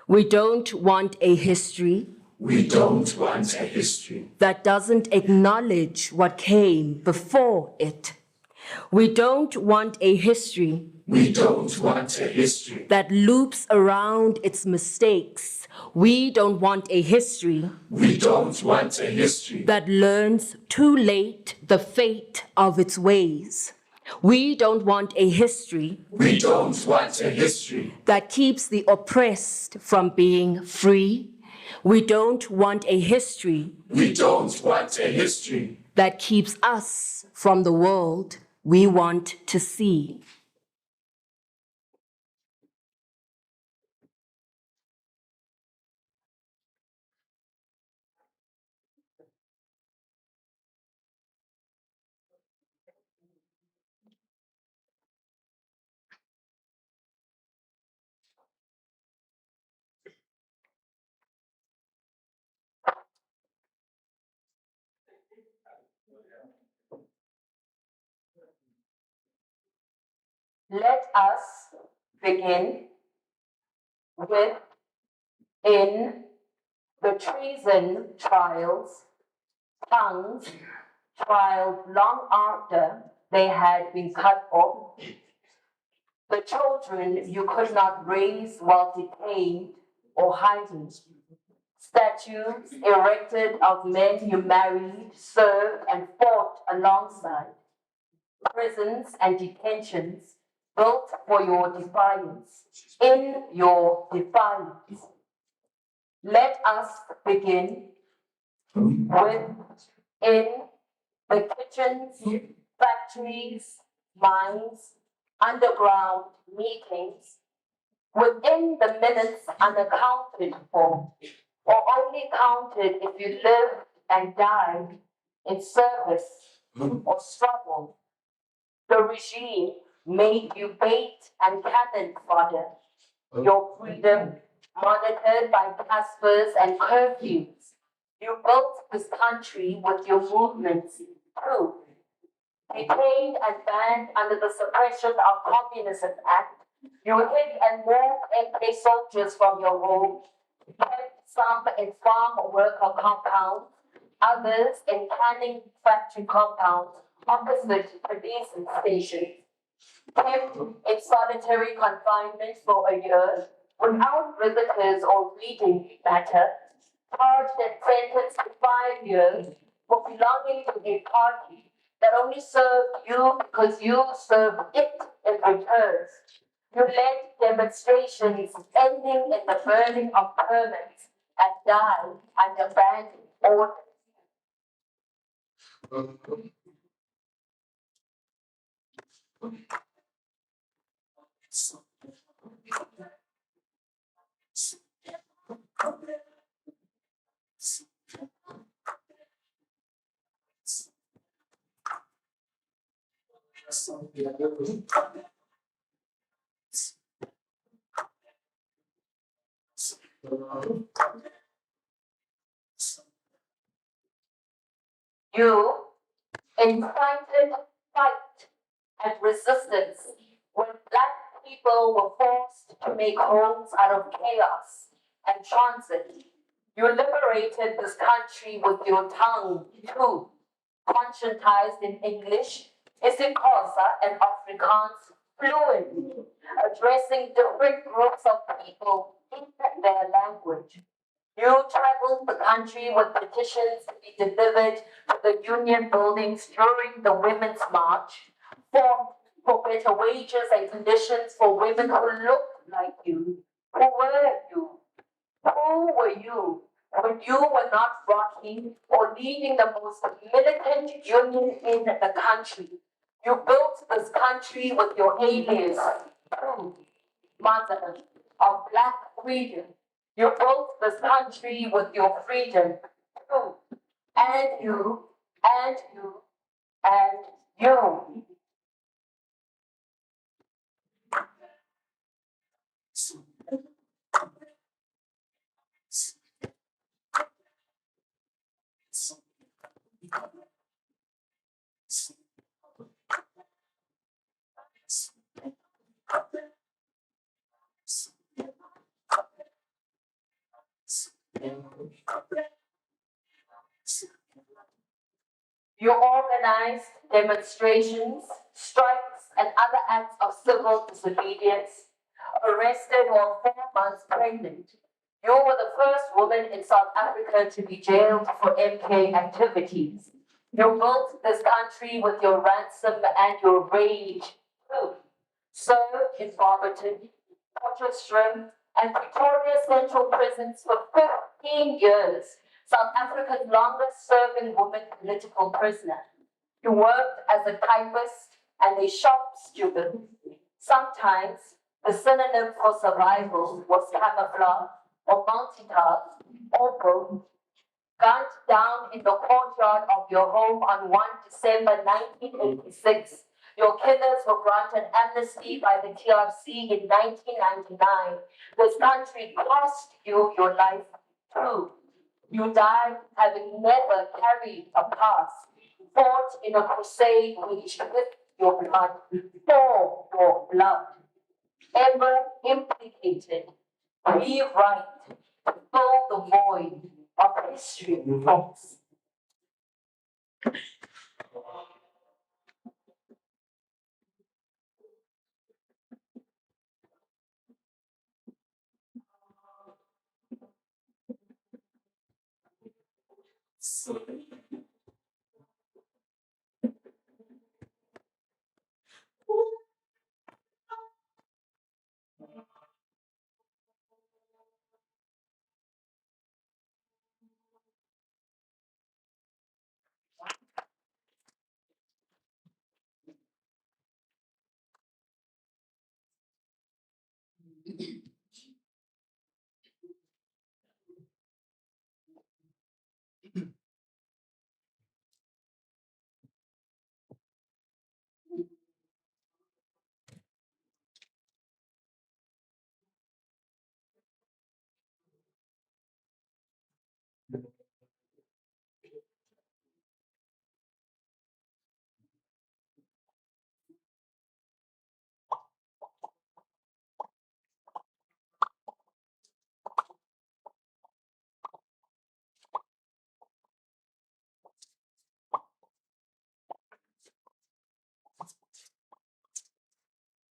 We don't want a history that doesn't acknowledge what came before it. We don't want a history that loops around its mistakes. We don't want a history that learns too late the fate of its ways. We don't want a history that keeps the oppressed from being free. We don't want a history that keeps us from the world we want to see. Let us begin with in the treason trials, tongues trialed long after they had been cut off, the children you could not raise while detained or hiding, statues erected of men you married, served, and fought alongside, prisons and detentions built for your defiance, in your defiance. Let us begin with in the kitchens, factories, mines, underground meetings, within the minutes unaccounted for, or only counted if you lived and died in service or struggle. The regime made you bait and cannon fodder. Your freedom monitored by Caspers and curfews. You built this country with your movements too. Detained and banned under the Suppression of Communism Act, you hid and moved MK soldiers from your home, kept some in farm worker compounds, others in canning factory compounds opposite police stations, kept in solitary confinement for a year without visitors or reading matter, charged and sentenced to 5 years for belonging to a party that only served you because you served it in return. You led demonstrations ending in the burning of permits and died under banned orders. You incited fight and resistance when Black people were forced to make homes out of chaos and transit. You liberated this country with your tongue too, conscientized in English, isiXhosa, and Afrikaans fluently, addressing different groups of people in their language. You traveled the country with petitions to be delivered to the union buildings during the Women's March for better wages and conditions for women who looked like you. Who were you? Who were you when you were not rocking or leading the most militant union in the country? You built this country with your alias, mother of black freedom. You built this country with your freedom, too. And you, and you, and you. You organized demonstrations, strikes, and other acts of civil disobedience, arrested while 4 months pregnant. You were the first woman in South Africa to be jailed for MK activities. You built this country with your ransom and your rage, too. Served in Barberton, Potchefstroom, and Pretoria Central prisons for 15 years, South Africa's longest serving woman political prisoner. You worked as a typist and a shop steward. Sometimes the synonym for survival was camouflage or multitask or both. Gunned down in the courtyard of your home on 1 December 1986, your killers were granted amnesty by the TRC in 1999. This country cost you your life too. You died having never carried a pass, fought in a crusade waged with your blood, for your blood, ever implicated, rewrite, fill the void of history books.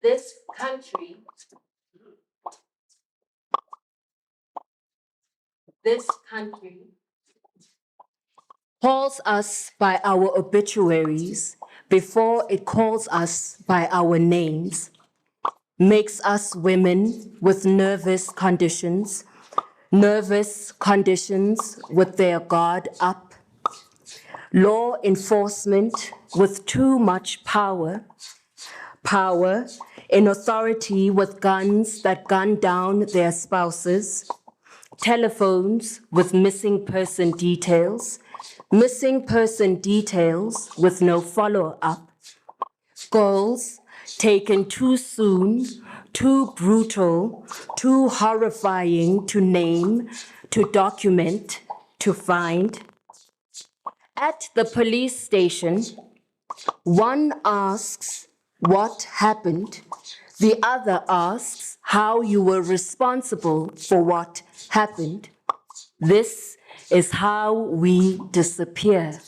This country calls us by our obituaries before it calls us by our names, makes us women with nervous conditions with their guard up, law enforcement with too much power in authority with guns that gun down their spouses, telephones with missing person details with no follow-up, goals taken too soon, too brutal, too horrifying to name, to document, to find. At the police station, one asks what happened, the other asks how you were responsible for what happened. This is how we disappear.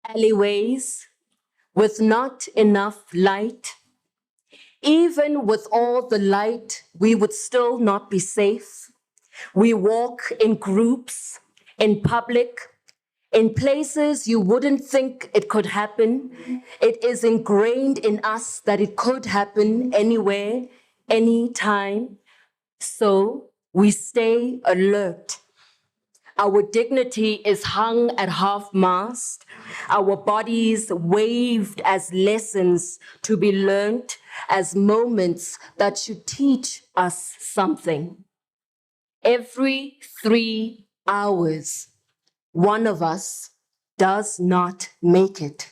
Alleyways with not enough light. Even with all the light, we would still not be safe. We walk in groups, in public, in places you wouldn't think it could happen. It is ingrained in us that it could happen anywhere, anytime. So we stay alert. Our dignity is hung at half-mast, our bodies waved as lessons to be learned, as moments that should teach us something. Every 3 hours, one of us does not make it.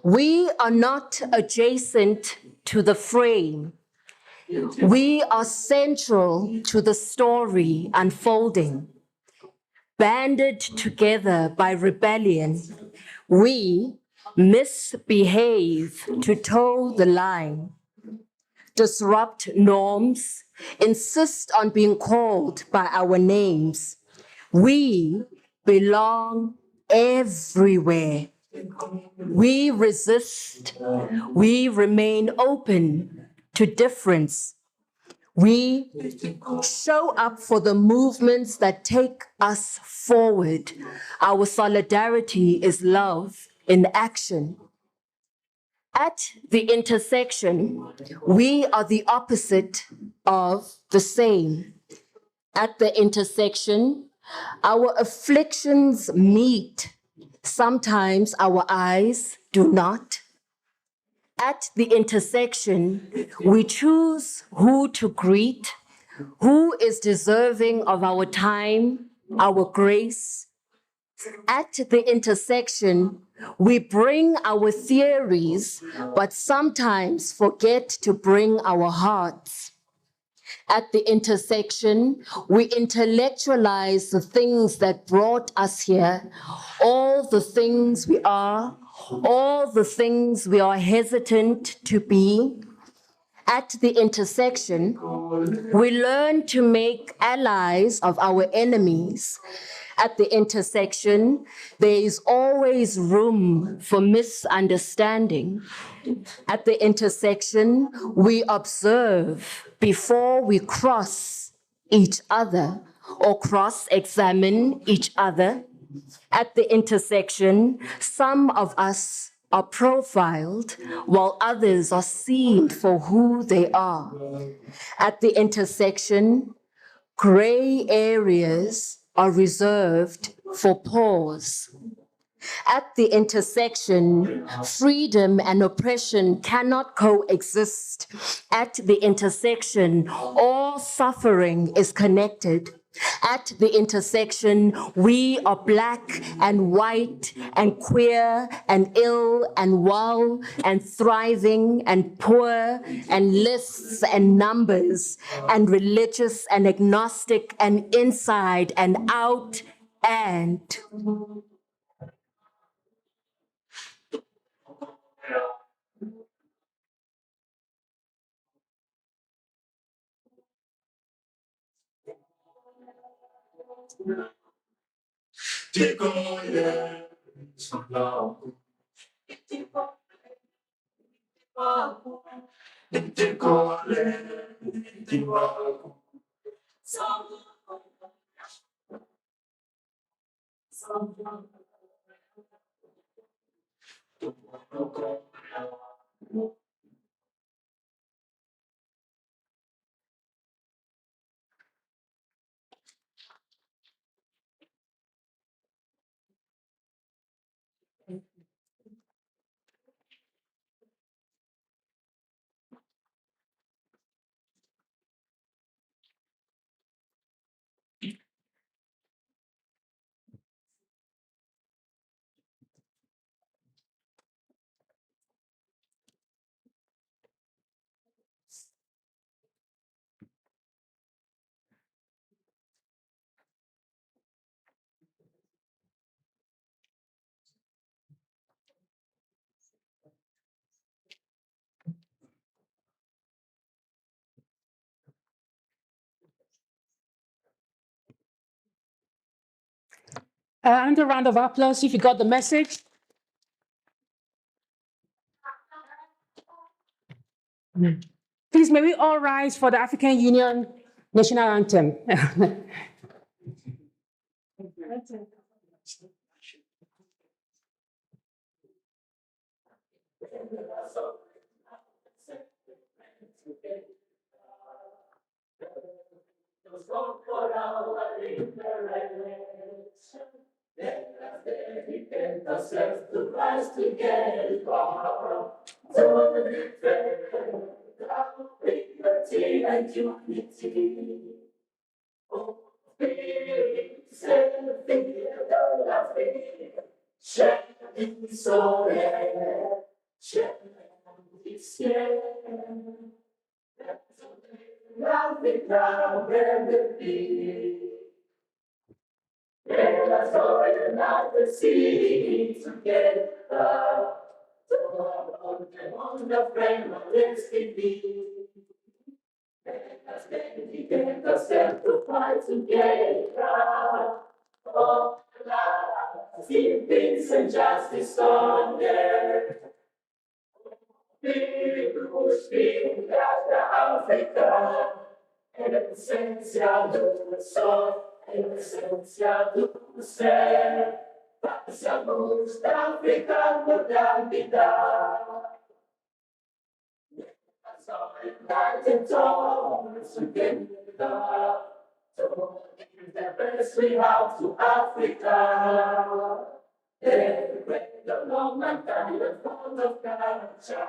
We are not adjacent to the frame. We are central to the story unfolding. Banded together by rebellion, we misbehave to toe the line, disrupt norms, insist on being called by our names. We belong everywhere. We resist. We remain open to difference. We show up for the movements that take us forward. Our solidarity is love in action. At the intersection, we are the opposite of the same. At the intersection, our afflictions meet. Sometimes our eyes do not. At the intersection, we choose who to greet, who is deserving of our time, our grace. At the intersection, we bring our theories, but sometimes forget to bring our hearts. At the intersection, we intellectualize the things that brought us here, all the things we are, all the things we are hesitant to be. At the intersection, we learn to make allies of our enemies. At the intersection, there is always room for misunderstanding. At the intersection, we observe before we cross each other or cross-examine each other. At the intersection, some of us are profiled while others are seen for who they are. At the intersection, gray areas are reserved for pause. At the intersection, freedom and oppression cannot coexist. At the intersection, all suffering is connected. At the intersection, we are Black and white and queer and ill and well and thriving and poor and lists and numbers and religious and agnostic and inside and out and And a round of applause if you got the message. Please, may we all rise for the African Union National Anthem. Peace and justice on earth. Africa, esencia do sol, esencia do ser, passamos da África modernidade. United tones together, so give the best we have to Africa. Break the long and the front of culture.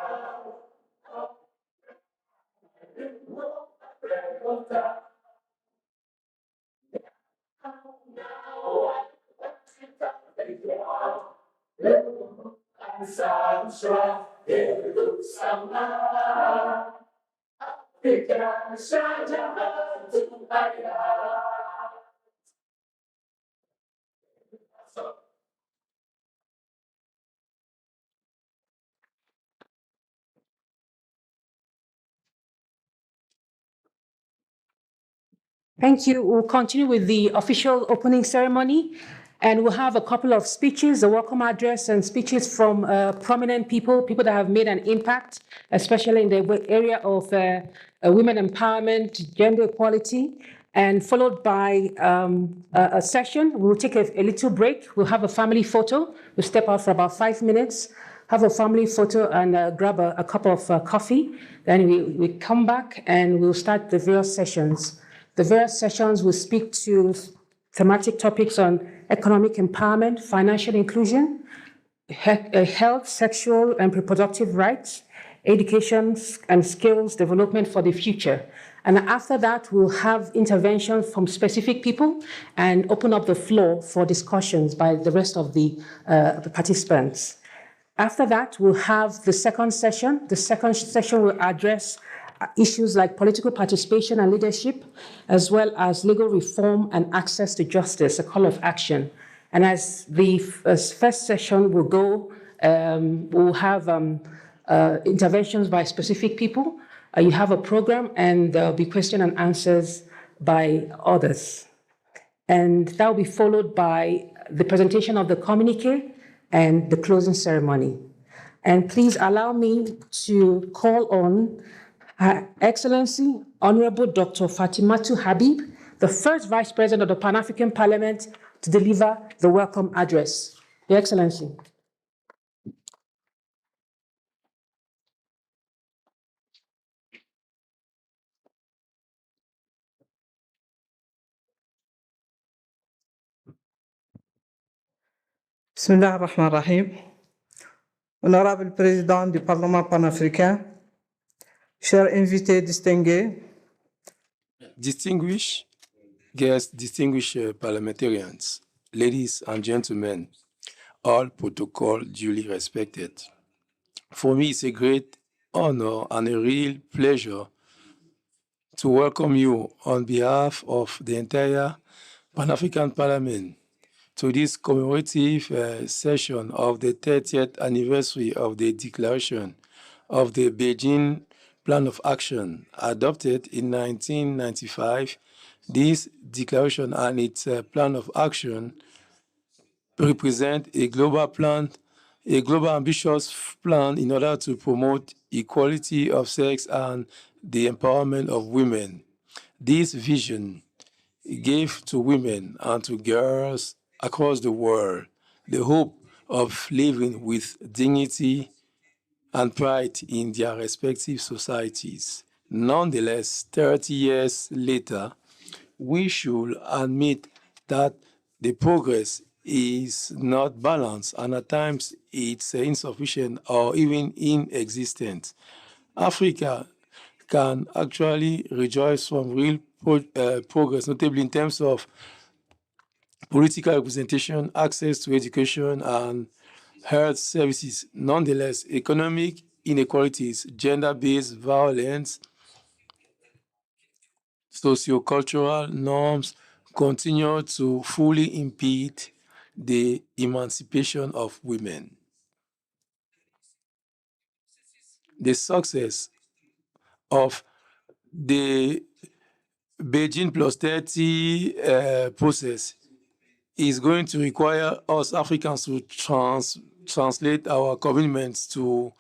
Thank you. We'll continue with the official opening ceremony, and we'll have a couple of speeches, a welcome address, and speeches from prominent people that have made an impact, especially in the area of women empowerment, gender equality. and followed by a session. We'll take a little break. We'll have a family photo. We'll step out for about 5 minutes, have a family photo, and grab a cup of coffee. Then we come back and we'll start the various sessions. The various sessions will speak to thematic topics on economic empowerment, financial inclusion, health, sexual and reproductive rights, education and skills development for the future. And after that, we'll have interventions from specific people and open up the floor for discussions by the rest of the participants. After that, we'll have the second session. The second session will address issues like political participation and leadership, as well as legal reform and access to justice, a call of action. And as the first session will go, we'll have interventions by specific people. You have a program, and there'll be question and answers by others. And that will be followed by the presentation of the communique and the closing ceremony. And please allow me to call on Her Excellency, Honorable Dr. Fatimatu Habib, the first Vice President of the Pan-African Parliament, to deliver the welcome address. Your Excellency. Bismillah ar-Rahman ar-Rahim. Honorable Président du Parlement panafricain, chers invités distingués, Distinguished guests, distinguished parliamentarians, ladies and gentlemen, all protocol duly respected. For me, it's a great honor and a real pleasure to welcome you on behalf of the entire Pan-African Parliament to this commemorative session of the 30th anniversary of the Declaration of the Beijing Plan of Action adopted in 1995. This declaration and its plan of action represent a global plan, a global ambitious plan in order to promote equality of sex and the empowerment of women. This vision gave to women and to girls across the world the hope of living with dignity and pride in their respective societies. Nonetheless, 30 years later, we should admit that the progress is not balanced and at times it's insufficient or even inexistent. Africa can actually rejoice from real progress, notably in terms of political representation, access to education, and health services. Nonetheless, economic inequalities, gender-based violence, sociocultural norms continue to fully impede the emancipation of women. The success of the Beijing plus 30 process is going to require us Africans to translate our commitments to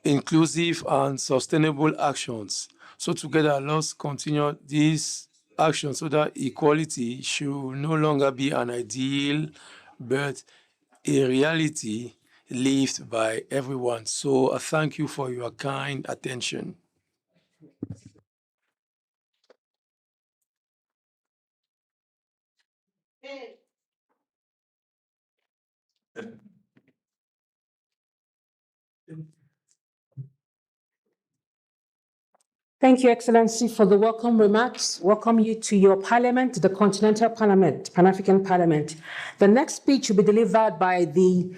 inclusive and sustainable actions. So together, let's continue this action so that equality should no longer be an ideal, but a reality lived by everyone. So I thank you for your kind attention. Thank you, Excellency, for the welcome remarks. Welcome you to your parliament, the Continental Parliament, Pan-African Parliament. The next speech will be delivered by the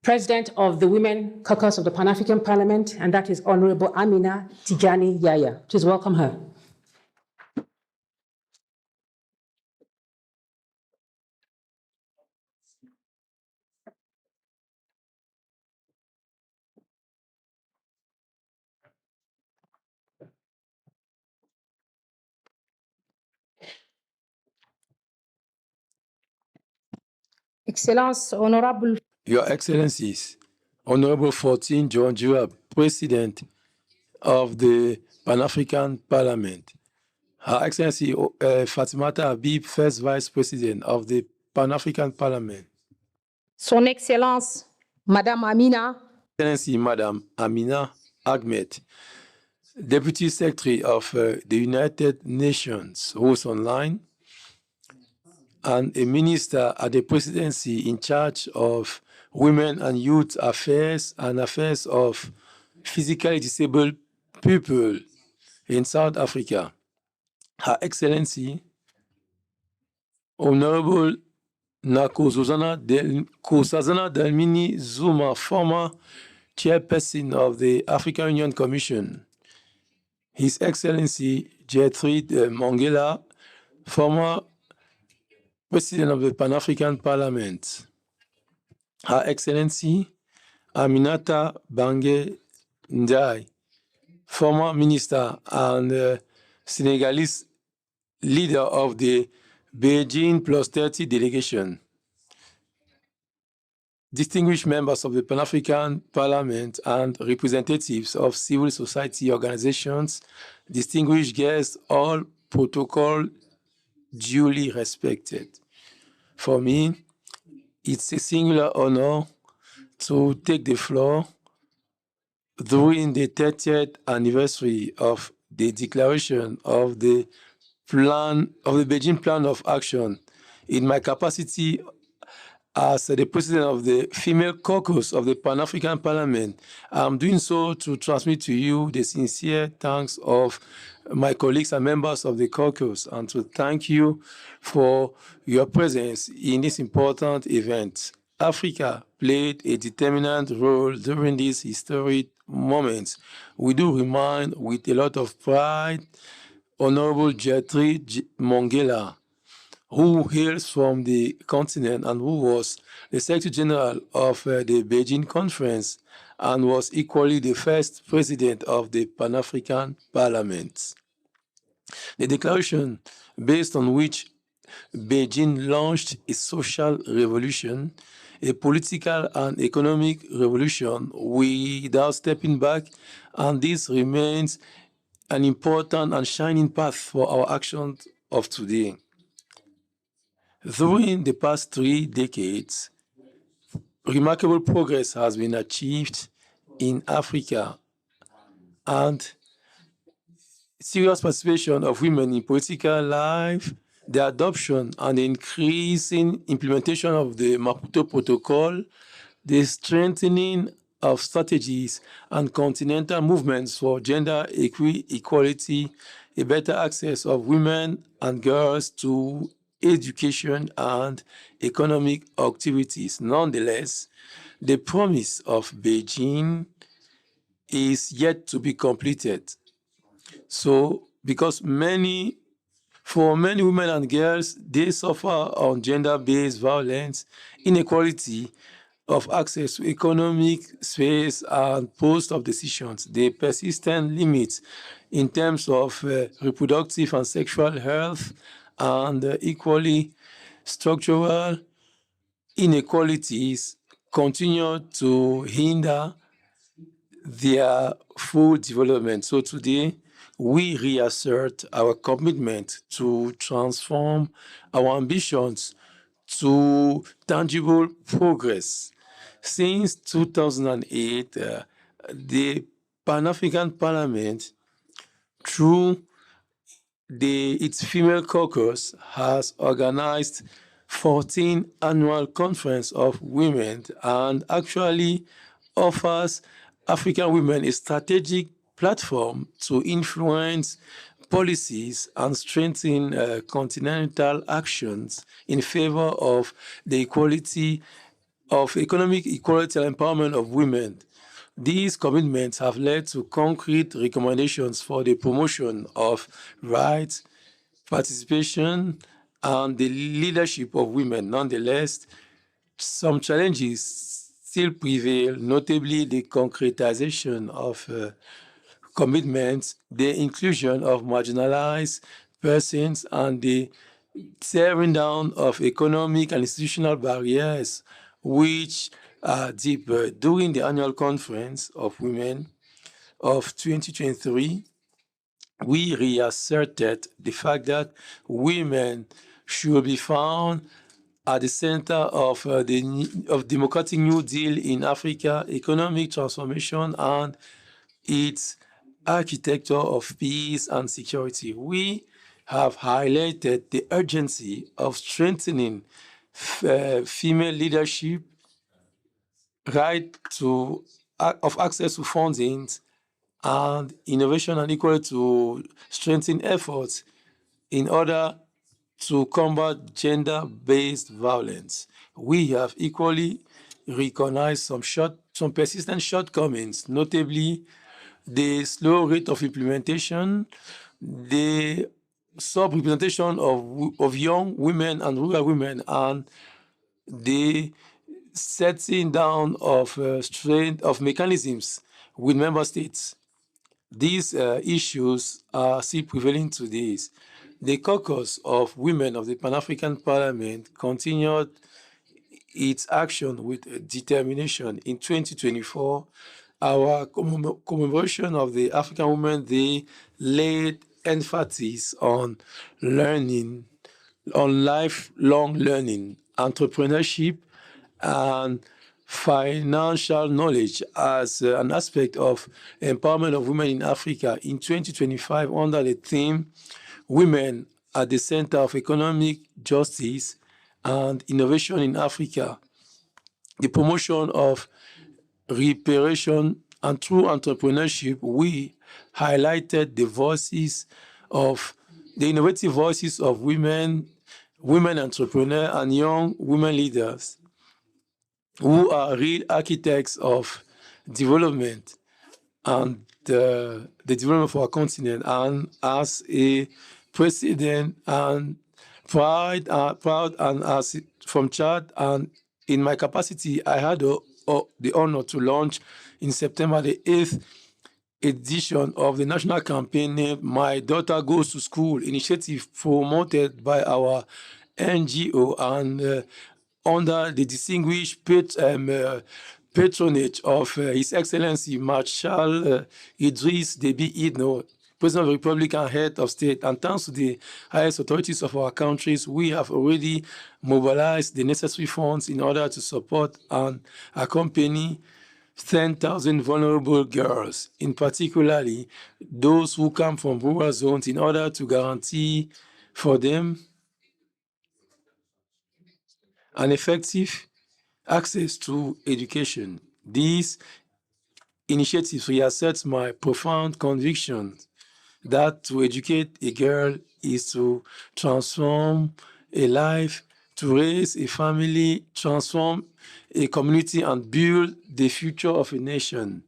President of the Women Caucus of the Pan-African Parliament, and that is Honorable Amina Tijani Yaya. Please welcome her. Excellence, Honorable. Your Excellencies, Honorable 14 John Girard, President of the Pan-African Parliament, Her Excellency Fatimata Habib, first Vice President of the Pan-African Parliament. Son Excellence, Madame Amina, Excellency Madam Amina Ahmed, Deputy Secretary of the United Nations, who's online, and a minister at the presidency in charge of women and youth affairs and affairs of physically disabled people in South Africa. Her Excellency, Honorable Nkosazana Dlamini Zuma, former chairperson of the African Union Commission. His Excellency Gertrude Mongela, former President of the Pan-African Parliament. Her Excellency Aminata Bange Ndiaye, former minister and Senegalese leader of the Beijing +30 delegation. Distinguished members of the Pan-African Parliament and representatives of civil society organizations, distinguished guests, all protocol duly respected. For me, it's a singular honor to take the floor during the 30th anniversary of the declaration of the Beijing Plan of Action in my capacity as the president of the female caucus of the Pan-African Parliament. I'm doing so to transmit to you the sincere thanks of my colleagues and members of the caucus, and to thank you for your presence in this important event. Africa played a determinant role during these historic moments. We do remind with a lot of pride Honorable Gertrude Mongela, who hails from the continent and who was the Secretary General of the Beijing Conference and was equally the first president of the Pan-African Parliament. The declaration based on which Beijing launched a social revolution, a political and economic revolution without stepping back, and this remains an important and shining path for our actions of today. During the past 3 decades, remarkable progress has been achieved in Africa, and serious participation of women in political life, the adoption and increasing implementation of the Maputo Protocol, the strengthening of strategies and continental movements for gender equality, a better access of women and girls to education and economic activities. Nonetheless, the promise of Beijing is yet to be completed. So, because for many women and girls, they suffer on gender-based violence, inequality of access to economic space and post of decisions, the persistent limits in terms of reproductive and sexual health, and equally structural inequalities continue to hinder their full development. So today, we reassert our commitment to transform our ambitions to tangible progress. Since 2008, the Pan-African Parliament, through its female caucus, has organized 14 annual conference of women and actually offers African women a strategic platform to influence policies and strengthen continental actions in favor of the equality of economic equality and empowerment of women. These commitments have led to concrete recommendations for the promotion of rights, participation, and the leadership of women. Nonetheless, some challenges still prevail, notably the concretization of commitments, the inclusion of marginalized persons, and the tearing down of economic and institutional barriers, which are deep. During the annual conference of women of 2023, we reasserted the fact that women should be found at the center of of democratic New Deal in Africa, economic transformation, and its architecture of peace and security. We have highlighted the urgency of strengthening female leadership, right to of access to funding, and innovation and equality to strengthen efforts in order to combat gender-based violence. We have equally recognized some persistent shortcomings, notably the slow rate of implementation, the sub-representation of young women and rural women, and the setting down of strength of mechanisms with member states. These issues are still prevailing today. The caucus of women of the Pan-African Parliament continued its action with determination. In 2024, our commemoration of the African Women Day laid emphasis on learning, on lifelong learning, entrepreneurship, and financial knowledge as an aspect of empowerment of women in Africa. In 2025, under the theme Women at the Center of Economic Justice and Innovation in Africa, the promotion of reparation and true entrepreneurship, we highlighted the innovative voices of women entrepreneurs, and young women leaders who are real architects of development and the development of our continent. And as a president and proud and as from Chad, and in my capacity, I had the honor to launch in September the 8th edition of the national campaign named My Daughter Goes to School, initiative promoted by our NGO and under the distinguished patronage of His Excellency Marshal Idris Deby Itno, President of the Republic and Head of State. And thanks to the highest authorities of our countries, we have already mobilized the necessary funds in order to support and accompany 10,000 vulnerable girls, in particularly those who come from rural zones, in order to guarantee for them an effective access to education. These initiatives reassert my profound conviction that to educate a girl is to transform a life, to raise a family, transform a community, and build the future of a nation.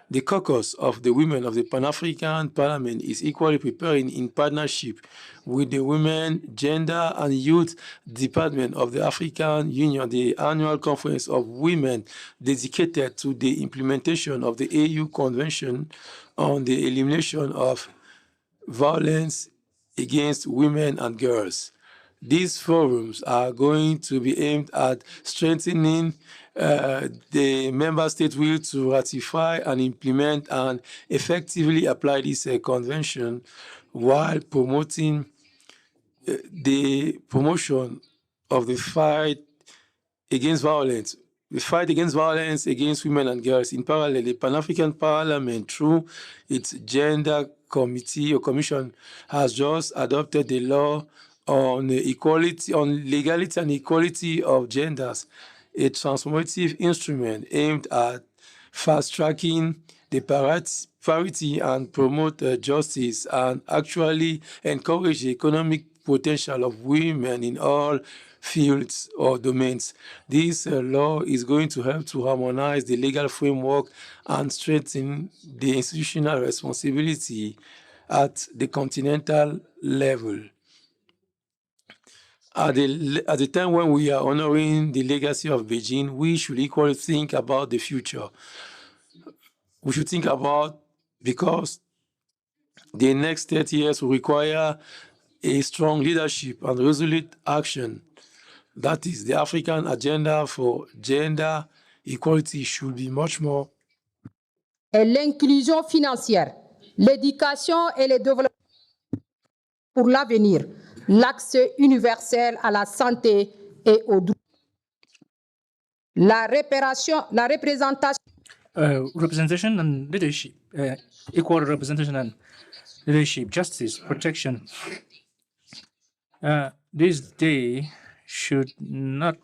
The caucus of the women of the Pan-African Parliament is equally preparing in partnership with the Women, Gender and Youth Department of the African Union, the annual conference of women dedicated to the implementation of the AU Convention on the Elimination of Violence against Women and Girls. These forums are going to be aimed at strengthening the member state will to ratify and implement and effectively apply this convention, while promoting the promotion of the fight against violence. The fight against violence against women and girls. In parallel, the Pan-African Parliament, through its Gender Committee or Commission, has just adopted the law on equality, on legality and equality of genders, a transformative instrument aimed at fast-tracking the parity and promote justice, and actually encourage the economic potential of women in all fields or domains. This law is going to help to harmonize the legal framework and strengthen the institutional responsibility at the continental level. At the time when we are honoring the legacy of Beijing, we should equally think about the future. We should think about, because the next 30 years will require a strong leadership and resolute action. That is, the African agenda for gender equality should be much more. Et l'inclusion financière, l'éducation et le développement. pour l'avenir, l'accès universel à la santé et aux droits. La représentation. Representation and leadership, equal representation and leadership, justice, protection. This day should not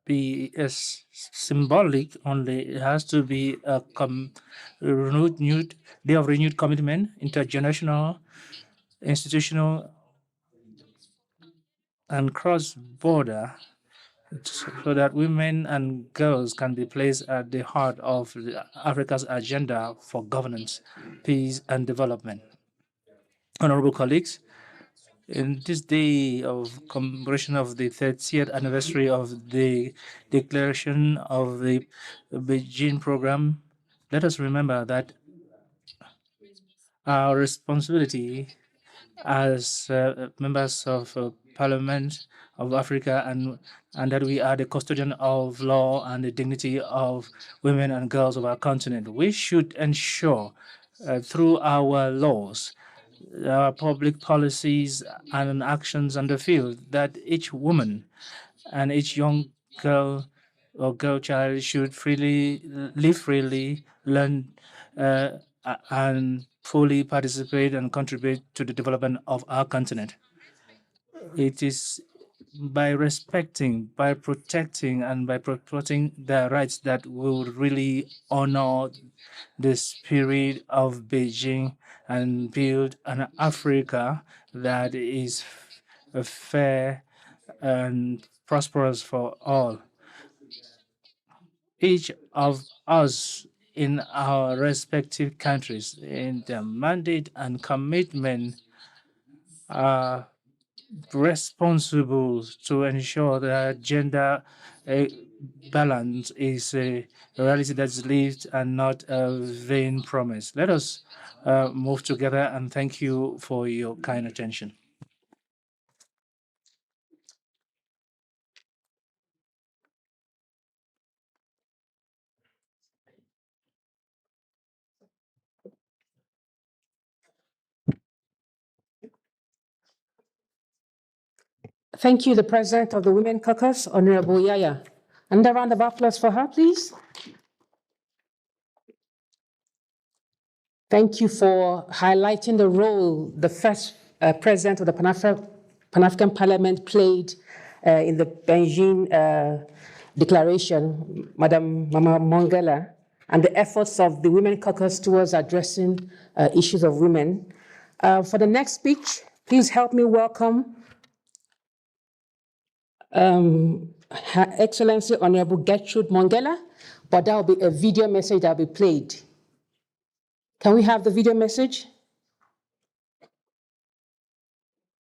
be as symbolic only. It has to be a renewed day of renewed commitment, intergenerational, institutional, and cross-border, so that women and girls can be placed at the heart of Africa's agenda for governance, peace, and development. Honorable colleagues, in this day of commemoration of the 30th anniversary of the declaration of the Beijing program, let us remember that our responsibility as members of Parliament of Africa and that we are the custodian of law and the dignity of women and girls of our continent. We should ensure through our laws, our public policies and actions on the field that each woman and each young girl or girl child should live freely, learn and fully participate and contribute to the development of our continent. It is by respecting, by protecting, and by protecting their rights that we will really honor the spirit of Beijing and build an Africa that is fair and prosperous for all. Each of us in our respective countries in their mandate and commitment are responsible to ensure that gender balance is a reality that's lived and not a vain promise. Let us move together, and thank you for your kind attention. Thank you, the President of the Women Caucus, Honorable Yaya. And a round of applause for her, please. Thank you for highlighting the role the first President of the Pan-African Parliament played in the Beijing Declaration, Madam Mama Mongala, and the efforts of the Women Caucus towards addressing issues of women. For the next speech, please help me welcome Her Excellency Honorable Gertrude Mongala, but that will be a video message that will be played. Can we have the video message?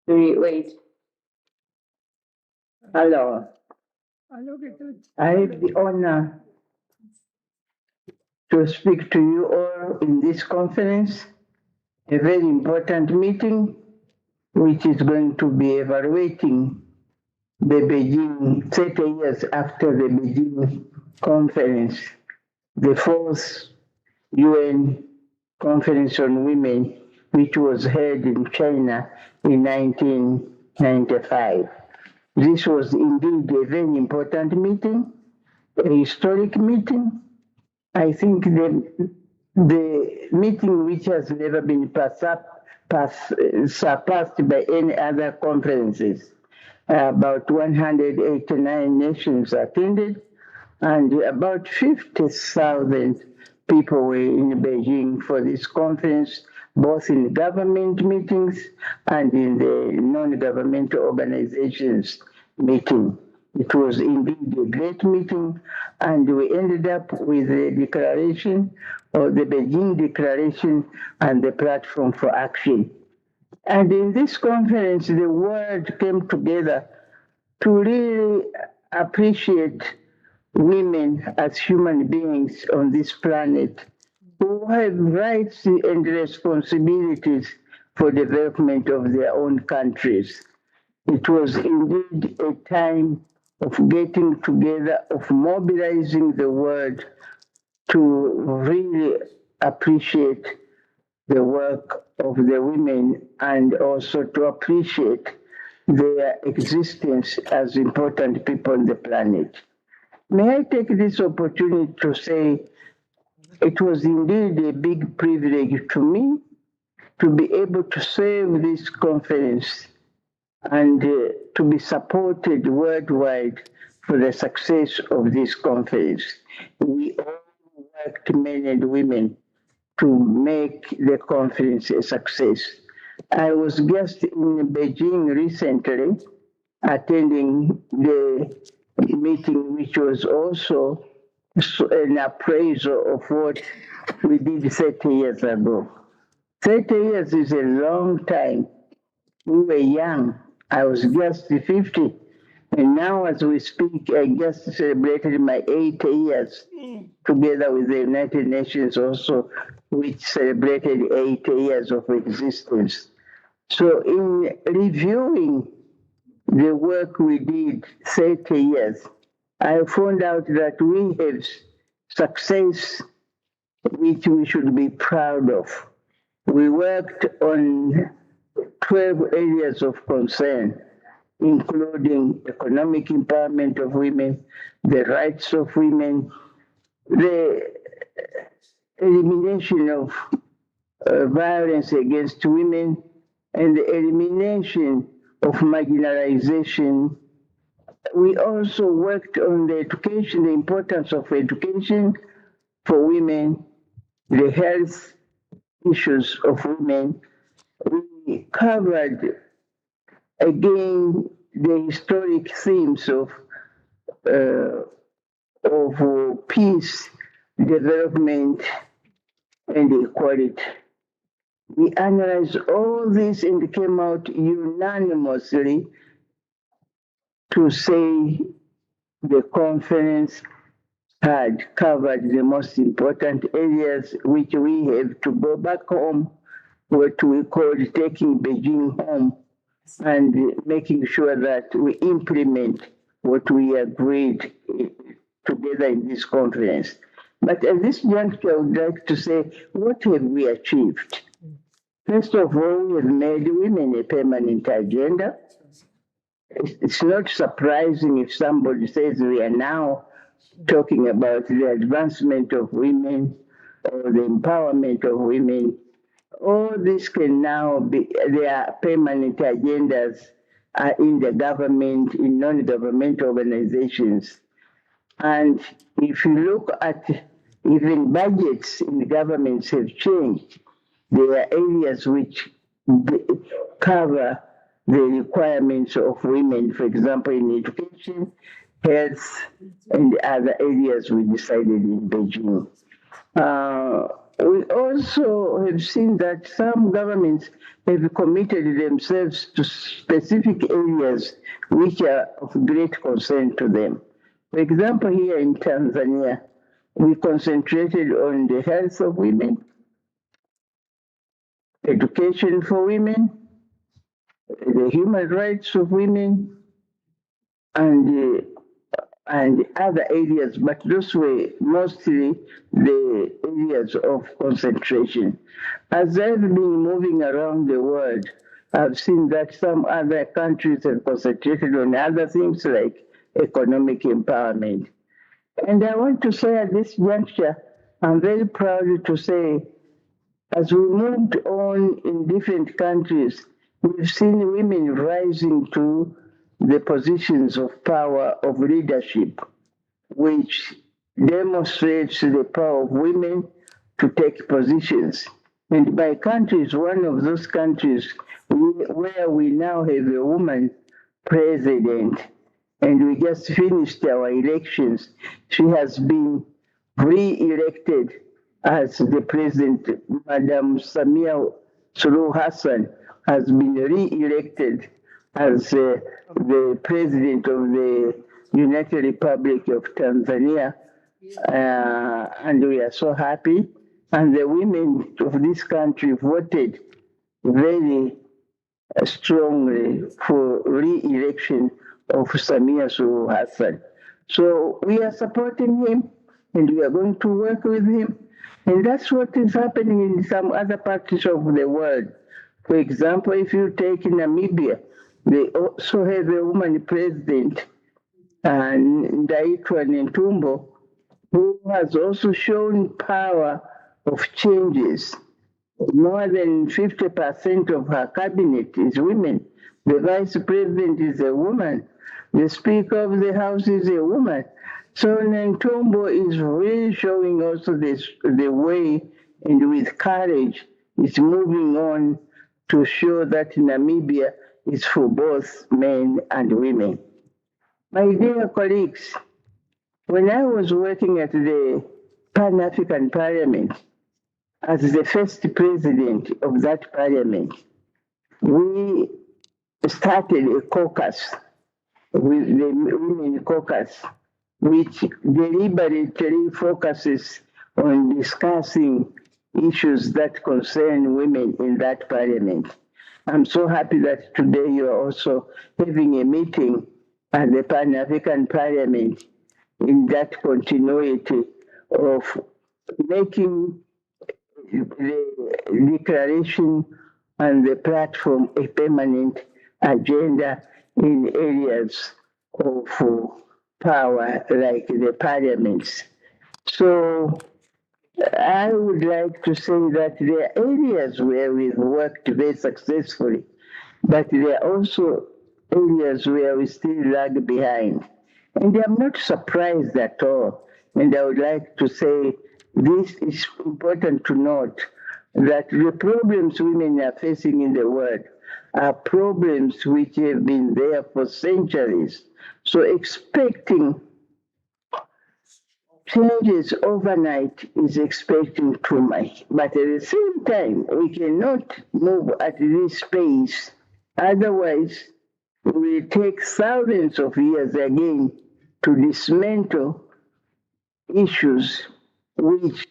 Wait. Hello. I have the honor to speak to you all in this conference, a very important meeting, which is going to be evaluating the Beijing, 30 years after the Beijing conference, the fourth UN Conference on Women, which was held in China in 1995. This was indeed a very important meeting, a historic meeting. I think the meeting which has never been surpassed by any other conferences. About 189 nations attended, and about 50,000 people were in Beijing for this conference, both in government meetings and in the non-governmental organizations meeting. It was indeed a great meeting, and we ended up with the declaration, or the Beijing Declaration, and the platform for action. And in this conference, the world came together to really appreciate women as human beings on this planet who have rights and responsibilities for development of their own countries. It was indeed a time of getting together, of mobilizing the world to really appreciate the work of the women and also to appreciate their existence as important people on the planet. May I take this opportunity to say it was indeed a big privilege to me to be able to serve this conference and to be supported worldwide for the success of this conference. We all worked, men and women, to make the conference a success. I was just in Beijing recently, attending the meeting, which was also an appraisal of what we did 30 years ago. 30 years is a long time. We were young. I was just 50. And now, as we speak, I just celebrated my 80 years, together with the United Nations also, which celebrated 80 years of existence. So in reviewing the work we did 30 years, I found out that we have success which we should be proud of. We worked on 12 areas of concern, including economic empowerment of women, the rights of women, the elimination of violence against women, and the elimination of marginalization. We also worked on the education, the importance of education for women, the health issues of women. We covered, again, the historic themes of peace, development, and equality. We analyzed all this and came out unanimously to say the conference had covered the most important areas, which we have to go back home, what we called taking Beijing home, and making sure that we implement what we agreed together in this conference. But at this juncture, I would like to say, what have we achieved? First of all, we have made women a permanent agenda. It's not surprising if somebody says we are now talking about the advancement of women or the empowerment of women. All this can now be, their permanent agendas are in the government, in non-governmental organizations. And if you look at even budgets in the governments have changed, there are areas which cover the requirements of women, for example, in education, health, and other areas we decided in Beijing. We also have seen that some governments have committed themselves to specific areas which are of great concern to them. For example, here in Tanzania, we concentrated on the health of women, education for women, the human rights of women, and other areas, but those were mostly the areas of concentration. As I've been moving around the world, I've seen that some other countries have concentrated on other things like economic empowerment. And I want to say at this juncture, I'm very proud to say, as we moved on in different countries, we've seen women rising to the positions of power, of leadership, which demonstrates the power of women to take positions. And my country is one of those countries where we now have a woman president, and we just finished our elections. She has been re-elected as the president. Madam Samia Suluhu Hassan has been re-elected as the president of the United Republic of Tanzania, and we are so happy. And the women of this country voted very strongly for re-election of Samia Suluhu Hassan. So we are supporting him, and we are going to work with him. And that's what is happening in some other parts of the world. For example, if you take Namibia, they also have a woman president, Ndaitwa Ntumbo, who has also shown power of changes. More than 50% of her cabinet is women. The vice president is a woman. The speaker of the house is a woman. So Ntumbo is really showing also the way, and with courage, is moving on to show that Namibia is for both men and women. My dear colleagues, when I was working at the Pan-African Parliament, as the first president of that parliament, we started a caucus with the Women Caucus, which deliberately focuses on discussing issues that concern women in that parliament. I'm so happy that today you are also having a meeting at the Pan-African Parliament in that continuity of making the declaration and the platform a permanent agenda in areas of power like the parliaments. So I would like to say that there are areas where we've worked very successfully, but there are also areas where we still lag behind. And I'm not surprised at all. And I would like to say this is important to note that the problems women are facing in the world are problems which have been there for centuries. So expecting changes overnight is expecting too much. But at the same time, we cannot move at this pace. Otherwise, it will take thousands of years again to dismantle issues which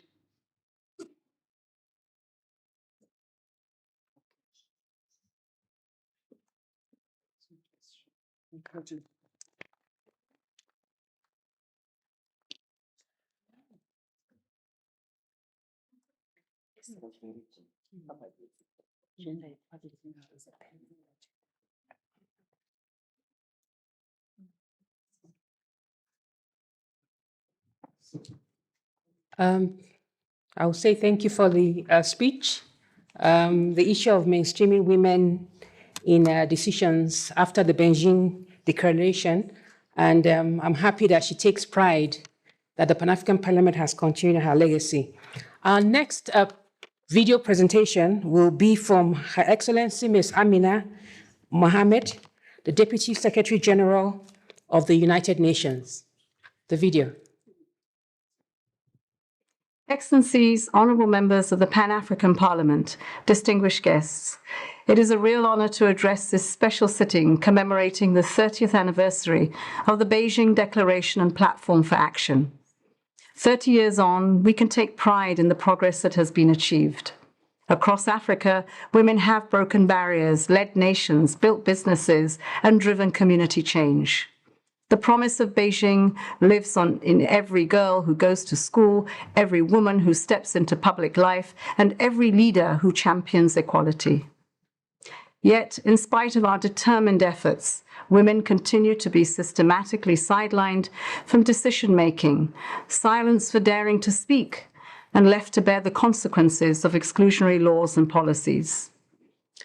I will say thank you for the speech. The issue of mainstreaming women in decisions after the Beijing Declaration, and I'm happy that she takes pride that the Pan-African Parliament has continued her legacy. Our next video presentation will be from Her Excellency Ms. Amina Mohammed, the Deputy Secretary General of the United Nations. The video. Excellencies, honourable members of the Pan-African Parliament, distinguished guests, it is a real honour to address this special sitting commemorating the 30th anniversary of the Beijing Declaration and Platform for Action. 30 years on, we can take pride in the progress that has been achieved. Across Africa, women have broken barriers, led nations, built businesses, and driven community change. The promise of Beijing lives on in every girl who goes to school, every woman who steps into public life, and every leader who champions equality. Yet, in spite of our determined efforts, women continue to be systematically sidelined from decision-making, silenced for daring to speak, and left to bear the consequences of exclusionary laws and policies.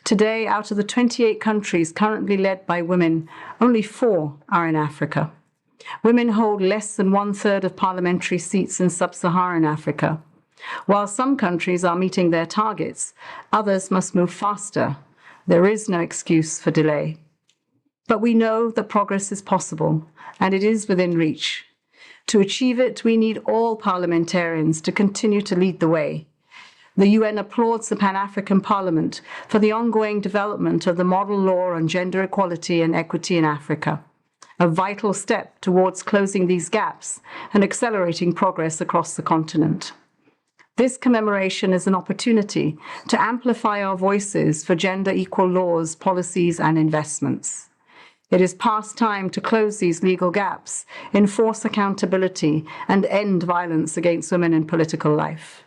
Today, out of the 28 countries currently led by women, only 4 are in Africa. Women hold less than 1/3 of parliamentary seats in sub-Saharan Africa. While some countries are meeting their targets, others must move faster. There is no excuse for delay. But we know that progress is possible, and it is within reach. To achieve it, we need all parliamentarians to continue to lead the way. The UN applauds the Pan-African Parliament for the ongoing development of the model law on gender equality and equity in Africa, a vital step towards closing these gaps and accelerating progress across the continent. This commemoration is an opportunity to amplify our voices for gender equal laws, policies, and investments. It is past time to close these legal gaps, enforce accountability, and end violence against women in political life.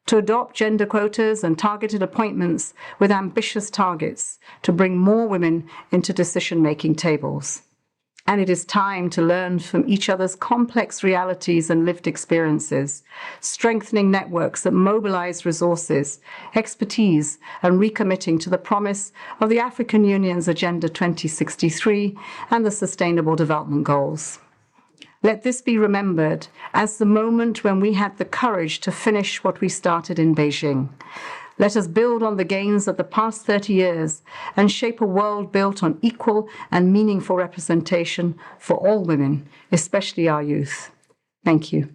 to adopt gender quotas and targeted appointments with ambitious targets to bring more women into decision-making tables. And it is time to learn from each other's complex realities and lived experiences, strengthening networks that mobilize resources, expertise, and recommitting to the promise of the African Union's Agenda 2063 and the Sustainable Development Goals. Let this be remembered as the moment when we had the courage to finish what we started in Beijing. Let us build on the gains of the past 30 years and shape a world built on equal and meaningful representation for all women, especially our youth. Thank you.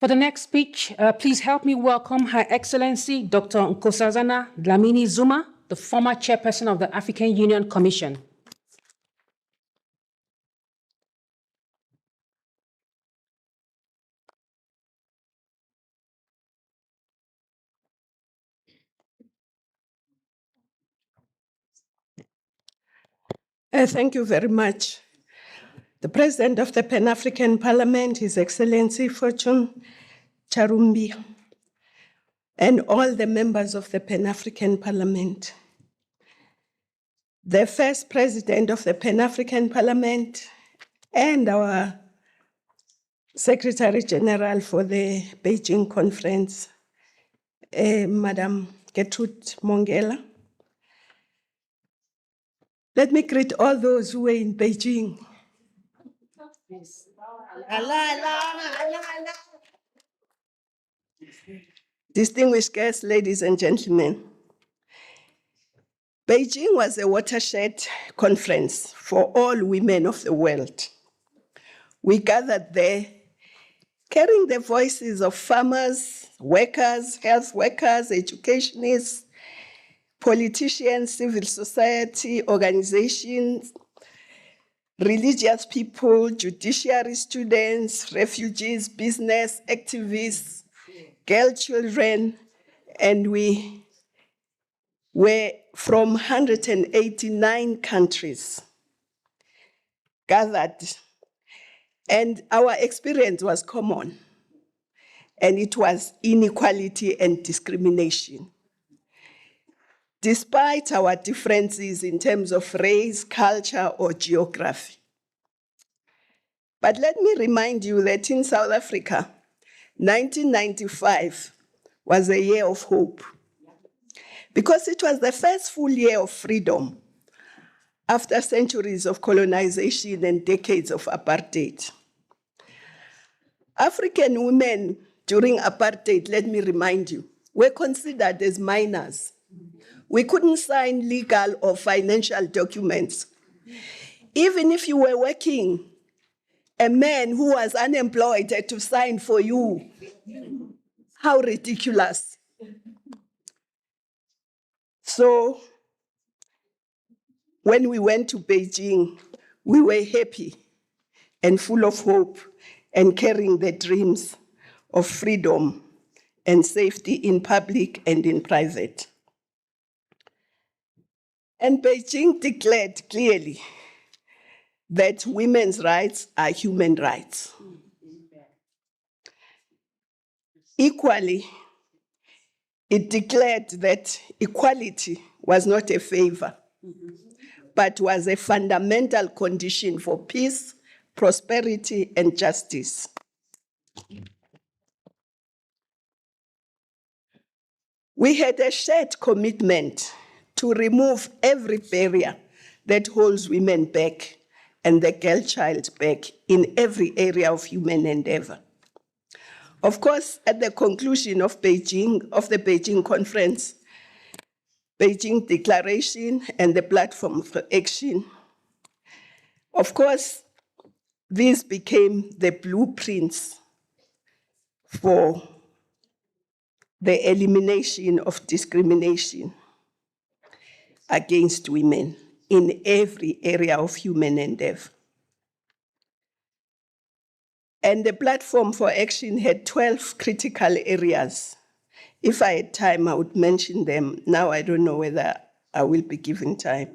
For the next speech, please help me welcome Her Excellency Dr. Nkosazana Dlamini Zuma, the former chairperson of the African Union Commission. Thank you very much. The President of the Pan-African Parliament, His Excellency Fortune Charumbi, and all the members of the Pan-African Parliament. The first President of the Pan-African Parliament and our Secretary General for the Beijing Conference, Madam Gertrude Mongela. Let me greet all those who were in Beijing. Distinguished guests, ladies and gentlemen, Beijing was a watershed conference for all women of the world. We gathered there carrying the voices of farmers, workers, health workers, educationists, politicians, civil society organizations, religious people, judiciary students, refugees, business activists, girl children, and we were from 189 countries gathered. And our experience was common, and it was inequality and discrimination. Despite our differences in terms of race, culture, or geography. But let me remind you that in South Africa, 1995 was a year of hope, because it was the first full year of freedom after centuries of colonization and decades of apartheid. African women during apartheid, let me remind you, were considered as minors. We couldn't sign legal or financial documents. Even if you were working, a man who was unemployed had to sign for you. How ridiculous. So when we went to Beijing, we were happy and full of hope and carrying the dreams of freedom and safety in public and in private. And Beijing declared clearly that women's rights are human rights. Equally, it declared that equality was not a favor, but was a fundamental condition for peace, prosperity, and justice. We had a shared commitment to remove every barrier that holds women back and the girl child back in every area of human endeavor. Of course, at the conclusion of the Beijing conference, Beijing Declaration and the Platform for Action, of course, these became the blueprints for the elimination of discrimination against women in every area of human endeavor. And the platform for action had 12 critical areas. If I had time, I would mention them. Now I don't know whether I will be given time.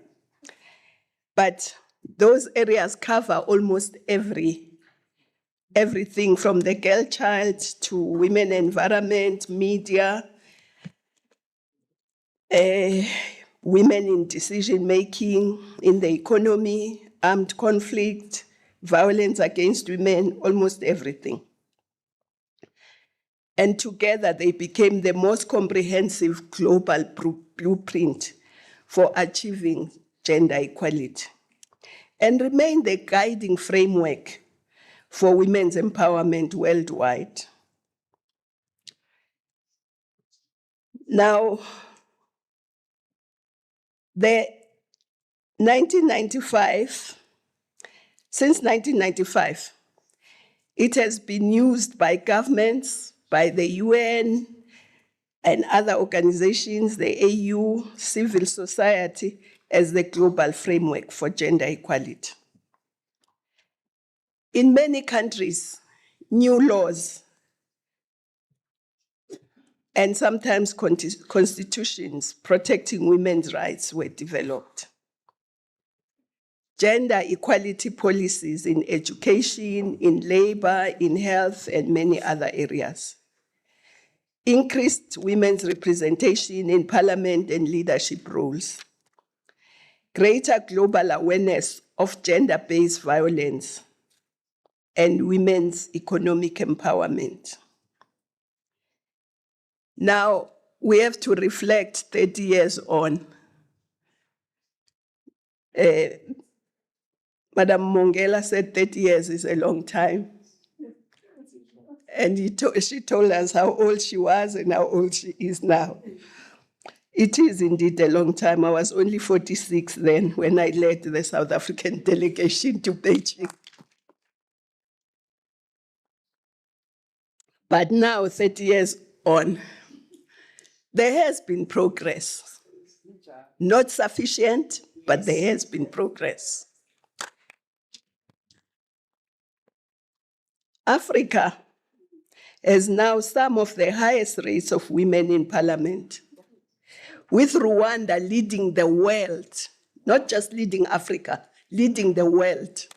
But those areas cover almost everything from the girl child to women environment, media, women in decision making, in the economy, armed conflict, violence against women, almost everything. And together they became the most comprehensive global blueprint for achieving gender equality and remain the guiding framework for women's empowerment worldwide. Now, the 1995, since 1995, it has been used by governments, by the UN and other organizations, the AU, civil society, as the global framework for gender equality. In many countries, new laws and sometimes constitutions protecting women's rights were developed. Gender equality policies in education, in labor, in health, and many other areas. Increased women's representation in parliament and leadership roles. Greater global awareness of gender-based violence and women's economic empowerment. Now, we have to reflect 30 years on. Madam Mongela said 30 years is a long time. And she told us how old she was and how old she is now. It is indeed a long time. I was only 46 then when I led the South African delegation to Beijing. But now, 30 years on, there has been progress. Not sufficient, but there has been progress. Africa has now some of the highest rates of women in parliament, with Rwanda leading the world, not just leading Africa, leading the world.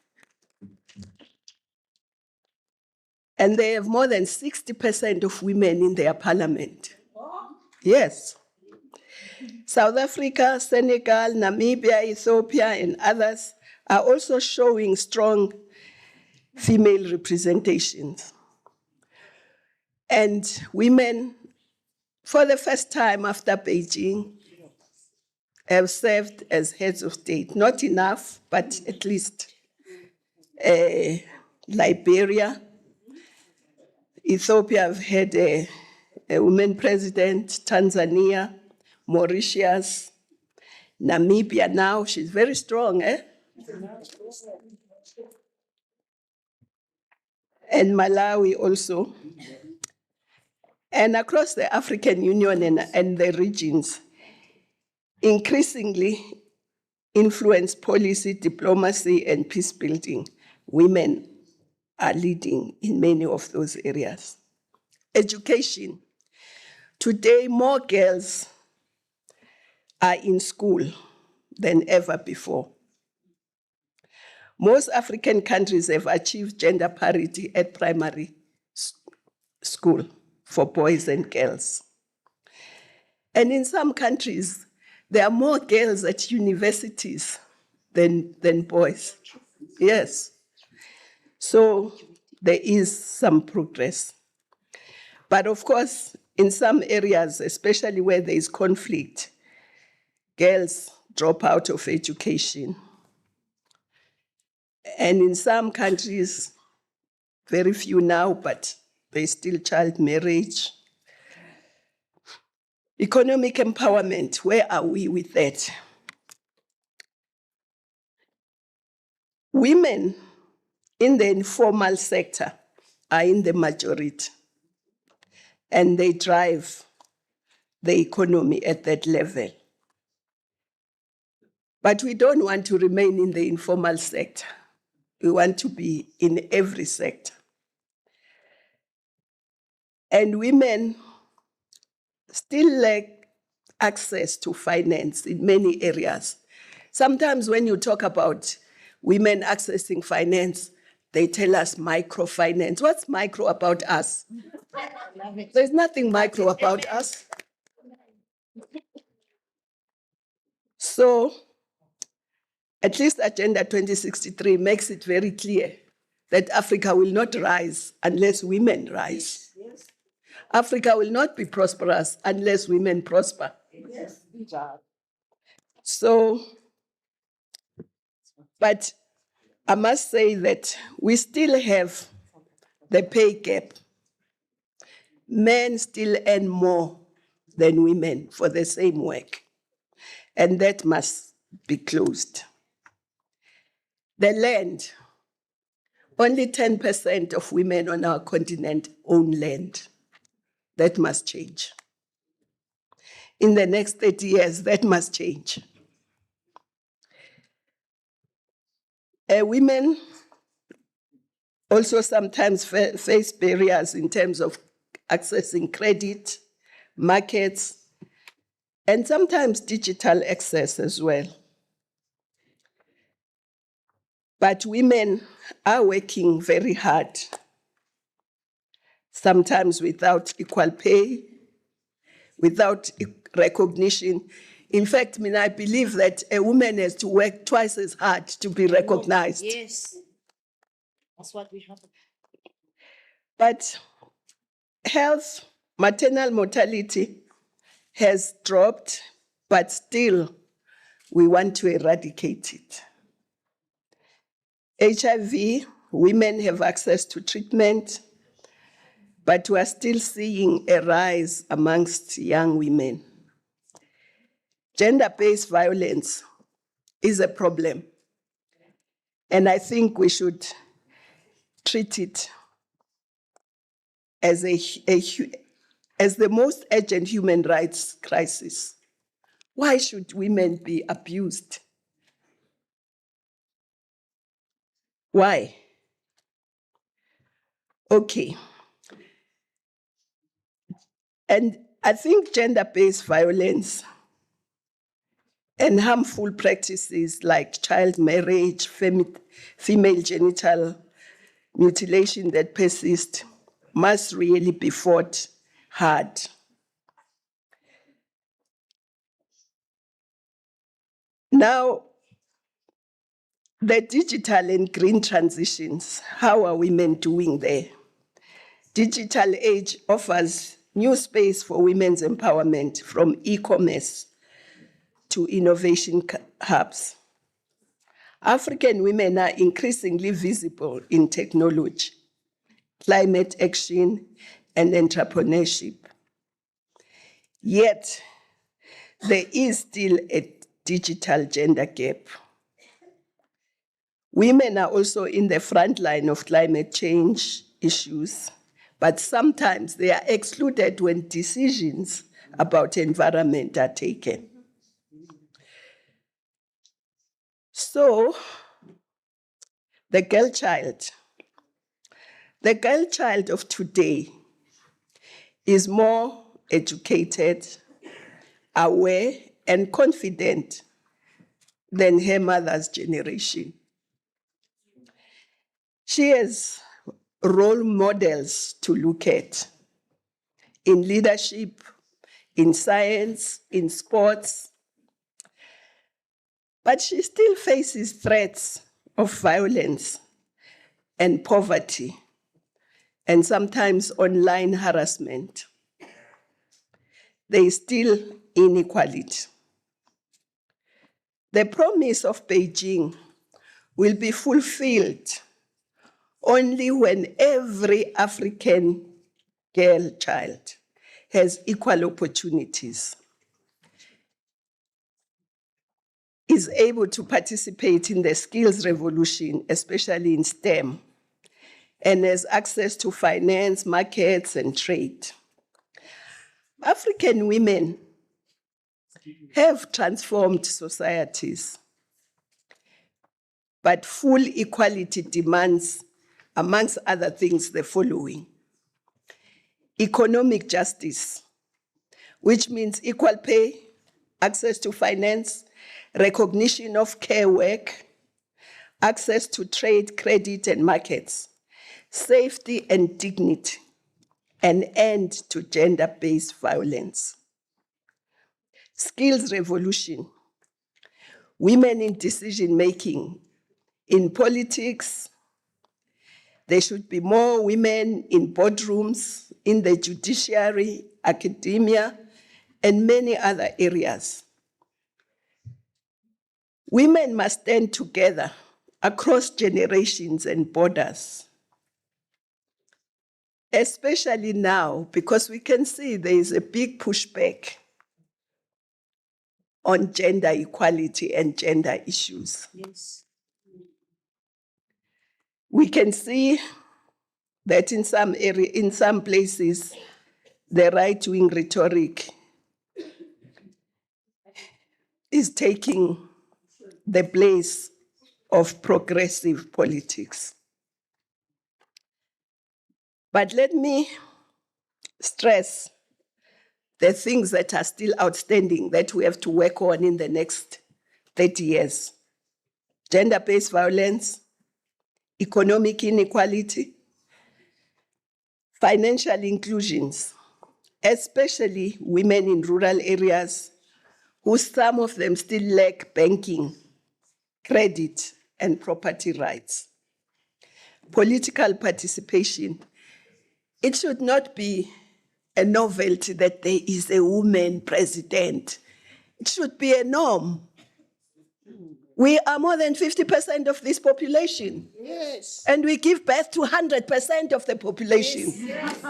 And they have more than 60% of women in their parliament. Yes. South Africa, Senegal, Namibia, Ethiopia, and others are also showing strong female representations. And women, for the first time after Beijing, have served as heads of state. Not enough, but at least Liberia. Ethiopia have had a woman president, Tanzania, Mauritius, Namibia now, she's very strong, eh? And Malawi also. And across the African Union and the regions, increasingly influence policy, diplomacy, and peace building. Women are leading in many of those areas. Education. Today, more girls are in school than ever before. Most African countries have achieved gender parity at primary school for boys and girls. And in some countries, there are more girls at universities than boys. Yes. So there is some progress. But of course, in some areas, especially where there is conflict, girls drop out of education. And in some countries, very few now, but there's still child marriage. Economic empowerment, where are we with that? Women in the informal sector are in the majority, and they drive the economy at that level. But we don't want to remain in the informal sector. We want to be in every sector. And women still lack access to finance in many areas. Sometimes when you talk about women accessing finance, they tell us microfinance. What's micro about us? There's nothing micro about us. So, at least Agenda 2063 makes it very clear that Africa will not rise unless women rise. Yes. Africa will not be prosperous unless women prosper. Yes. So, but I must say that we still have the pay gap. Men still earn more than women for the same work, and that must be closed. The land, only 10% of women on our continent own land. That must change. In the next 30 years, that must change. Women also sometimes face barriers in terms of accessing credit, markets, and sometimes digital access as well. But women are working very hard, sometimes without equal pay, without recognition. In fact, I believe that a woman has to work twice as hard to be recognized. Yes, that's what we have. But health, maternal mortality has dropped, but still we want to eradicate it. HIV, women have access to treatment, but we are still seeing a rise amongst young women. Gender-based violence is a problem, and I think we should treat it as the most urgent human rights crisis. Why should women be abused? Why? Okay. And I think gender-based violence and harmful practices like child marriage, female genital mutilation that persist must really be fought hard. Now, the digital and green transitions, how are women doing there? Digital age offers new space for women's empowerment, from e-commerce to innovation hubs. African women are increasingly visible in technology, climate action, and entrepreneurship. Yet, there is still a digital gender gap. Women are also in the front line of climate change issues, but sometimes they are excluded when decisions about environment are taken. So, the girl child of today is more educated, aware, and confident than her mother's generation. She has role models to look at in leadership, in science, in sports, but she still faces threats of violence and poverty, and sometimes online harassment. There is still inequality. The promise of Beijing will be fulfilled only when every African girl child has equal opportunities, is able to participate in the skills revolution, especially in STEM, and has access to finance, markets, and trade. African women have transformed societies, but full equality demands, amongst other things, the following: economic justice, which means equal pay, access to finance, recognition of care work, access to trade, credit, and markets, safety and dignity, an end to gender-based violence. Skills revolution, women in decision-making, in politics. There should be more women in boardrooms, in the judiciary, academia, and many other areas. Women must stand together across generations and borders, especially now, because we can see there is a big pushback on gender equality and gender issues. Yes. We can see that in some places, the right-wing rhetoric is taking the place of progressive politics. But let me stress the things that are still outstanding that we have to work on in the next 30 years. Gender-based violence, economic inequality, financial inclusions, especially women in rural areas, who some of them still lack banking, credit, and property rights. Political participation. It should not be a novelty that there is a woman president. It should be a norm. We are more than 50% of this population. Yes. And we give birth to 100% of the population. Yes.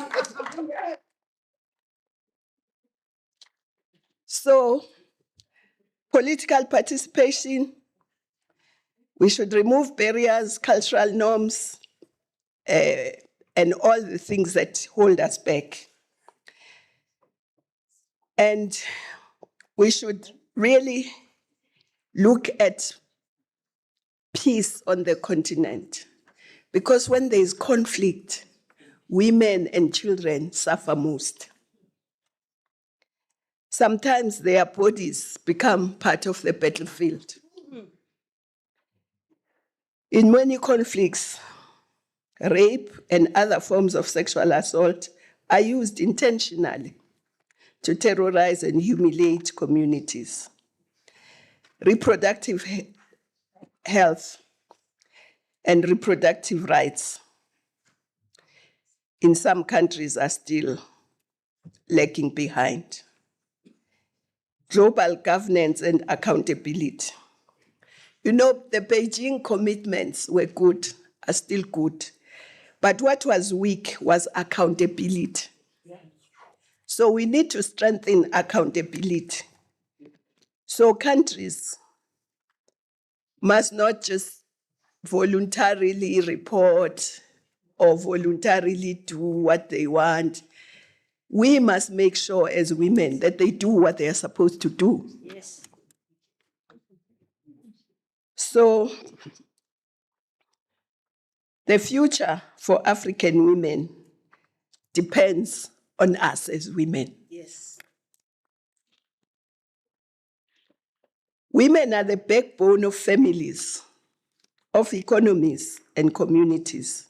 So, political participation, we should remove barriers, cultural norms, and all the things that hold us back. And we should really look at peace on the continent, because when there is conflict, women and children suffer most. Sometimes their bodies become part of the battlefield. In many conflicts, rape and other forms of sexual assault are used intentionally to terrorize and humiliate communities. Reproductive health and reproductive rights in some countries are still lagging behind. Global governance and accountability. You know, the Beijing commitments were good, are still good. But what was weak was accountability. So we need to strengthen accountability. So countries must not just voluntarily report or voluntarily do what they want. We must make sure as women that they do what they are supposed to do. Yes. So the future for African women depends on us as women. Yes. Women are the backbone of families, of economies and communities.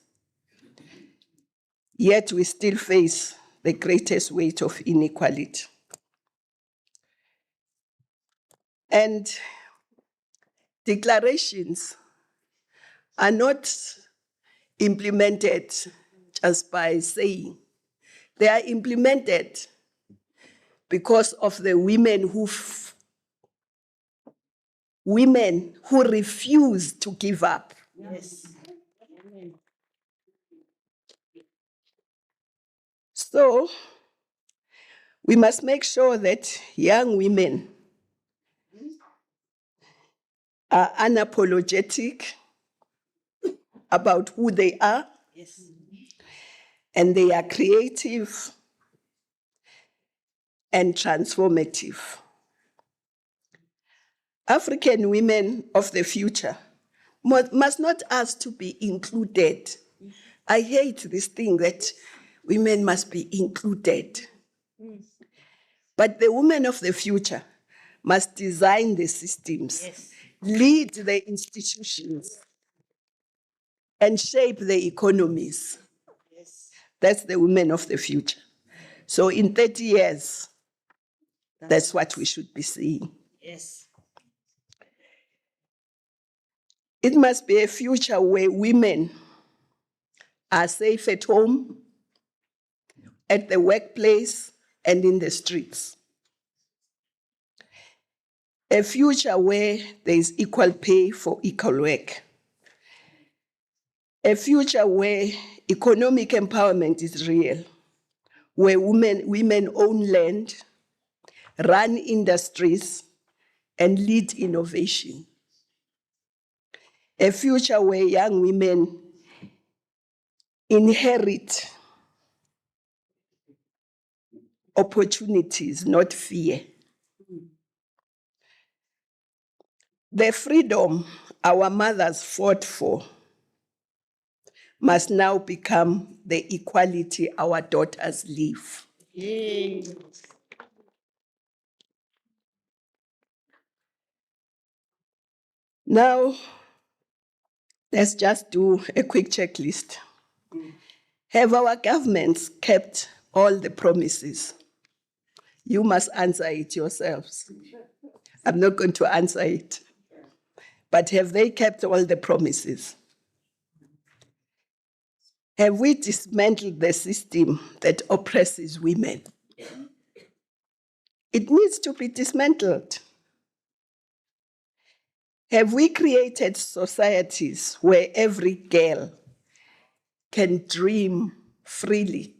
Yet we still face the greatest weight of inequality. And declarations are not implemented just by saying. They are implemented because of the women who refuse to give up. Yes. So we must make sure that young women are unapologetic about who they are, Yes. and they are creative and transformative. African women of the future must not ask to be included. I hate this thing that Women must be included. But the women of the future must design the systems, lead the institutions, and shape the economies. That's the women of the future. So in 30 years, that's what we should be seeing. Yes. It must be a future where women are safe at home, at the workplace, and in the streets. A future where there is equal pay for equal work. A future where economic empowerment is real, where women own land, run industries, and lead innovation. A future where young women inherit opportunities, not fear. The freedom our mothers fought for must now become the equality our daughters live. Yay. Now, let's just do a quick checklist. Have our governments kept all the promises? You must answer it yourselves. I'm not going to answer it. But have they kept all the promises? Have we dismantled the system that oppresses women? It needs to be dismantled. Have we created societies where every girl can dream freely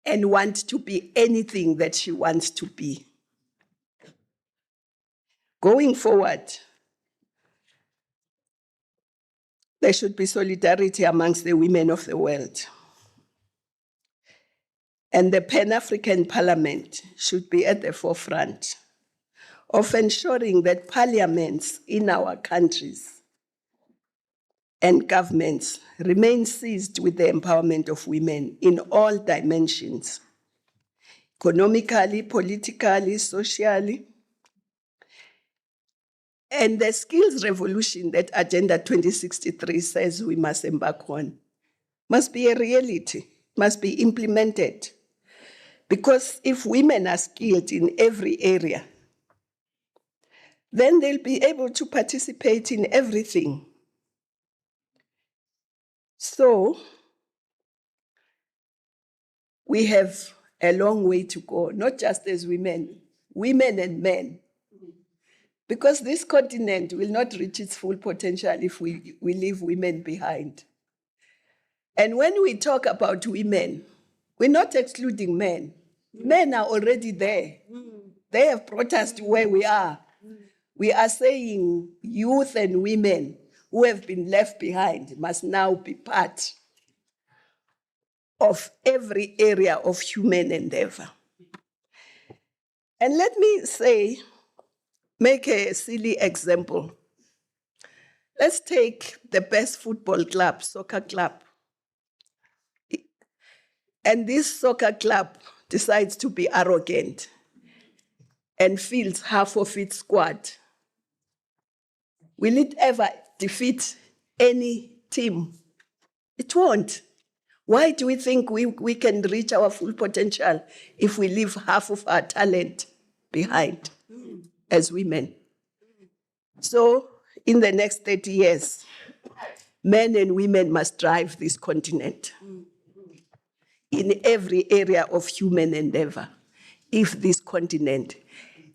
and want to be anything that she wants to be? Going forward, there should be solidarity amongst the women of the world. And the Pan-African Parliament should be at the forefront of ensuring that parliaments in our countries and governments remain seized with the empowerment of women in all dimensions, economically, politically, socially, and the skills revolution that Agenda 2063 says we must embark on must be a reality, must be implemented. Because if women are skilled in every area, then they'll be able to participate in everything. So we have a long way to go, not just as women and men. Because this continent will not reach its full potential if we leave women behind. And when we talk about women, we're not excluding men. Men are already there. They have brought us to where we are. We are saying youth and women who have been left behind must now be part of every area of human endeavor. And let me make a silly example. Let's take the best football club, soccer club. And this soccer club decides to be arrogant and fields half of its squad. Will it ever defeat any team? It won't. Why do we think we can reach our full potential if we leave half of our talent behind as women? So in the next 30 years, men and women must drive this continent in every area of human endeavor if this continent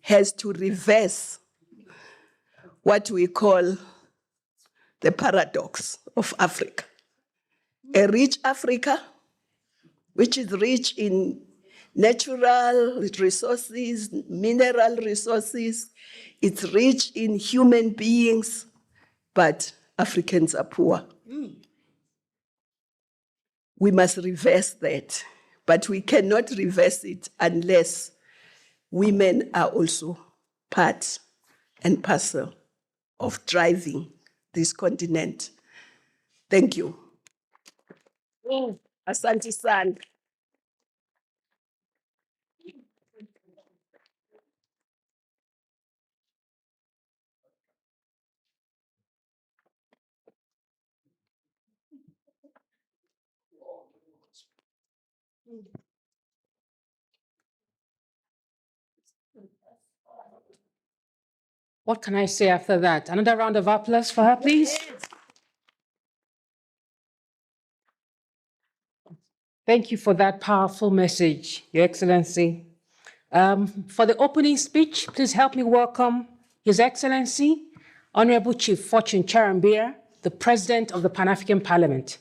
has to reverse what we call the paradox of Africa. A rich Africa, which is rich in natural resources, mineral resources, it's rich in human beings, but Africans are poor. We must reverse that, but we cannot reverse it unless women are also part and parcel of driving this continent. Thank you. Asante sana. What can I say after that? Another round of applause for her, please. Thank you for that powerful message, Your Excellency. For the opening speech, please help me welcome His Excellency, Honorable Chief Fortune Charambia, the President of the Pan-African Parliament.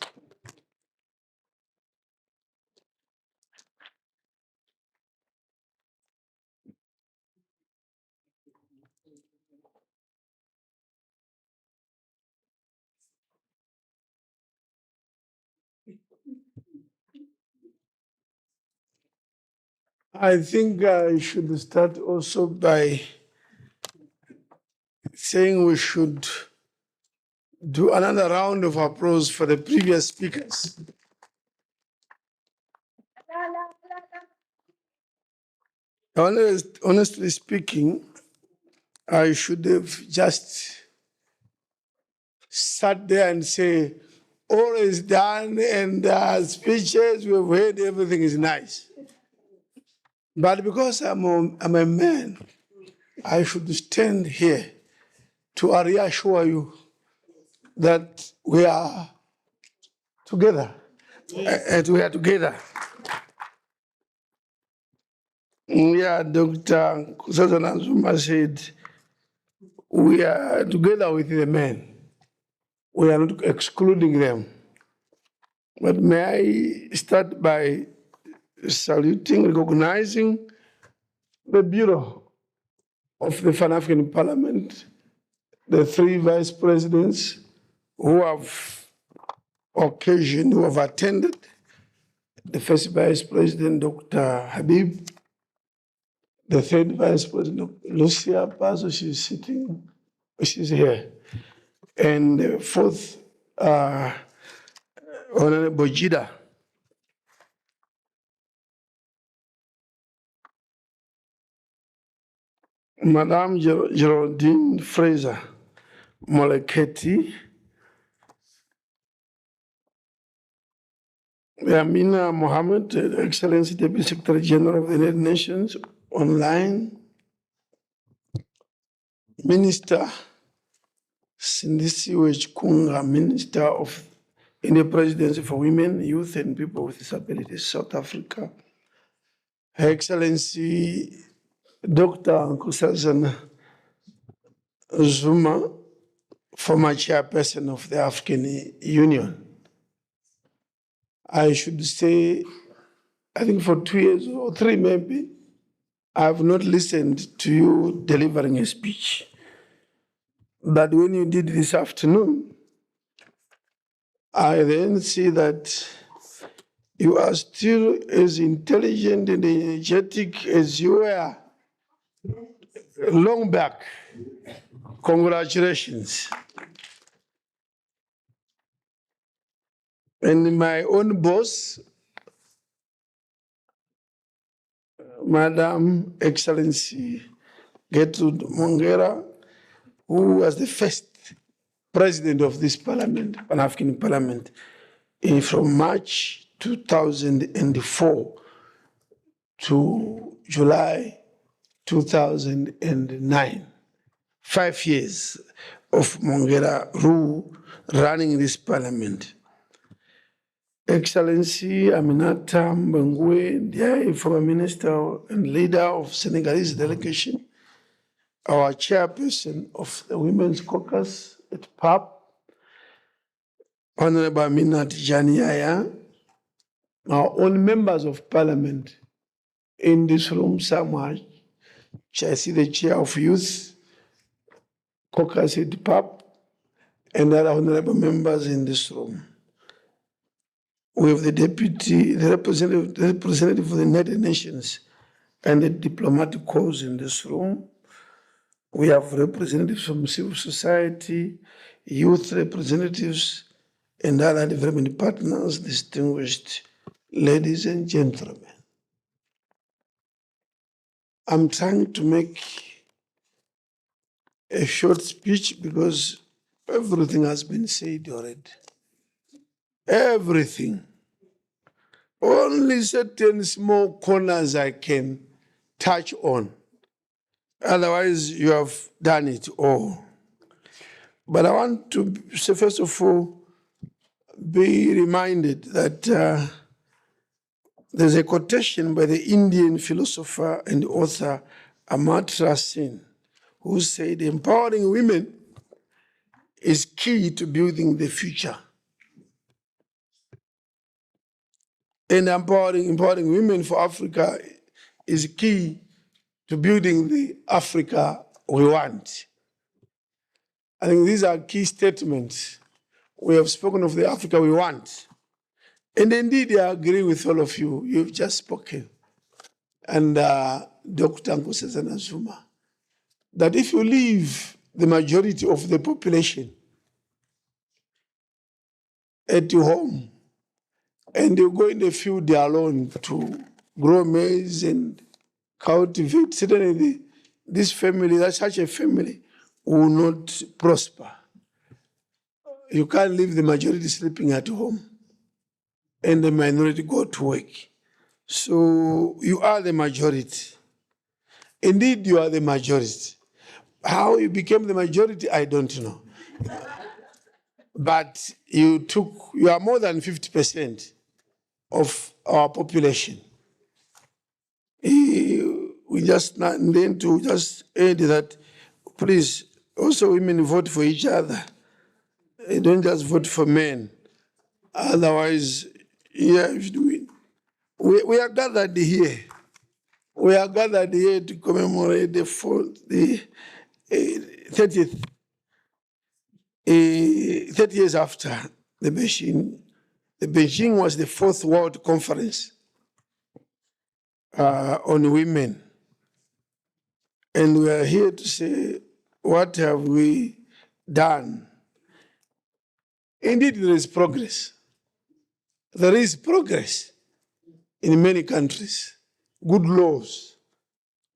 I think I should start also by saying we should do another round of applause for the previous speakers. Honestly speaking, I should have just sat there and say, all is done and speeches we've heard, everything is nice. But because I'm a man, I should stand here to reassure you that we are together. And we are together. Yeah, Dr. Kusazana Zuma said, we are together with the men. We are not excluding them. But may I start by saluting, recognizing the Bureau of the Pan-African Parliament, the three vice presidents who have attended, the first vice president, Dr. Habib, the third vice president, Lucia Pazo, she's here, and the fourth, Honorable Jida. Madame Geraldine Fraser Moleketi, Amina Mohammed, Excellency Deputy Secretary General of the United Nations, online, Minister Sindisiwe Kunga, Minister in the Presidency for Women, Youth and People with Disabilities, South Africa, Her Excellency Dr. Nkosazana Zuma, former chairperson of the African Union. I should say, I think for 2 years or 3 maybe, I have not listened to you delivering a speech. But when you did this afternoon, I then see that you are still as intelligent and energetic as you were long back. Congratulations. And my own boss, Madam Excellency Gertrude Mongera, who was the first president of this parliament, Pan-African Parliament, from March 2004 to July 2009. 5 years of Mongera rule running this parliament. Excellency Aminata Mbangwe Ndiaye, former minister and leader of Senegalese delegation, our chairperson of the Women's Caucus at PAP, Honorable Aminat Janiaya, our own members of parliament in this room somewhere. I see the chair of youth, Caucus at PAP, and other honorable members in this room. We have the representative of the United Nations and the diplomatic corps in this room. We have representatives from civil society, youth representatives, and other development partners, distinguished ladies and gentlemen, I'm trying to make a short speech because everything has been said already. Everything. Only certain small corners I can touch on. Otherwise, you have done it all. But I want to say, first of all, be reminded that there's a quotation by the Indian philosopher and author Amartya Sen, who said, empowering women is key to building the future. And empowering women for Africa is key to building the Africa we want. I think these are key statements. We have spoken of the Africa we want. And indeed, I agree with all of you. You've just spoken. And Dr. Nkosazana Zuma, that if you leave the majority of the population at home and you go in the field alone to grow maize and cultivate, certainly this family, that's such a family, will not prosper. You can't leave the majority sleeping at home and the minority go to work. So you are the majority. Indeed, you are the majority. How you became the majority, I don't know. But you are more than 50% of our population. We just need to just add that, please, also women vote for each other. Don't just vote for men. Otherwise, yeah, we are gathered here. We are gathered here to commemorate the 30th 30 years after the Beijing. The Beijing was the 4th World Conference on women. And we are here to say, what have we done? Indeed, there is progress. There is progress in many countries. Good laws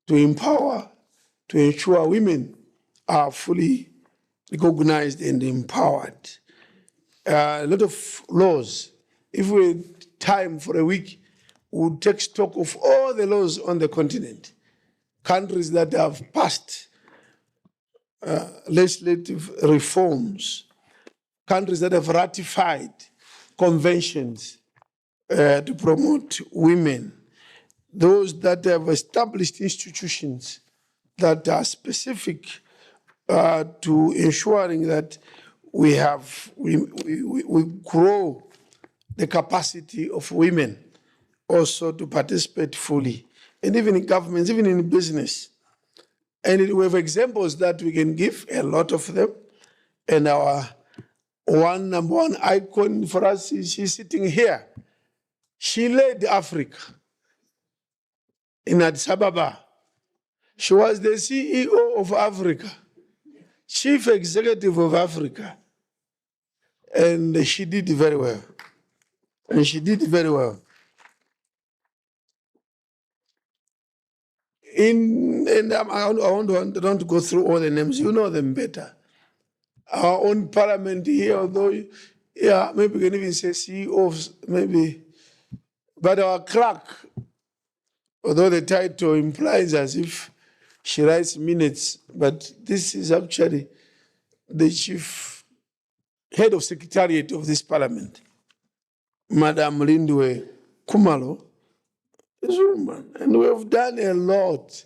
to empower, to ensure women are fully recognized and empowered. A lot of laws. If we had time for a week, we would take stock of all the laws on the continent. Countries that have passed legislative reforms, countries that have ratified conventions to promote women, those that have established institutions that are specific to ensuring that we grow the capacity of women also to participate fully, and even in governments, even in business. And we have examples that we can give, a lot of them. And our number one icon for us, she's sitting here. She led Africa in Addis Ababa. She was the CEO of Africa, Chief Executive of Africa. And she did very well. And she did very well. I don't go through all the names. You know them better. Our own parliament here, although, yeah, maybe we can even say CEOs, maybe. But our clerk, although the title implies as if she writes minutes, but this is actually the chief head of secretariat of this parliament, Madam Lindwe Kumalo, is a woman. And we have done a lot.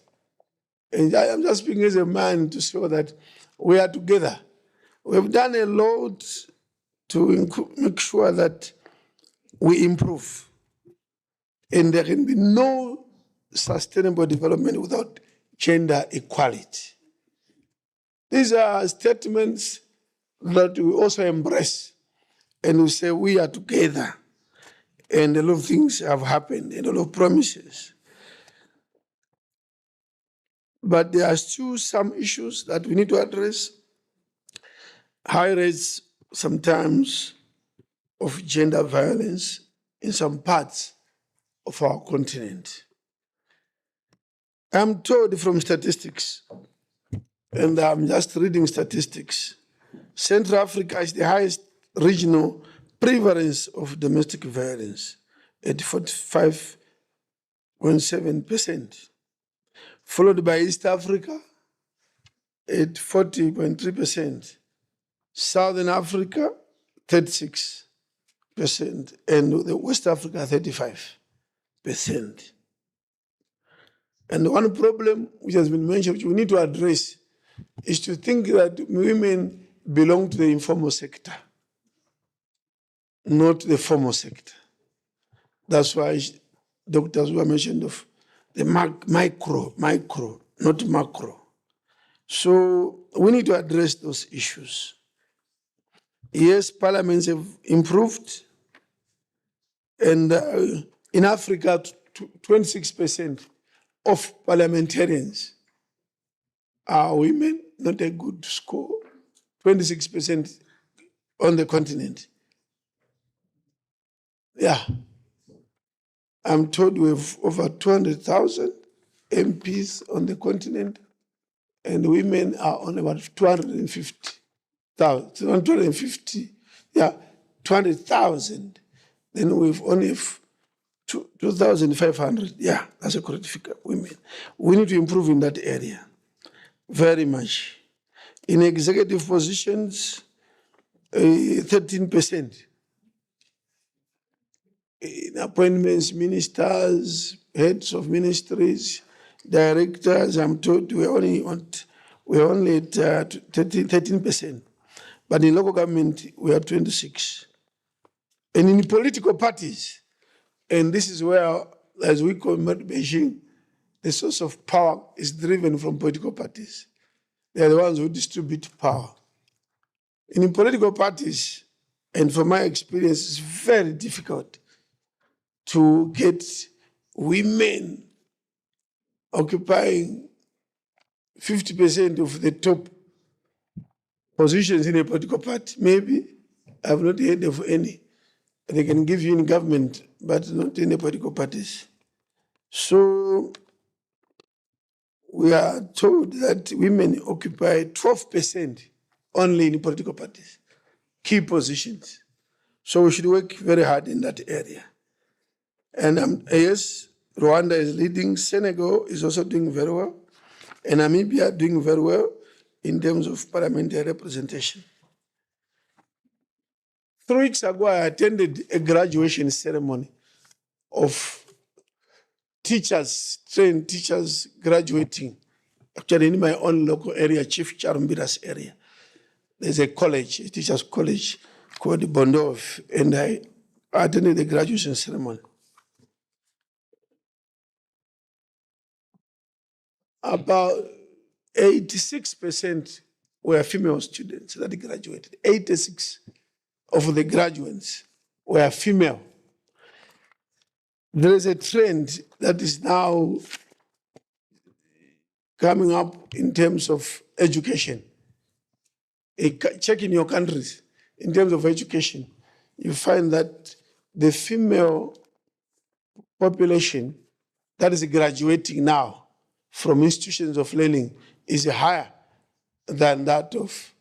And I am just speaking as a man to show that we are together. We have done a lot to make sure that we improve. And there can be no sustainable development without gender equality. These are statements that we also embrace. And we say we are together. And a lot of things have happened, and a lot of promises. But there are still some issues that we need to address. High rates sometimes of gender violence in some parts of our continent. I'm told from statistics, and I'm just reading statistics, Central Africa is the highest regional prevalence of domestic violence at 45.7%, followed by East Africa at 40.3%, Southern Africa 36%, and the West Africa 35%. And one problem which has been mentioned, which we need to address, is to think that women belong to the informal sector, not the formal sector. That's why doctors were mentioned of the micro, not macro. So we need to address those issues. Yes, parliaments have improved, and in Africa, 26% of parliamentarians are women, not a good score, 26% on the continent. Yeah. I'm told we have over 200,000 MPs on the continent, and women are on about 250,000, 200,000. Then we've only 2,500. Yeah, that's a correct figure, women. We need to improve in that area very much. In executive positions, 13%. In appointments, ministers, heads of ministries, directors, I'm told we're only at 13%. But in local government, we are 26%. And in political parties, and this is where, as we commemorate Beijing, the source of power is driven from political parties. They are the ones who distribute power. And in political parties, and from my experience, it's very difficult to get women occupying 50% of the top positions in a political party. Maybe I've not heard of any. They can give you in government, but not in the political parties. So we are told that women occupy 12% only in political parties, key positions. So we should work very hard in that area. And yes, Rwanda is leading. Senegal is also doing very well. And Namibia doing very well in terms of parliamentary representation. 3 weeks ago, I attended a graduation ceremony of teachers, trained teachers graduating, actually in my own local area, Chief Charumbira's area. There's a college, a teachers' college called Bondov, and I attended the graduation ceremony. About 86% were female students that graduated. 86 of the graduates were female. There is a trend that is now coming up in terms of education. Check in your countries, in terms of education, you find that the female population that is graduating now from institutions of learning is higher than that of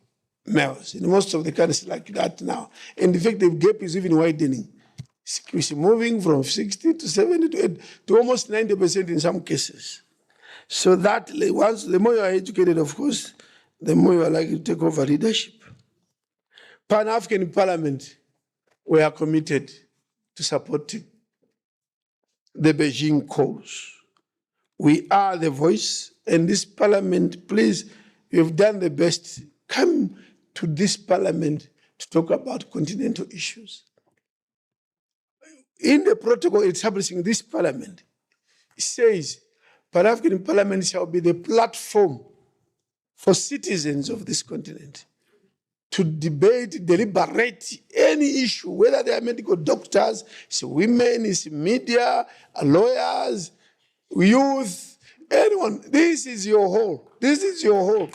males. In most of the countries like that now. And in fact, the gap is even widening. It's moving from 60 to 70 to 80 to almost 90% in some cases. So that once the more you are educated, of course, the more you are likely to take over leadership. Pan-African Parliament, we are committed to supporting the Beijing cause. We are the voice, and this parliament, please, you have done the best. Come to this parliament to talk about continental issues. In the protocol establishing this parliament, it says, Pan-African Parliament shall be the platform for citizens of this continent to debate, deliberate any issue, whether they are medical doctors, it's women, it's media, lawyers, youth, anyone. This is your hall. This is your hall.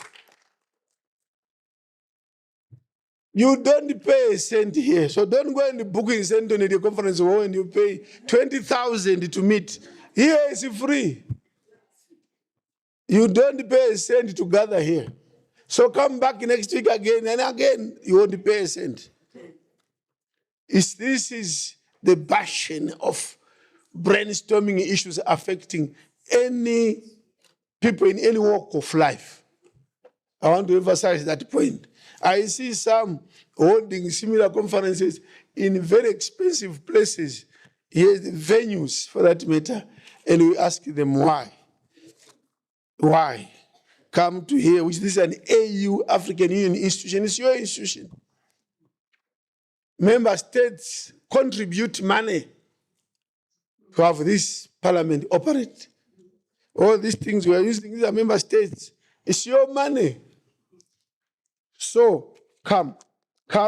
You don't pay a cent here. So don't go and book in St. Antonio conference hall and you pay 20,000 to meet. Here is free. You don't pay a cent to gather here. So come back next week again and again, you won't pay a cent. This is the passion of brainstorming issues affecting any people in any walk of life. I want to emphasize that point. I see some holding similar conferences in very expensive places, here venues for that matter, and we ask them why. Why? Come to here, which this is an AU, African Union institution, it's your institution. Member states contribute money to have this parliament operate. All these things we are using, these are member states. It's your money. So come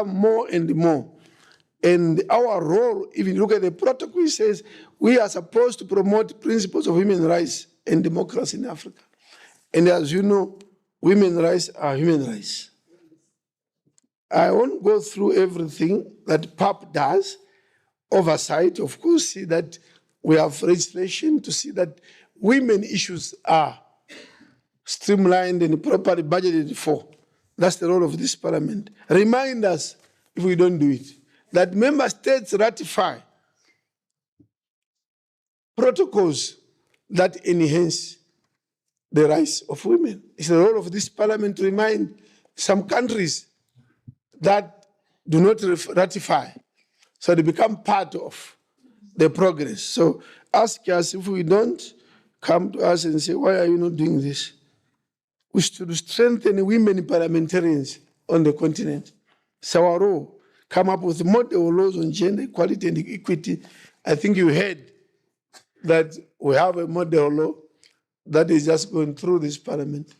more and more. And our role, if you look at the protocol, it says we are supposed to promote principles of human rights and democracy in Africa. And as you know, women's rights are human rights. I won't go through everything that PAP does. Oversight, of course, see that we have legislation to see that women issues are streamlined and properly budgeted for. That's the role of this parliament. Remind us, if we don't do it, that member states ratify protocols that enhance the rights of women. It's the role of this parliament to remind some countries that do not ratify, so they become part of the progress. So ask us if we don't, come to us and say, why are you not doing this? We should strengthen women parliamentarians on the continent. It's our role. Come up with model laws on gender equality and equity. I think you heard that we have a model law that is just going through this parliament,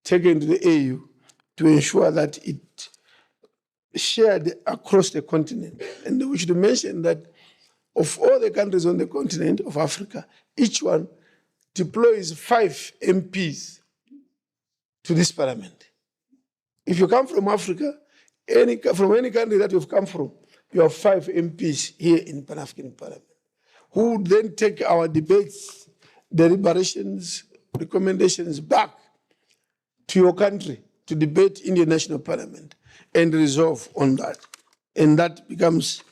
taken to the AU to ensure that it shared across the continent. And we should mention that of all the countries on the continent of Africa, each one deploys 5 MPs to this parliament. If you come from Africa, from any country that you've come from, you have 5 MPs here in Pan-African Parliament, who would then take our debates, deliberations, recommendations back to your country to debate in the national parliament and resolve on that. And that becomes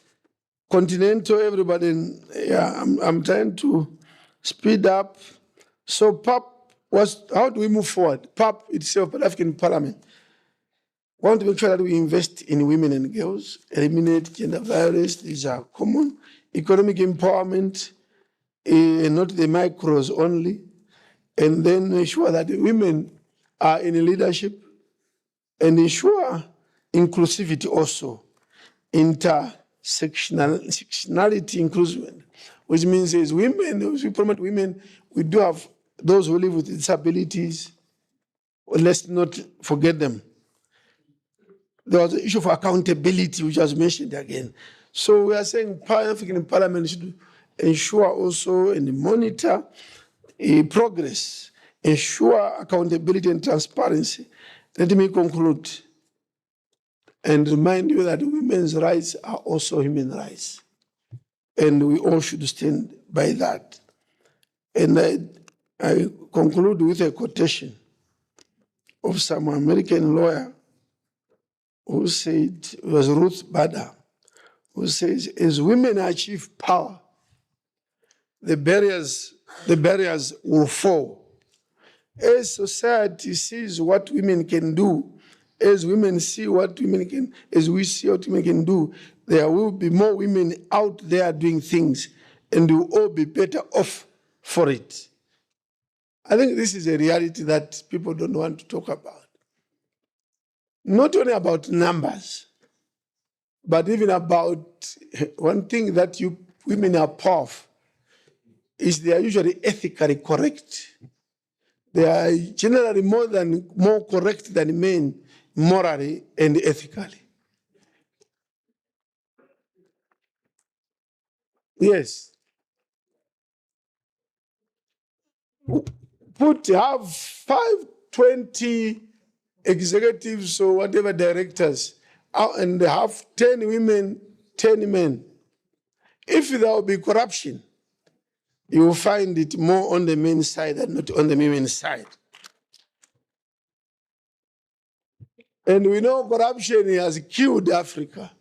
continental, everybody. Yeah, I'm trying to speed up. So PAP how do we move forward? PAP itself, Pan-African Parliament, we want to make sure that we invest in women and girls, eliminate gender violence, these are common, economic empowerment, not the micros only, and then ensure that the women are in leadership, and ensure inclusivity also, intersectionality inclusion, which means as women, as we promote women, we do have those who live with disabilities, let's not forget them. There was the issue of accountability, which was mentioned again. So we are saying Pan-African Parliament should ensure also and monitor progress, ensure accountability and transparency. Let me conclude and remind you that women's rights are also human rights. And we all should stand by that. And I conclude with a quotation of some American lawyer who said, it was Ruth Bader, who says, as women achieve power, the barriers will fall. As society sees what women can do, as women see what women can, as we see what women can do, there will be more women out there doing things, and we'll all be better off for it. I think this is a reality that people don't want to talk about. Not only about numbers, but even about one thing that you women are powerful is they are usually ethically correct. They are generally more correct than men morally and ethically. Yes. Have 20 executives or whatever directors and have 10 women, 10 men. If there will be corruption, you will find it more on the men's side than not on the women's side. And we know corruption has killed Africa.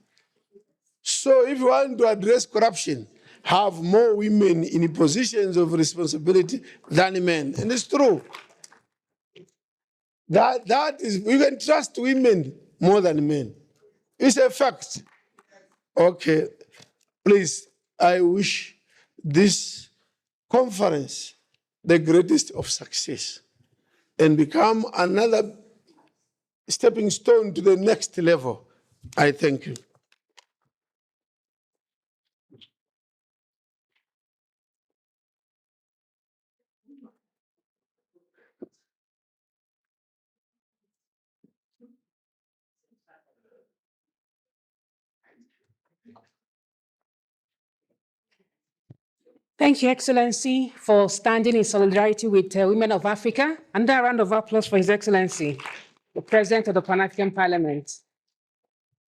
So if you want to address corruption, have more women in positions of responsibility than men. And it's true. That is, you can trust women more than men. It's a fact. Okay, please, I wish this conference the greatest of success and become another stepping stone to the next level. I thank you. Thank you, Excellency, for standing in solidarity with women of Africa. And a round of applause for His Excellency, the President of the Pan-African Parliament.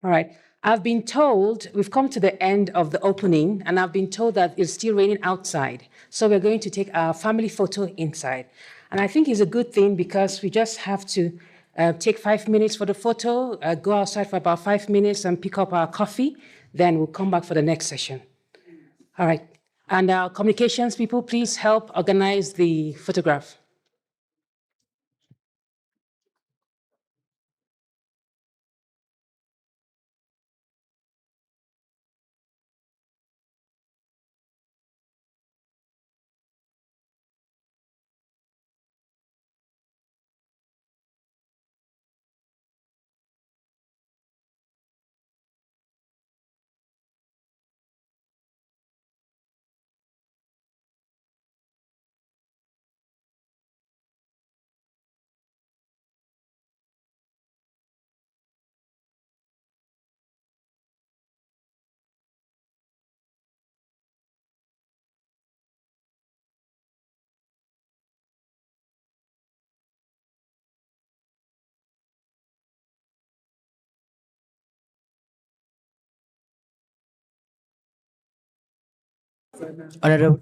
All right. I've been told, we've come to the end of the opening, and I've been told that it's still raining outside. So we're going to take our family photo inside. And I think it's a good thing because we just have to take 5 minutes for the photo, go outside for about 5 minutes and pick up our coffee. Then we'll come back for the next session. All right. And our communications people, please help organize the photograph. Honorable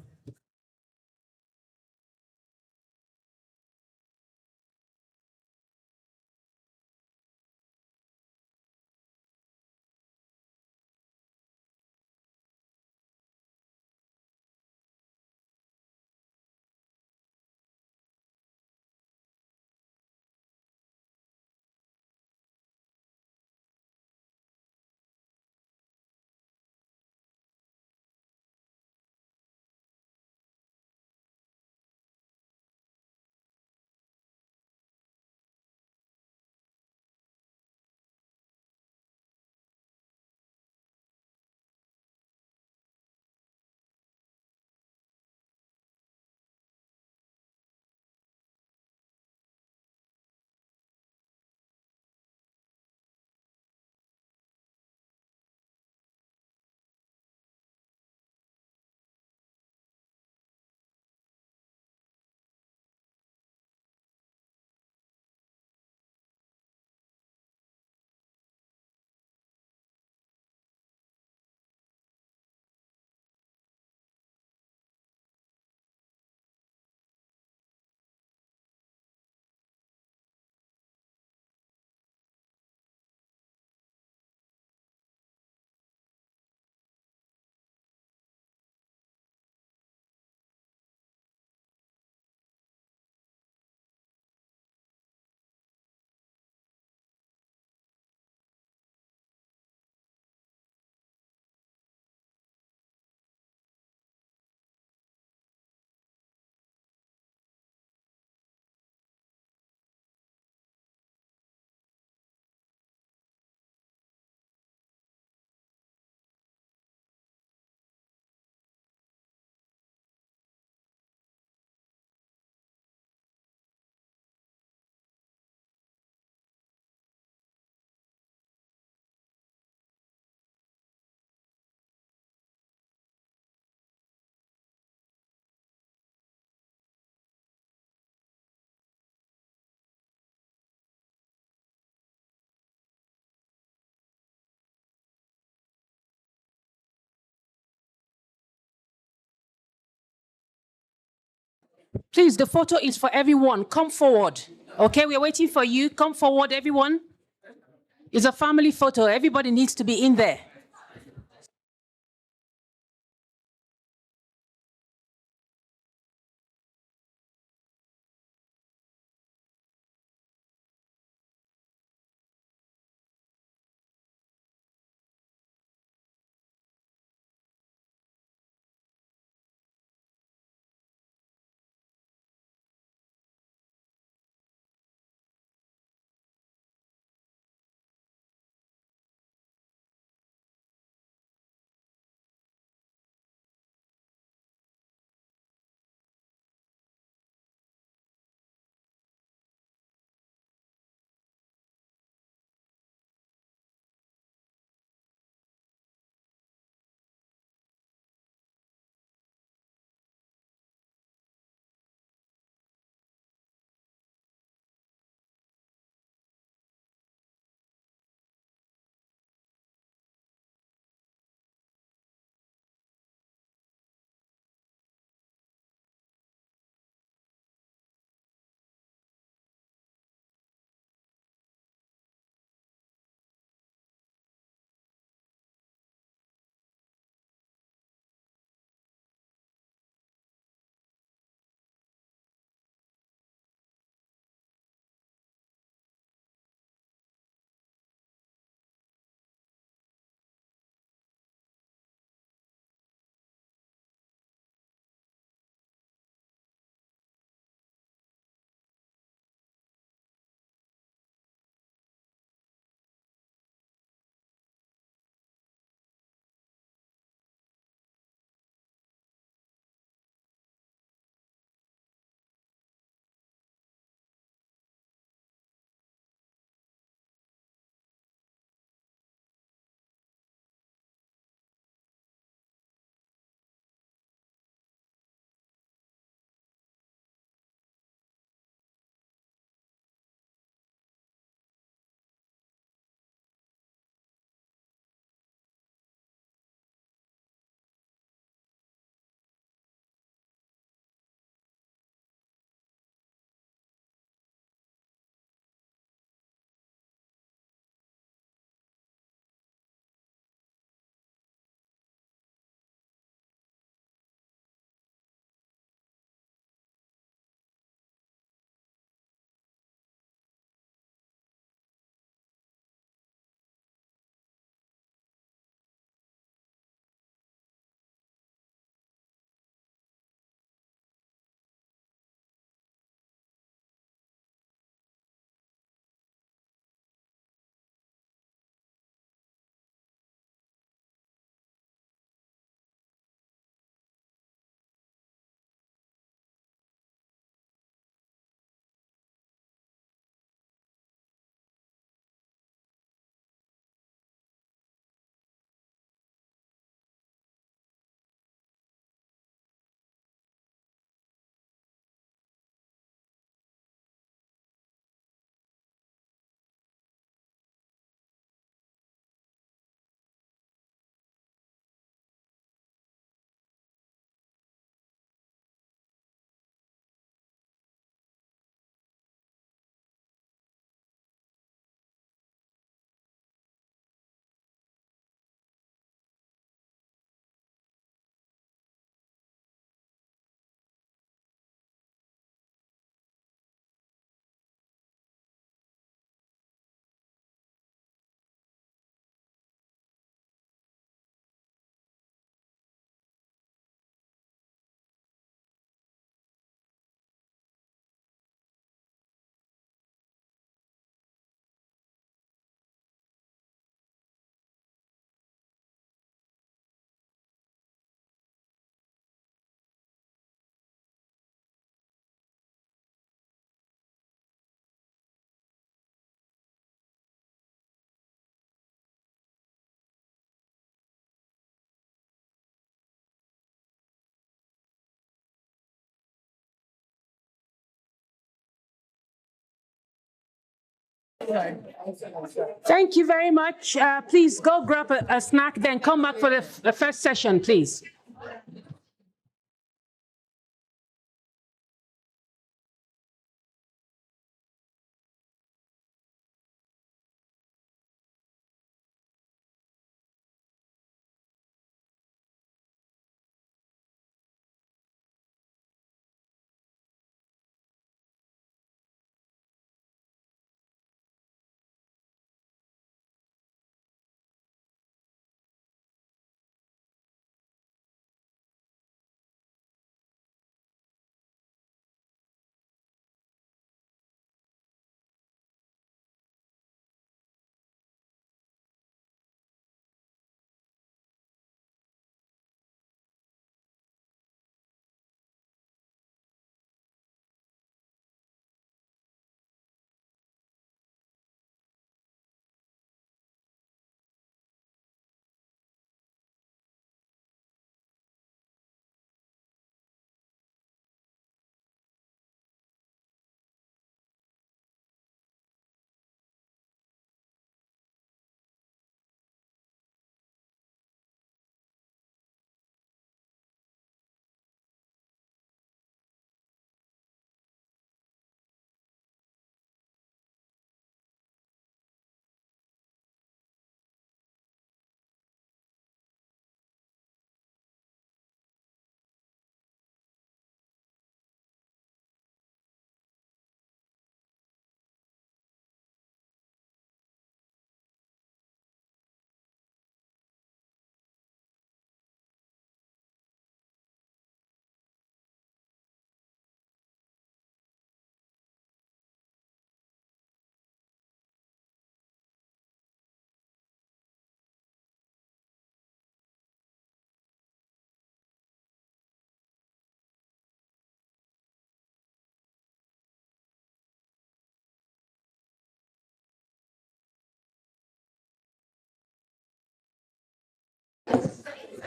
Please, the photo is for everyone. Come forward. Okay, we're waiting for you. Come forward, everyone. It's a family photo. Everybody needs to be in there. Thank you very much. Please go grab a snack, then come back for the first session, please.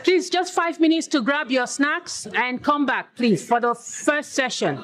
Please, just 5 minutes to grab your snacks and come back, please, for the first session.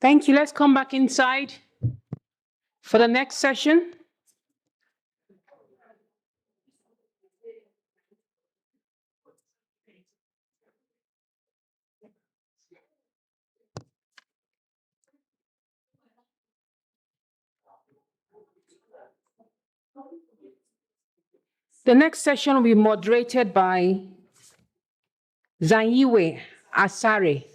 Thank you. Let's come back inside for the next session. The next session will be moderated by Zanyiwe Asare.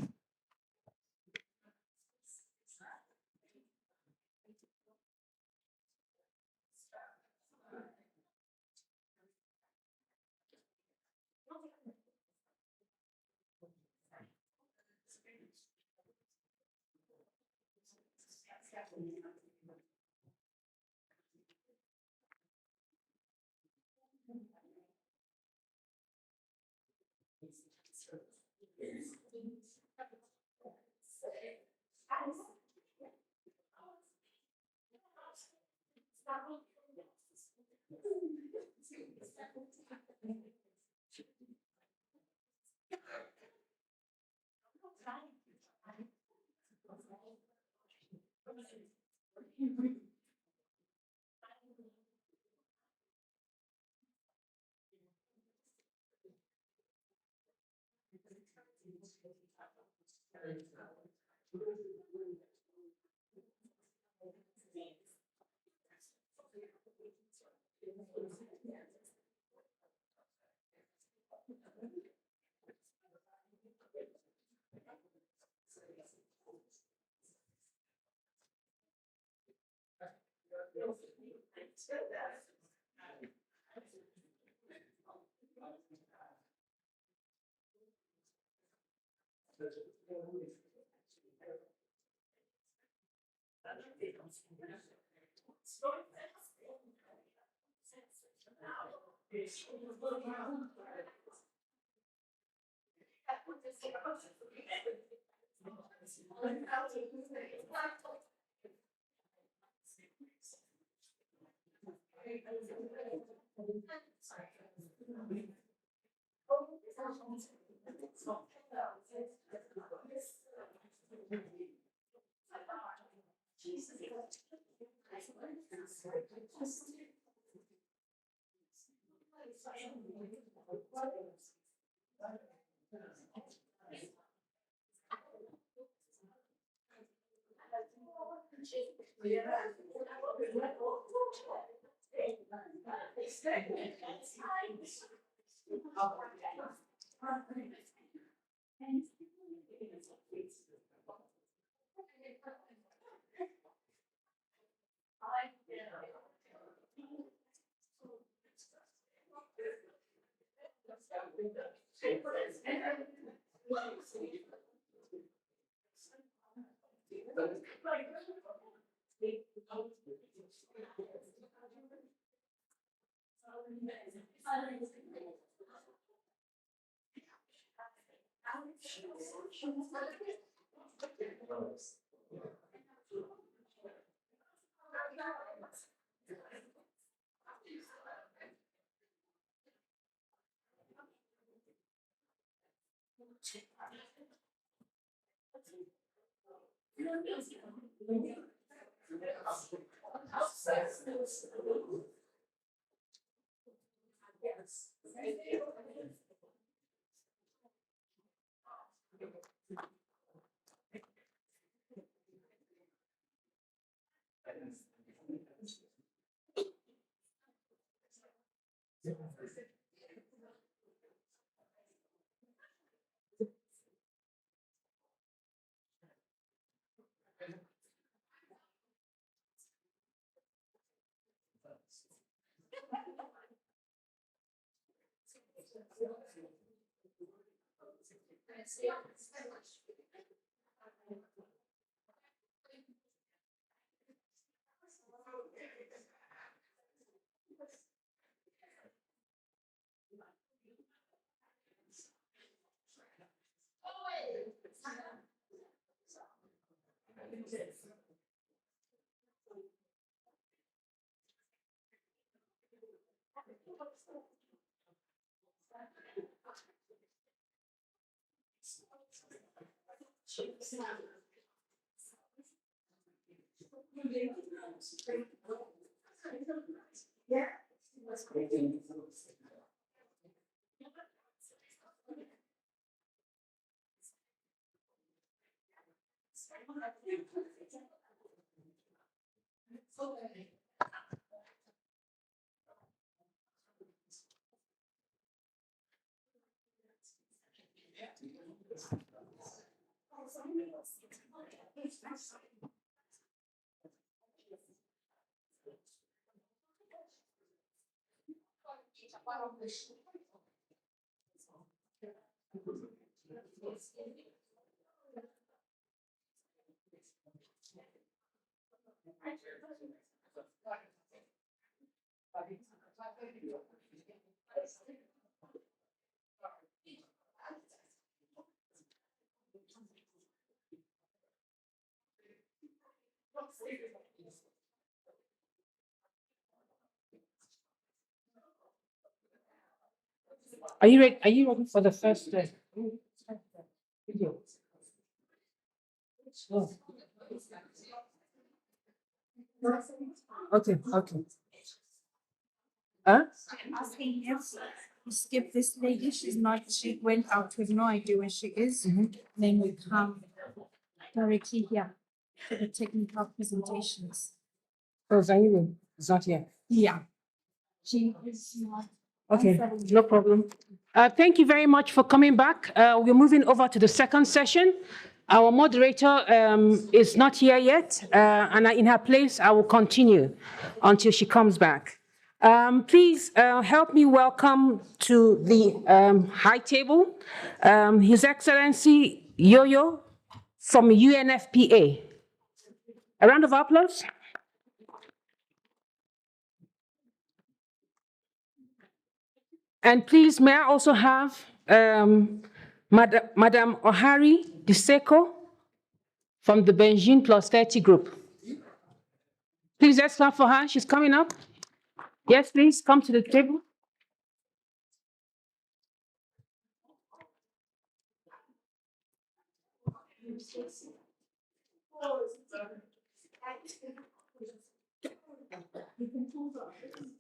Are you ready? Are you ready for the first video? Oh. Okay, okay. Huh? I'm asking if we skip this lady, she went out, we have no idea where she is. Then we come directly here to the technical presentations. Oh, Zaire is not here. Yeah. She is not. Okay, no problem. Thank you very much for coming back. We're moving over to the second session. Our moderator is not here yet, and in her place, I will continue until she comes back. Please help me welcome to the high table, His Excellency Yo-Yo from UNFPA. A round of applause. And please, may I also have Madam Ohari Diseko from the Beijing Plus 30 group. Please, let's clap for her. She's coming up. Yes, please, come to the table.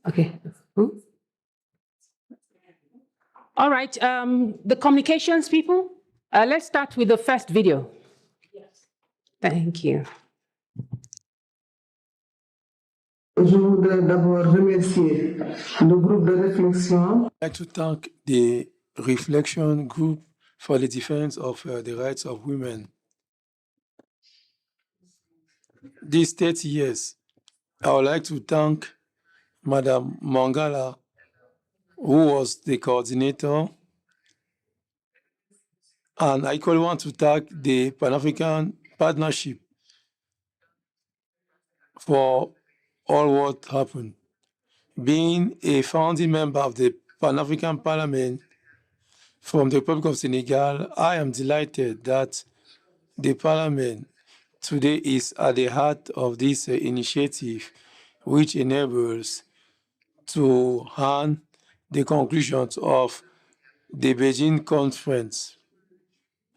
Okay. All right, the communications people, let's start with the first video. Thank you. Je voudrais d'abord remercier le groupe de réflexion. I'd like to thank the Reflection Group for the defense of the rights of women. These 30 years, I would like to thank Madam Mangala, who was the coordinator, and I equally want to thank the Pan-African Partnership for all what happened. Being a founding member of the Pan-African Parliament from the Republic of Senegal, I am delighted that the Parliament today is at the heart of this initiative, which enables to hand the conclusions of the Beijing conference.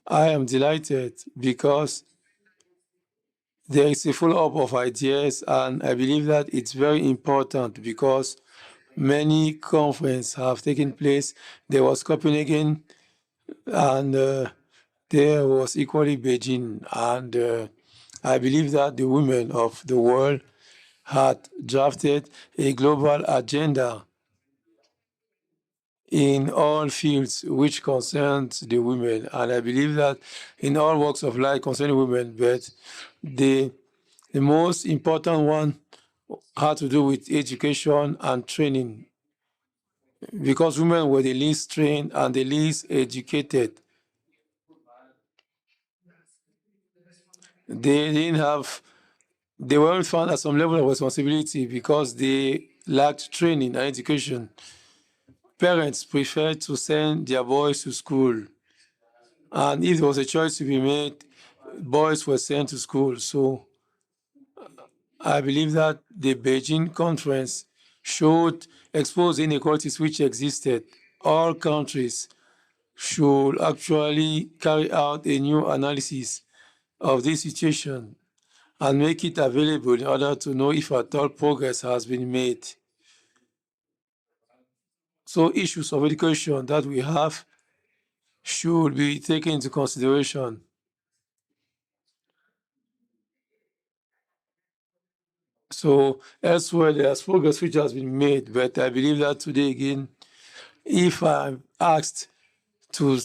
I am delighted because there is a follow-up of ideas, and I believe that it's very important because many conferences have taken place. There was Copenhagen, and there was equally Beijing. And I believe that the women of the world had drafted a global agenda in all fields which concerns the women. And I believe that in all walks of life concerning women, but the most important one had to do with education and training, because women were the least trained and the least educated. They weren't found at some level of responsibility because they lacked training and education. Parents preferred to send their boys to school. And if there was a choice to be made, boys were sent to school. So I believe that the Beijing conference should expose inequalities which existed. All countries should actually carry out a new analysis of this situation and make it available in order to know if at all progress has been made. So issues of education that we have should be taken into consideration. So elsewhere, there's progress which has been made, but I believe that today again, if I'm asked to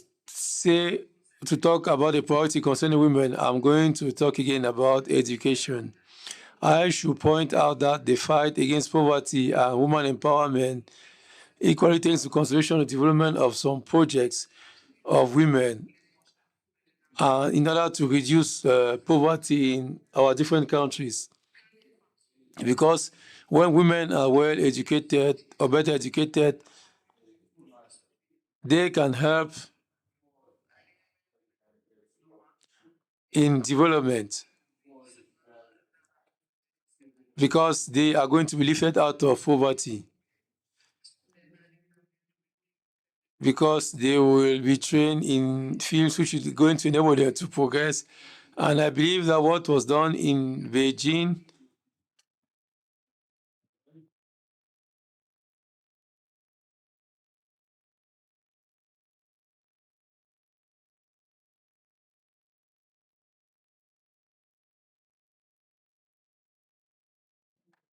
talk about the priority concerning women, I'm going to talk again about education. I should point out that the fight against poverty and women empowerment equally takes into consideration the development of some projects of women in order to reduce poverty in our different countries. Because when women are well educated or better educated, they can help in development because they are going to be lifted out of poverty, because they will be trained in fields which is going to enable them to progress. And I believe that what was done in Beijing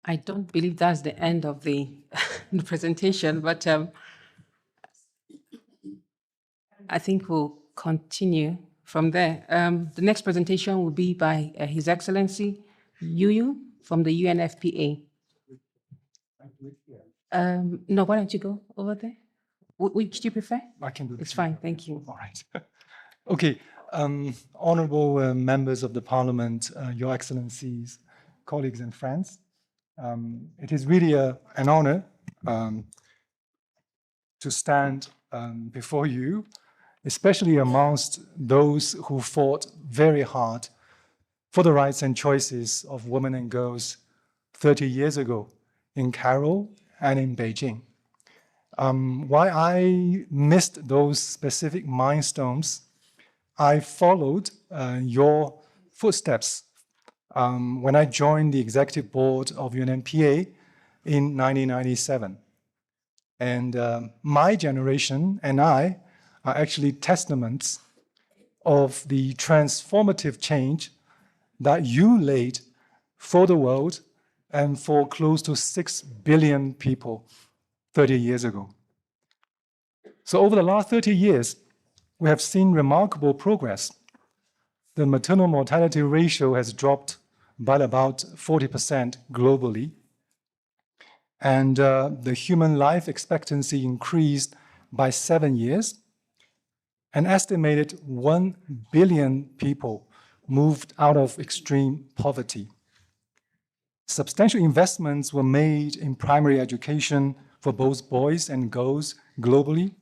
I don't believe that's the end of the, the presentation, but I think we'll continue from there. The next presentation will be by His Excellency Yuyu from the UNFPA. No, why don't you go over there? Which do you prefer? I can do this. It's fine, thank you. All right. Okay. Honorable members of the Parliament, Your Excellencies, colleagues and friends, it is really an honor to stand before you, especially amongst those who fought very hard for the rights and choices of women and girls 30 years ago in Cairo and in Beijing. Why I missed those specific milestones, I followed your footsteps when I joined the executive board of UNFPA in 1997. And my generation and I are actually testaments of the transformative change that you laid for the world and for close to 6 billion people 30 years ago. So over the last 30 years, we have seen remarkable progress. The maternal mortality ratio has dropped by about 40% globally. And the human life expectancy increased by 7 years. An estimated 1 billion people moved out of extreme poverty. Substantial investments were made in primary education for both boys and girls globally,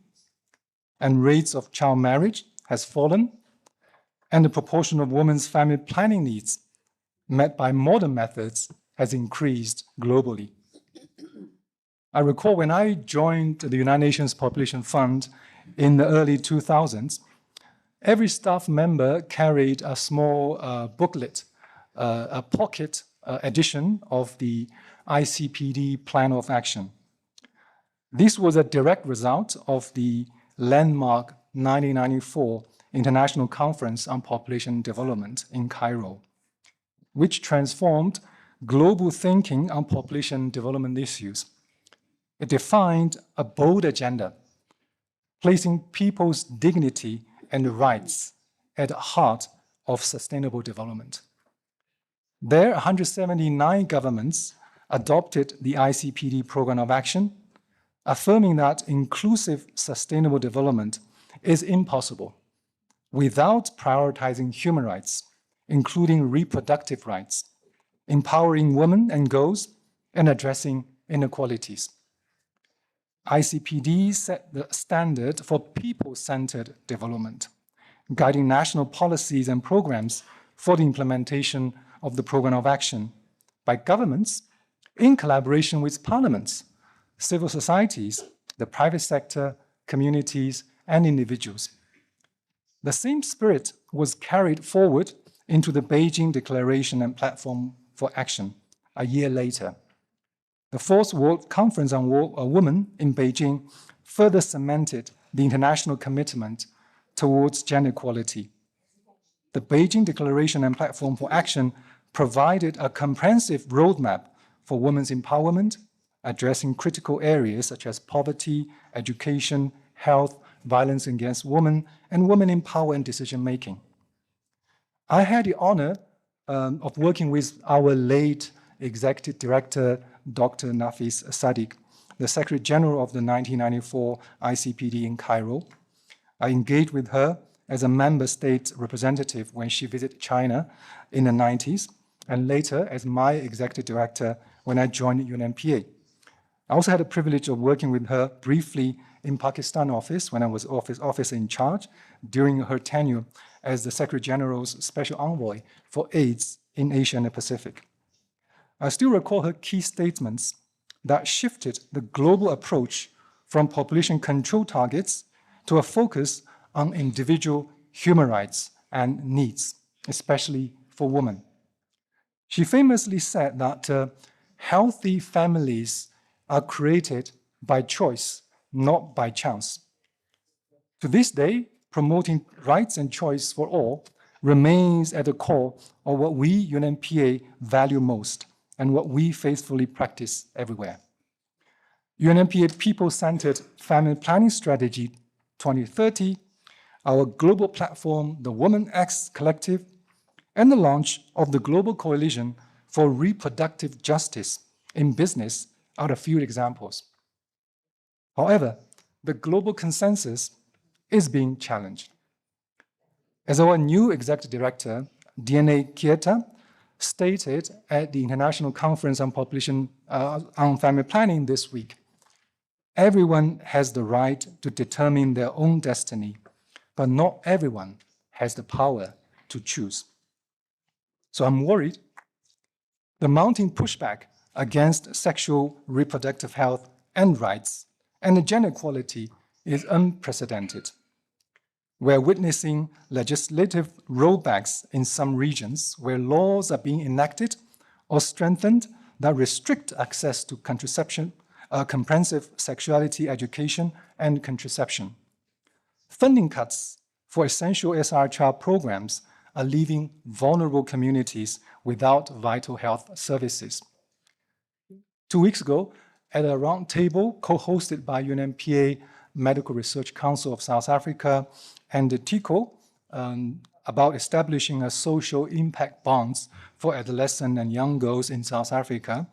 and rates of child marriage has fallen, and the proportion of women's family planning needs met by modern methods has increased globally. I recall when I joined the United Nations Population Fund in the early 2000s, every staff member carried a small booklet, a pocket edition of the ICPD Plan of Action. This was a direct result of the landmark 1994 International Conference on Population Development in Cairo, which transformed global thinking on population development issues. It defined a bold agenda, placing people's dignity and rights at the heart of sustainable development. There, 179 governments adopted the ICPD Program of Action, affirming that inclusive sustainable development is impossible without prioritizing human rights, including reproductive rights, empowering women and girls, and addressing inequalities. ICPD set the standard for people-centered development, guiding national policies and programs for the implementation of the Program of Action by governments in collaboration with parliaments, civil societies, the private sector, communities, and individuals. The same spirit was carried forward into the Beijing Declaration and Platform for Action a year later. The Fourth World Conference on Women in Beijing further cemented the international commitment towards gender equality. The Beijing Declaration and Platform for Action provided a comprehensive roadmap for women's empowerment, addressing critical areas such as poverty, education, health, violence against women, and women in power and decision-making. I had the honor of working with our late Executive Director, Dr. Nafis Sadiq, the Secretary General of the 1994 ICPD in Cairo. I engaged with her as a member state representative when she visited China in the 90s, and later as my Executive Director when I joined UNMPA. I also had the privilege of working with her briefly in Pakistan office when I was officer in charge during her tenure as the Secretary General's Special Envoy for AIDS in Asia and the Pacific. I still recall her key statements that shifted the global approach from population control targets to a focus on individual human rights and needs, especially for women. She famously said that healthy families are created by choice, not by chance. To this day, promoting rights and choice for all remains at the core of what we, UNMPA, value most and what we faithfully practice everywhere. UNMPA People-Centered Family Planning Strategy 2030, our global platform, the Women X Collective, and the launch of the Global Coalition for Reproductive Justice in Business are a few examples. However, the global consensus is being challenged. As our new Executive Director, DNA Kieta, stated at the International Conference on Population on Family Planning this week, everyone has the right to determine their own destiny, but not everyone has the power to choose. So I'm worried the mounting pushback against sexual reproductive health and rights and the gender equality is unprecedented. We're witnessing legislative rollbacks in some regions where laws are being enacted or strengthened that restrict access to contraception, comprehensive sexuality education and contraception. Funding cuts for essential SRHR programs are leaving vulnerable communities without vital health services. 2 weeks ago, at a roundtable co-hosted by UNMPA Medical Research Council of South Africa and the TICO about establishing a social impact bonds for adolescent and young girls in South Africa,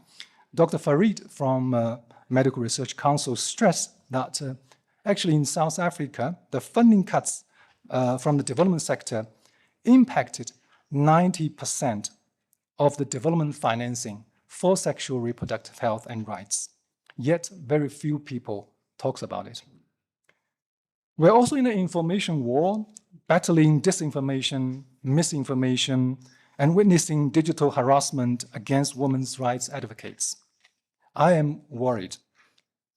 Dr. Farid from Medical Research Council stressed that actually in South Africa, the funding cuts from the development sector impacted 90% of the development financing for sexual reproductive health and rights. Yet very few people talk about it. We're also in an information war, battling disinformation, misinformation, and witnessing digital harassment against women's rights advocates. I am worried.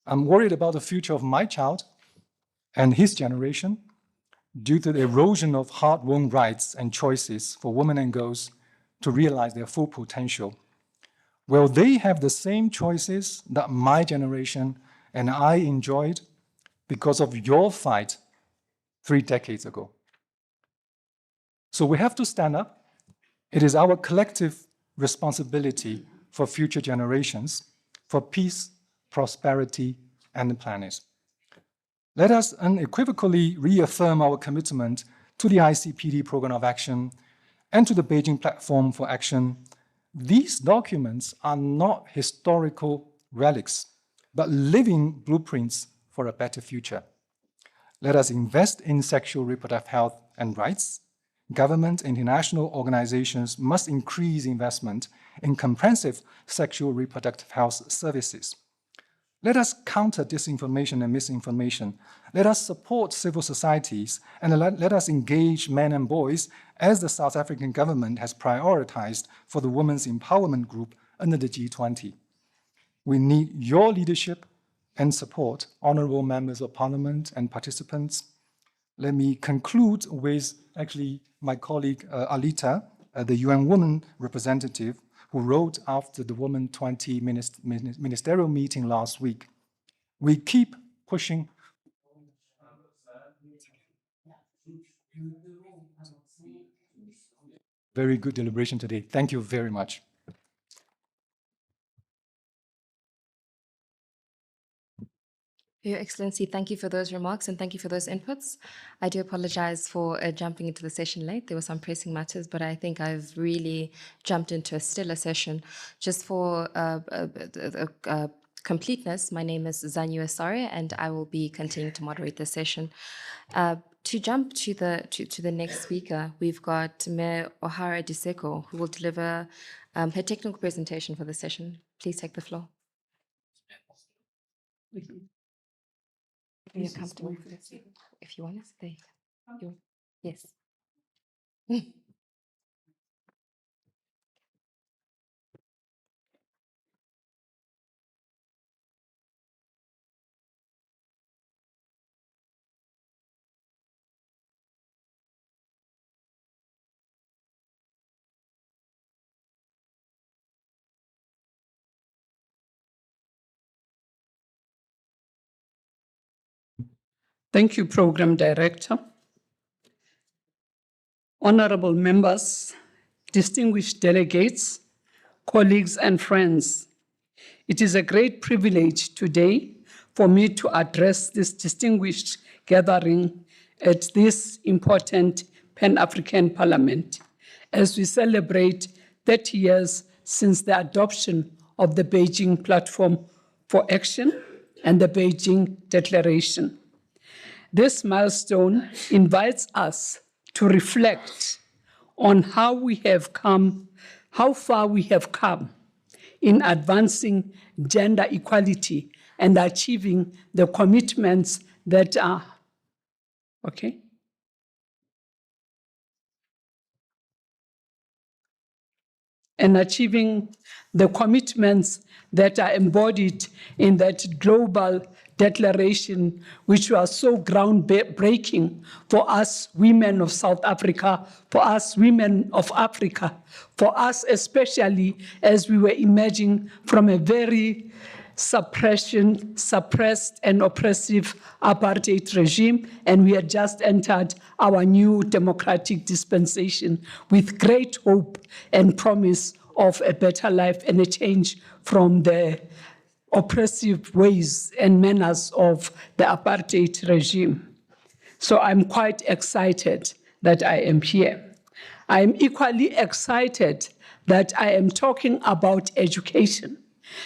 I'm worried about the future of my child and his generation due to the erosion of hard-won rights and choices for women and girls to realize their full potential. Will they have the same choices that my generation and I enjoyed because of your fight 3 decades ago? So we have to stand up. It is our collective responsibility for future generations, for peace, prosperity, and the planet. Let us unequivocally reaffirm our commitment to the ICPD Program of Action and to the Beijing Platform for Action. These documents are not historical relics, but living blueprints for a better future. Let us invest in sexual reproductive health and rights. Government and international organizations must increase investment in comprehensive sexual reproductive health services. Let us counter disinformation and misinformation. Let us support civil societies and let us engage men and boys as the South African government has prioritized for the Women's Empowerment Group under the G20. We need your leadership and support, honorable members of parliament and participants. Let me conclude with actually my colleague Alita the UN Women representative who wrote after the Women 20 ministerial meeting last week. We keep pushing. Very good deliberation today. Thank you very much. Your Excellency, thank you for those remarks and thank you for those inputs. I do apologize for jumping into the session late. There were some pressing matters, but I think I've really jumped into a stellar session. Just for completeness, my name is Zanyu Asare, and I will be continuing to moderate this session. To jump to the next speaker, we've got Mayor O'Hara Diseko, who will deliver her technical presentation for the session. Please take the floor. You're comfortable for this? If you want to stay. Yes. Thank you, Program Director. Honorable members, distinguished delegates, colleagues and friends, it is a great privilege today for me to address this distinguished gathering at this important Pan-African Parliament as we celebrate 30 years since the adoption of the Beijing Platform for Action and the Beijing Declaration. This milestone invites us to reflect on how far we have come in advancing gender equality and achieving the commitments that are, and achieving the commitments that are embodied in that global declaration, which was so groundbreaking for us women of South Africa, for us women of Africa, for us especially as we were emerging from a very suppressed and oppressive apartheid regime, and we had just entered our new democratic dispensation with great hope and promise of a better life and a change from the oppressive ways and manners of the apartheid regime. So I'm quite excited that I am here. I'm equally excited that I am talking about education,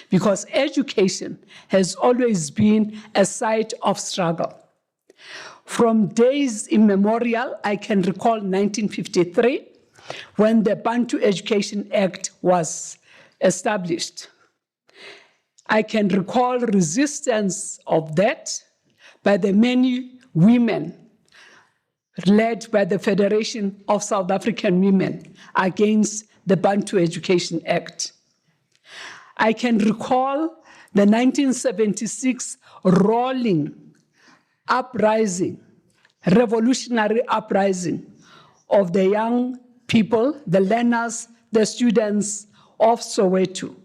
because education has always been a site of struggle. From days immemorial, I can recall 1953, when the Bantu Education Act was established. I can recall resistance of that by the many women led by the Federation of South African Women against the Bantu Education Act. I can recall the 1976 rolling uprising, revolutionary uprising of the young people, the learners, the students of Soweto.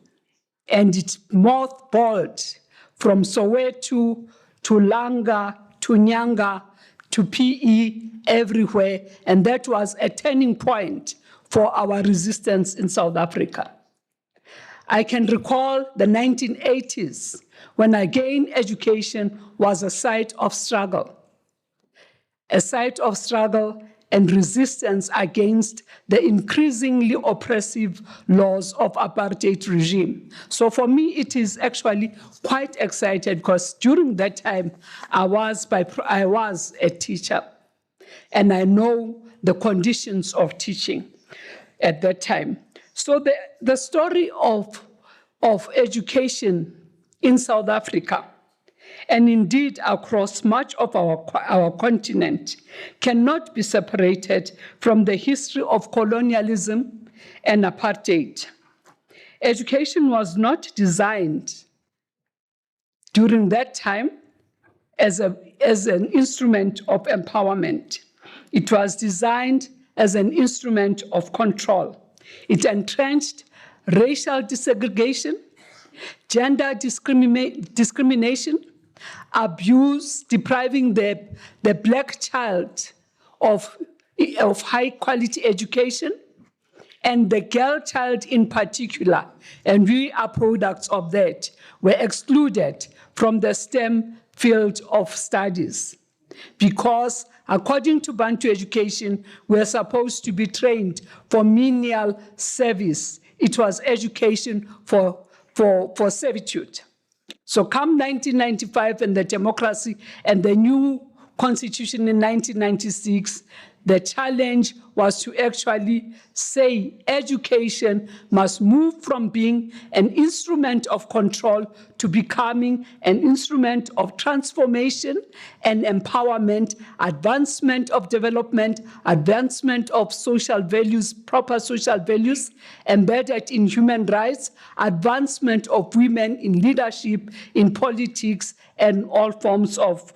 And it mothballed from Soweto to Langa to Nyanga to PE everywhere. And that was a turning point for our resistance in South Africa. I can recall the 1980s, when again education was a site of struggle and resistance against the increasingly oppressive laws of apartheid regime. So for me, it is actually quite exciting, because during that time, I was a teacher, and I know the conditions of teaching at that time. So the story of education in South Africa, and indeed across much of our continent, cannot be separated from the history of colonialism and apartheid. Education was not designed during that time as an instrument of empowerment. It was designed as an instrument of control. It entrenched racial desegregation, gender discrimination, abuse, depriving the black child of high-quality education, and the girl child in particular, and we are products of that, were excluded from the STEM field of studies. Because according to Bantu education, we're supposed to be trained for menial service. It was education for servitude. So come 1995 and the democracy and the new constitution in 1996, the challenge was to actually say education must move from being an instrument of control to becoming an instrument of transformation and empowerment, advancement of development, advancement of social values, proper social values embedded in human rights, advancement of women in leadership, in politics, and all forms of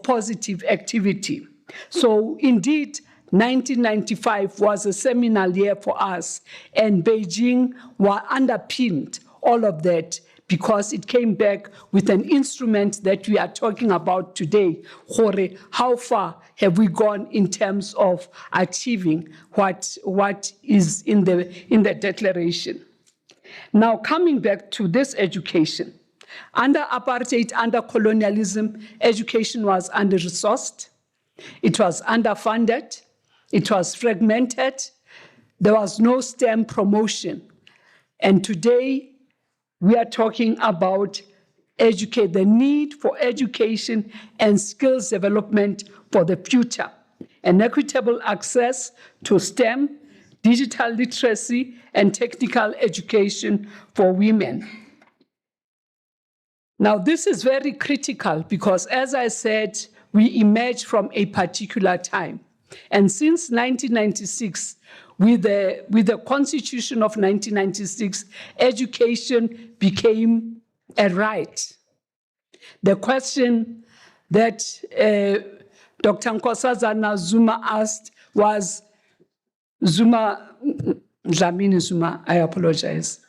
positive activity. So indeed, 1995 was a seminal year for us, and Beijing underpinned all of that because it came back with an instrument that we are talking about today. How far have we gone in terms of achieving what is in the declaration? Now, coming back to this education, under apartheid, under colonialism, education was under-resourced, it was underfunded, it was fragmented, there was no STEM promotion. And today, we are talking about the need for education and skills development for the future, and equitable access to STEM, digital literacy, and technical education for women. Now, this is very critical because, as I said, we emerge from a particular time. And since 1996, with the Constitution of 1996, education became a right. The question that Dr. Nkosazana Zuma asked was, Dlamini Zuma, I apologize.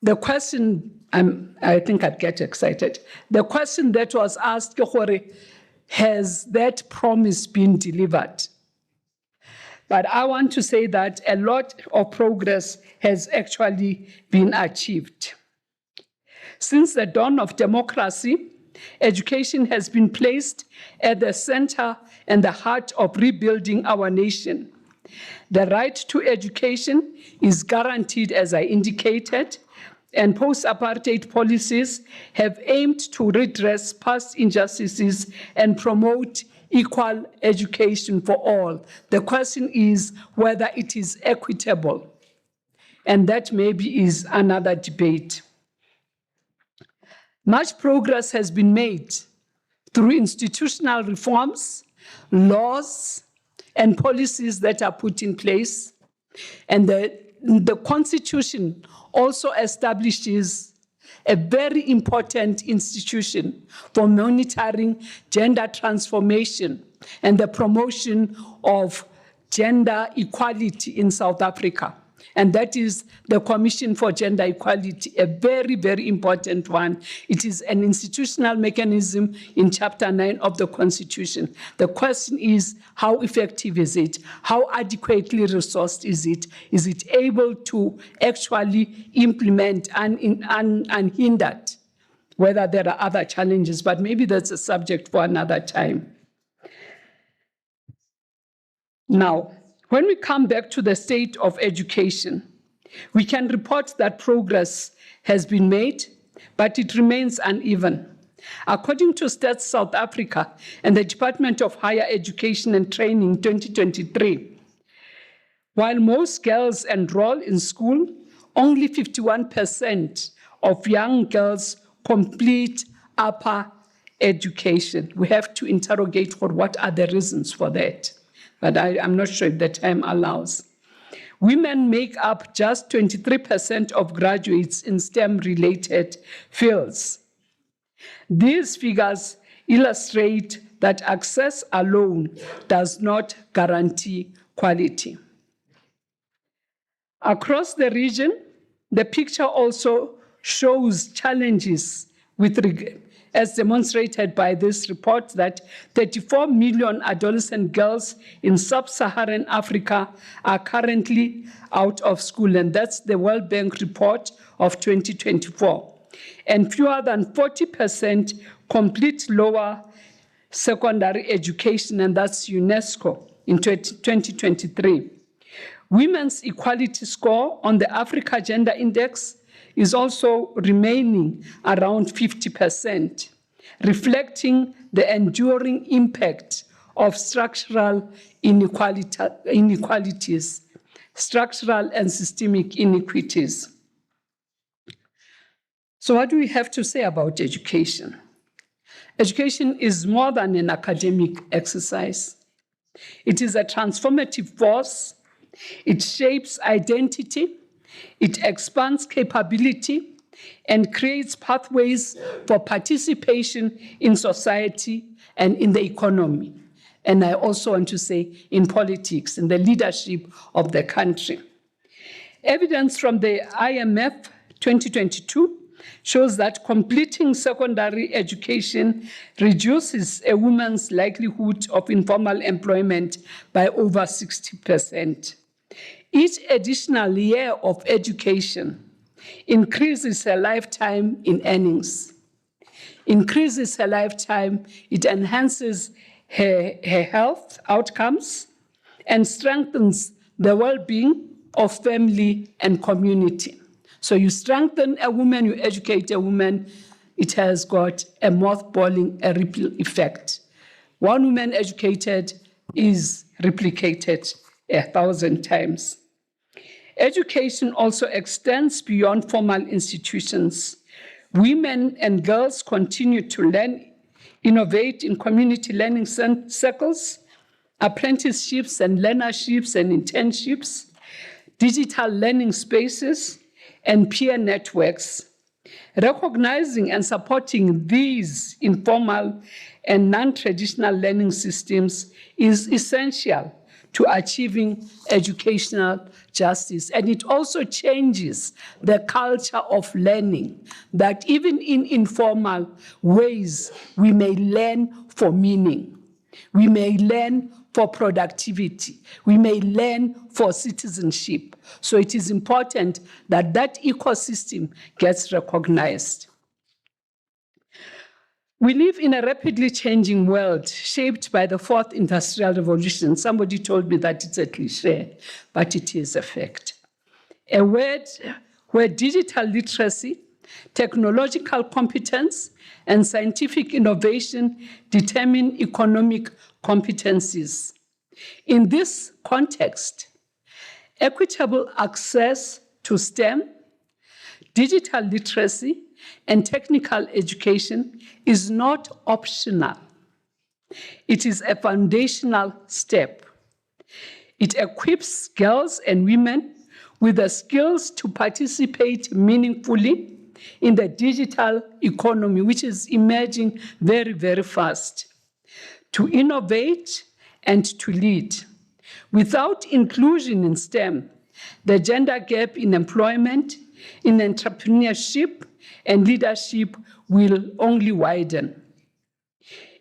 The question, I think I'd get excited. The question that was asked, has that promise been delivered? But I want to say that a lot of progress has actually been achieved. Since the dawn of democracy, education has been placed at the center and the heart of rebuilding our nation. The right to education is guaranteed, as I indicated, and post-apartheid policies have aimed to redress past injustices and promote equal education for all. The question is whether it is equitable, and that maybe is another debate. Much progress has been made through institutional reforms, laws, and policies that are put in place, and the Constitution also establishes a very important institution for monitoring gender transformation and the promotion of gender equality in South Africa. And that is the Commission for Gender Equality, a very, very important one. It is an institutional mechanism in Chapter 9 of the Constitution. The question is, how effective is it? How adequately resourced is it? Is it able to actually implement unhindered? Whether there are other challenges, but maybe that's a subject for another time. Now, when we come back to the state of education, we can report that progress has been made, but it remains uneven. According to Stats South Africa and the Department of Higher Education and Training 2023, while most girls enroll in school, only 51% of young girls complete upper education. We have to interrogate what are the reasons for that. But I'm not sure if the time allows. Women make up just 23% of graduates in STEM-related fields. These figures illustrate that access alone does not guarantee quality. Across the region, the picture also shows challenges as demonstrated by this report, that 34 million adolescent girls in sub-Saharan Africa are currently out of school, and that's the World Bank report of 2024. And fewer than 40% complete lower secondary education, and that's UNESCO in 2023. Women's equality score on the Africa Gender Index is also remaining around 50%, reflecting the enduring impact of structural inequalities, structural and systemic inequities. So what do we have to say about education? Education is more than an academic exercise. It is a transformative force. It shapes identity, it expands capability, and creates pathways for participation in society and in the economy. And I also want to say in politics, in the leadership of the country. Evidence from the IMF 2022 shows that completing secondary education reduces a woman's likelihood of informal employment by over 60%. Each additional year of education increases her lifetime in earnings, increases her lifetime, it enhances her health outcomes, and strengthens the well-being of family and community. So you strengthen a woman, you educate a woman, it has got a mothballing, a ripple effect. One woman educated is replicated 1,000 times. Education also extends beyond formal institutions. Women and girls continue to learn, innovate in community learning circles, apprenticeships and learnerships and internships, digital learning spaces, and peer networks. Recognizing and supporting these informal and non-traditional learning systems is essential to achieving educational justice. And it also changes the culture of learning, that even in informal ways, we may learn for meaning. We may learn for productivity. We may learn for citizenship. So it is important that that ecosystem gets recognized. We live in a rapidly changing world shaped by the fourth industrial revolution. Somebody told me that it's a cliche, but it is a fact. A word where digital literacy, technological competence, and scientific innovation determine economic competencies. In this context, equitable access to STEM, digital literacy, and technical education is not optional. It is a foundational step. It equips girls and women with the skills to participate meaningfully in the digital economy, which is emerging very, very fast, to innovate and to lead. Without inclusion in STEM, the gender gap in employment, in entrepreneurship, and leadership will only widen.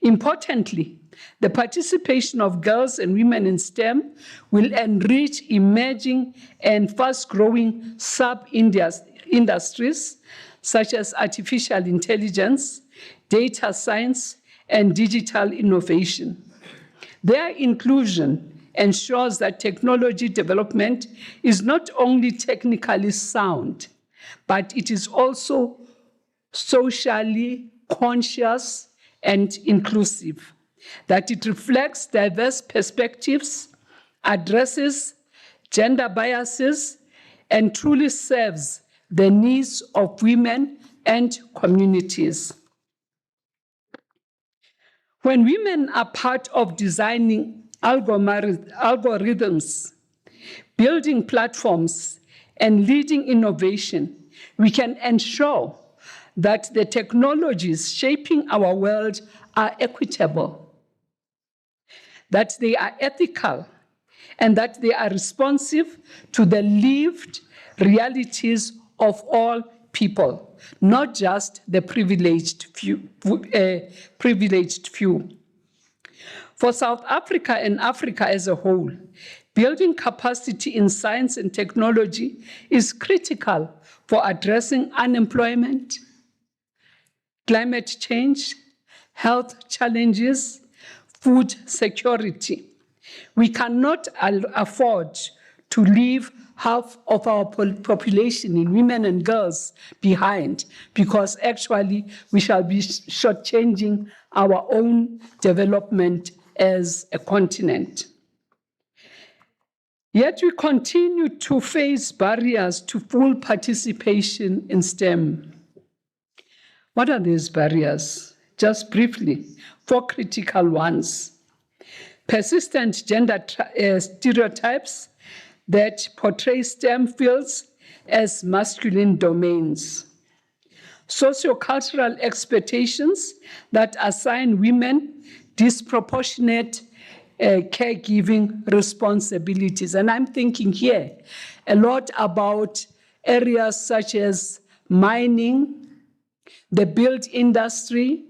Importantly, the participation of girls and women in STEM will enrich emerging and fast-growing sub-industries such as artificial intelligence, data science, and digital innovation. Their inclusion ensures that technology development is not only technically sound, but it is also socially conscious and inclusive, that it reflects diverse perspectives, addresses gender biases, and truly serves the needs of women and communities. When women are part of designing algorithms, building platforms, and leading innovation, we can ensure that the technologies shaping our world are equitable, that they are ethical, and that they are responsive to the lived realities of all people, not just the privileged few. For South Africa and Africa as a whole, building capacity in science and technology is critical for addressing unemployment, climate change, health challenges, food security. We cannot afford to leave half of our population in women and girls behind, because actually we shall be shortchanging our own development as a continent. Yet we continue to face barriers to full participation in STEM. What are these barriers? Just briefly, 4 critical ones. Persistent gender stereotypes that portray STEM fields as masculine domains. Sociocultural expectations that assign women disproportionate caregiving responsibilities. And I'm thinking here a lot about areas such as mining, the build industry,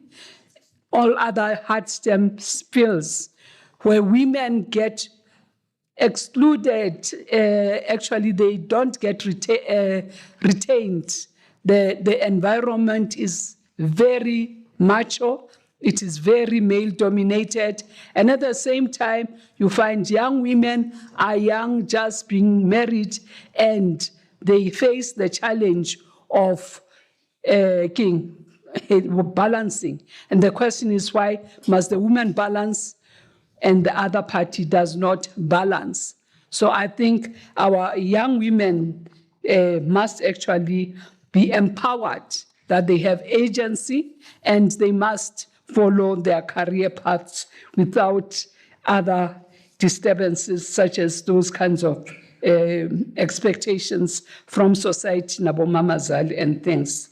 all other hard STEM fields, where women get excluded. Actually, they don't get retained. The environment is very macho. It is very male-dominated. And at the same time, you find young women are young, just being married, and they face the challenge of balancing. And the question is, why must the woman balance and the other party does not balance? So I think our young women must actually be empowered, that they have agency, and they must follow their career paths without other disturbances, such as those kinds of expectations from society, nabomamazali and things.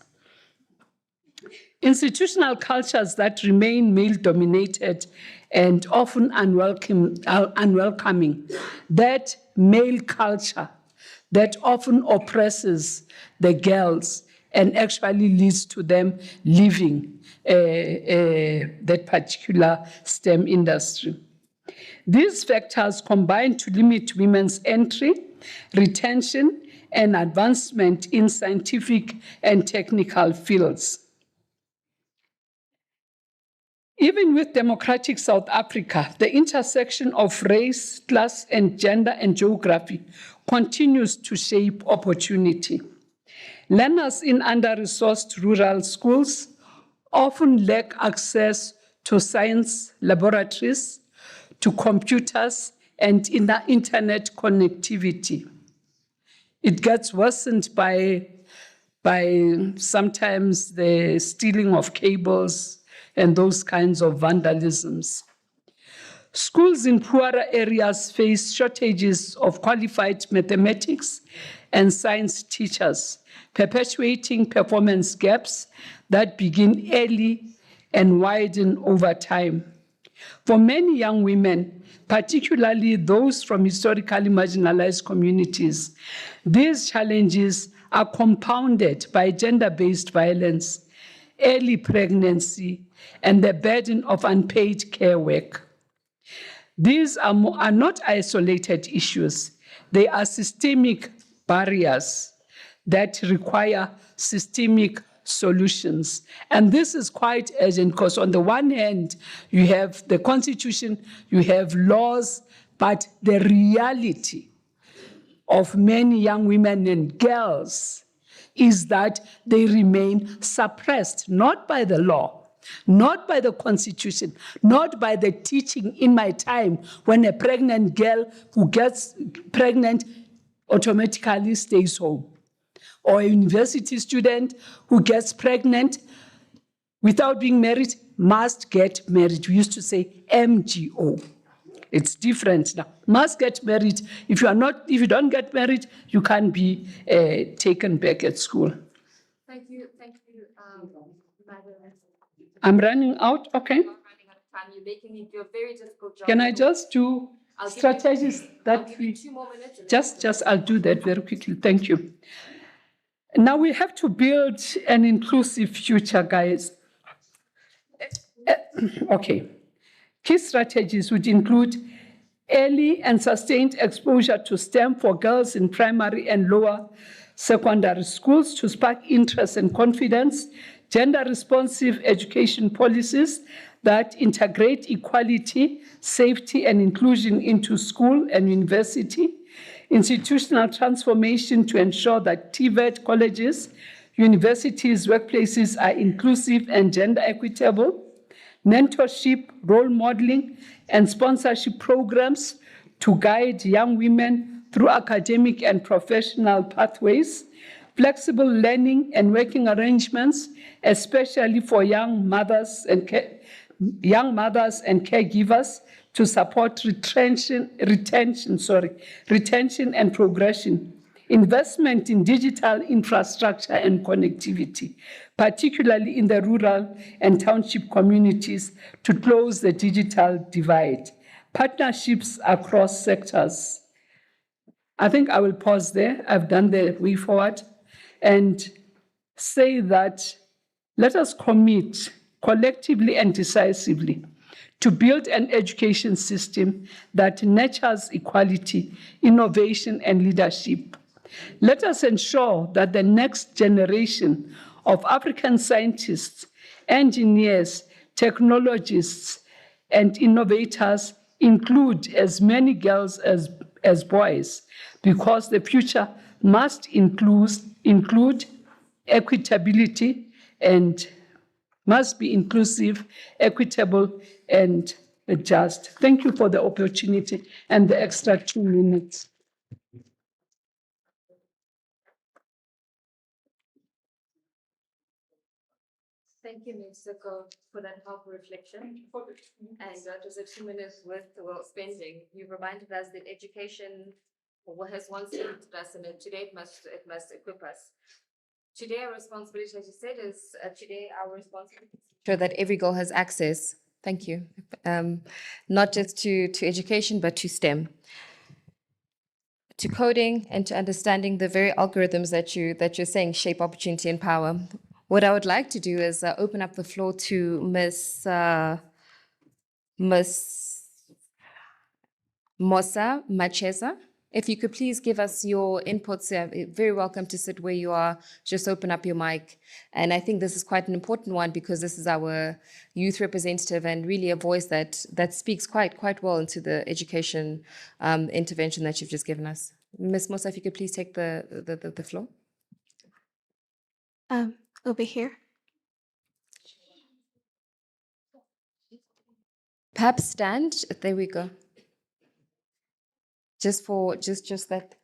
Institutional cultures that remain male-dominated and often unwelcoming, that male culture that often oppresses the girls and actually leads to them leaving that particular STEM industry. These factors combine to limit women's entry, retention, and advancement in scientific and technical fields. Even with democratic South Africa, the intersection of race, class, and gender and geography continues to shape opportunity. Learners in under-resourced rural schools often lack access to science laboratories, to computers, and internet connectivity. It gets worsened by sometimes the stealing of cables and those kinds of vandalisms. Schools in poorer areas face shortages of qualified mathematics and science teachers, perpetuating performance gaps that begin early and widen over time. For many young women, particularly those from historically marginalized communities, these challenges are compounded by gender-based violence, early pregnancy, and the burden of unpaid care work. These are not isolated issues. They are systemic barriers that require systemic solutions. And this is quite urgent because on the one hand, you have the Constitution, you have laws, but the reality of many young women and girls is that they remain suppressed, not by the law, not by the Constitution, not by the teaching in my time when a pregnant girl who gets pregnant automatically stays home, or a university student who gets pregnant without being married must get married. We used to say MGO. It's different now. Must get married. If you don't get married, you can't be taken back at school. Thank you, Madam. I'm running out. Okay. You're running out of time. You're making me do a very difficult job. Can I just do strategies that we 2 more minutes. just I'll do that very quickly. Thank you. Now we have to build an inclusive future, guys. Okay. Key strategies would include early and sustained exposure to STEM for girls in primary and lower secondary schools to spark interest and confidence, gender-responsive education policies that integrate equality, safety, and inclusion into school and university, institutional transformation to ensure that TVET colleges, universities, workplaces are inclusive and gender equitable, mentorship, role modeling, and sponsorship programs to guide young women through academic and professional pathways, flexible learning and working arrangements, especially for young mothers and caregivers to support retention and progression. Investment in digital infrastructure and connectivity, particularly in the rural and township communities, to close the digital divide. Partnerships across sectors. I think I will pause there. I've done the way forward and say that let us commit collectively and decisively to build an education system that nurtures equality, innovation, and leadership. Let us ensure that the next generation of African scientists, engineers, technologists, and innovators include as many girls as boys, because the future must include equitability and must be inclusive, equitable, and just. Thank you for the opportunity and the extra 2 minutes. Thank you, Ms. Seko, for that powerful reflection. And just a 2 minutes worth of spending. You've reminded us that education has once limited us, and today it must equip us. Today, our responsibility, as you said, is ensure that every girl has access. Thank you. Not just to education, but to STEM, to coding, and to understanding the very algorithms that you're saying shape opportunity and power. What I would like to do is open up the floor to Miss Mosa Macheza. If you could please give us your inputs, very welcome to sit where you are. Just open up your mic. And I think this is quite an important one because this is our youth representative and really a voice that speaks quite well into the education intervention that you've just given us. Ms. Mosa, if you could please take the floor. Over here. Perhaps stand. There we go. Just that.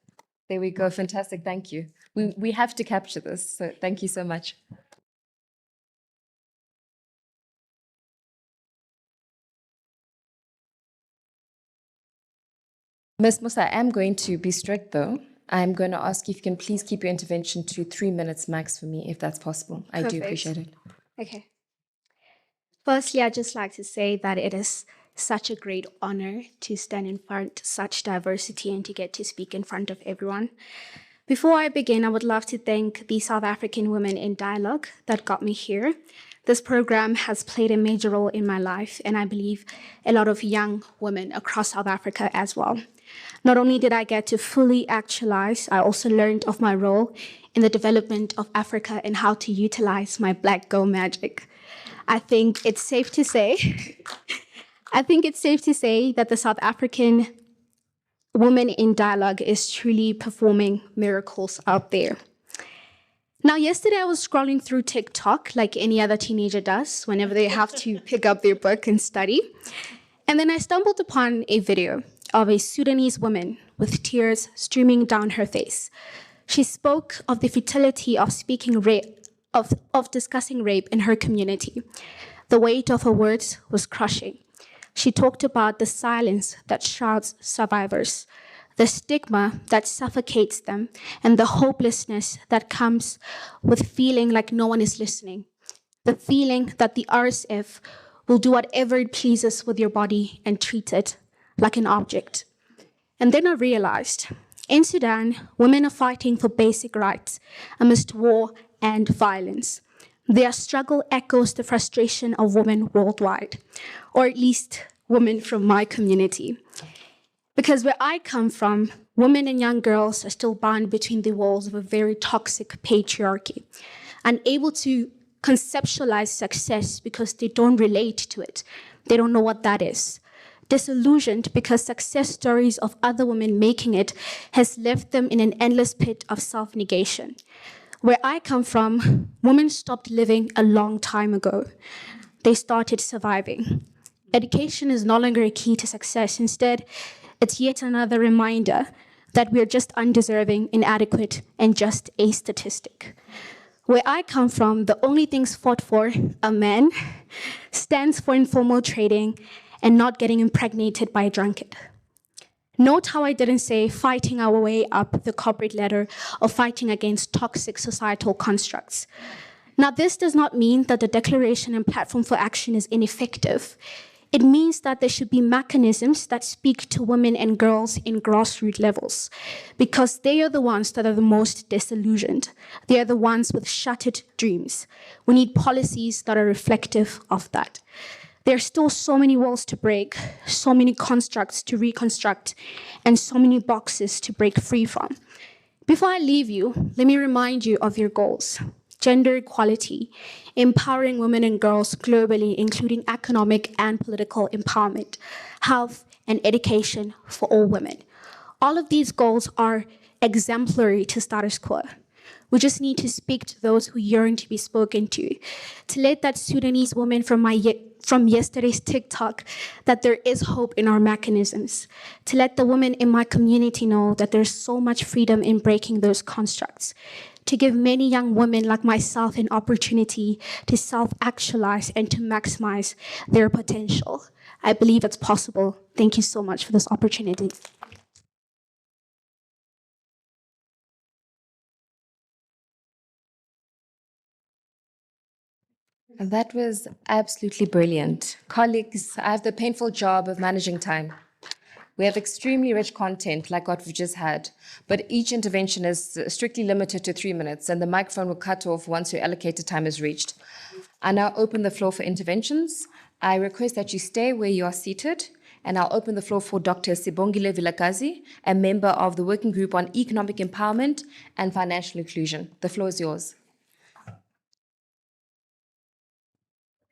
There we go. Fantastic. Thank you. We have to capture this. So thank you so much. Ms. Musa, I am going to be strict though. I'm going to ask you if you can please keep your intervention to 3 minutes max for me, if that's possible. I do appreciate it. Okay. Firstly, I'd just like to say that it is such a great honor to stand in front of such diversity and to get to speak in front of everyone. Before I begin, I would love to thank the South African Women in Dialogue that got me here. This program has played a major role in my life, and I believe a lot of young women across South Africa as well. Not only did I get to fully actualize, I also learned of my role in the development of Africa and how to utilize my Black girl magic. I think it's safe to say that the South African Women in Dialogue is truly performing miracles out there. Now, yesterday I was scrolling through TikTok like any other teenager does whenever they have to pick up their book and study. And then I stumbled upon a video of a Sudanese woman with tears streaming down her face. She spoke of the futility of discussing rape in her community. The weight of her words was crushing. She talked about the silence that shrouds survivors, the stigma that suffocates them, and the hopelessness that comes with feeling like no one is listening, the feeling that the RSF will do whatever it pleases with your body and treat it like an object. And then I realized, in Sudan, women are fighting for basic rights amidst war and violence. Their struggle echoes the frustration of women worldwide, or at least women from my community. Because where I come from, women and young girls are still bound between the walls of a very toxic patriarchy, unable to conceptualize success because they don't relate to it. They don't know what that is. Disillusioned because success stories of other women making it has left them in an endless pit of self-negation. Where I come from, women stopped living a long time ago. They started surviving. Education is no longer a key to success. Instead, it's yet another reminder that we're just undeserving, inadequate, and just a statistic. Where I come from, the only things fought for, a man, stands for informal trading and not getting impregnated by a drunkard. Note how I didn't say fighting our way up the corporate ladder or fighting against toxic societal constructs. Now, this does not mean that the Declaration and Platform for Action is ineffective. It means that there should be mechanisms that speak to women and girls in grassroots levels, because they are the ones that are the most disillusioned. They are the ones with shattered dreams. We need policies that are reflective of that. There are still so many walls to break, so many constructs to reconstruct, and so many boxes to break free from. Before I leave you, let me remind you of your goals. Gender equality, empowering women and girls globally, including economic and political empowerment, health and education for all women. All of these goals are exemplary to status quo. We just need to speak to those who yearn to be spoken to let that Sudanese woman from yesterday's TikTok that there is hope in our mechanisms, to let the women in my community know that there's so much freedom in breaking those constructs, to give many young women like myself an opportunity to self-actualize and to maximize their potential. I believe it's possible. Thank you so much for this opportunity. And that was absolutely brilliant. Colleagues, I have the painful job of managing time. We have extremely rich content like what we've just had, but each intervention is strictly limited to 3 minutes, and the microphone will cut off once your allocated time is reached. I now open the floor for interventions. I request that you stay where you are seated, and I'll open the floor for Dr. Sibongile Vilakazi, a member of the Working Group on Economic Empowerment and Financial Inclusion. The floor is yours.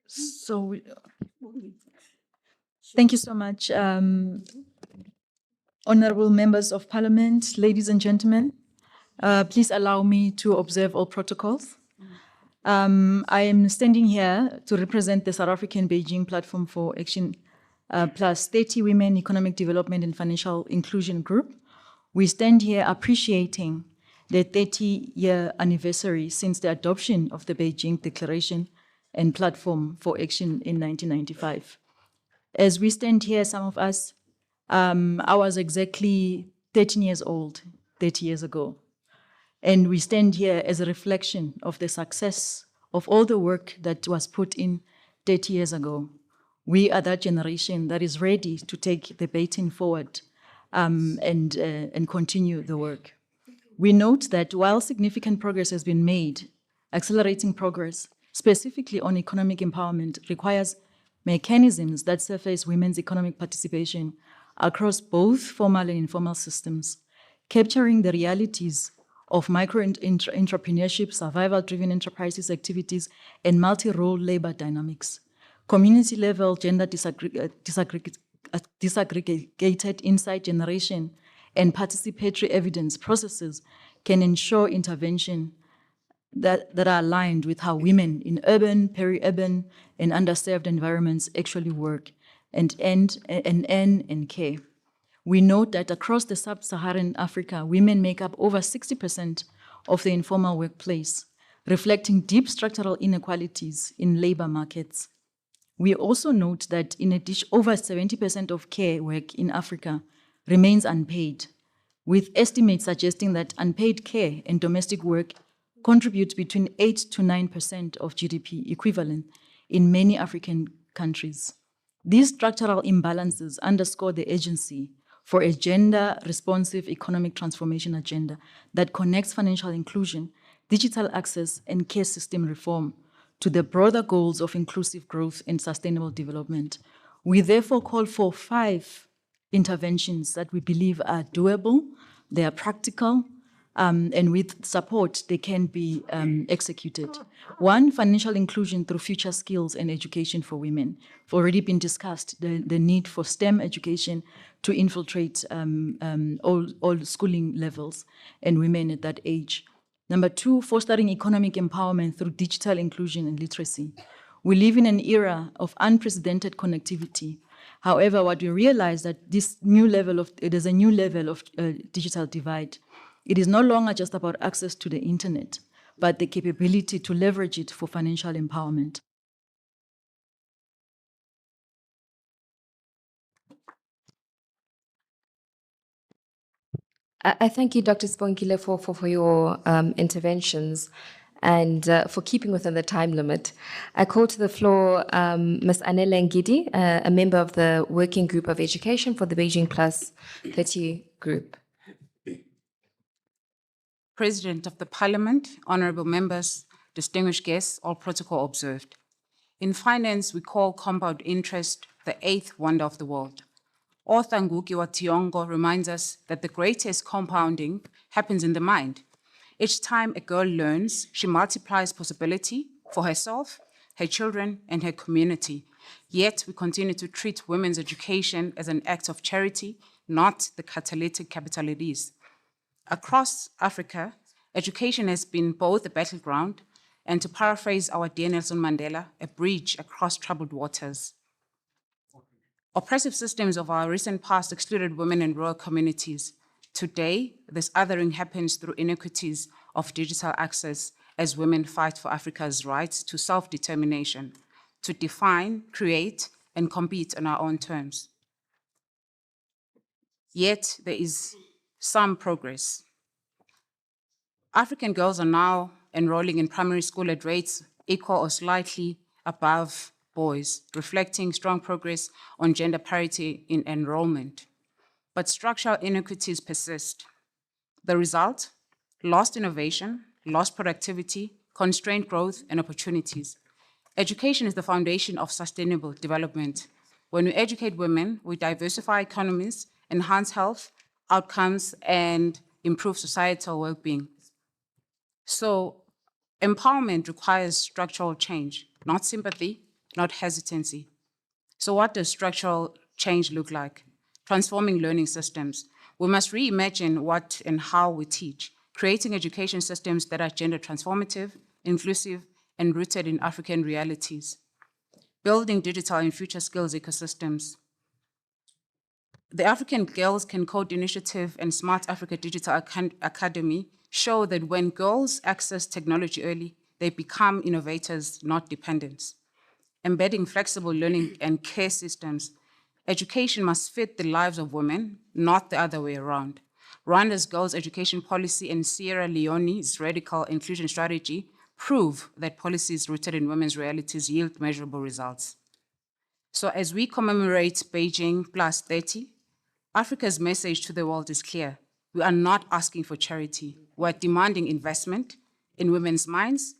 So, thank you so much, honorable members of parliament, ladies and gentlemen. Please allow me to observe all protocols. I am standing here to represent the South African Beijing Platform for Action plus 30 Women Economic Development and Financial Inclusion Group. We stand here appreciating the 30-year anniversary since the adoption of the Beijing Declaration and Platform for Action in 1995. As we stand here, some of us, I was exactly 13 years old 30 years ago. And we stand here as a reflection of the success of all the work that was put in 30 years ago. We are that generation that is ready to take the baton forward and continue the work. We note that while significant progress has been made, accelerating progress, specifically on economic empowerment, requires mechanisms that surface women's economic participation across both formal and informal systems, capturing the realities of micro-entrepreneurship, survival-driven enterprises activities, and multi-role labor dynamics. Community-level gender disaggregated insight generation and participatory evidence processes can ensure intervention that are aligned with how women in urban, peri-urban, and underserved environments actually work and earn and care. We note that across the sub-Saharan Africa, women make up over 60% of the informal workplace, reflecting deep structural inequalities in labor markets. We also note that in addition, over 70% of care work in Africa remains unpaid, with estimates suggesting that unpaid care and domestic work contribute between 8 to 9% of GDP equivalent in many African countries. These structural imbalances underscore the urgency for a gender-responsive economic transformation agenda that connects financial inclusion, digital access, and care system reform to the broader goals of inclusive growth and sustainable development. We therefore call for 5 interventions that we believe are doable, they are practical, and with support, they can be executed. 1, financial inclusion through future skills and education for women. It's already been discussed, the need for STEM education to infiltrate all schooling levels and women at that age. Number 2, fostering economic empowerment through digital inclusion and literacy. We live in an era of unprecedented connectivity. However, what we realize that there's a new level of digital divide. It is no longer just about access to the internet, but the capability to leverage it for financial empowerment. I thank you, Dr. Sibongile, for your interventions and for keeping within the time limit. I call to the floor Ms. Anele Ngidi, a member of the Working Group of Education for the Beijing Plus 30 Group. President of the Parliament, honorable members, distinguished guests, all protocol observed. In finance, we call compound interest the 8th wonder of the world. Author Ngugi wa Thiong'o reminds us that the greatest compounding happens in the mind. Each time a girl learns, she multiplies possibility for herself, her children, and her community. Yet we continue to treat women's education as an act of charity, not the catalytic capital it is. Across Africa, education has been both a battleground and, to paraphrase our dear Nelson Mandela, a bridge across troubled waters. Oppressive systems of our recent past excluded women in rural communities. Today, this othering happens through inequities of digital access as women fight for Africa's rights to self-determination, to define, create, and compete on our own terms. Yet there is some progress. African girls are now enrolling in primary school at rates equal or slightly above boys, reflecting strong progress on gender parity in enrollment. But structural inequities persist. The result? Lost innovation, lost productivity, constrained growth, and opportunities. Education is the foundation of sustainable development. When we educate women, we diversify economies, enhance health outcomes, and improve societal well-being. So empowerment requires structural change, not sympathy, not hesitancy. So what does structural change look like? Transforming learning systems. We must reimagine what and how we teach, creating education systems that are gender transformative, inclusive, and rooted in African realities. Building digital and future skills ecosystems. The African Girls Can Code initiative and Smart Africa Digital Academy show that when girls access technology early, they become innovators, not dependents. Embedding flexible learning and care systems. Education must fit the lives of women, not the other way around. Rwanda's girls' education policy and Sierra Leone's radical inclusion strategy prove that policies rooted in women's realities yield measurable results. So as we commemorate Beijing Plus 30, Africa's message to the world is clear. We are not asking for charity. We're demanding investment in women's minds,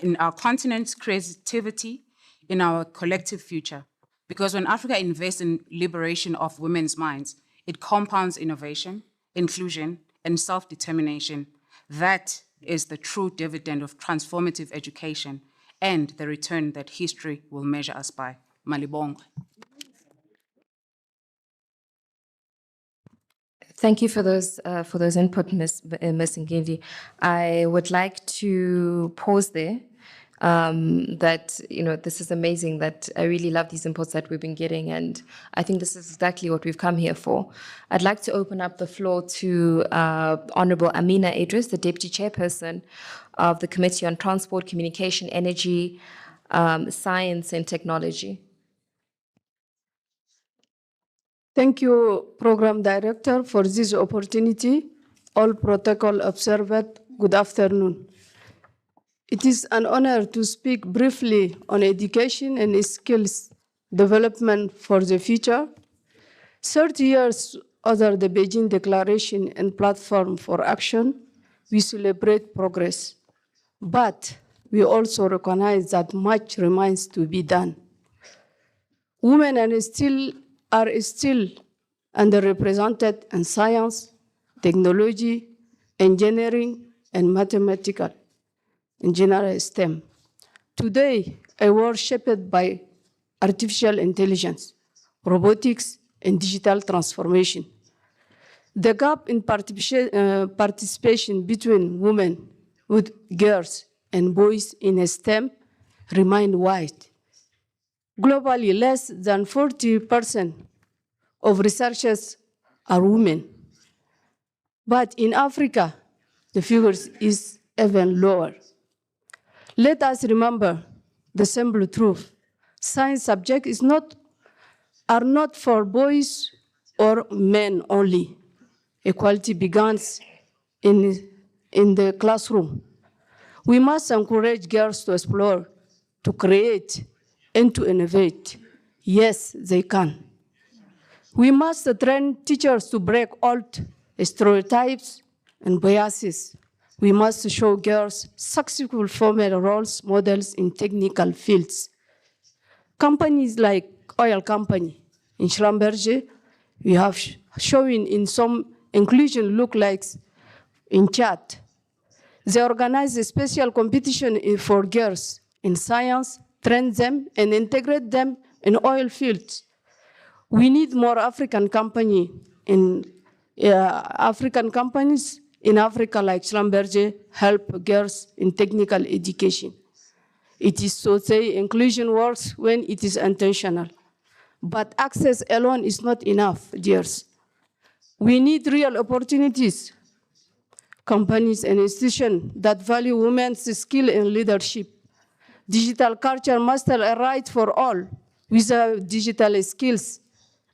in our continent's creativity, in our collective future. Because when Africa invests in liberation of women's minds, it compounds innovation, inclusion, and self-determination. That is the true dividend of transformative education and the return that history will measure us by. Malibongwe. Thank you for those input, Ms. Ngidi. I would like to pause there. That, this is amazing, that I really love these inputs that we've been getting, and I think this is exactly what we've come here for. I'd like to open up the floor to Honorable Amina Idris, the Deputy Chairperson of the Committee on Transport, Communication, Energy, Science and Technology. Thank you, Program Director, for this opportunity. All protocol observed, good afternoon. It is an honor to speak briefly on education and skills development for the future. 30 years under the Beijing Declaration and Platform for Action, we celebrate progress. But we also recognize that much remains to be done. Women are still underrepresented in science, technology, engineering, and mathematical, in general STEM. Today, a world shaped by artificial intelligence, robotics, and digital transformation. The gap in participation between women, with girls, and boys in STEM remain wide. Globally, less than 40% of researchers are women. But in Africa, the figure is even lower. Let us remember the simple truth. Science subjects are not for boys or men only. Equality begins in the classroom. We must encourage girls to explore, to create, and to innovate. Yes, they can. We must train teachers to break old stereotypes and biases. We must show girls successful female roles models in technical fields. Companies like oil company in Schlumberger, we have shown in some inclusion lookalikes in Chad. They organize a special competition for girls in science, train them, and integrate them in oil fields. We need more African companies in Africa like Schlumberger help girls in technical education. It is so say inclusion works when it is intentional. But access alone is not enough, dears. We need real opportunities. Companies and institutions that value women's skill and leadership. Digital culture must be a right for all. Without digital skills,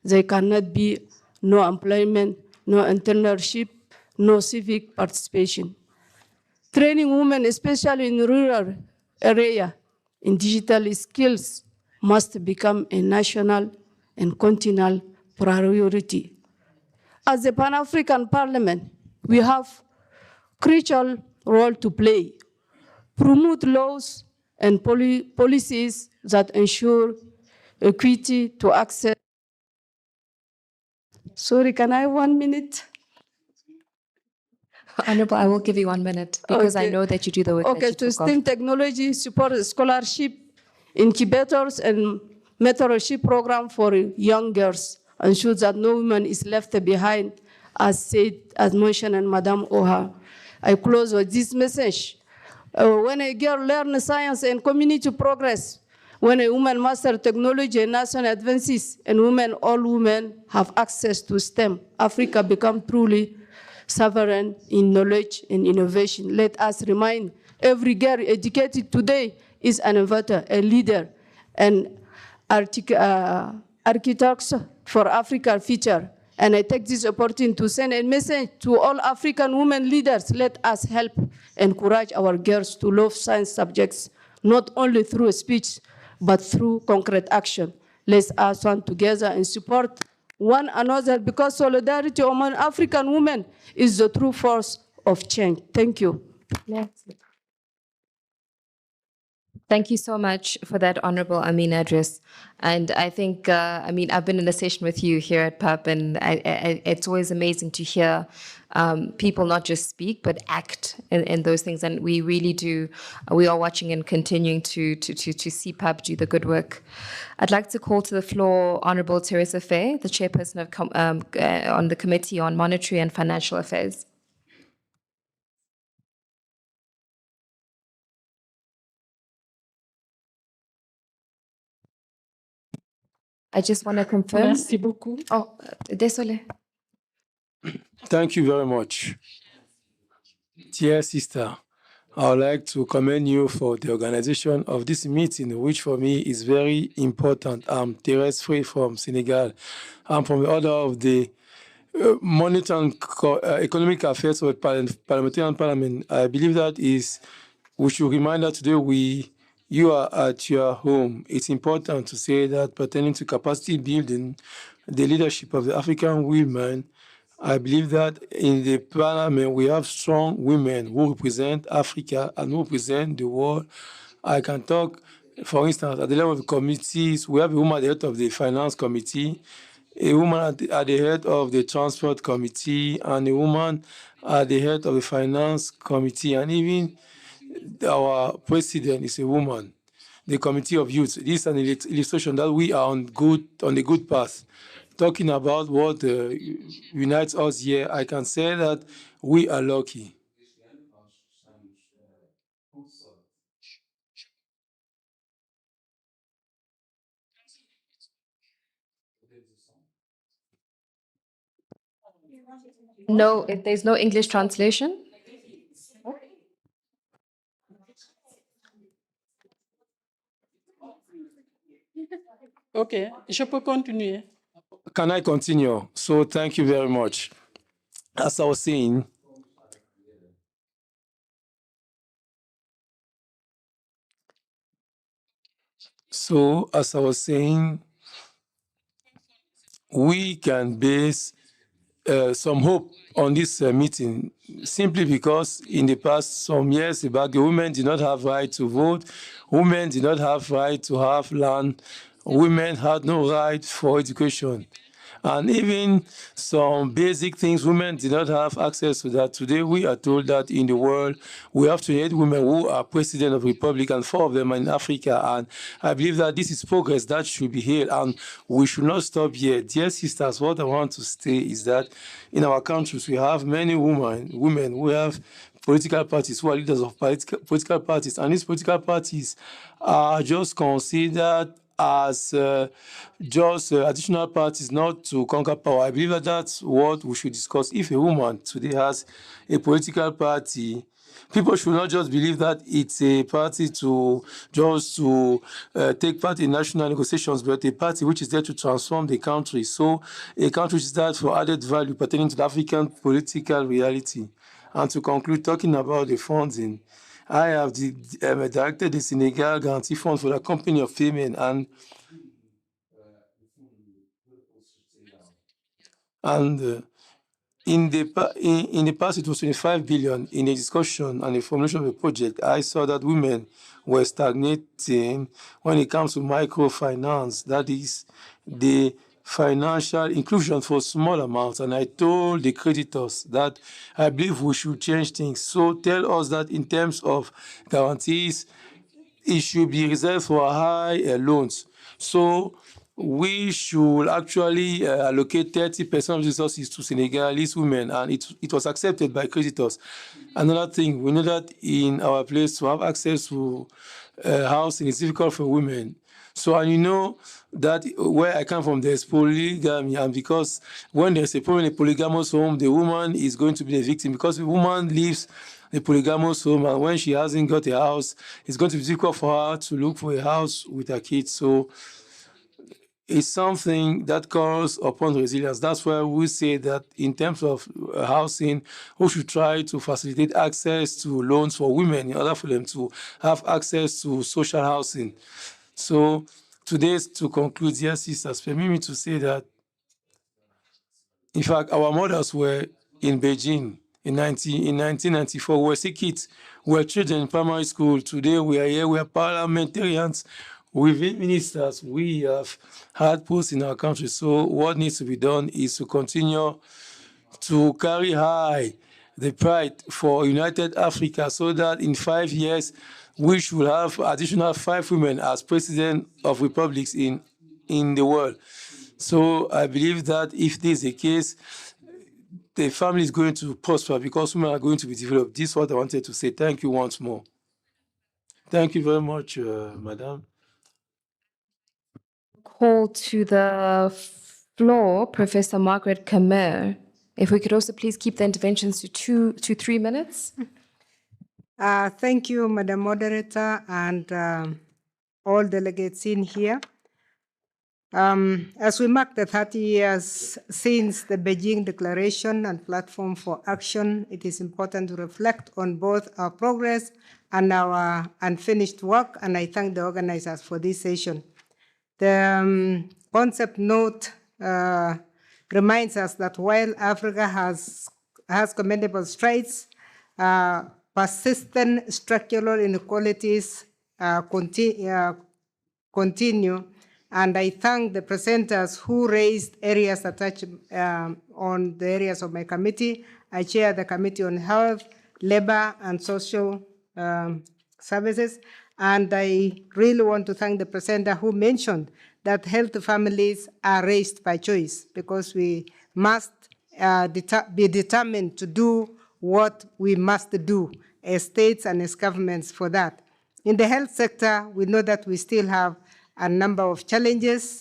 there cannot be no employment, no internship, no civic participation. Training women, especially in rural areas, in digital skills must become a national and continental priority. As the Pan-African Parliament, we have crucial role to play. Promote laws and policies that ensure equity to access. Sorry, can I have 1 minute? Honorable, I will give you 1 minute because I know that you do the work that you to took off. STEM technology, support scholarship, incubators, and mentorship program for young girls, ensure that no woman is left behind, as mentioned in Madame Oha. I close with this message. When a girl learns science and community progress, when a woman masters technology and national advances, and all women have access to STEM, Africa becomes truly sovereign in knowledge and innovation. Let us remind every girl educated today is an innovator, a leader, and architects for Africa's future. And I take this opportunity to send a message to all African women leaders. Let us help encourage our girls to love science subjects, not only through speech, but through concrete action. Let us stand together and support one another, because solidarity among African women is the true force of change. Thank you. Thank you so much for that Honorable Amin address. And I think, I've been in a session with you here at PUP, and it's always amazing to hear people not just speak, but act in those things. And we really do, we are watching and continuing to see PUP do the good work. I'd like to call to the floor Honorable Teresa Faye, the chairperson on the Committee on Monetary and Financial Affairs. I just want to confirm. Merci beaucoup. Oh, désolé. Thank you very much. Dear sister, I would like to commend you for the organization of this meeting, which for me is very important. I'm Thérèse Frey from Senegal. I'm from the order of the Monetary and Economic Affairs of the Parliamentarian Parliament. I believe that we should remind that today we you are at your home, it's important to say that pertaining to capacity building, the leadership of the African women, I believe that in the parliament we have strong women who represent Africa and who represent the world. I can talk, for instance, at the level of the committees, we have a woman at the head of the finance committee, a woman at the head of the transport committee, and a woman at the head of the finance committee, and even our president is a woman. The committee of youth. This is an illustration that we are on the good path. Talking about what unites us here, I can say that we are lucky. No, if there's no English translation. Ok, je peux continuer. Can I continue? So thank you very much. As I was saying, we can base some hope on this meeting simply because in the past some years back, the women did not have right to vote, women did not have right to have land, women had no right for education. And even some basic things, women did not have access to that. Today, we are told that in the world, we have 28 women who are president of the republic, and 4 of them are in Africa. And I believe that this is progress that should be hailed, and we should not stop here. Dear sisters, what I want to say is that in our countries, we have many women who have political parties, who are leaders of political parties, and these political parties are just considered as just additional parties not to conquer power. I believe that that's what we should discuss. If a woman today has a political party, people should not just believe that it's a party to take part in national negotiations, but a party which is there to transform the country. So a country which is there for added value pertaining to the African political reality. And to conclude, talking about the funding, I have directed the Senegal Guarantee Fund for the company of women, and in the past it was 25 billion. In a discussion and the formulation of the project, I saw that women were stagnating when it comes to microfinance, that is the financial inclusion for small amounts. And I told the creditors that I believe we should change things. So tell us that in terms of guarantees, it should be reserved for high loans. So we should actually allocate 30% of resources to Senegalese women, and it was accepted by creditors. Another thing, we know that in our place to have access to housing is difficult for women. So, and you know that where I come from, there's polygamy, and because when there's a problem in a polygamous home, the woman is going to be the victim because the woman leaves a polygamous home, and when she hasn't got a house, it's going to be difficult for her to look for a house with her kids. So it's something that calls upon resilience. That's why we say that in terms of housing, we should try to facilitate access to loans for women in order for them to have access to social housing. So today, to conclude, dear sisters, permit me to say that, in fact, our mothers were in Beijing in 1994. We were still kids. We were children in primary school. Today, we are here. We are parliamentarians. We've been ministers. We have had posts in our country. So what needs to be done is to continue to carry high the pride for United Africa so that in 5 years, we should have additional 5 women as president of republics in the world. So I believe that if this is the case, the family is going to prosper because women are going to be developed. This is what I wanted to say. Thank you once more. Thank you very much, Madam. Call to the floor, Professor Margaret Kamer. If we could also please keep the interventions to 2 to 3 minutes. Thank you, Madam Moderator, and all delegates in here. As we mark the 30 years since the Beijing Declaration and Platform for Action, it is important to reflect on both our progress and our unfinished work, and I thank the organizers for this session. The concept note reminds us that while Africa has commendable strides, persistent structural inequalities continue, and I thank the presenters who raised areas that touch on the areas of my committee. I chair the Committee on Health, Labor, and Social Services, and I really want to thank the presenter who mentioned that healthy families are raised by choice, because we must be determined to do what we must do as states and as governments for that. In the health sector, we know that we still have a number of challenges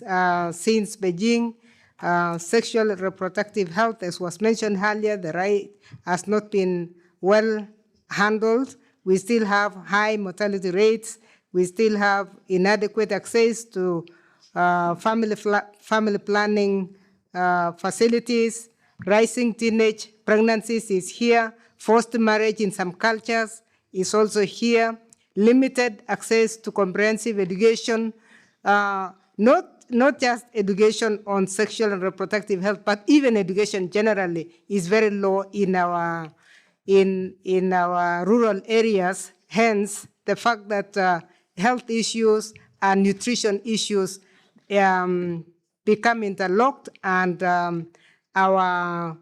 since Beijing. Sexual and reproductive health, as was mentioned earlier, the right has not been well handled. We still have high mortality rates. We still have inadequate access to family planning facilities. Rising teenage pregnancies is here. Forced marriage in some cultures is also here. Limited access to comprehensive education, not just education on sexual and reproductive health, but even education generally is very low in our rural areas. Hence, the fact that health issues and nutrition issues become interlocked, and our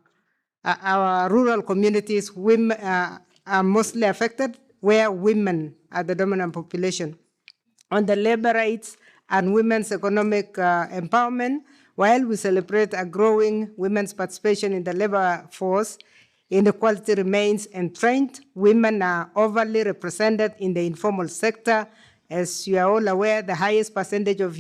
rural communities are mostly affected, where women are the dominant population. On the labor rights and women's economic empowerment, while we celebrate a growing women's participation in the labor force, inequality remains entrenched. Women are overly represented in the informal sector. As you are all aware, the highest percentage of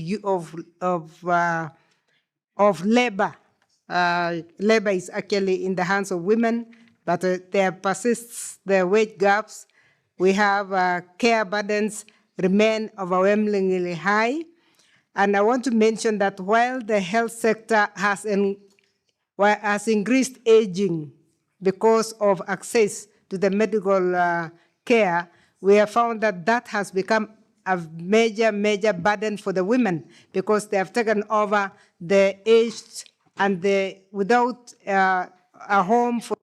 labor is actually in the hands of women, but there persists the wage gaps. We have care burdens remain overwhelmingly high. And I want to mention that while the health sector has increased aging because of access to the medical care, we have found that that has become a major burden for the women, because they have taken over the aged and without a home for.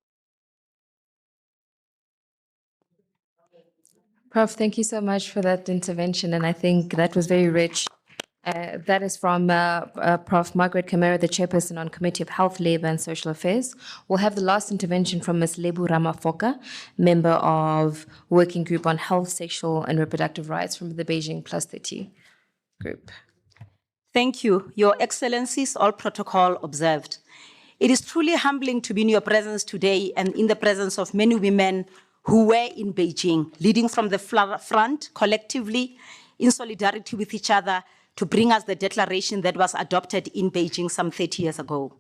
Prof, thank you so much for that intervention, and I think that was very rich. That is from Prof. Margaret Camara, the Chairperson on Committee of Health, Labour and Social Affairs. We'll have the last intervention from Ms. Lebu Ramafoka, Member of Working Group on Health, Sexual and Reproductive Rights from the Beijing +30 group. Thank you. Your Excellencies, all protocol observed. It is truly humbling to be in your presence today and in the presence of many women who were in Beijing, leading from the front collectively in solidarity with each other to bring us the declaration that was adopted in Beijing some 30 years ago.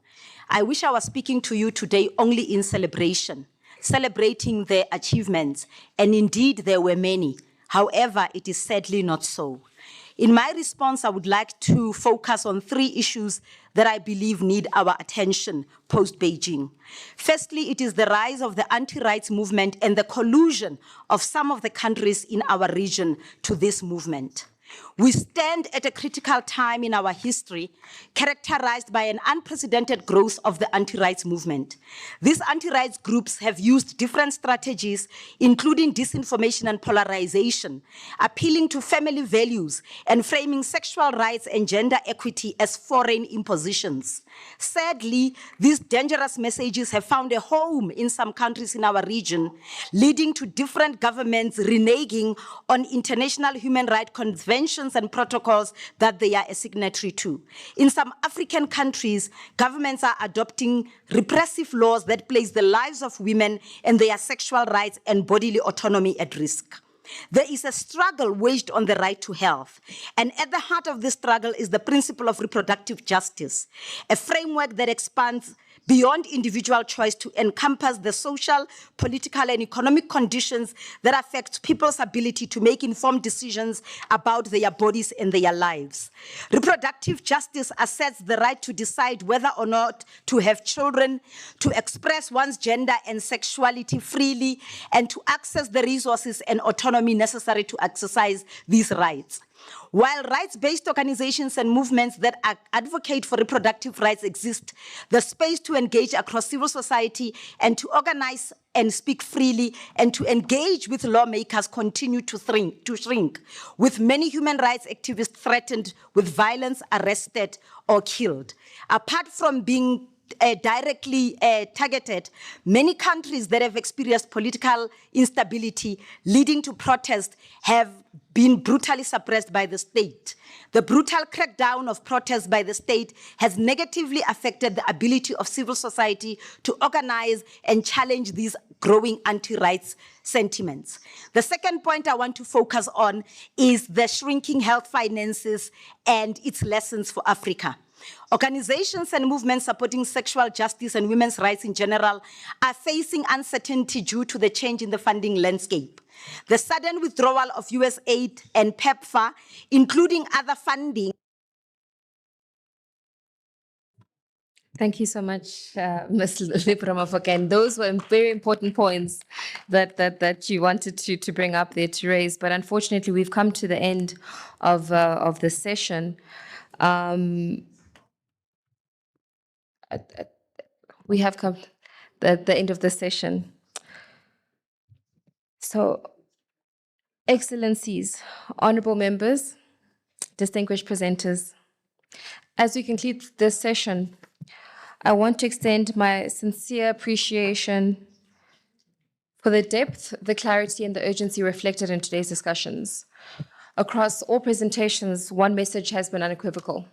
I wish I was speaking to you today only in celebration, celebrating their achievements, and indeed there were many. However, it is sadly not so. In my response, I would like to focus on 3 issues that I believe need our attention post-Beijing. Firstly, it is the rise of the anti-rights movement and the collusion of some of the countries in our region to this movement. We stand at a critical time in our history, characterized by an unprecedented growth of the anti-rights movement. These anti-rights groups have used different strategies, including disinformation and polarization, appealing to family values and framing sexual rights and gender equity as foreign impositions. Sadly, these dangerous messages have found a home in some countries in our region, leading to different governments reneging on international human rights conventions and protocols that they are a signatory to. In some African countries, governments are adopting repressive laws that place the lives of women and their sexual rights and bodily autonomy at risk. There is a struggle waged on the right to health, and at the heart of this struggle is the principle of reproductive justice, a framework that expands beyond individual choice to encompass the social, political, and economic conditions that affect people's ability to make informed decisions about their bodies and their lives. Reproductive justice asserts the right to decide whether or not to have children, to express one's gender and sexuality freely, and to access the resources and autonomy autonomy necessary to exercise these rights. While rights-based organizations and movements that advocate for reproductive rights exist, the space to engage across civil society and to organize and speak freely and to engage with lawmakers continue to shrink, with many human rights activists threatened with violence, arrested, or killed. Apart from being directly targeted, many countries that have experienced political instability leading to protest have been brutally suppressed by the state. The brutal crackdown of protests by the state has negatively affected the ability of civil society to organize and challenge these growing anti-rights sentiments. The second point I want to focus on is the shrinking health finances and its lessons for Africa. Organizations and movements supporting sexual justice and women's rights in general are facing uncertainty due to the change in the funding landscape. The sudden withdrawal of US aid and PEPFAR, including other funding. Thank you so much, Ms. Lipramov. Again, those were very important points that you wanted to bring up there to raise. But unfortunately, we've come to the end of the session. We have come at the end of the session. So, Excellencies, honorable members, distinguished presenters, as we conclude this session, I want to extend my sincere appreciation for the depth, the clarity, and the urgency reflected in today's discussions. Across all presentations, one message has been unequivocal: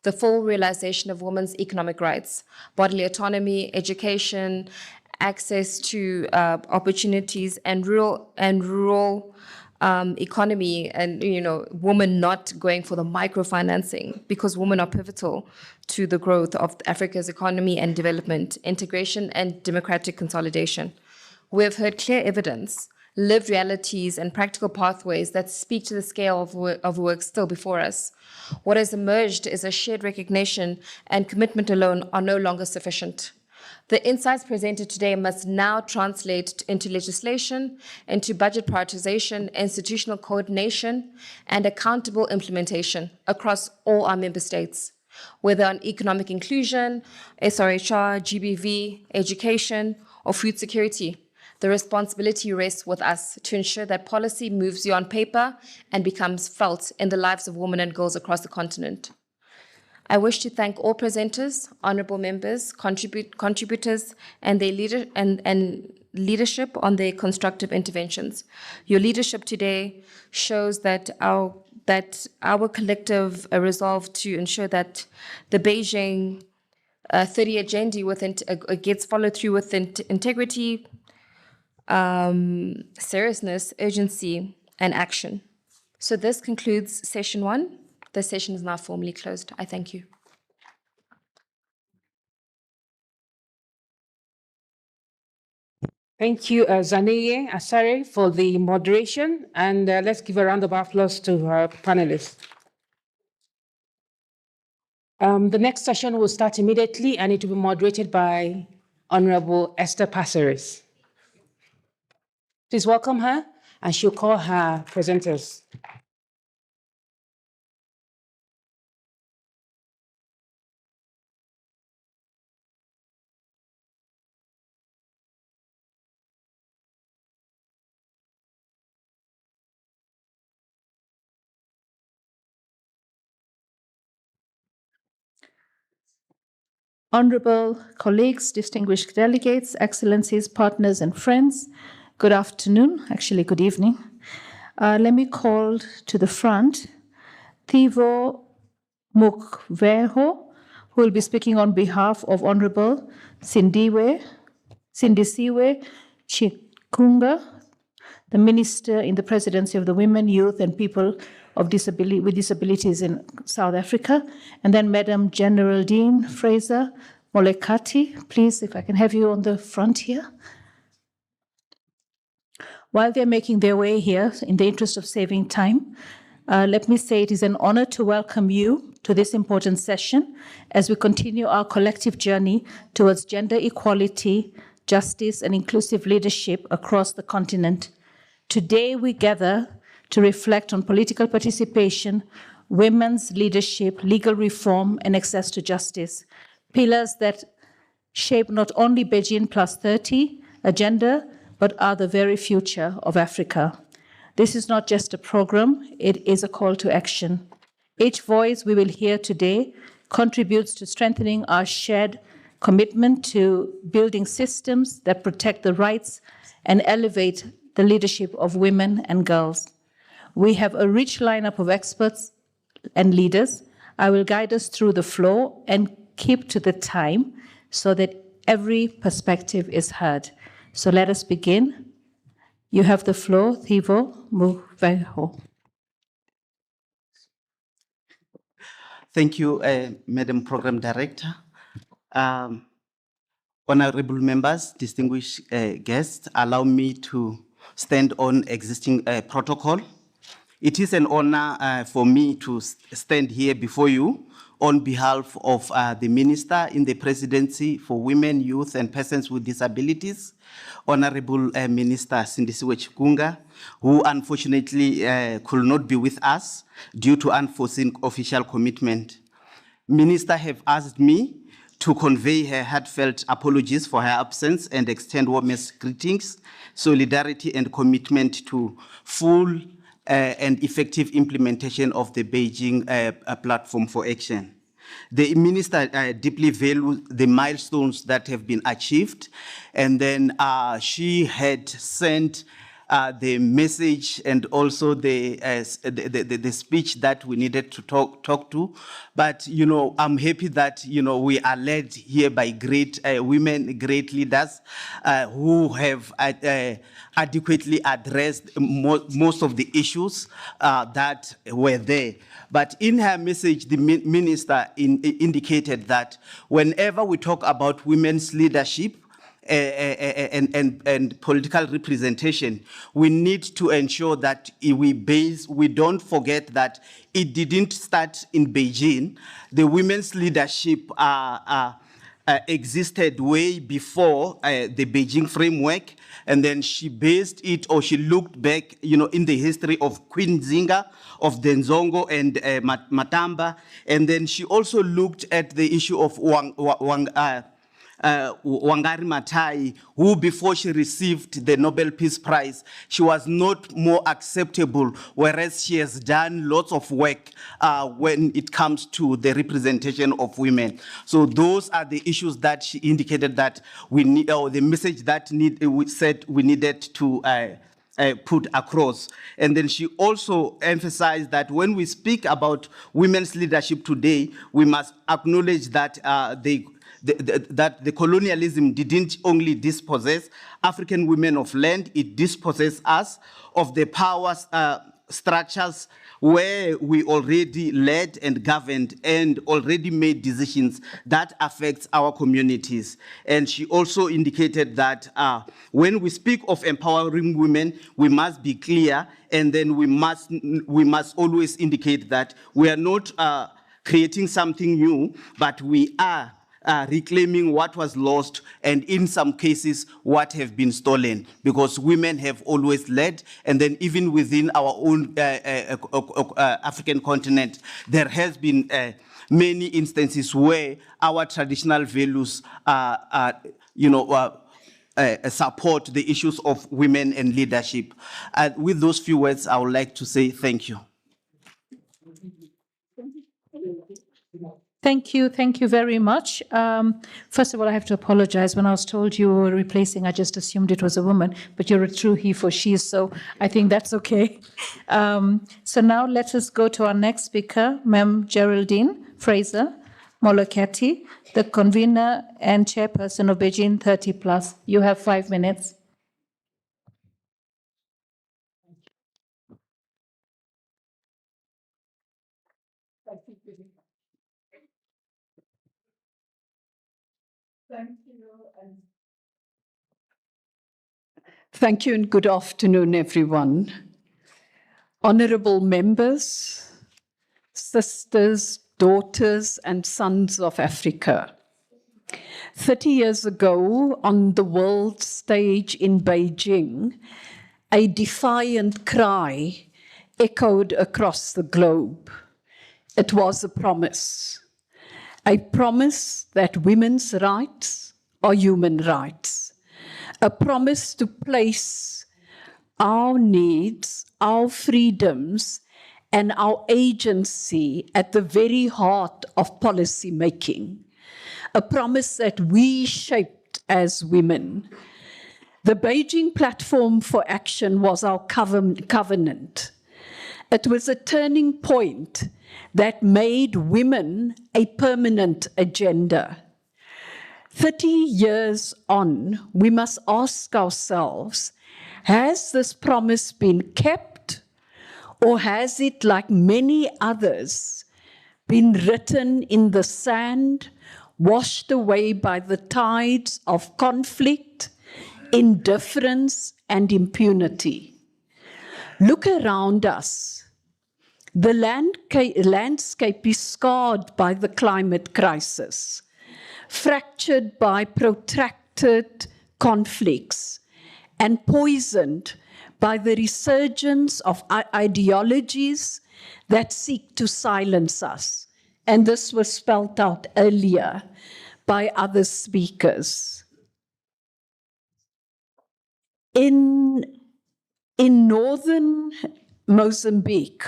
the full realization of women's economic rights, bodily autonomy, education, access to opportunities, and rural economy, and women not going for the microfinancing, because women are pivotal to the growth of Africa's economy and development, integration, and democratic consolidation. We have heard clear evidence, lived realities, and practical pathways that speak to the scale of work still before us. What has emerged is a shared recognition, and commitment alone are no longer sufficient. The insights presented today must now translate into legislation, into budget prioritization, institutional coordination, and accountable implementation across all our member states, whether on economic inclusion, SRHR, GBV, education, or food security. The responsibility rests with us to ensure that policy moves beyond paper and becomes felt in the lives of women and girls across the continent. I wish to thank all presenters, honorable members, contributors, and their leadership on their constructive interventions. Your leadership today shows that our collective resolve to ensure that the Beijing 30 agenda gets followed through with integrity, seriousness, urgency, and action. So this concludes session 1. The session is now formally closed. I thank you. Thank you, Zaneye Asare, for the moderation, and let's give a round of applause to our panelists. The next session will start immediately, and it will be moderated by Honorable Esther Passeris. Please welcome her, and she'll call her presenters. Honorable colleagues, distinguished delegates, excellencies, partners, and friends, good afternoon, actually good evening. Let me call to the front Thivo Mukveho, who will be speaking on behalf of Honorable Sindisiwe Chikunga, the Minister in the Presidency of the Women, Youth, and People with Disabilities in South Africa, and then Madam Geraldine Fraser Molekati. Please, if I can have you on the front here. While they're making their way here, in the interest of saving time, let me say it is an honor to welcome you to this important session as we continue our collective journey towards gender equality, justice, and inclusive leadership across the continent. Today we gather to reflect on political participation, women's leadership, legal reform, and access to justice, pillars that shape not only Beijing Plus 30 agenda, but are the very future of Africa. This is not just a program, it is a call to action. Each voice we will hear today contributes to strengthening our shared commitment to building systems that protect the rights and elevate the leadership of women and girls. We have a rich lineup of experts and leaders. I will guide us through the flow and keep to the time so that every perspective is heard. So let us begin. You have the floor, Thivo Muveho. Thank you, Madam Program Director. Honorable members, distinguished guests, allow me to stand on existing protocol. It is an honor for me to stand here before you on behalf of the Minister in the Presidency for Women, Youth and Persons with Disabilities, Honorable Minister Sindisiwe Chikunga, who unfortunately could not be with us due to unforeseen official commitment. Minister have asked me to convey her heartfelt apologies for her absence and extend warmest greetings, solidarity and commitment to full and effective implementation of the Beijing Platform for Action. The Minister deeply values the milestones that have been achieved, and then she had sent the message and also the speech that we needed to talk to. But, you know, I'm happy that, you know, we are led here by great women, great leaders who have adequately addressed most of the issues that were there. But in her message, the minister indicated that whenever we talk about women's leadership, and political representation, we need to ensure that we don't forget that it didn't start in Beijing. The women's leadership existed way before the Beijing framework, and then she based it, or she looked back, you know, in the history of Queen Zinga, of Denzongo and Matamba, and then she also looked at the issue of Wangari Maathai, who before she received the Nobel Peace Prize, she was not more acceptable, whereas she has done lots of work when it comes to the representation of women. So those are the issues that she indicated that we need, or the message that we said we needed to put across. And then she also emphasized that when we speak about women's leadership today, we must acknowledge that that the colonialism didn't only dispossess African women of land, it dispossessed us of the power structures where we already led and governed and already made decisions that affects our communities. And she also indicated that when we speak of empowering women, we must be clear, and then we must always indicate that we are not creating something new, but we are reclaiming what was lost, and in some cases what have been stolen, because women have always led, and then even within our own African continent, there has been many instances where our traditional values support the issues of women and leadership. And with those few words, I would like to say thank you. Thank you very much. First of all, I have to apologize. When I was told you were replacing, I just assumed it was a woman, but you're a true he for she, so I think that's okay. So now let us go to our next speaker, Ma'am Geraldine Fraser Moloketi, the convener and chairperson of Beijing 30+. You have 5 minutes. Thank you and good afternoon, everyone. Honorable members, sisters, daughters, and sons of Africa. 30 years ago, on the world stage in Beijing, a defiant cry echoed across the globe. It was a promise that women's rights are human rights, a promise to place our needs, our freedoms, and our agency at the very heart of policy making, a promise that we shaped as women. The Beijing Platform for Action was our covenant. It was a turning point that made women a permanent agenda. 30 years on, we must ask ourselves, has this promise been kept, or has it, like many others, been written in the sand, washed away by the tides of conflict, indifference, and impunity? Look around us. The landscape is scarred by the climate crisis, fractured by protracted conflicts, and poisoned by the resurgence of ideologies that seek to silence us. And this was spelled out earlier by other speakers. In northern Mozambique,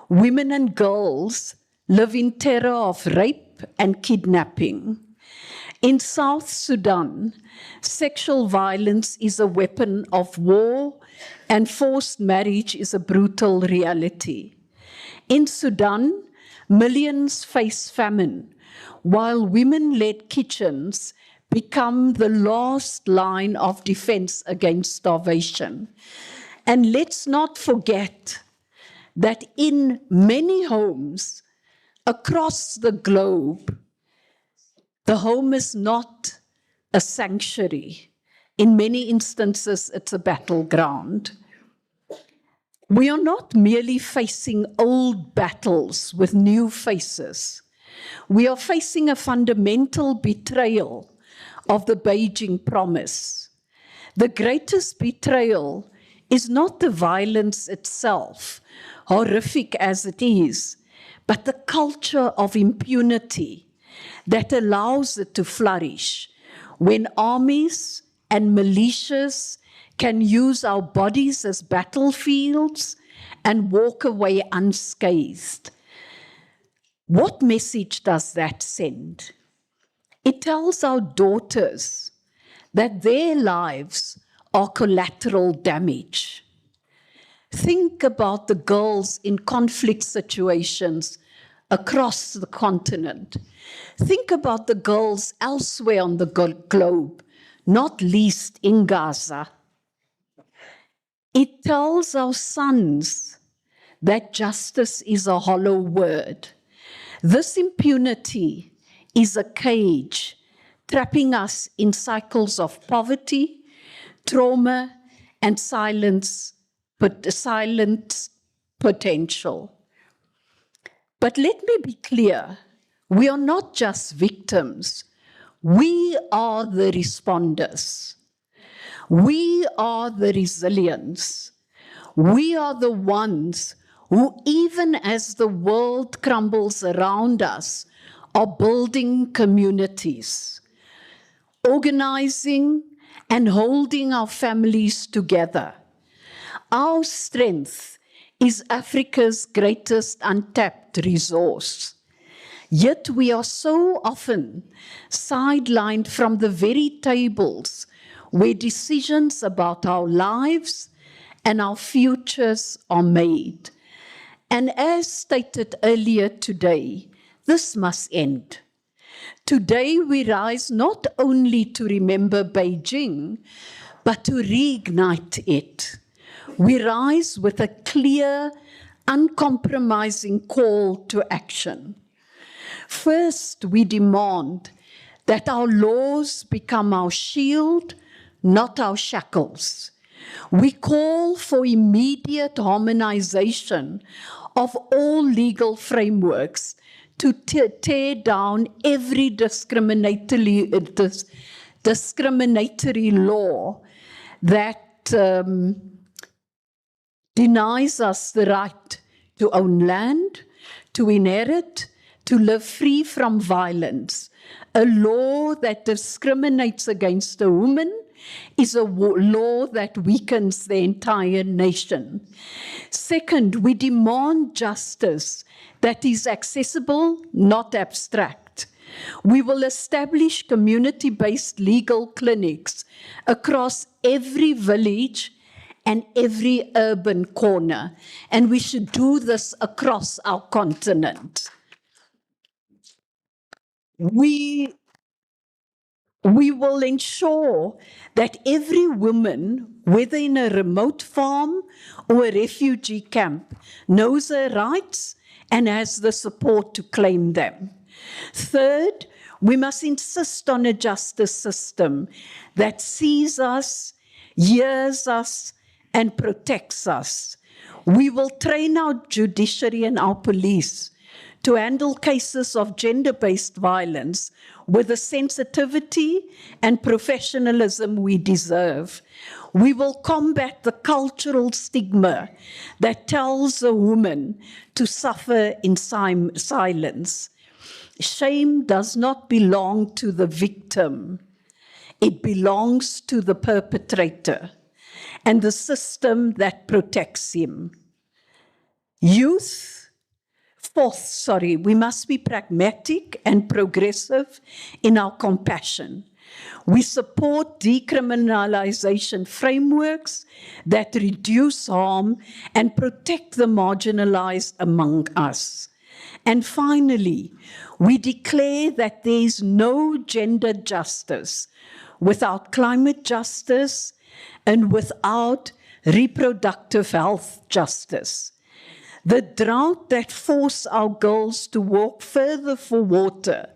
women and girls live in terror of rape and kidnapping. In South Sudan, sexual violence is a weapon of war and forced marriage is a brutal reality. In Sudan, millions face famine, while women-led kitchens become the last line of defense against starvation. And let's not forget that in many homes across the globe, the home is not a sanctuary. In many instances, it's a battleground. We are not merely facing old battles with new faces. We are facing a fundamental betrayal of the Beijing promise. The greatest betrayal is not the violence itself, horrific as it is, but the culture of impunity that allows it to flourish when armies and militias can use our bodies as battlefields and walk away unscathed. What message does that send? It tells our daughters that their lives are collateral damage. Think about the girls in conflict situations across the continent. Think about the girls elsewhere on the globe, not least in Gaza. It tells our sons that justice is a hollow word. This impunity is a cage trapping us in cycles of poverty, trauma, and silent potential. But let me be clear, we are not just victims. We are the responders. We are the resilience. We are the ones who, even as the world crumbles around us, are building communities, organizing and holding our families together. Our strength is Africa's greatest untapped resource. Yet we are so often sidelined from the very tables where decisions about our lives and our futures are made. And as stated earlier today, this must end. Today we rise not only to remember Beijing, but to reignite it. We rise with a clear, uncompromising call to action. First, we demand that our laws become our shield, not our shackles. We call for immediate harmonization of all legal frameworks to tear down every discriminatory law that denies us the right to own land, to inherit, to live free from violence. A law that discriminates against a woman is a law that weakens the entire nation. Second, we demand justice that is accessible, not abstract. We will establish community-based legal clinics across every village and every urban corner, and we should do this across our continent. We will ensure that every woman, whether in a remote farm or a refugee camp, knows her rights and has the support to claim them. Third, we must insist on a justice system that sees us, hears us, and protects us. We will train our judiciary and our police to handle cases of gender-based violence with the sensitivity and professionalism we deserve. We will combat the cultural stigma that tells a woman to suffer in silence. Shame does not belong to the victim. It belongs to the perpetrator and the system that protects him. Fourth, we must be pragmatic and progressive in our compassion. We support decriminalization frameworks that reduce harm and protect the marginalized among us. And finally, we declare that there is no gender justice without climate justice and without reproductive health justice. The drought that force our girls to walk further for water,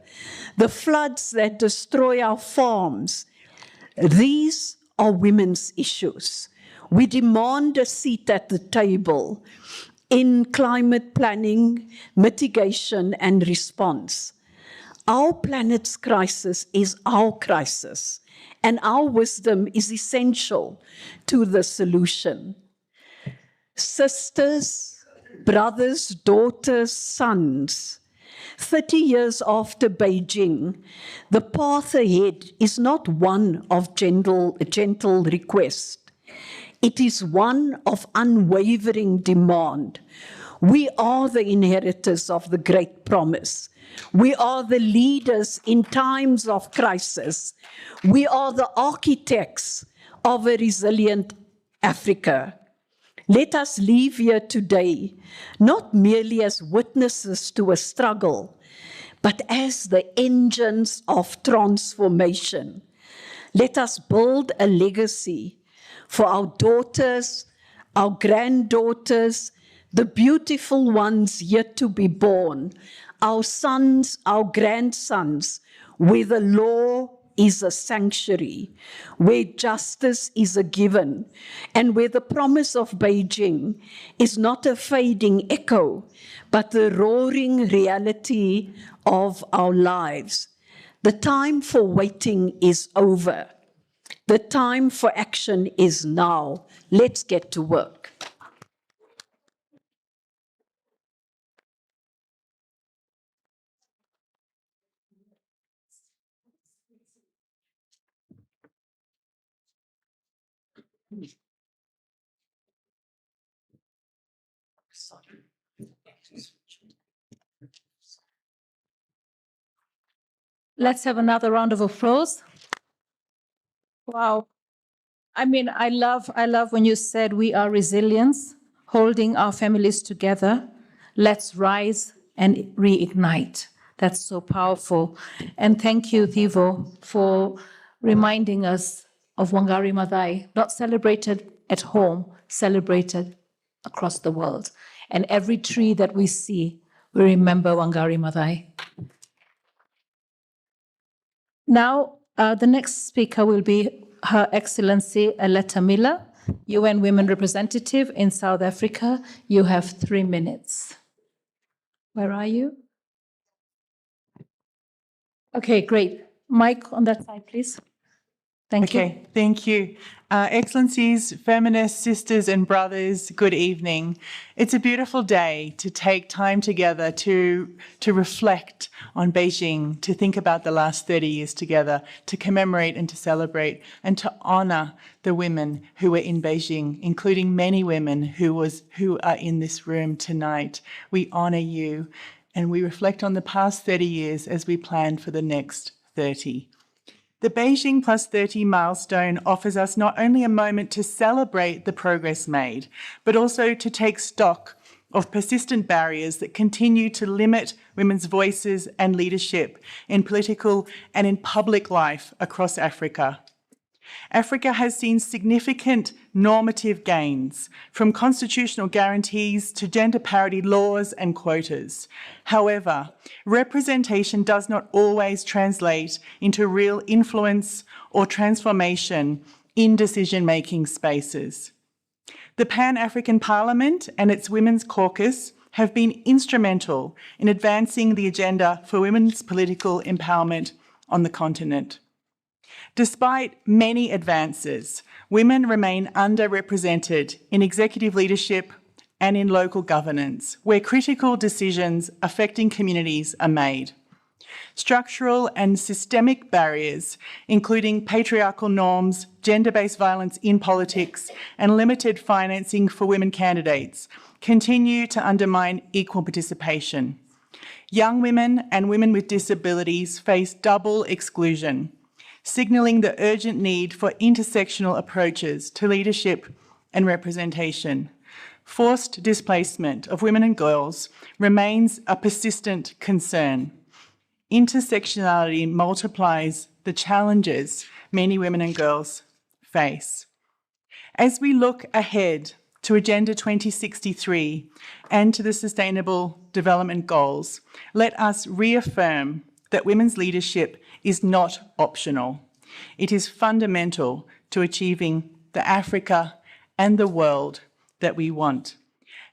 the floods that destroy our farms, these are women's issues. We demand a seat at the table in climate planning, mitigation, and response. Our planet's crisis is our crisis, and our wisdom is essential to the solution. Sisters, brothers, daughters, sons, 30 years after Beijing, the path ahead is not one of gentle request. It is one of unwavering demand. We are the inheritors of the great promise. We are the leaders in times of crisis. We are the architects of a resilient Africa. Let us leave here today, not merely as witnesses to a struggle, but as the engines of transformation. Let us build a legacy for our daughters, our granddaughters, the beautiful ones yet to be born, our sons, our grandsons, where the law is a sanctuary, where justice is a given, and where the promise of Beijing is not a fading echo, but the roaring reality of our lives. The time for waiting is over. The time for action is now. Let's get to work. Let's have another round of applause. Wow. I mean, I love when you said we are resilience, holding our families together. Let's rise and reignite. That's so powerful. And thank you, Thivo, for reminding us of Wangari Maathai, not celebrated at home, celebrated across the world. And every tree that we see, we remember Wangari Maathai. Now, the next speaker will be Her Excellency Aletta Miller, UN Women Representative in South Africa. You have 3 minutes. Where are you? Okay, great. Mic on that side, please. Thank you. Okay, thank you. Excellencies, feminists, sisters and brothers, good evening. It's a beautiful day to take time together to reflect on Beijing, to think about the last 30 years together, to commemorate and to celebrate, and to honour the women who were in Beijing, including many women who are in this room tonight. We honour you, and we reflect on the past 30 years as we plan for the next 30. The Beijing Plus 30 milestone offers us not only a moment to celebrate the progress made, but also to take stock of persistent barriers that continue to limit women's voices and leadership in political and in public life across Africa. Africa has seen significant normative gains, from constitutional guarantees to gender parity laws and quotas. However, representation does not always translate into real influence or transformation in decision-making spaces. The Pan-African Parliament and its Women's Caucus have been instrumental in advancing the agenda for women's political empowerment on the continent. Despite many advances, women remain underrepresented in executive leadership and in local governance, where critical decisions affecting communities are made. Structural and systemic barriers, including patriarchal norms, gender-based violence in politics, and limited financing for women candidates, continue to undermine equal participation. Young women and women with disabilities face double exclusion, signalling the urgent need for intersectional approaches to leadership and representation. Forced displacement of women and girls remains a persistent concern. Intersectionality multiplies the challenges many women and girls face. As we look ahead to Agenda 2063 and to the Sustainable Development Goals, let us reaffirm that women's leadership is not optional. It is fundamental to achieving the Africa and the world that we want.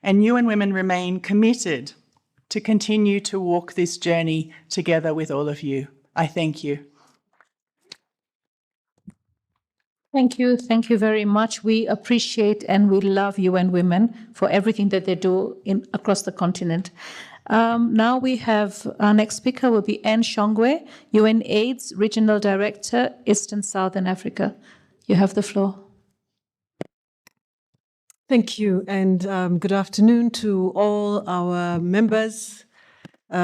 And UN Women remain committed to continue to walk this journey together with all of you. I thank you. Thank you. Thank you very much. We appreciate and we love UN Women for everything that they do across the continent. Now we have our next speaker will be Anne Shongwe, UN AIDS Regional Director, Eastern Southern Africa. You have the floor. Thank you, and good afternoon to all our members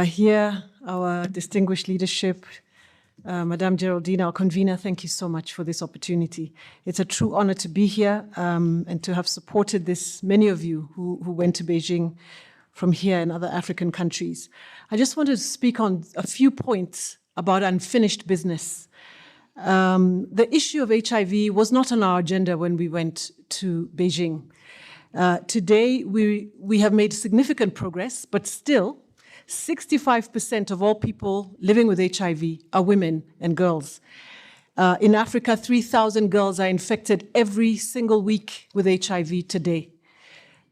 here, our distinguished leadership. Madame Geraldine, our convener, thank you so much for this opportunity. It's a true honor to be here and to have supported this, many of you who went to Beijing from here and other African countries. I just wanted to speak on a few points about unfinished business. The issue of HIV was not on our agenda when we went to Beijing. Today, we have made significant progress, but still, 65% of all people living with HIV are women and girls. In Africa, 3,000 girls are infected every single week with HIV today.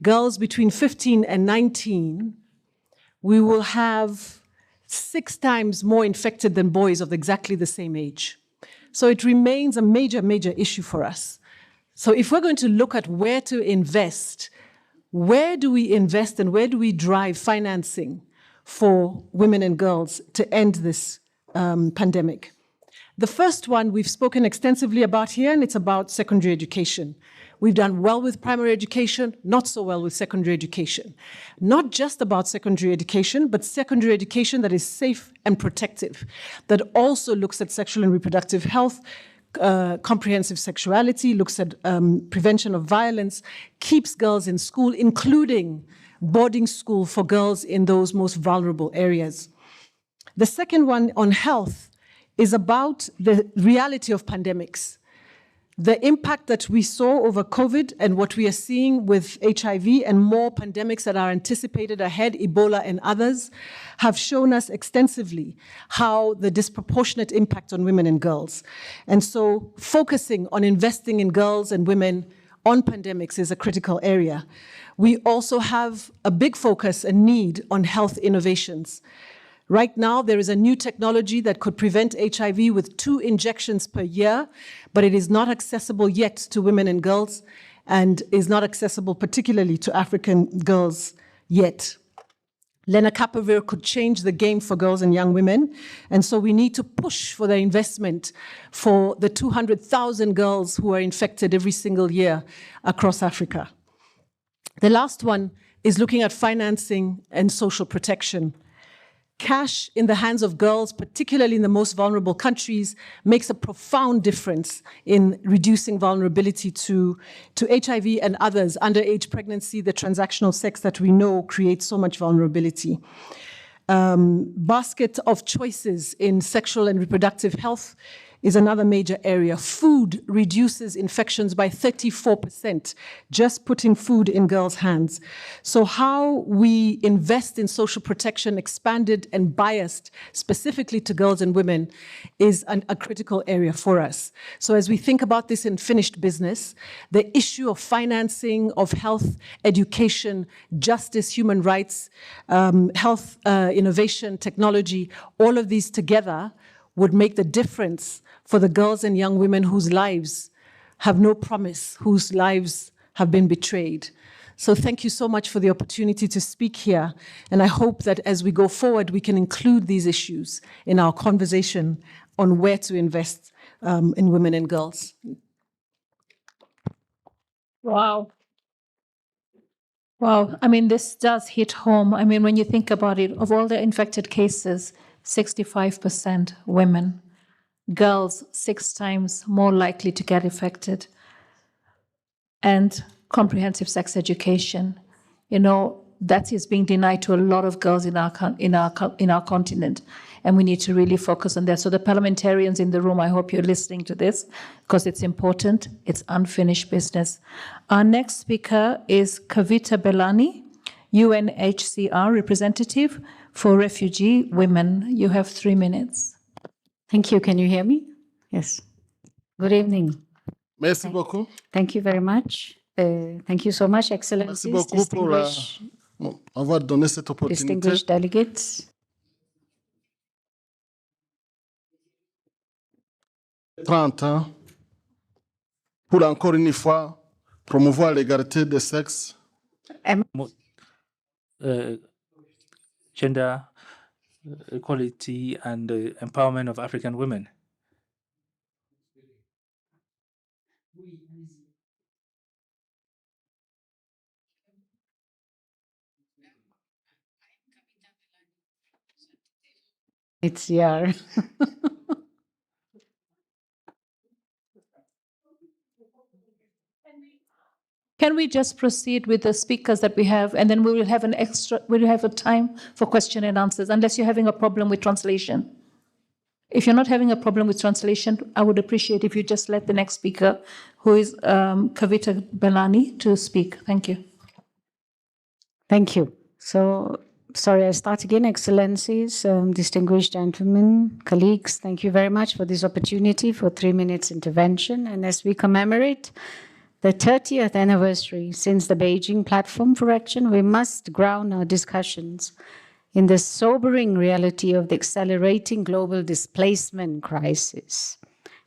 Girls between 15 and 19, we will have 6 times more infected than boys of exactly the same age. So it remains a major, major issue for us. So if we're going to look at where to invest, where do we invest and where do we drive financing for women and girls to end this pandemic? The first one we've spoken extensively about here, and it's about secondary education. We've done well with primary education, not so well with secondary education. Not just about secondary education, but secondary education that is safe and protective, that also looks at sexual and reproductive health, comprehensive sexuality, looks at prevention of violence, keeps girls in school, including boarding school for girls in those most vulnerable areas. The second one on health is about the reality of pandemics. The impact that we saw over COVID and what we are seeing with HIV and more pandemics that are anticipated ahead, Ebola and others, have shown us extensively how the disproportionate impact on women and girls. And so focusing on investing in girls and women on pandemics is a critical area. We also have a big focus and need on health innovations. Right now, there is a new technology that could prevent HIV with 2 injections per year, but it is not accessible yet to women and girls, and is not accessible particularly to African girls yet. Lenacapavir could change the game for girls and young women, and so we need to push for the investment for the 200,000 girls who are infected every single year across Africa. The last one is looking at financing and social protection. Cash in the hands of girls, particularly in the most vulnerable countries, makes a profound difference in reducing vulnerability to HIV and others. Underage pregnancy, the transactional sex that we know creates so much vulnerability. Basket of choices in sexual and reproductive health is another major area. Food reduces infections by 34%, just putting food in girls' hands. So how we invest in social protection, expanded and biased specifically to girls and women, is a critical area for us. So as we think about this in finished business, the issue of financing of health, education, justice, human rights, health, innovation, technology, all of these together would make the difference for the girls and young women whose lives have no promise, whose lives have been betrayed. So thank you so much for the opportunity to speak here. And I hope that as we go forward, we can include these issues in our conversation on where to invest in women and girls. Wow. Wow. I mean, this does hit home. I mean, when you think about it, of all the infected cases, 65% women. Girls 6 times more likely to get affected. And comprehensive sex education, you know, that is being denied to a lot of girls in our continent, and we need to really focus on that. So the parliamentarians in the room, I hope you're listening to this, because it's important. It's unfinished business. Our next speaker is Kavita Belani, UNHCR representative for refugee women. You have 3 minutes. Thank you. Can you hear me? Yes. Good evening. Merci beaucoup. Thank you very much. Thank you so much, Excellencies, Merci beaucoup pour avoir donné cette opportunité. Distinguished delegates. 30 ans pour encore une fois promouvoir l'égalité des sexes. Gender equality and the empowerment of African women. It's your. Can we just proceed with the speakers that we have, and then we will have a time for question and answers, unless you're having a problem with translation. If you're not having a problem with translation, I would appreciate if you just let the next speaker, who is Kavita Belani, to speak. Thank you. Thank you. So, sorry, I start again. Excellencies, distinguished gentlemen, colleagues, thank you very much for this opportunity for 3 minutes intervention. And as we commemorate the 30th anniversary since the Beijing Platform for Action, we must ground our discussions in the sobering reality of the accelerating global displacement crisis.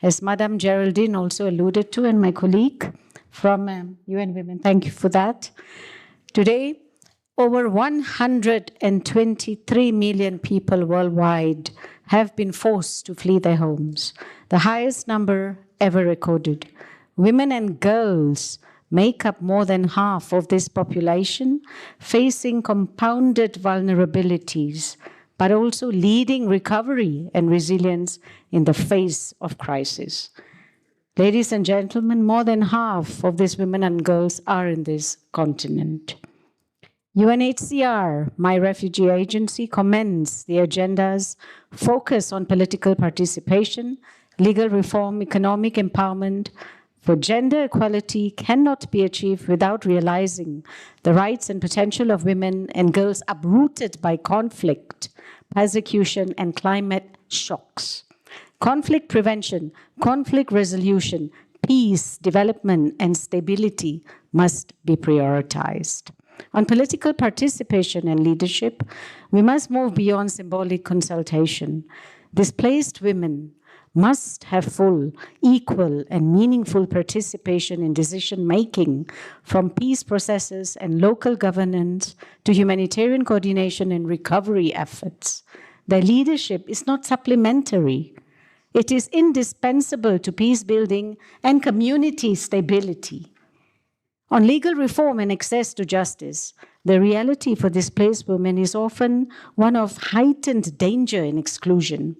As Madame Geraldine also alluded to, and my colleague from UN Women, thank you for that. Today, over 123 million people worldwide have been forced to flee their homes, the highest number ever recorded. Women and girls make up more than half of this population, facing compounded vulnerabilities, but also leading recovery and resilience in the face of crisis. Ladies and gentlemen, more than half of these women and girls are in this continent. UNHCR, my refugee agency, commends the agenda's focus on political participation, legal reform, economic empowerment, for gender equality cannot be achieved without realizing the rights and potential of women and girls uprooted by conflict, persecution, and climate shocks. Conflict prevention, conflict resolution, peace, development, and stability must be prioritized. On political participation and leadership, we must move beyond symbolic consultation. Displaced women must have full, equal, and meaningful participation in decision-making, from peace processes and local governance to humanitarian coordination and recovery efforts. Their leadership is not supplementary. It is indispensable to peace building and community stability. On legal reform and access to justice, the reality for displaced women is often one of heightened danger and exclusion.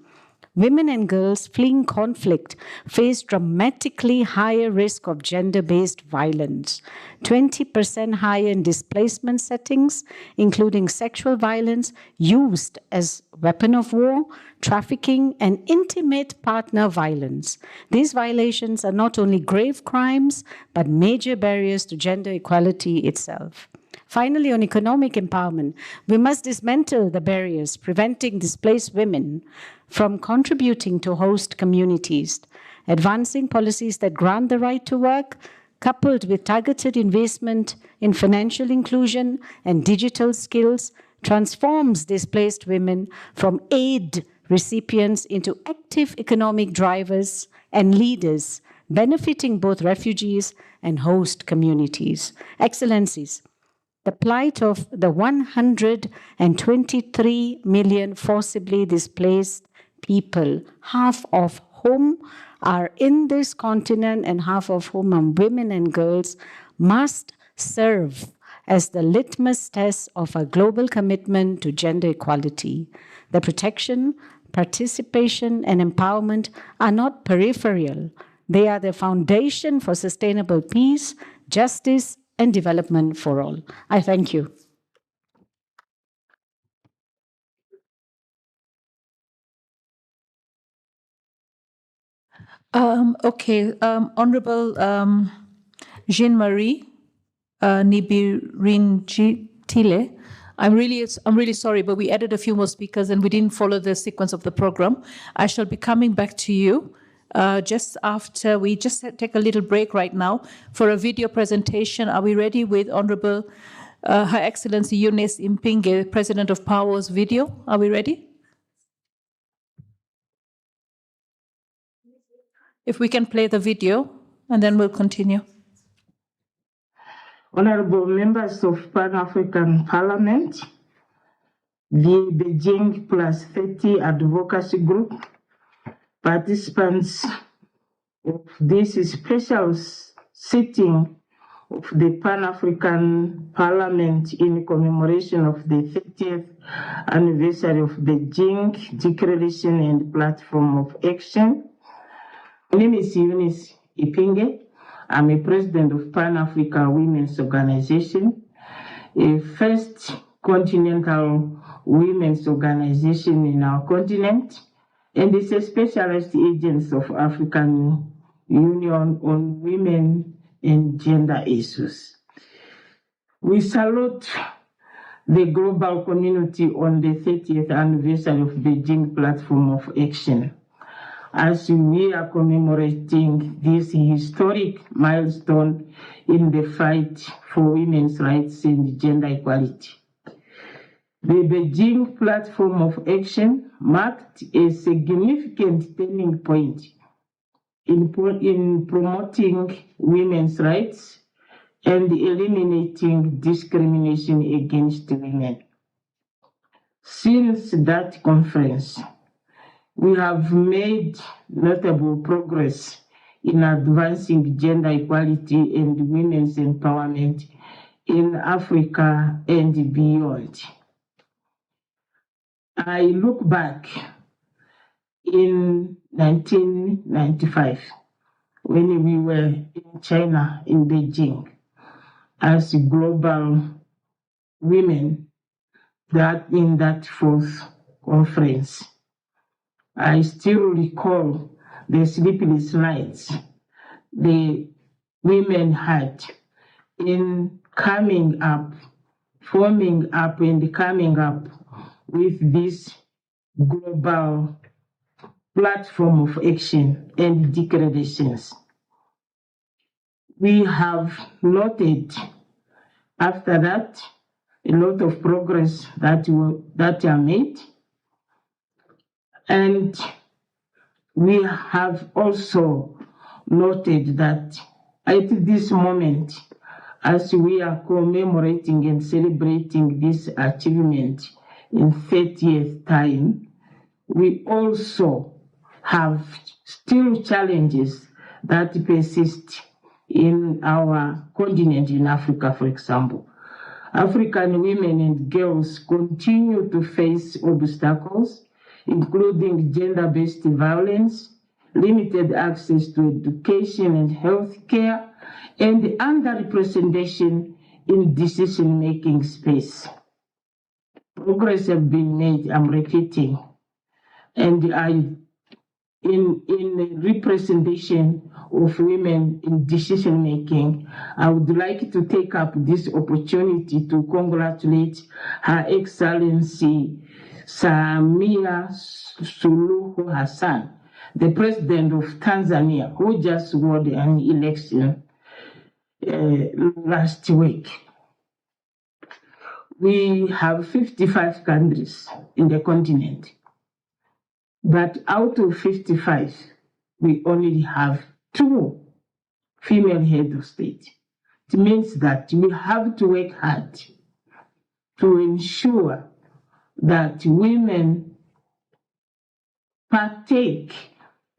Women and girls fleeing conflict face dramatically higher risk of gender-based violence, 20% higher in displacement settings, including sexual violence used as weapon of war, trafficking, and intimate partner violence. These violations are not only grave crimes, but major barriers to gender equality itself. Finally, on economic empowerment, we must dismantle the barriers preventing displaced women from contributing to host communities. Advancing policies that grant the right to work, coupled with targeted investment in financial inclusion and digital skills, transforms displaced women from aid recipients into active economic drivers and leaders, benefiting both refugees and host communities. Excellencies, the plight of the 123 million forcibly displaced people, half of whom are in this continent and half of whom are women and girls, must serve as the litmus test of a global commitment to gender equality. The protection, participation, and empowerment are not peripheral. They are the foundation for sustainable peace, justice, and development for all. I thank you. Honorable Jean-Marie Nibirinjitile. I'm really sorry, but we added a few more speakers and we didn't follow the sequence of the program. I shall be coming back to you just after we just take a little break right now for a video presentation. Are we ready with Honorable Her Excellency Eunice Impinge, President of POWER's video? Are we ready? If we can play the video, and then we'll continue. Honorable members of Pan-African Parliament, the Beijing Plus 30 Advocacy Group, participants of this special sitting of the Pan-African Parliament in commemoration of the 30th anniversary of Beijing Declaration and Platform of Action. My name is Eunice Ipinge. I'm a president of Pan-Africa Women's Organization, a first continental women's organization in our continent, and it's a specialist agency of African Union on women and gender issues. We salute the global community on the 30th anniversary of Beijing Platform of Action, as we are commemorating this historic milestone in the fight for women's rights and gender equality. The Beijing Platform of Action marked a significant turning point in promoting women's rights and eliminating discrimination against women. Since that conference, we have made notable progress in advancing gender equality and women's empowerment in Africa and beyond. I look back in 1995 when we were in China, in Beijing, as global women in that fourth conference. I still recall the sleepless nights the women had in coming up, forming up and coming up with this global platform of action and declarations. We have noted After that, a lot of progress that are made. And we have also noted that at this moment, as we are commemorating and celebrating this achievement in 30th time, we also have still challenges that persist in our continent in Africa, for example. African women and girls continue to face obstacles, including gender-based violence, limited access to education and health care, and underrepresentation in decision-making space. Progress has been made, I'm repeating, and in representation of women in decision making, I would like to take up this opportunity to congratulate Her Excellency Samia Suluhu Hassan, the President of Tanzania, who just won an election last week. We have 55 countries in the continent. But out of 55, we only have 2 female heads of state. It means that we have to work hard to ensure that women partake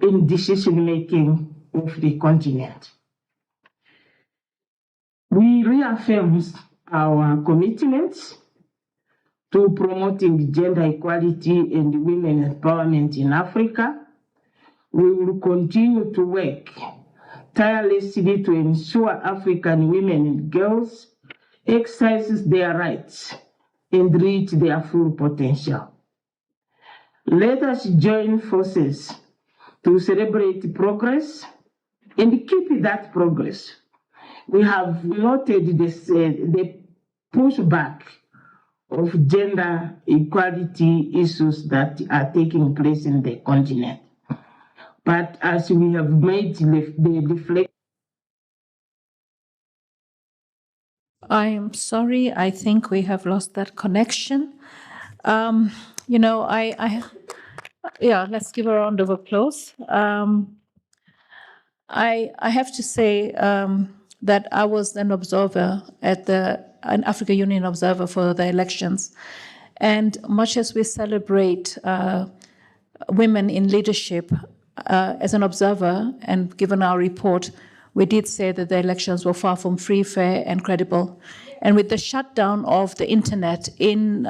in decision making of the continent. We reaffirm our commitments to promoting gender equality and women empowerment in Africa. We will continue to work tirelessly to ensure African women and girls exercise their rights and reach their full potential. Let us join forces to celebrate progress and keep that progress. We have noted the pushback of gender equality issues that are taking place in the continent. But as we have made the reflection, I'm sorry, I think we have lost that connection. Yeah, let's give a round of applause. I have to say that I was an observer an Africa Union observer for the elections. And much as we celebrate women in leadership, as an observer and given our report, we did say that the elections were far from free, fair, and credible. And with the shutdown of the internet in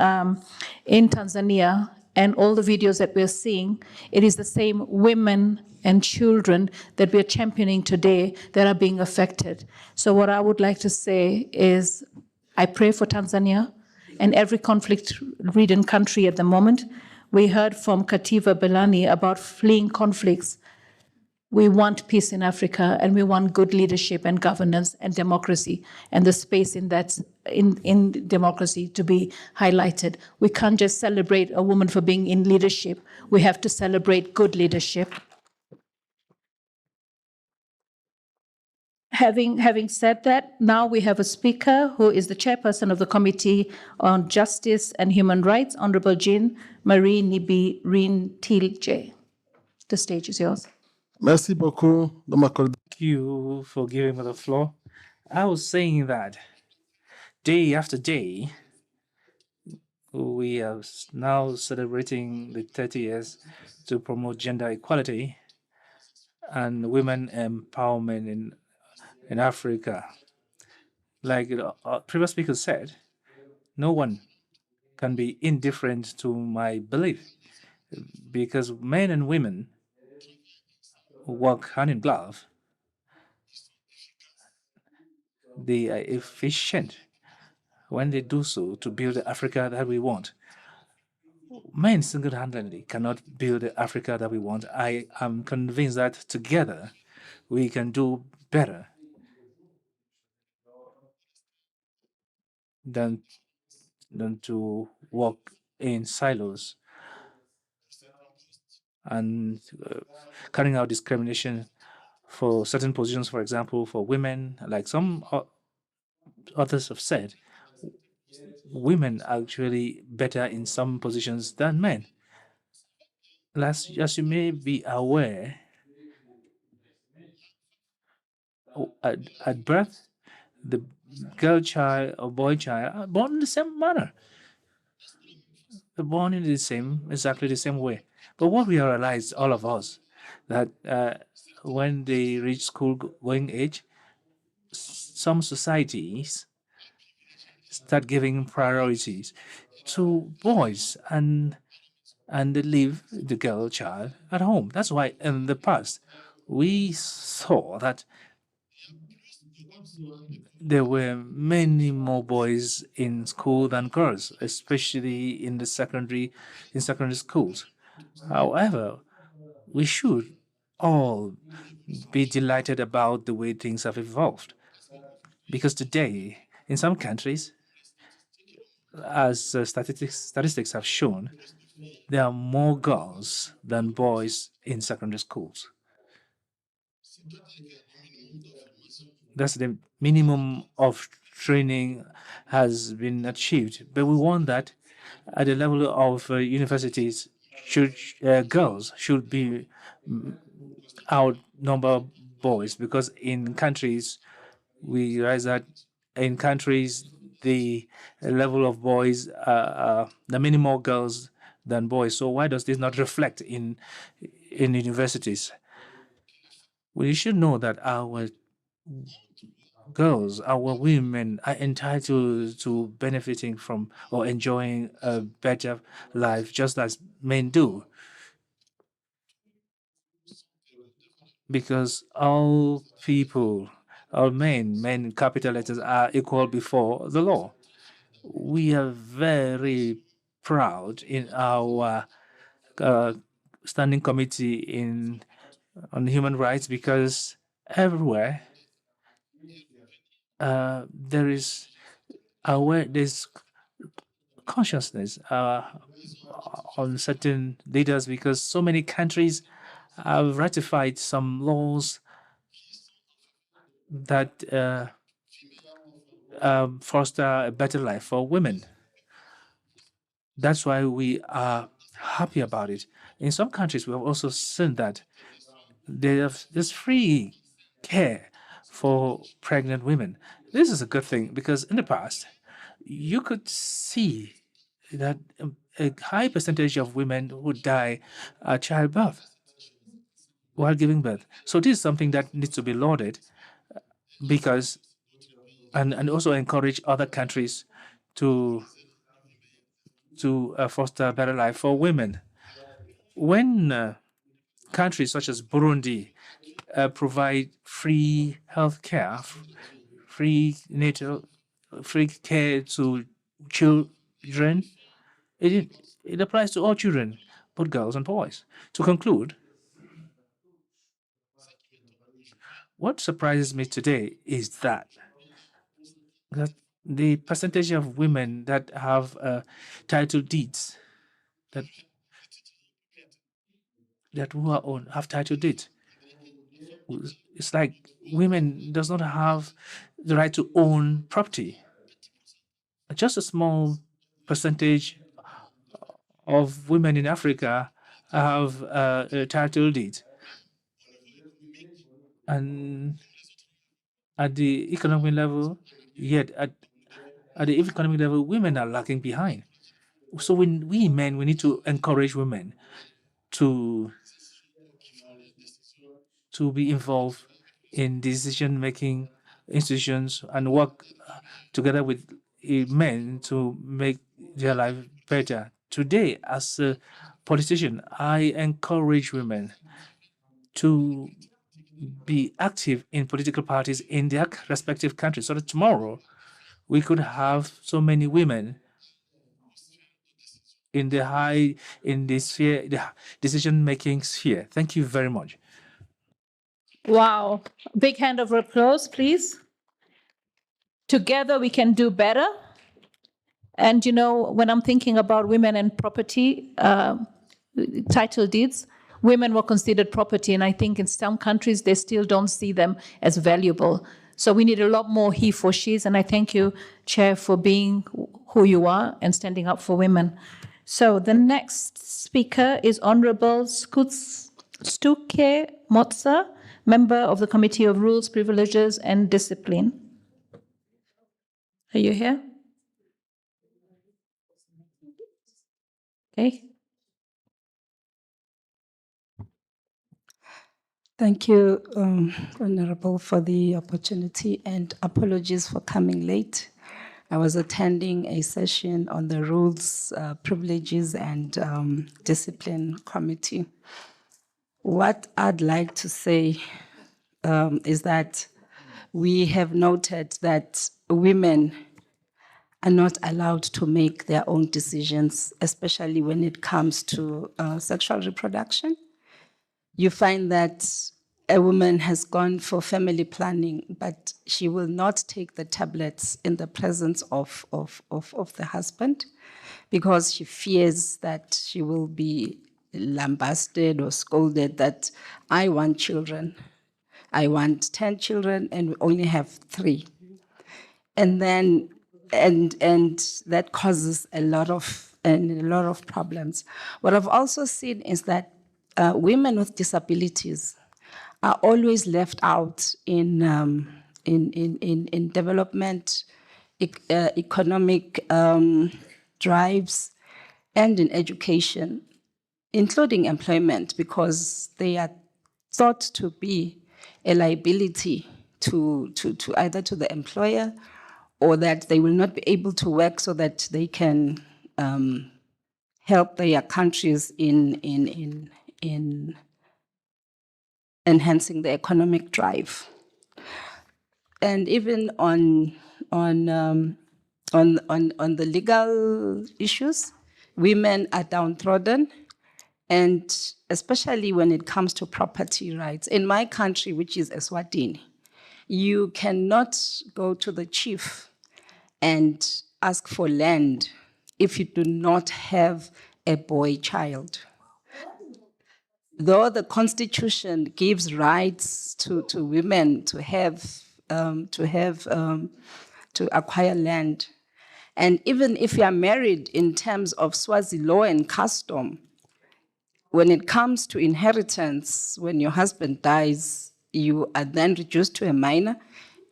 Tanzania and all the videos that we're seeing, it is the same women and children that we're championing today that are being affected. So what I would like to say is I pray for Tanzania and every conflict-ridden country at the moment. We heard from Kativa Belani about fleeing conflicts. We want peace in Africa, and we want good leadership and governance and democracy, and the space in that in democracy to be highlighted. We can't just celebrate a woman for being in leadership. We have to celebrate good leadership. Having said that, now we have a speaker who is the chairperson of the Committee on Justice and Human Rights, Honorable Jean Marie Nibi-Rintilje. The stage is yours. Merci beaucoup de m'accorder. Thank you for giving me the floor. I was saying that day after day, we are now celebrating the 30 years to promote gender equality and women empowerment in Africa. Like previous speaker said, no one can be indifferent to my belief because men and women work hand in glove. They are efficient when they do so to build the Africa that we want. Men single-handedly cannot build the Africa that we want. I am convinced that together we can do better than to work in silos and carrying out discrimination for certain positions, for example, for women. Like some others have said, women are actually better in some positions than men. As you may be aware, at birth, the girl child or boy child are born in the same manner. They're born in exactly the same way. But what we realize, all of us, that when they reach school-going age, some societies start giving priorities to boys and they leave the girl child at home. That's why in the past we saw that there were many more boys in school than girls, especially in secondary schools. However, we should all be delighted about the way things have evolved, because today, in some countries, as statistics have shown, there are more girls than boys in secondary schools. That's the minimum of training has been achieved. But we want that at the level of universities, girls should be outnumber boys, because in countries, we realize that in countries, the level of boys, there are many more girls than boys. So why does this not reflect in universities? We should know that our girls, our women are entitled to benefiting from or enjoying a better life just as men do. Because all people, all men, capital letters, are equal before the law. We are very proud in our standing committee on human rights, because everywhere there's consciousness on certain leaders, because so many countries have ratified some laws that foster a better life for women. That's why we are happy about it. In some countries, we have also seen that there's free care for pregnant women. This is a good thing, because in the past, you could see that a high percentage of women would die at childbirth while giving birth. So this is something that needs to be lauded, because and also encourage other countries to foster a better life for women. When countries such as Burundi provide free health care, free care to children, it applies to all children, both girls and boys. To conclude, what surprises me today is that the percentage of women that have title deeds, that who are have title deeds, it's like women does not have the right to own property. Just a small percentage of women in Africa have a title deed. And at the economic level, yet at the economic level, women are lagging behind. So we men, we need to encourage women to be involved in decision-making institutions and work together with men to make their life better. Today, as a politician, I encourage women to be active in political parties in their respective countries, so that tomorrow we could have so many women in the decision-making sphere. Thank you very much. Wow. Big hand of applause, please. Together we can do better. And you know, when I'm thinking about women and property, title deeds, women were considered property. And I think in some countries, they still don't see them as valuable. So we need a lot more he for she's, and I thank you, Chair, for being who you are and standing up for women. So the next speaker is Honorable Stuke Motsa, member of the Committee of Rules, Privileges and Discipline. Are you here? Okay. Thank you, Honorable, for the opportunity, and apologies for coming late. I was attending a session on the Rules, Privileges and Discipline Committee. What I'd like to say is that we have noted that women are not allowed to make their own decisions, especially when it comes to sexual reproduction. You find that a woman has gone for family planning, but she will not take the tablets in the presence of the husband because she fears that she will be lambasted or scolded that I want children. I want 10 children and we only have 3. And then, and that causes a lot of problems. What I've also seen is that women with disabilities are always left out in development, economic drives, and in education, including employment, because they are thought to be a liability to either to the employer, or that they will not be able to work so that they can help their countries in enhancing the economic drive. And even on the legal issues, women are downtrodden, and especially when it comes to property rights. In my country, which is Eswatini, you cannot go to the chief and ask for land if you do not have a boy child. Though the Constitution gives rights to women to acquire land, and even if you are married in terms of Swazi law and custom, when it comes to inheritance, when your husband dies, you are then reduced to a minor,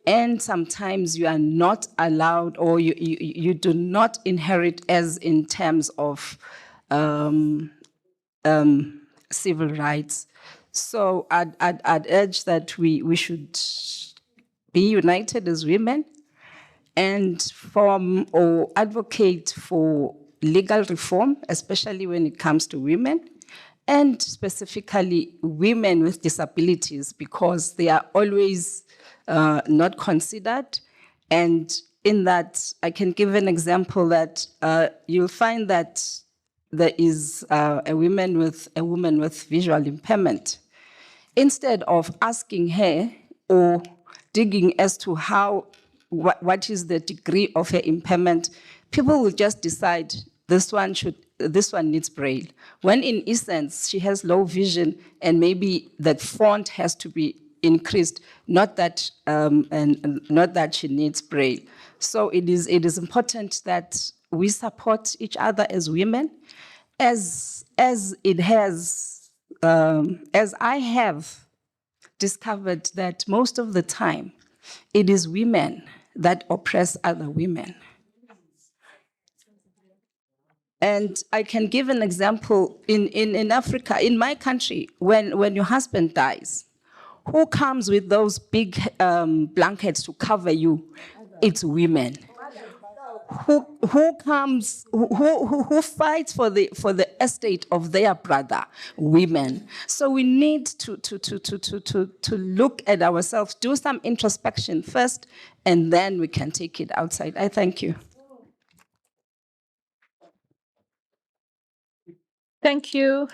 and sometimes you are not allowed, or you do not inherit as in terms of civil rights. So I'd urge that we should be united as women and form or advocate for legal reform, especially when it comes to women, and specifically women with disabilities, because they are always not considered. And in that, I can give an example that you'll find that there is a woman with visual impairment. Instead of asking her or digging as to what is the degree of her impairment, people will just decide this one needs Braille. When in essence, she has low vision and maybe that font has to be increased, not that she needs Braille. So it is important that we support each other as women, as I have discovered that most of the time, it is women that oppress other women. And I can give an example in Africa, in my country, when your husband dies, who comes with those big blankets to cover you? It's women. Who fights for the estate of their brother? Women. So we need to look at ourselves, do some introspection first, and then we can take it outside. I thank you. Thank you,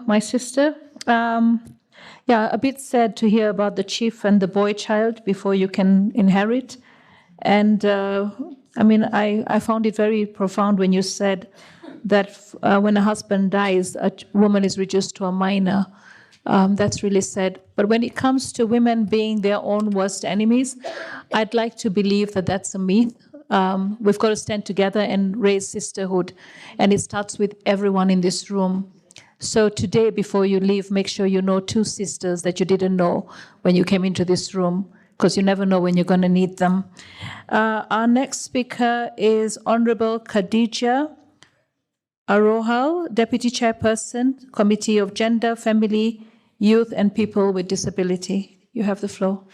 my sister. Yeah, a bit sad to hear about the chief and the boy child before you can inherit. And I mean, I found it very profound when you said that when a husband dies, a woman is reduced to a minor. That's really sad. But when it comes to women being their own worst enemies, I'd like to believe that that's a myth. We've got to stand together and raise sisterhood. And it starts with everyone in this room. So today, before you leave, make sure you know 2 sisters that you didn't know when you came into this room, because you never know when you're going to need them. Our next speaker is Honorable Khadija Arohal, Deputy Chairperson, Committee of Gender, Family, Youth and People with Disability. You have the floor.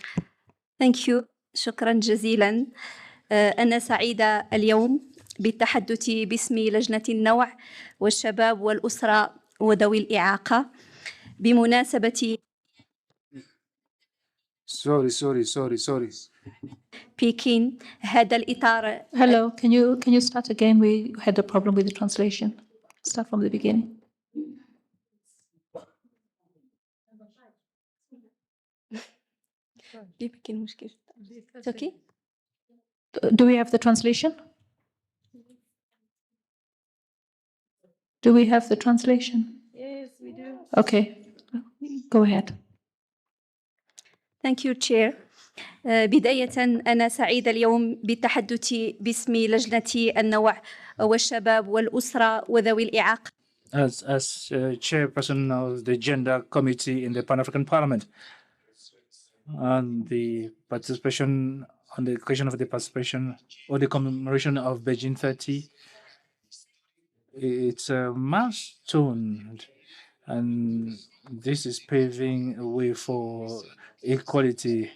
Thank you. شكرا جزيلا. أنا سعيدة اليوم بالتحدث باسم لجنة النوع والشباب والأسرة وذوي الإعاقة بمناسبة Sorry. بكين. هذا الإطار. Hello, can you start again? We had a problem with the translation. Start from the beginning. بكين مشكلة. It's okay? Do we have the translation? Do we have the translation? Yes, we do. Okay, go ahead. Thank you, Chair. بداية أنا سعيدة اليوم بالتحدث باسم لجنة النوع والشباب والأسرة وذوي الإعاقة. As chairperson of the Gender Committee in the Pan-African Parliament, and the participation on the occasion of the participation or the commemoration of Beijing 30, it's a milestone, and this is paving a way for equality.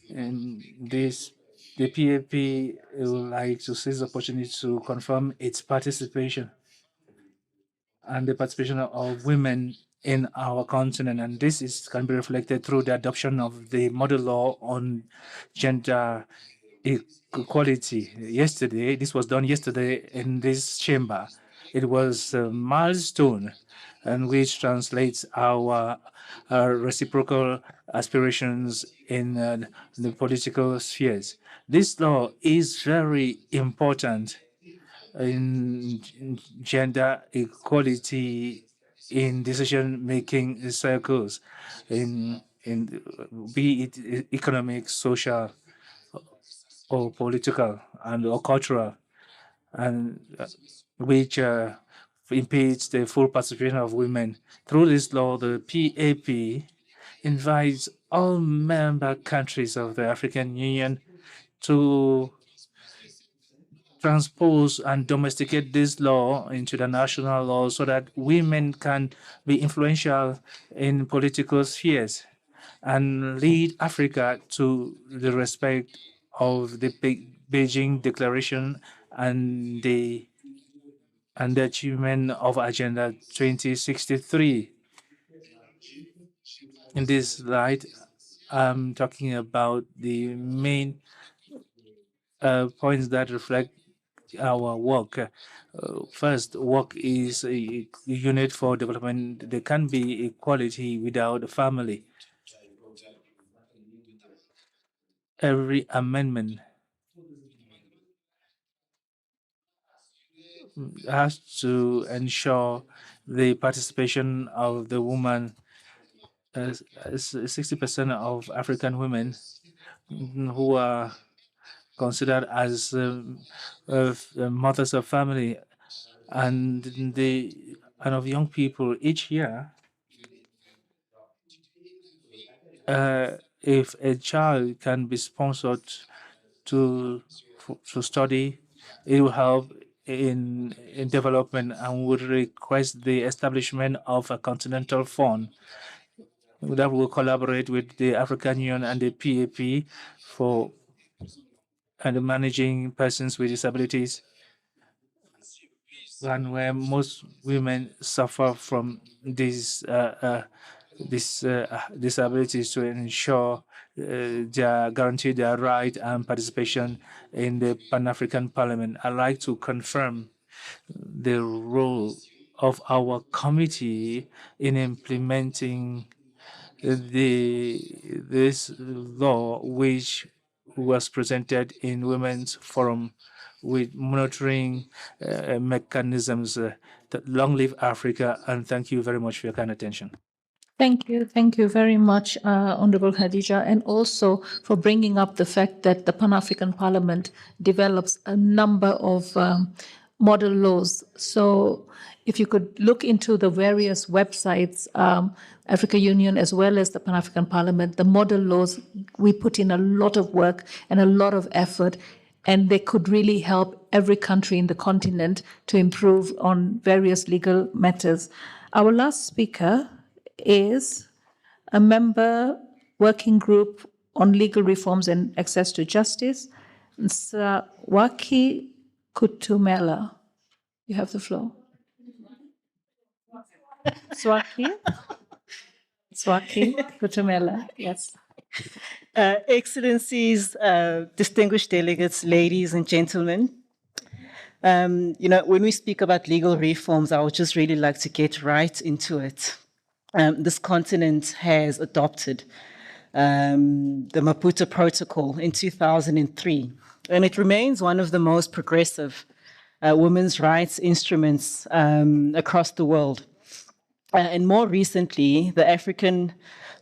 And the PAP would like to seize the opportunity to confirm its participation and the participation of women in our continent. And this can be reflected through the adoption of the model law on gender equality. This was done yesterday in this chamber. It was a milestone, and which translates our reciprocal aspirations in the political spheres. This law is very important in gender equality in decision-making circles, in be it economic, social, or political, or cultural, and which impedes the full participation of women. Through this law, the PAP invites all member countries of the African Union to transpose and domesticate this law into the national law so that women can be influential in political spheres and lead Africa to the respect of the Beijing Declaration and the achievement of Agenda 2063. In this light, I'm talking about the main points that reflect our work. First, work is a unit for development. There can be equality without a family. Every amendment has to ensure the participation of the woman. 60% of African women who are considered as mothers of family and of young people each year. If a child can be sponsored to study, it will help in development, and would request the establishment of a continental fund that will collaborate with the African Union and the PAP for managing persons with disabilities, and where most women suffer from these disabilities, to ensure they guarantee their right and participation in the Pan-African Parliament. I'd like to confirm the role of our committee in implementing this law, which was presented in Women's Forum with monitoring mechanisms. Long live Africa, and thank you very much for your kind attention. Thank you very much, Honorable Khadija, and also for bringing up the fact that the Pan-African Parliament develops a number of model laws. So if you could look into the various websites, Africa Union as well as the Pan-African Parliament, the model laws, we put in a lot of work and a lot of effort, and they could really help every country in the continent to improve on various legal matters. Our last speaker is a member working group on legal reforms and access to justice, Swaki Kutumela. You have the floor. Swaki Kutumela, yes. Excellencies, distinguished delegates, ladies and gentlemen. When we speak about legal reforms, I would just really like to get right into it. This continent has adopted the Maputo Protocol in 2003, and it remains one of the most progressive women's rights instruments across the world. And more recently, the African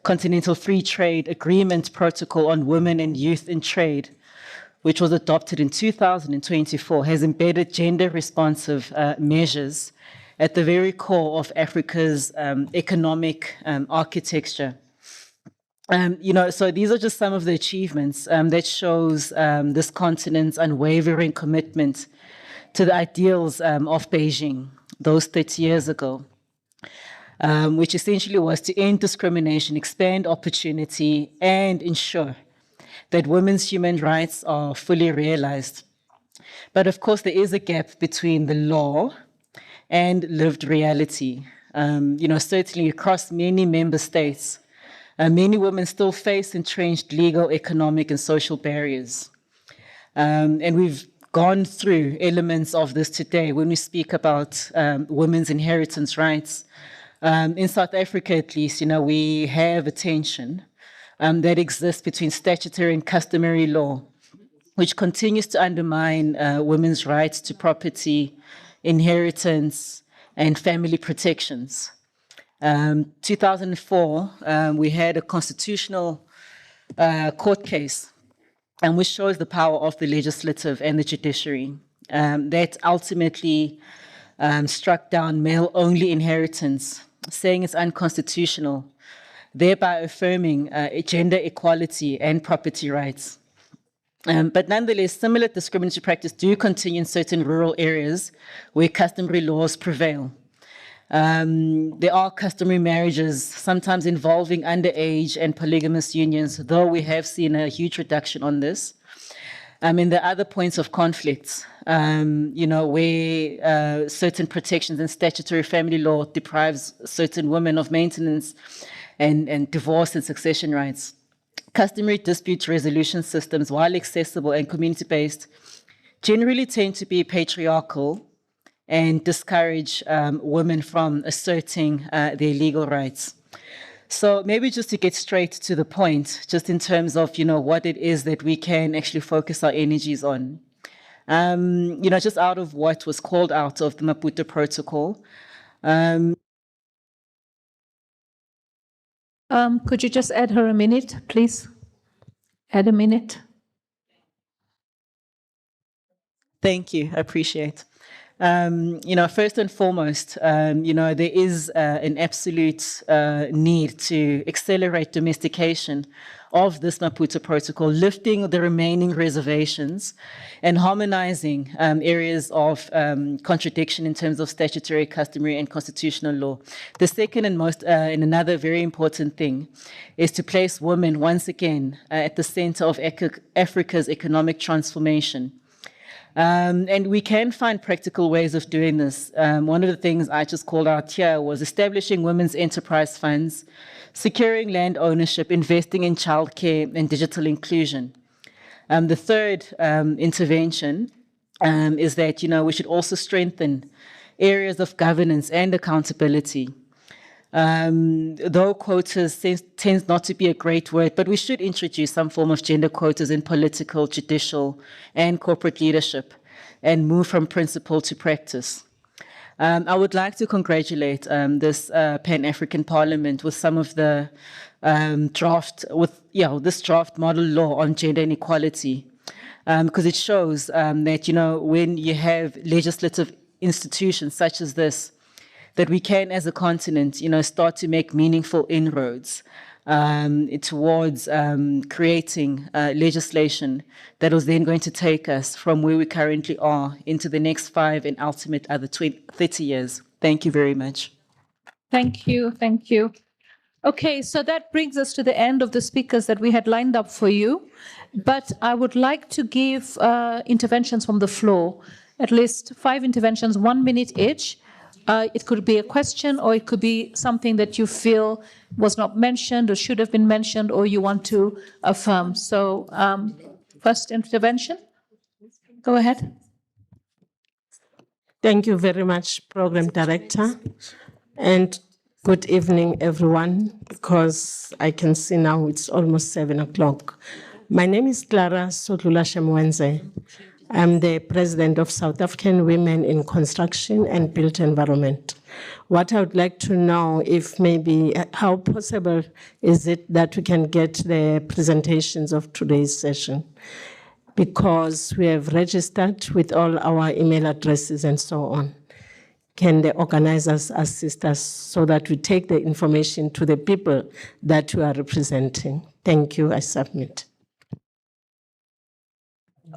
Continental Free Trade Agreement Protocol on Women and Youth in Trade, which was adopted in 2024, has embedded gender-responsive measures at the very core of Africa's economic architecture. So these are just some of the achievements that shows this continent's unwavering commitment to the ideals of Beijing those 30 years ago, which essentially was to end discrimination, expand opportunity, and ensure that women's human rights are fully realized. But of course, there is a gap between the law and lived reality. Certainly across many member states, many women still face entrenched legal, economic, and social barriers. And we've gone through elements of this today when we speak about women's inheritance rights. In South Africa, at least, we have a tension that exists between statutory and customary law, which continues to undermine women's rights to property, inheritance, and family protections. 2004, we had a constitutional court case, which shows the power of the legislative and the judiciary that ultimately struck down male-only inheritance, saying it's unconstitutional, thereby affirming gender equality and property rights. But nonetheless, similar discriminatory practice do continue in certain rural areas where customary laws prevail. There are customary marriages, sometimes involving underage and polygamous unions, though we have seen a huge reduction on this. And there are other points of conflict, where certain protections in statutory family law deprives certain women of maintenance and divorce and succession rights. Customary dispute resolution systems, while accessible and community-based, generally tend to be patriarchal and discourage women from asserting their legal rights. So maybe just to get straight to the point, just in terms of, what it is that we can actually focus our energies on. Just out of what was called out of the Maputo Protocol. Could you just add her a minute, please? Add a minute. Thank you, I appreciate. First and foremost, there is an absolute need to accelerate domestication of this Maputo Protocol, lifting the remaining reservations and harmonizing areas of contradiction in terms of statutory, customary, and constitutional law. The second and and another very important thing is to place women once again at the center of Africa's economic transformation. And we can find practical ways of doing this. One of the things I just called out here was establishing women's enterprise funds, securing land ownership, investing in childcare and digital inclusion. The third intervention is that, we should also strengthen areas of governance and accountability. Though quotas tends not to be a great word, but we should introduce some form of gender quotas in political, judicial, and corporate leadership. and move from principle to practice. I would like to congratulate this Pan-African Parliament with some of the this draft model law on gender inequality, because it shows that, when you have legislative institutions such as this, that we can, as a continent, start to make meaningful inroads towards creating legislation that was then going to take us from where we currently are into the next 5 and ultimate other 30 years. Thank you very much. Thank you. Thank you. Okay, so that brings us to the end of the speakers that we had lined up for you. But I would like to give interventions from the floor, at least 5 interventions, 1 minute each. It could be a question, or it could be something that you feel was not mentioned or should have been mentioned, or you want to affirm. So first intervention, go ahead. Thank you very much, Program Director. And good evening, everyone, because I can see now it's almost 7 o'clock. My name is Clara Sotlula Shemwenze. I'm the president of South African Women in Construction and Built Environment. What I would like to know, if maybe, how possible is it that we can get the presentations of today's session? Because we have registered with all our email addresses and so on. Can the organizers assist us so that we take the information to the people that we are representing? Thank you, I submit.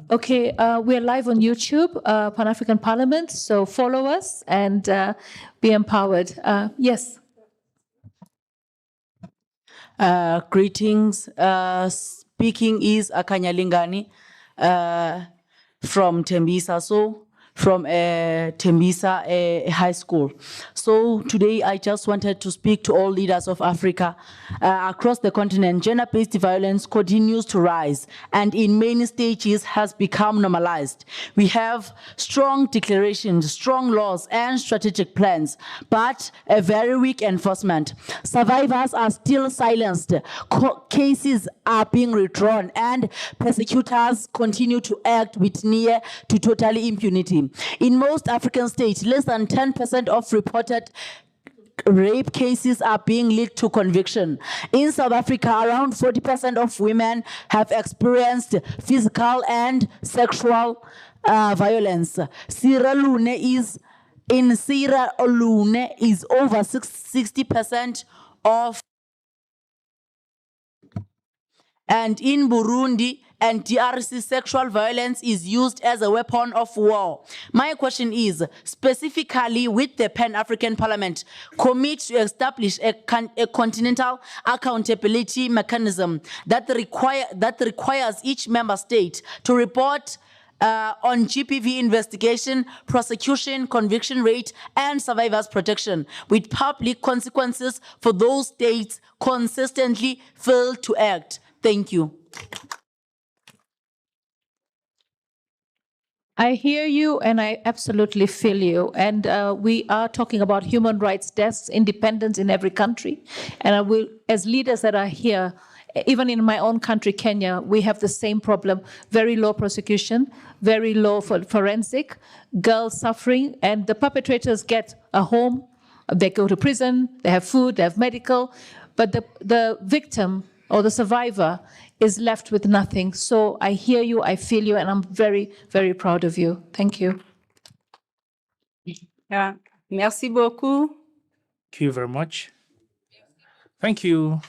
Okay, we're live on YouTube, Pan-African Parliament, so follow us and be empowered. Yes. Greetings. Speaking is Akanyalingani from Tembisa. So from Tembisa High School. So today I just wanted to speak to all leaders of Africa. Across the continent, gender-based violence continues to rise and in many stages has become normalized. We have strong declarations, strong laws and strategic plans, but a very weak enforcement. Survivors are still silenced, cases are being withdrawn and persecutors continue to act with near to total impunity. In most African states, less than 10% of reported rape cases are being led to conviction. In South Africa, around 40% of women have experienced physical and sexual violence. Sierra Leone is over 60% of, and in Burundi and DRC, sexual violence is used as a weapon of war. My question is, specifically with the Pan-African Parliament, commit to establish a continental accountability mechanism that requires each member state to report on GBV investigation, prosecution, conviction rate, and survivors protection, with public consequences for those states consistently fail to act. Thank you. I hear you and I absolutely feel you. And we are talking about human rights desks, independence in every country. And I will, as leaders that are here, even in my own country, Kenya, we have the same problem. Very low prosecution, very low for forensic, girls suffering, and the perpetrators get a home, they go to prison, they have food, they have medical, but the victim or the survivor is left with nothing. So I hear you, I feel you, and I'm very, very proud of you. Thank you. Yeah. Merci beaucoup. Thank you very much. Thank you.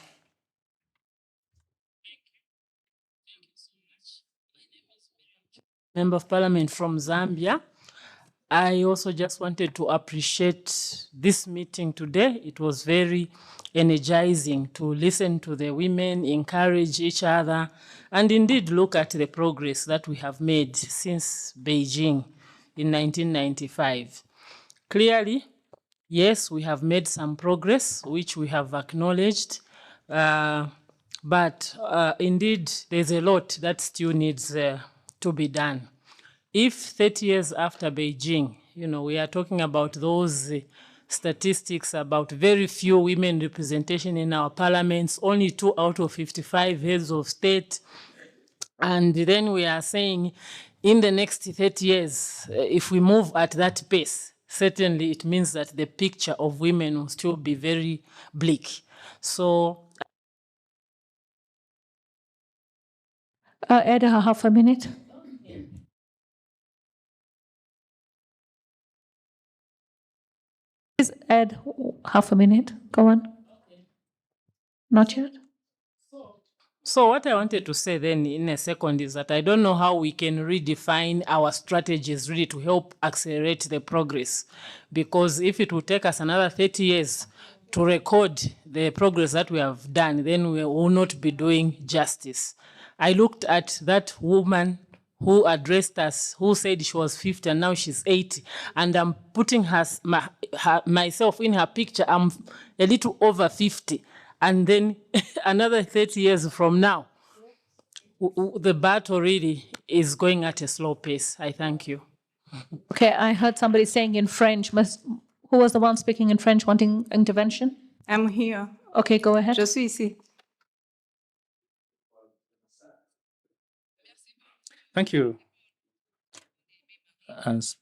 Member of Parliament from Zambia. I also just wanted to appreciate this meeting today. It was very energizing to listen to the women, encourage each other, and indeed look at the progress that we have made since Beijing in 1995. Clearly, yes, we have made some progress, which we have acknowledged, but indeed there's a lot that still needs to be done. If 30 years after Beijing, we are talking about those statistics about very few women representation in our parliaments, only 2 out of 55 heads of state, And then we are saying in the next 30 years, if we move at that pace, certainly it means that the picture of women will still be very bleak. So, Ed, half a minute. Please add half a minute. Go on. Not yet? So what I wanted to say then in a second is that I don't know how we can redefine our strategies really to help accelerate the progress. Because if it will take us another 30 years to record the progress that we have done, then we will not be doing justice. I looked at that woman who addressed us, who said she was 50 and now she's 80, and I'm putting myself in her picture. I'm a little over 50. And then another 30 years from now, the battle really is going at a slow pace. I thank you. Okay, I heard somebody saying in French. Who was the one speaking in French wanting intervention? I'm here. Okay, go ahead. Je suis ici. Thank you.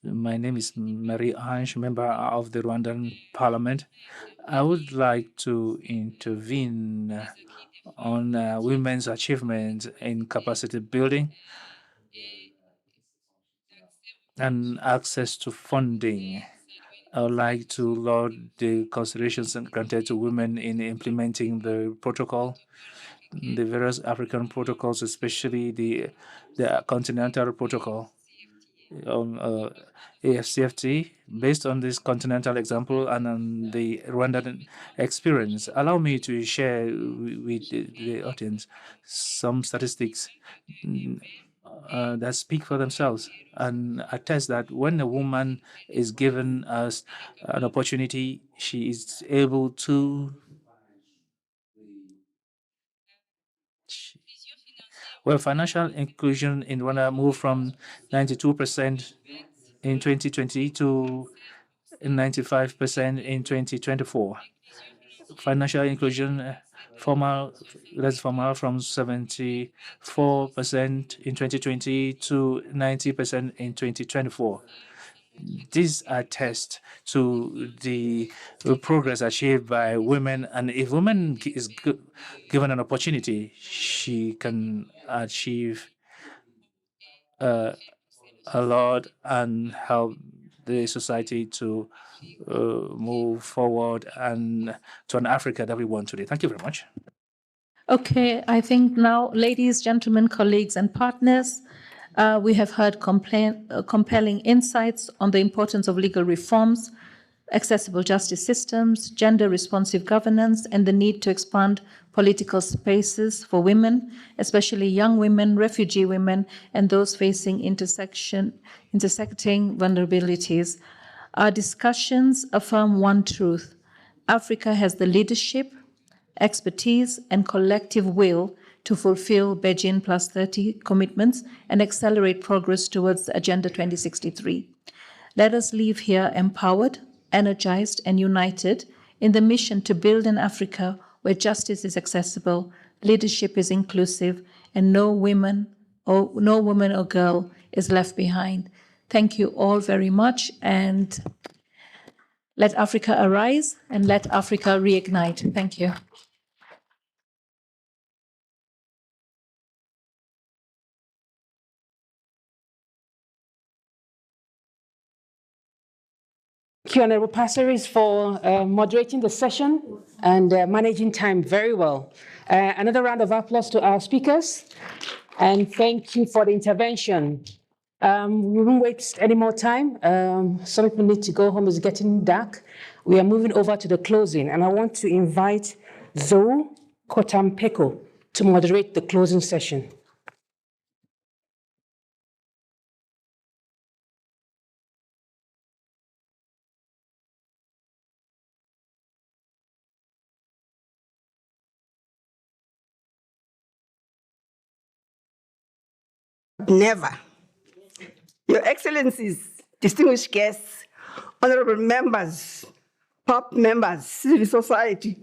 My name is Marie Ange, member of the Rwandan Parliament. I would like to intervene on women's achievements in capacity building and access to funding. I would like to laud the considerations granted to women in implementing the protocol, the various African protocols, especially the continental protocol on AFCFT. Based on this continental example and on the Rwandan experience, allow me to share with the audience some statistics that speak for themselves and attest that when a woman is given us an opportunity, she is able to financial inclusion in Rwanda moved from 92% in 2020 to 95% in 2024. Financial inclusion, formal, less formal, from 74% in 2020 to 90% in 2024. These attest to the progress achieved by women, and if women is given an opportunity, she can achieve a lot and help the society to move forward and to an Africa that we want today. Thank you very much. Okay, I think now, ladies, gentlemen, colleagues, and partners, we have heard compelling insights on the importance of legal reforms, accessible justice systems, gender-responsive governance, and the need to expand political spaces for women, especially young women, refugee women, and those facing intersecting vulnerabilities. Our discussions affirm one truth: Africa has the leadership, expertise, and collective will to fulfill Beijing Plus 30 commitments and accelerate progress towards Agenda 2063. Let us leave here empowered, energized, and united in the mission to build an Africa where justice is accessible, leadership is inclusive, and no woman or girl is left behind. Thank you all very much, and let Africa arise and let Africa reignite. Thank you. Thank you, Honorable Passaries, for moderating the session and managing time very well. Another round of applause to our speakers, and thank you for the intervention. We won't waste any more time. Some people need to go home. It's getting dark. We are moving over to the closing, and I want to invite Zoe Kotampeko to moderate the closing session. Never. Your Excellencies, distinguished guests, honorable members, POP members, civil society,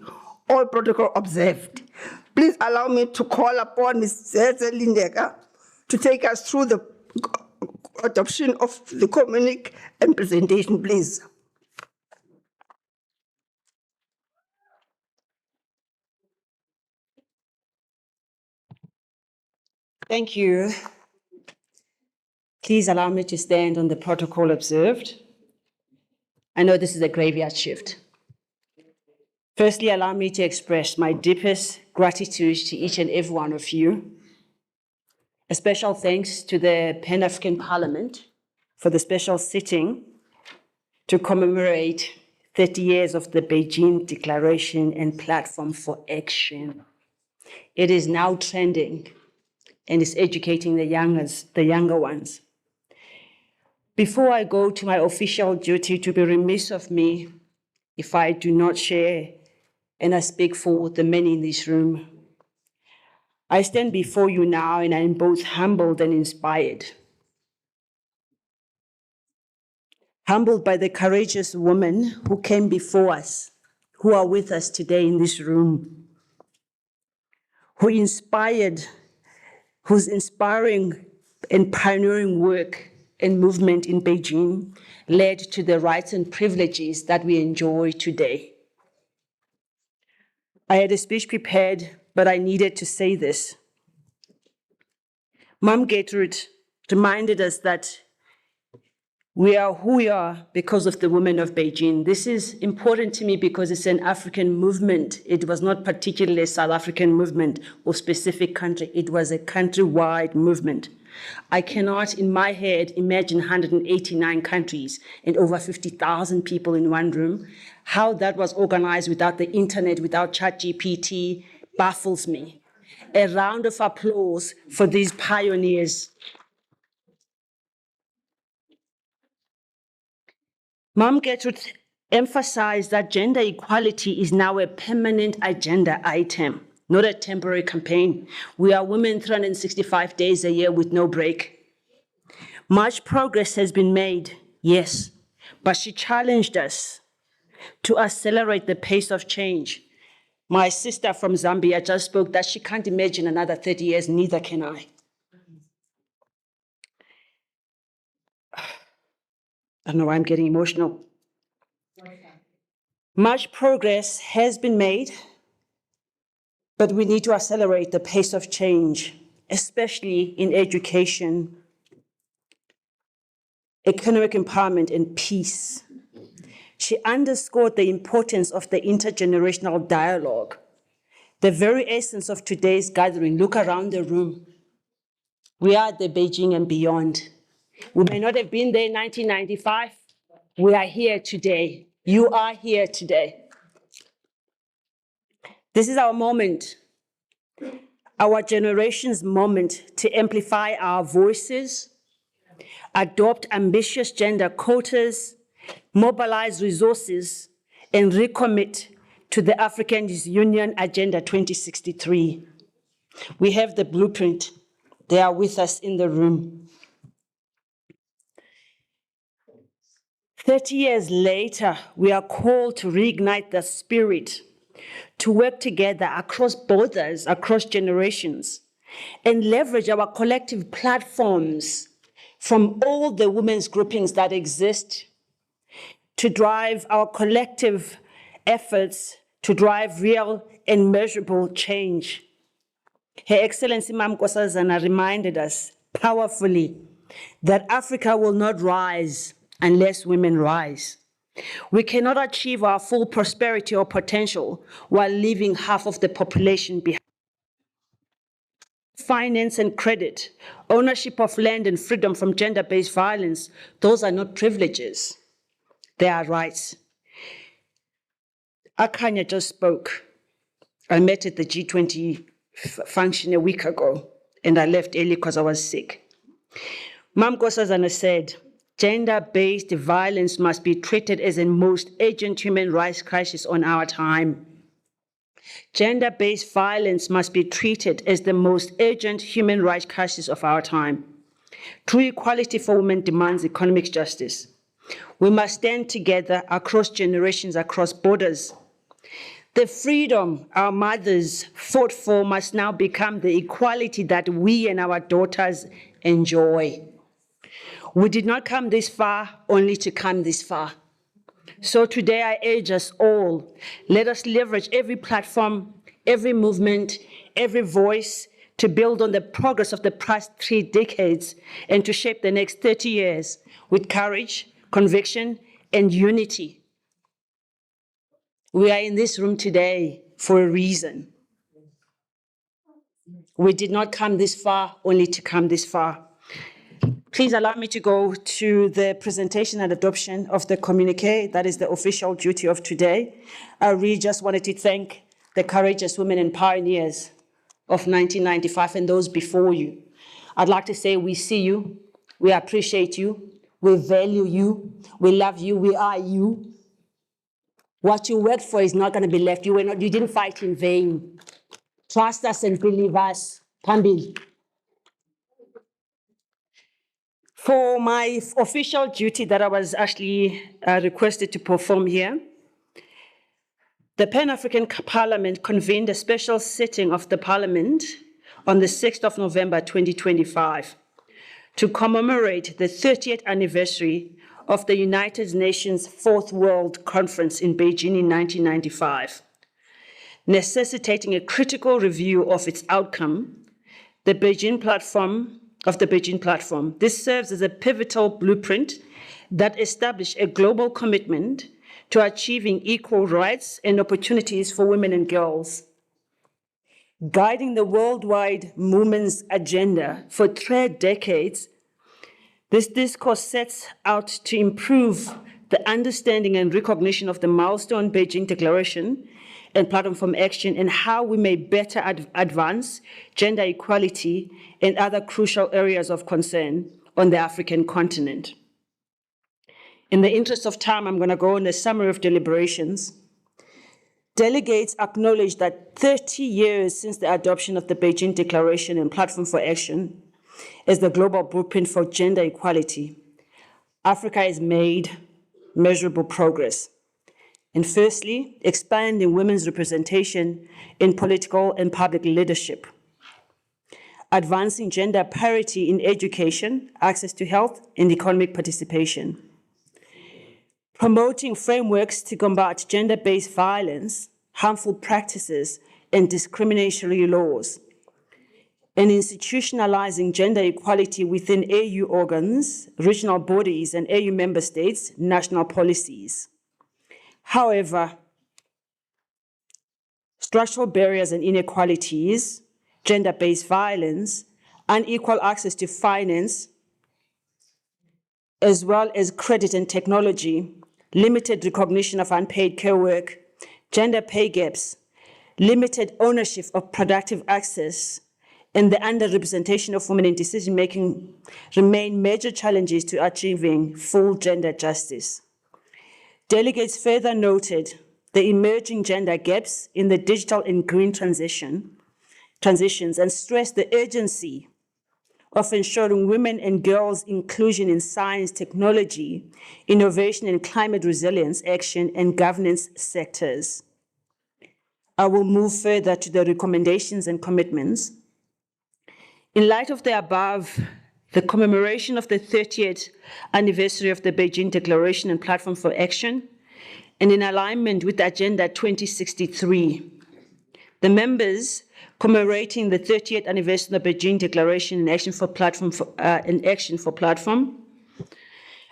all protocol observed. Please allow me to call upon Ms. Zeze Lindeka to take us through the adoption of the communique and presentation, please. Thank you. Please allow me to stand on the protocol observed. I know this is a graveyard shift. Firstly, allow me to express my deepest gratitude to each and every one of you. A special thanks to the Pan-African Parliament for the special sitting to commemorate 30 years of the Beijing Declaration and Platform for Action. It is now trending and is educating the younger ones. Before I go to my official duty, to be remiss of me if I do not share, and I speak for the many in this room. I stand before you now and I am both humbled and inspired. Humbled by the courageous women who came before us, who are with us today in this room, whose inspiring and pioneering work and movement in Beijing led to the rights and privileges that we enjoy today. I had a speech prepared, but I needed to say this. Mom Gertrude reminded us that we are who we are because of the women of Beijing. This is important to me because it's an African movement. It was not particularly a South African movement or specific country. It was a countrywide movement. I cannot, in my head, imagine 189 countries and over 50,000 people in one room. How that was organized without the internet, without ChatGPT, baffles me. A round of applause for these pioneers. Mom Gertrude emphasized that gender equality is now a permanent agenda item, not a temporary campaign. We are women 365 days a year with no break. Much progress has been made, yes, but she challenged us to accelerate the pace of change. My sister from Zambia just spoke that she can't imagine another 30 years, neither can I. I don't know why I'm getting emotional. Much progress has been made, but we need to accelerate the pace of change, especially in education, economic empowerment, and peace. She underscored the importance of the intergenerational dialogue, the very essence of today's gathering. Look around the room. We are at the Beijing and beyond. We may not have been there in 1995. We are here today. You are here today. This is our moment, our generation's moment to amplify our voices, adopt ambitious gender quotas, mobilize resources, and recommit to the African Union Agenda 2063. We have the blueprint. They are with us in the room. 30 years later, we are called to reignite the spirit, to work together across borders, across generations, and leverage our collective platforms from all the women's groupings that exist to drive our collective efforts to drive real and measurable change. Her Excellency Mam Nkosazana reminded us powerfully that Africa will not rise unless women rise. We cannot achieve our full prosperity or potential while leaving half of the population behind. Finance and credit, ownership of land and freedom from gender-based violence, those are not privileges, they are rights. Akanya just spoke. I met at the G20 function a week ago, and I left early because I was sick. Mam Nkosazana said, gender-based violence must be treated as a most urgent human rights crisis on our time. Gender-based violence must be treated as the most urgent human rights crisis of our time. True equality for women demands economic justice. We must stand together across generations, across borders. The freedom our mothers fought for must now become the equality that we and our daughters enjoy. We did not come this far only to come this far. So today I urge us all, let us leverage every platform, every movement, every voice to build on the progress of the past 3 decades and to shape the next 30 years with courage, conviction, and unity. We are in this room today for a reason. We did not come this far only to come this far. Please allow me to go to the presentation and adoption of the communique. That is the official duty of today. I really just wanted to thank the courageous women and pioneers of 1995 and those before you. I'd like to say we see you, we appreciate you, we value you, we love you, we are you. What you worked for is not going to be left. You didn't fight in vain. Trust us and believe us. Pambil. For my official duty that I was actually requested to perform here, the Pan-African Parliament convened a special sitting of the Parliament on the 6th of November 2025 to commemorate the 30th anniversary of the United Nations Fourth World Conference in Beijing in 1995, necessitating a critical review of its outcome, the Beijing Platform. This serves as a pivotal blueprint that established a global commitment to achieving equal rights and opportunities for women and girls. Guiding the worldwide movement's agenda for 3 decades, this discourse sets out to improve the understanding and recognition of the milestone Beijing Declaration and Platform for Action and how we may better advance gender equality and other crucial areas of concern on the African continent. In the interest of time, I'm going to go on a summary of deliberations. Delegates acknowledge that 30 years since the adoption of the Beijing Declaration and Platform for Action as the global blueprint for gender equality, Africa has made measurable progress. And firstly, expanding women's representation in political and public leadership, advancing gender parity in education, access to health, and economic participation, promoting frameworks to combat gender-based violence, harmful practices, and discriminatory laws, and institutionalizing gender equality within AU organs, regional bodies, and AU member states' national policies. However, structural barriers and inequalities, gender-based violence, unequal access to finance, as well as credit and technology, limited recognition of unpaid care work, gender pay gaps, limited ownership of productive access, and the underrepresentation of women in decision-making remain major challenges to achieving full gender justice. Delegates further noted the emerging gender gaps in the digital and green transitions and stressed the urgency of ensuring women and girls' inclusion in science, technology, innovation, and climate resilience action and governance sectors. I will move further to the recommendations and commitments. In light of the above, the commemoration of the 30th anniversary of the Beijing Declaration and Platform for Action, and in alignment with Agenda 2063, the members commemorating the 30th anniversary of the Beijing Declaration and Action for Platform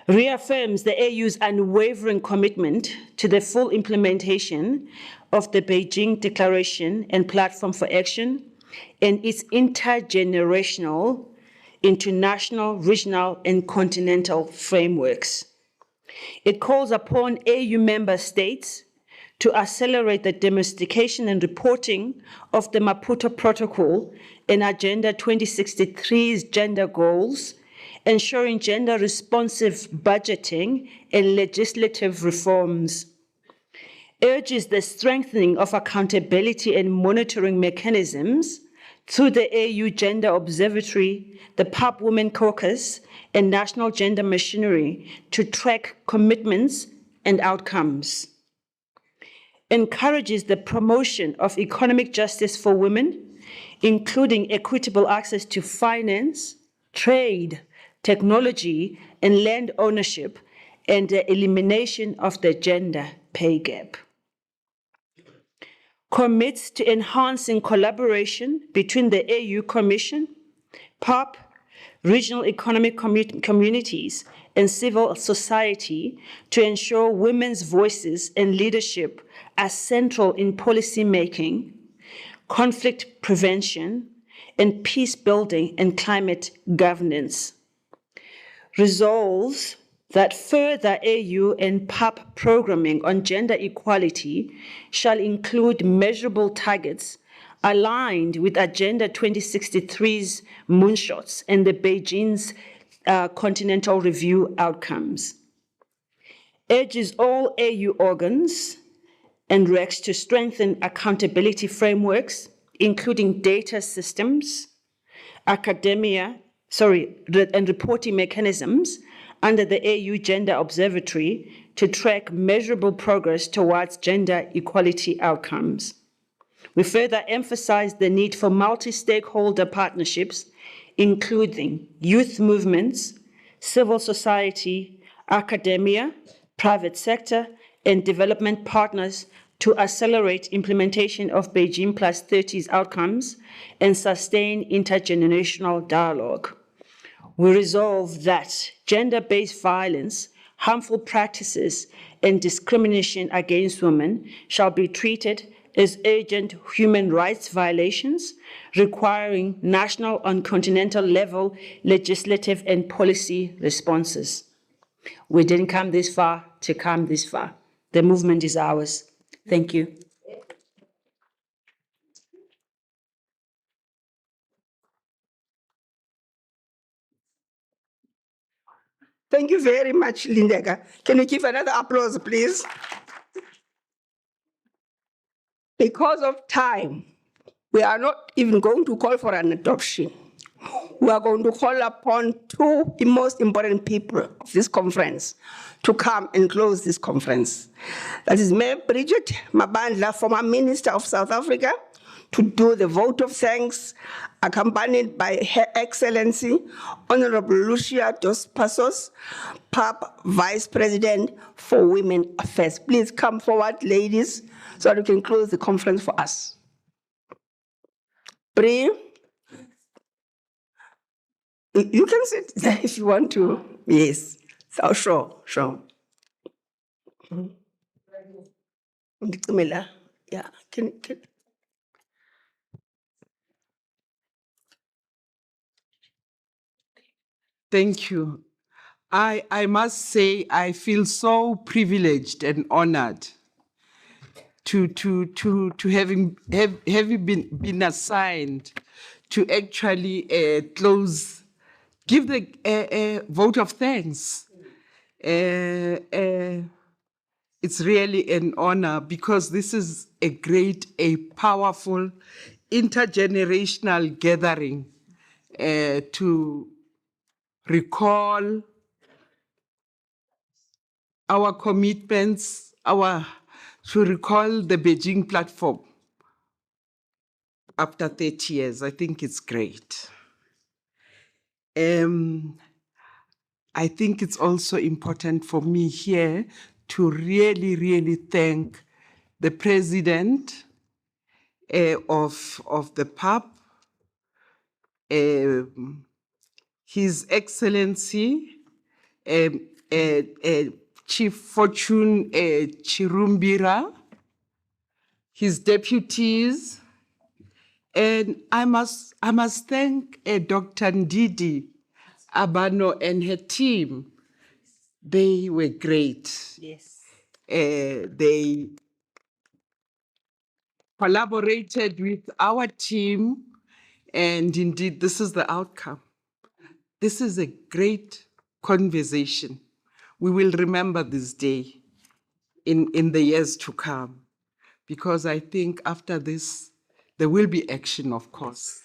reaffirms the AU's unwavering commitment to the full implementation of the Beijing Declaration and Platform for Action and its intergenerational, international, regional, and continental frameworks. It calls upon AU member states to accelerate the domestication and reporting of the Maputo Protocol and Agenda 2063's gender goals, ensuring gender-responsive budgeting and legislative reforms. Urges the strengthening of accountability and monitoring mechanisms through the AU Gender Observatory, the PAP Women Caucus, and National Gender Machinery to track commitments and outcomes. encourages the promotion of economic justice for women, including equitable access to finance, trade, technology, and land ownership, and the elimination of the gender pay gap. Commits to enhancing collaboration between the AU Commission, PAP, regional economic communities, and civil society to ensure women's voices and leadership are central in policy making, conflict prevention, and peace building and climate governance. Resolves that further AU and PAP programming on gender equality shall include measurable targets aligned with Agenda 2063's moonshots and the Beijing's Continental Review outcomes. Urges all AU organs and RECs to strengthen accountability frameworks, including data systems, and reporting mechanisms under the AU Gender Observatory to track measurable progress towards gender equality outcomes. We further emphasize the need for multi-stakeholder partnerships, including youth movements, civil society, academia, private sector, and development partners to accelerate implementation of Beijing +30's outcomes and sustain intergenerational dialogue. We resolve that gender-based violence, harmful practices, and discrimination against women shall be treated as urgent human rights violations, requiring national and continental level legislative and policy responses. We didn't come this far to come this far. The movement is ours. Thank you. Thank you very much, Lindega. Can you give another applause, please? Because of time, we are not even going to call for an adoption. We are going to call upon two most important people of this conference to come and close this conference. That is Mayor Bridget Mabandla, former Minister of South Africa, to do the vote of thanks, accompanied by Her Excellency Honorable Lucia dos Passos, PAP Vice President for Women Affairs. Please come forward, ladies, so that we can close the conference for us. Bree, you can sit there if you want to. Yes, so sure. Yeah, can. Thank you. I must say I feel so privileged and honored to having been assigned to actually give the vote of thanks. It's really an honor because this is a powerful intergenerational gathering to recall our commitments, to recall the Beijing platform after 30 years. I think it's great. I think it's also important for me here to really thank the president of the PAP, His Excellency Chief Fortune Chirumbira, his deputies, and I must thank Dr. Ndidi Abano and her team. They were great. Yes. They collaborated with our team, and indeed, this is the outcome. This is a great conversation. We will remember this day in the years to come, because I think after this, there will be action, of course.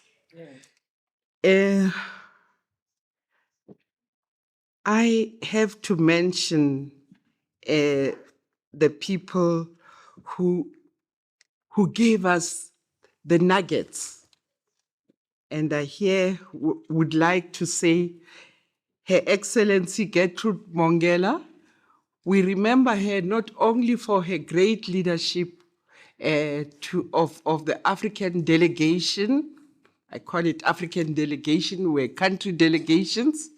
I have to mention the people who gave us the nuggets. And I here would like to say Her Excellency Gertrude Mongela. We remember her not only for her great leadership of the African delegation. I call it African delegation, we're country delegations,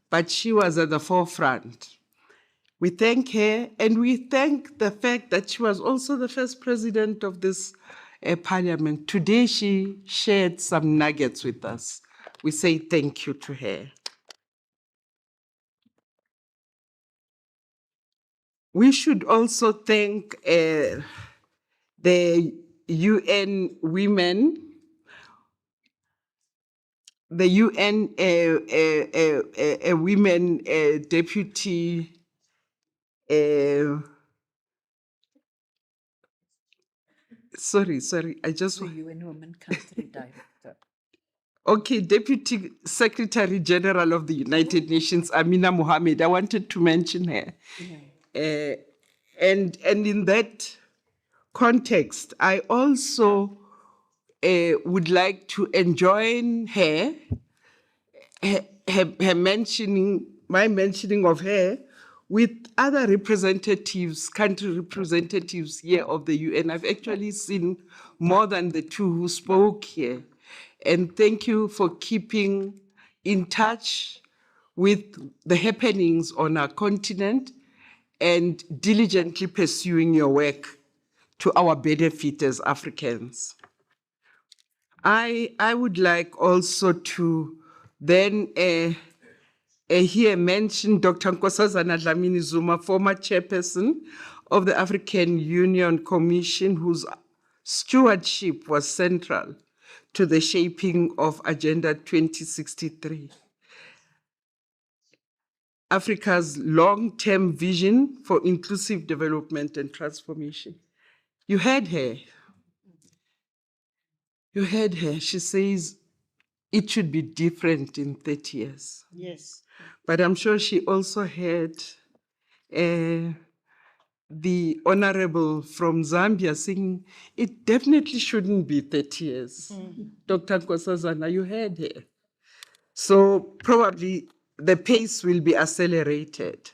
but she was at the forefront. We thank her, and we thank the fact that she was also the first president of this parliament. Today, she shared some nuggets with us. We say thank you to her. We should also thank the UN women, the UN women deputy sorry, I just... The UN Women Country Director. Okay, Deputy Secretary General of the United Nations, Amina Mohammed. I wanted to mention her. And in that context, I also would like to enjoin her mentioning, my mentioning of her with other representatives, country representatives here of the UN. I've actually seen more than the two who spoke here. And thank you for keeping in touch with the happenings on our continent and diligently pursuing your work to our benefit as Africans. I would like also to then here mention Dr. Nkosazana Dlamini Zuma, former chairperson of the African Union Commission, whose stewardship was central to the shaping of Agenda 2063. Africa's long-term vision for inclusive development and transformation. You heard her. You heard her. She says it should be different in 30 years. Yes. But I'm sure she also heard the honorable from Zambia saying it definitely shouldn't be 30 years. Dr. Nkosazana, you heard her. So probably the pace will be accelerated.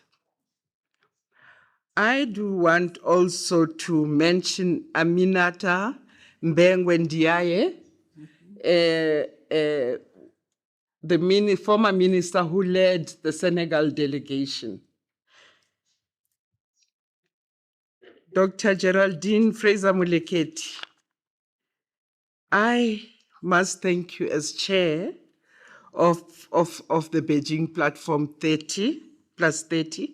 I do want also to mention Aminata Mbengwe Ndiaye, the former minister who led the Senegal delegation. Dr. Geraldine Fraser-Muleketi, I must thank you as chair of the Beijing Platform 30 plus 30.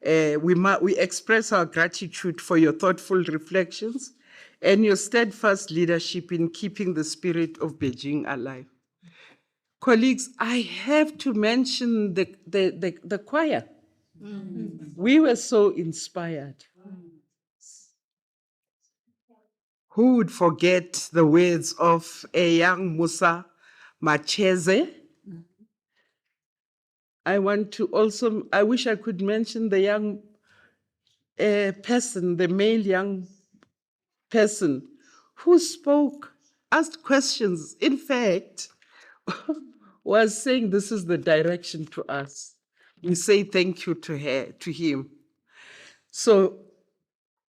We express our gratitude for your thoughtful reflections and your steadfast leadership in keeping the spirit of Beijing alive. Colleagues, I have to mention the choir. We were so inspired. Who would forget the words of a young Musa Macheze? I want to also, I wish I could mention the young person, the male young person who spoke, asked questions, in fact, was saying this is the direction to us. We say thank you to her, to him. So,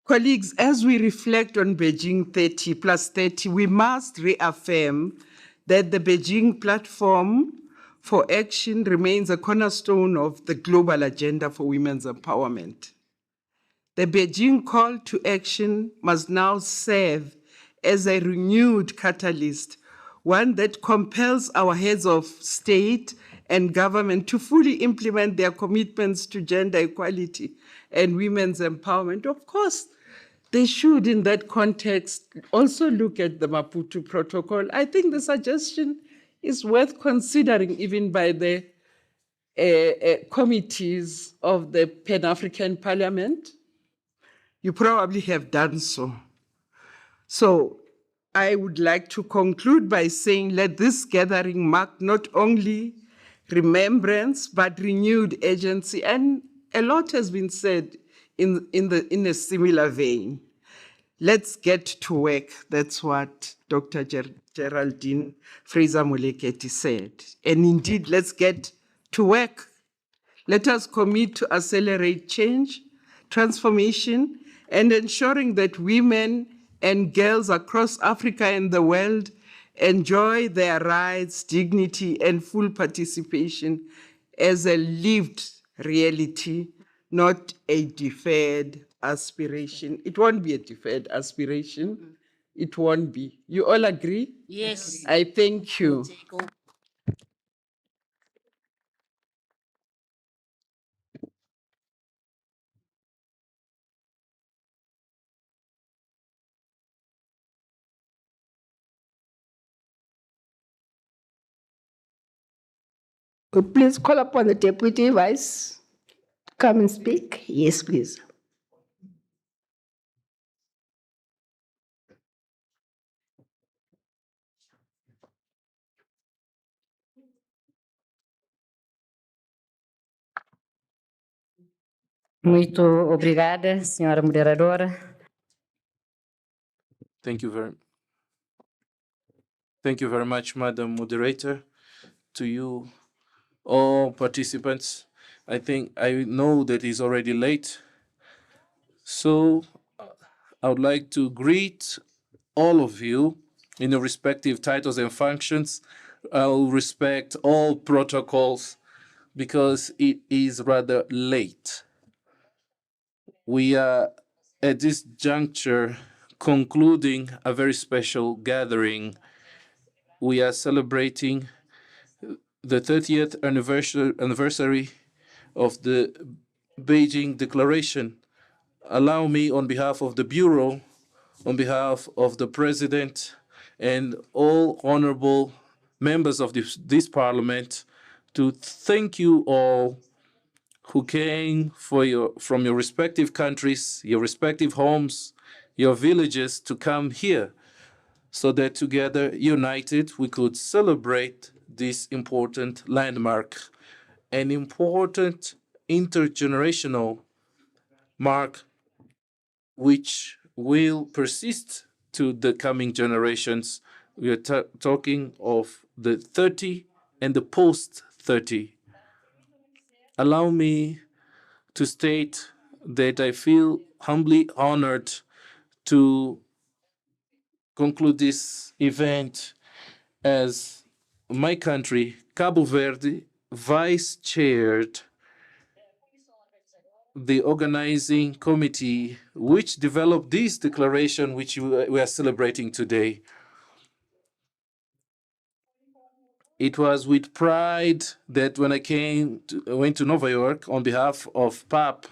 colleagues, as we reflect on Beijing 30 plus 30, we must reaffirm that the Beijing Platform for Action remains a cornerstone of the global agenda for women's empowerment. The Beijing call to action must now serve as a renewed catalyst, one that compels our heads of state and government to fully implement their commitments to gender equality and women's empowerment. Of course, they should, in that context, also look at the Maputo Protocol. I think the suggestion is worth considering even by the committees of the Pan-African Parliament. You probably have done so. So I would like to conclude by saying, let this gathering mark not only remembrance, but renewed agency. And a lot has been said in a similar vein. Let's get to work. That's what Dr. Geraldine Fraser-Moleketi said. And indeed, let's get to work. Let us commit to accelerate change, transformation, and ensuring that women and girls across Africa and the world enjoy their rights, dignity, and full participation as a lived reality, not a deferred aspiration. It won't be a deferred aspiration. It won't be. You all agree? Yes. I thank you. Please call upon the Deputy Vice to come and speak. Yes, please. Muito obrigada, senhora moderadora. Thank you very much, Madam Moderator. To you, all participants, I know that it's already late, so I would like to greet all of you in your respective titles and functions. I'll respect all protocols because it is rather late. We are at this juncture concluding a very special gathering. We are celebrating the 30th anniversary of the Beijing Declaration. Allow me, on behalf of the Bureau, on behalf of the President, and all honorable members of this Parliament, to thank you all who came from your respective countries, your respective homes, your villages to come here so that together, united, we could celebrate this important landmark, an important intergenerational mark which will persist to the coming generations. We are talking of the 30 and the post-30. Allow me to state that I feel humbly honored to conclude this event as my country, Cabo Verde, vice-chaired the organizing committee which developed this declaration which we are celebrating today. It was with pride that when I went to New York on behalf of PAP,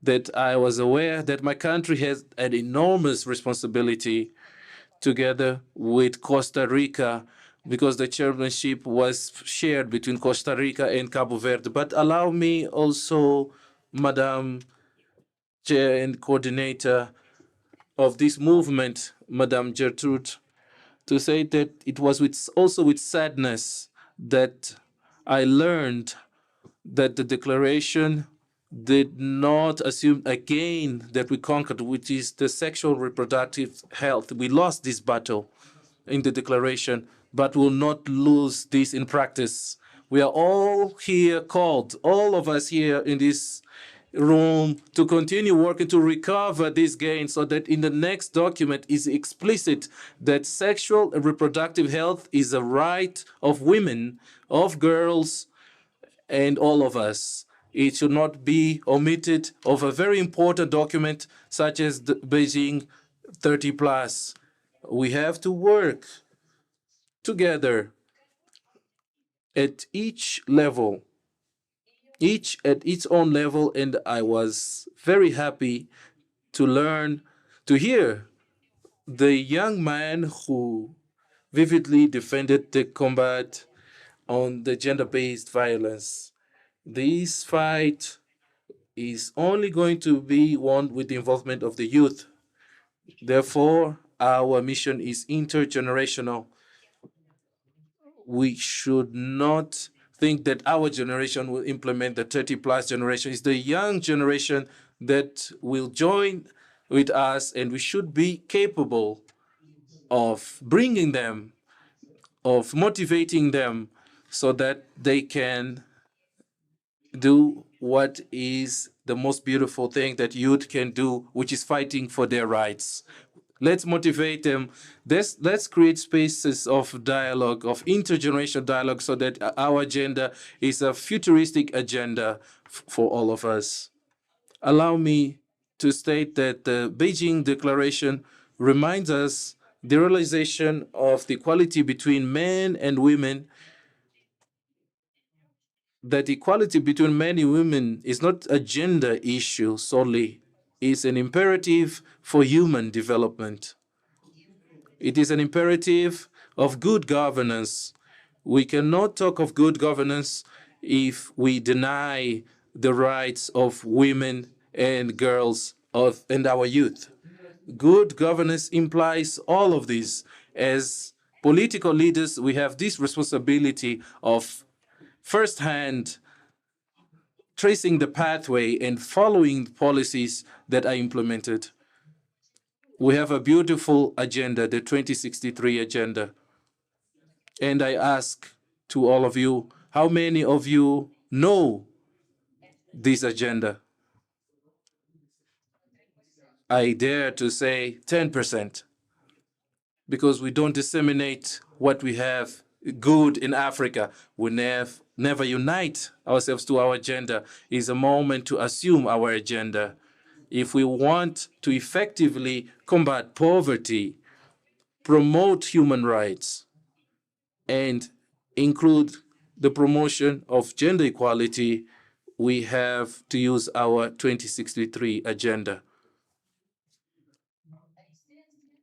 that I was aware that my country has an enormous responsibility together with Costa Rica, because the chairmanship was shared between Costa Rica and Cabo Verde. But allow me also, Madam Chair and Coordinator of this movement, Madam Gertrude, to say that it was also with sadness that I learned that the declaration did not assume again that we conquered, which is the sexual reproductive health. We lost this battle in the declaration, but will not lose this in practice. We are all here called, all of us here in this room, to continue working to recover this gain so that in the next document is explicit that sexual and reproductive health is a right of women, of girls, and all of us. It should not be omitted of a very important document such as the Beijing 30 plus. We have to work together at each level, each at its own level, and I was very happy to hear the young man who vividly defended the combat on the gender-based violence. This fight is only going to be won with the involvement of the youth. Therefore, our mission is intergenerational. We should not think that our generation will implement the 30 plus generation. It's the young generation that will join with us, and we should be capable of bringing them, of motivating them so that they can do what is the most beautiful thing that youth can do, which is fighting for their rights. Let's motivate them. Let's create spaces of dialogue, of intergenerational dialogue, so that our agenda is a futuristic agenda for all of us. Allow me to state that the Beijing Declaration reminds us the realization of the equality between men and women, that equality between men and women is not a gender issue solely, it's an imperative for human development. It is an imperative of good governance. We cannot talk of good governance if we deny the rights of women and girls and our youth. Good governance implies all of this. As political leaders, we have this responsibility of firsthand tracing the pathway and following the policies that are implemented. We have a beautiful agenda, the 2063 agenda. And I ask to all of you, how many of you know this agenda? I dare to say 10%, because we don't disseminate what we have good in Africa. We never unite ourselves to our agenda. It's a moment to assume our agenda. If we want to effectively combat poverty, promote human rights, and include the promotion of gender equality, we have to use our 2063 agenda.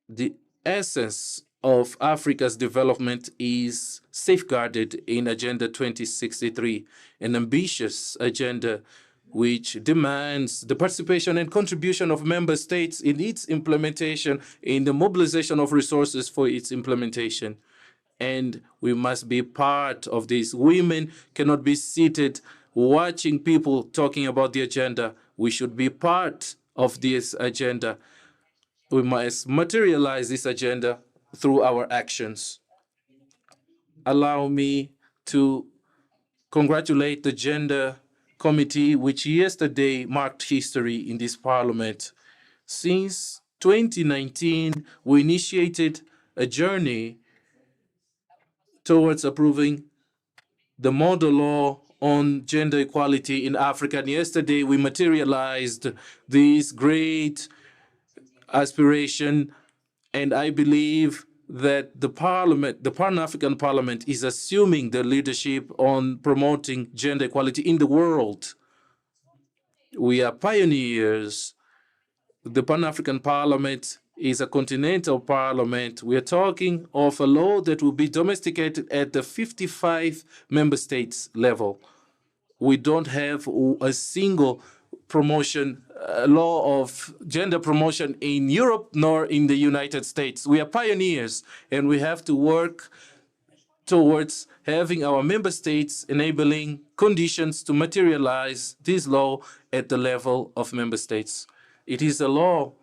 The essence of Africa's development is safeguarded in Agenda 2063, an ambitious agenda which demands the participation and contribution of member states in its implementation, in the mobilization of resources for its implementation. And we must be part of this. Women cannot be seated watching people talking about the agenda. We should be part of this agenda. We must materialize this agenda through our actions. Allow me to congratulate the Gender Committee, which yesterday marked history in this parliament. Since 2019, we initiated a journey towards approving the model law on gender equality in Africa. And yesterday, we materialized this great aspiration, and I believe that the Parliament, the Pan-African Parliament, is assuming the leadership on promoting gender equality in the world. We are pioneers. The Pan-African Parliament is a continental parliament. We are talking of a law that will be domesticated at the 55 member states level. We don't have a single promotion law of gender promotion in Europe nor in the United States. We are pioneers, and we have to work towards having our member states enabling conditions to materialize this law at the level of member states. It is a law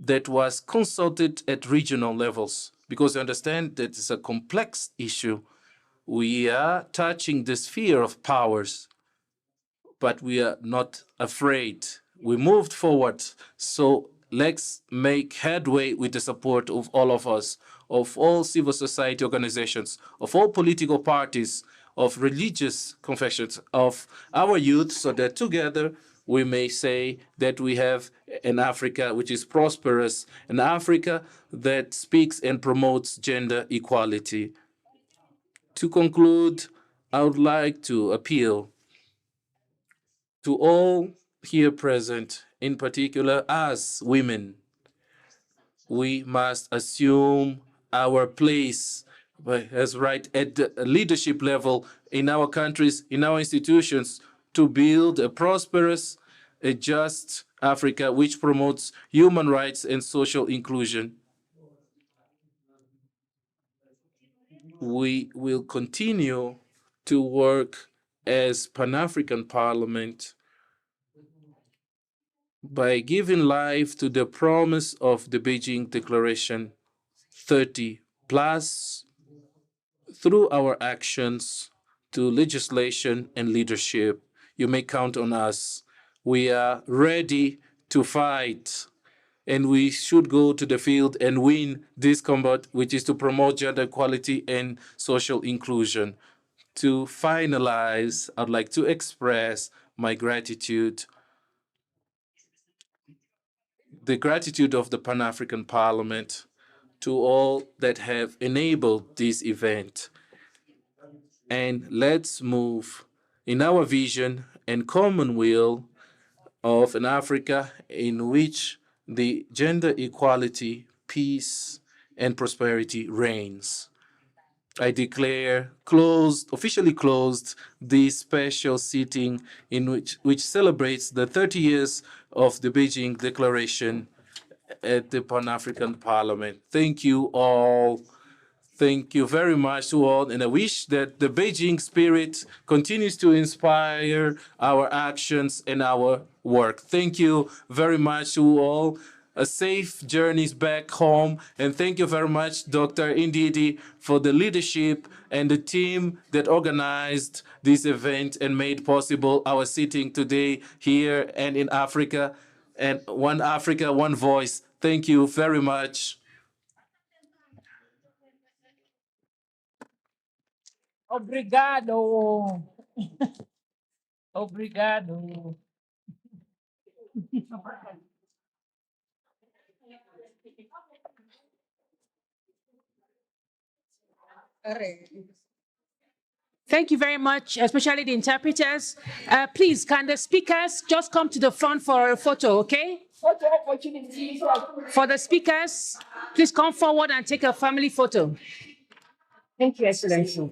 that was consulted at regional levels, because I understand that it's a complex issue. We are touching the sphere of powers, but we are not afraid. We moved forward. So let's make headway with the support of all of us, of all civil society organizations, of all political parties, of religious confessions, of our youth, so that together we may say that we have an Africa which is prosperous, an Africa that speaks and promotes gender equality. To conclude, I would like to appeal to all here present, in particular us women. We must assume our place as right at the leadership level in our countries, in our institutions, to build a prosperous, a just Africa which promotes human rights and social inclusion. We will continue to work as Pan-African Parliament by giving life to the promise of the Beijing Declaration 30 plus through our actions to legislation and leadership. You may count on us. We are ready to fight, and we should go to the field and win this combat, which is to promote gender equality and social inclusion. To finalize, I'd like to express my gratitude, the gratitude of the Pan-African Parliament to all that have enabled this event. And let's move in our vision and common will of an Africa in which the gender equality, peace, and prosperity reigns. I declare officially closed this special sitting which celebrates the 30 years of the Beijing Declaration at the Pan-African Parliament. Thank you all. Thank you very much to all, and I wish that the Beijing spirit continues to inspire our actions and our work. Thank you very much to all. A safe journeys back home, and thank you very much, Dr. Indidi, for the leadership and the team that organized this event and made possible our sitting today here and in Africa. And One Africa, One Voice. Thank you very much. Obrigado. Obrigado. Thank you very much, especially the interpreters. Please, can the speakers just come to the front for a photo, okay? Photo opportunity. For the speakers, please come forward and take a family photo. Thank you, Excellency.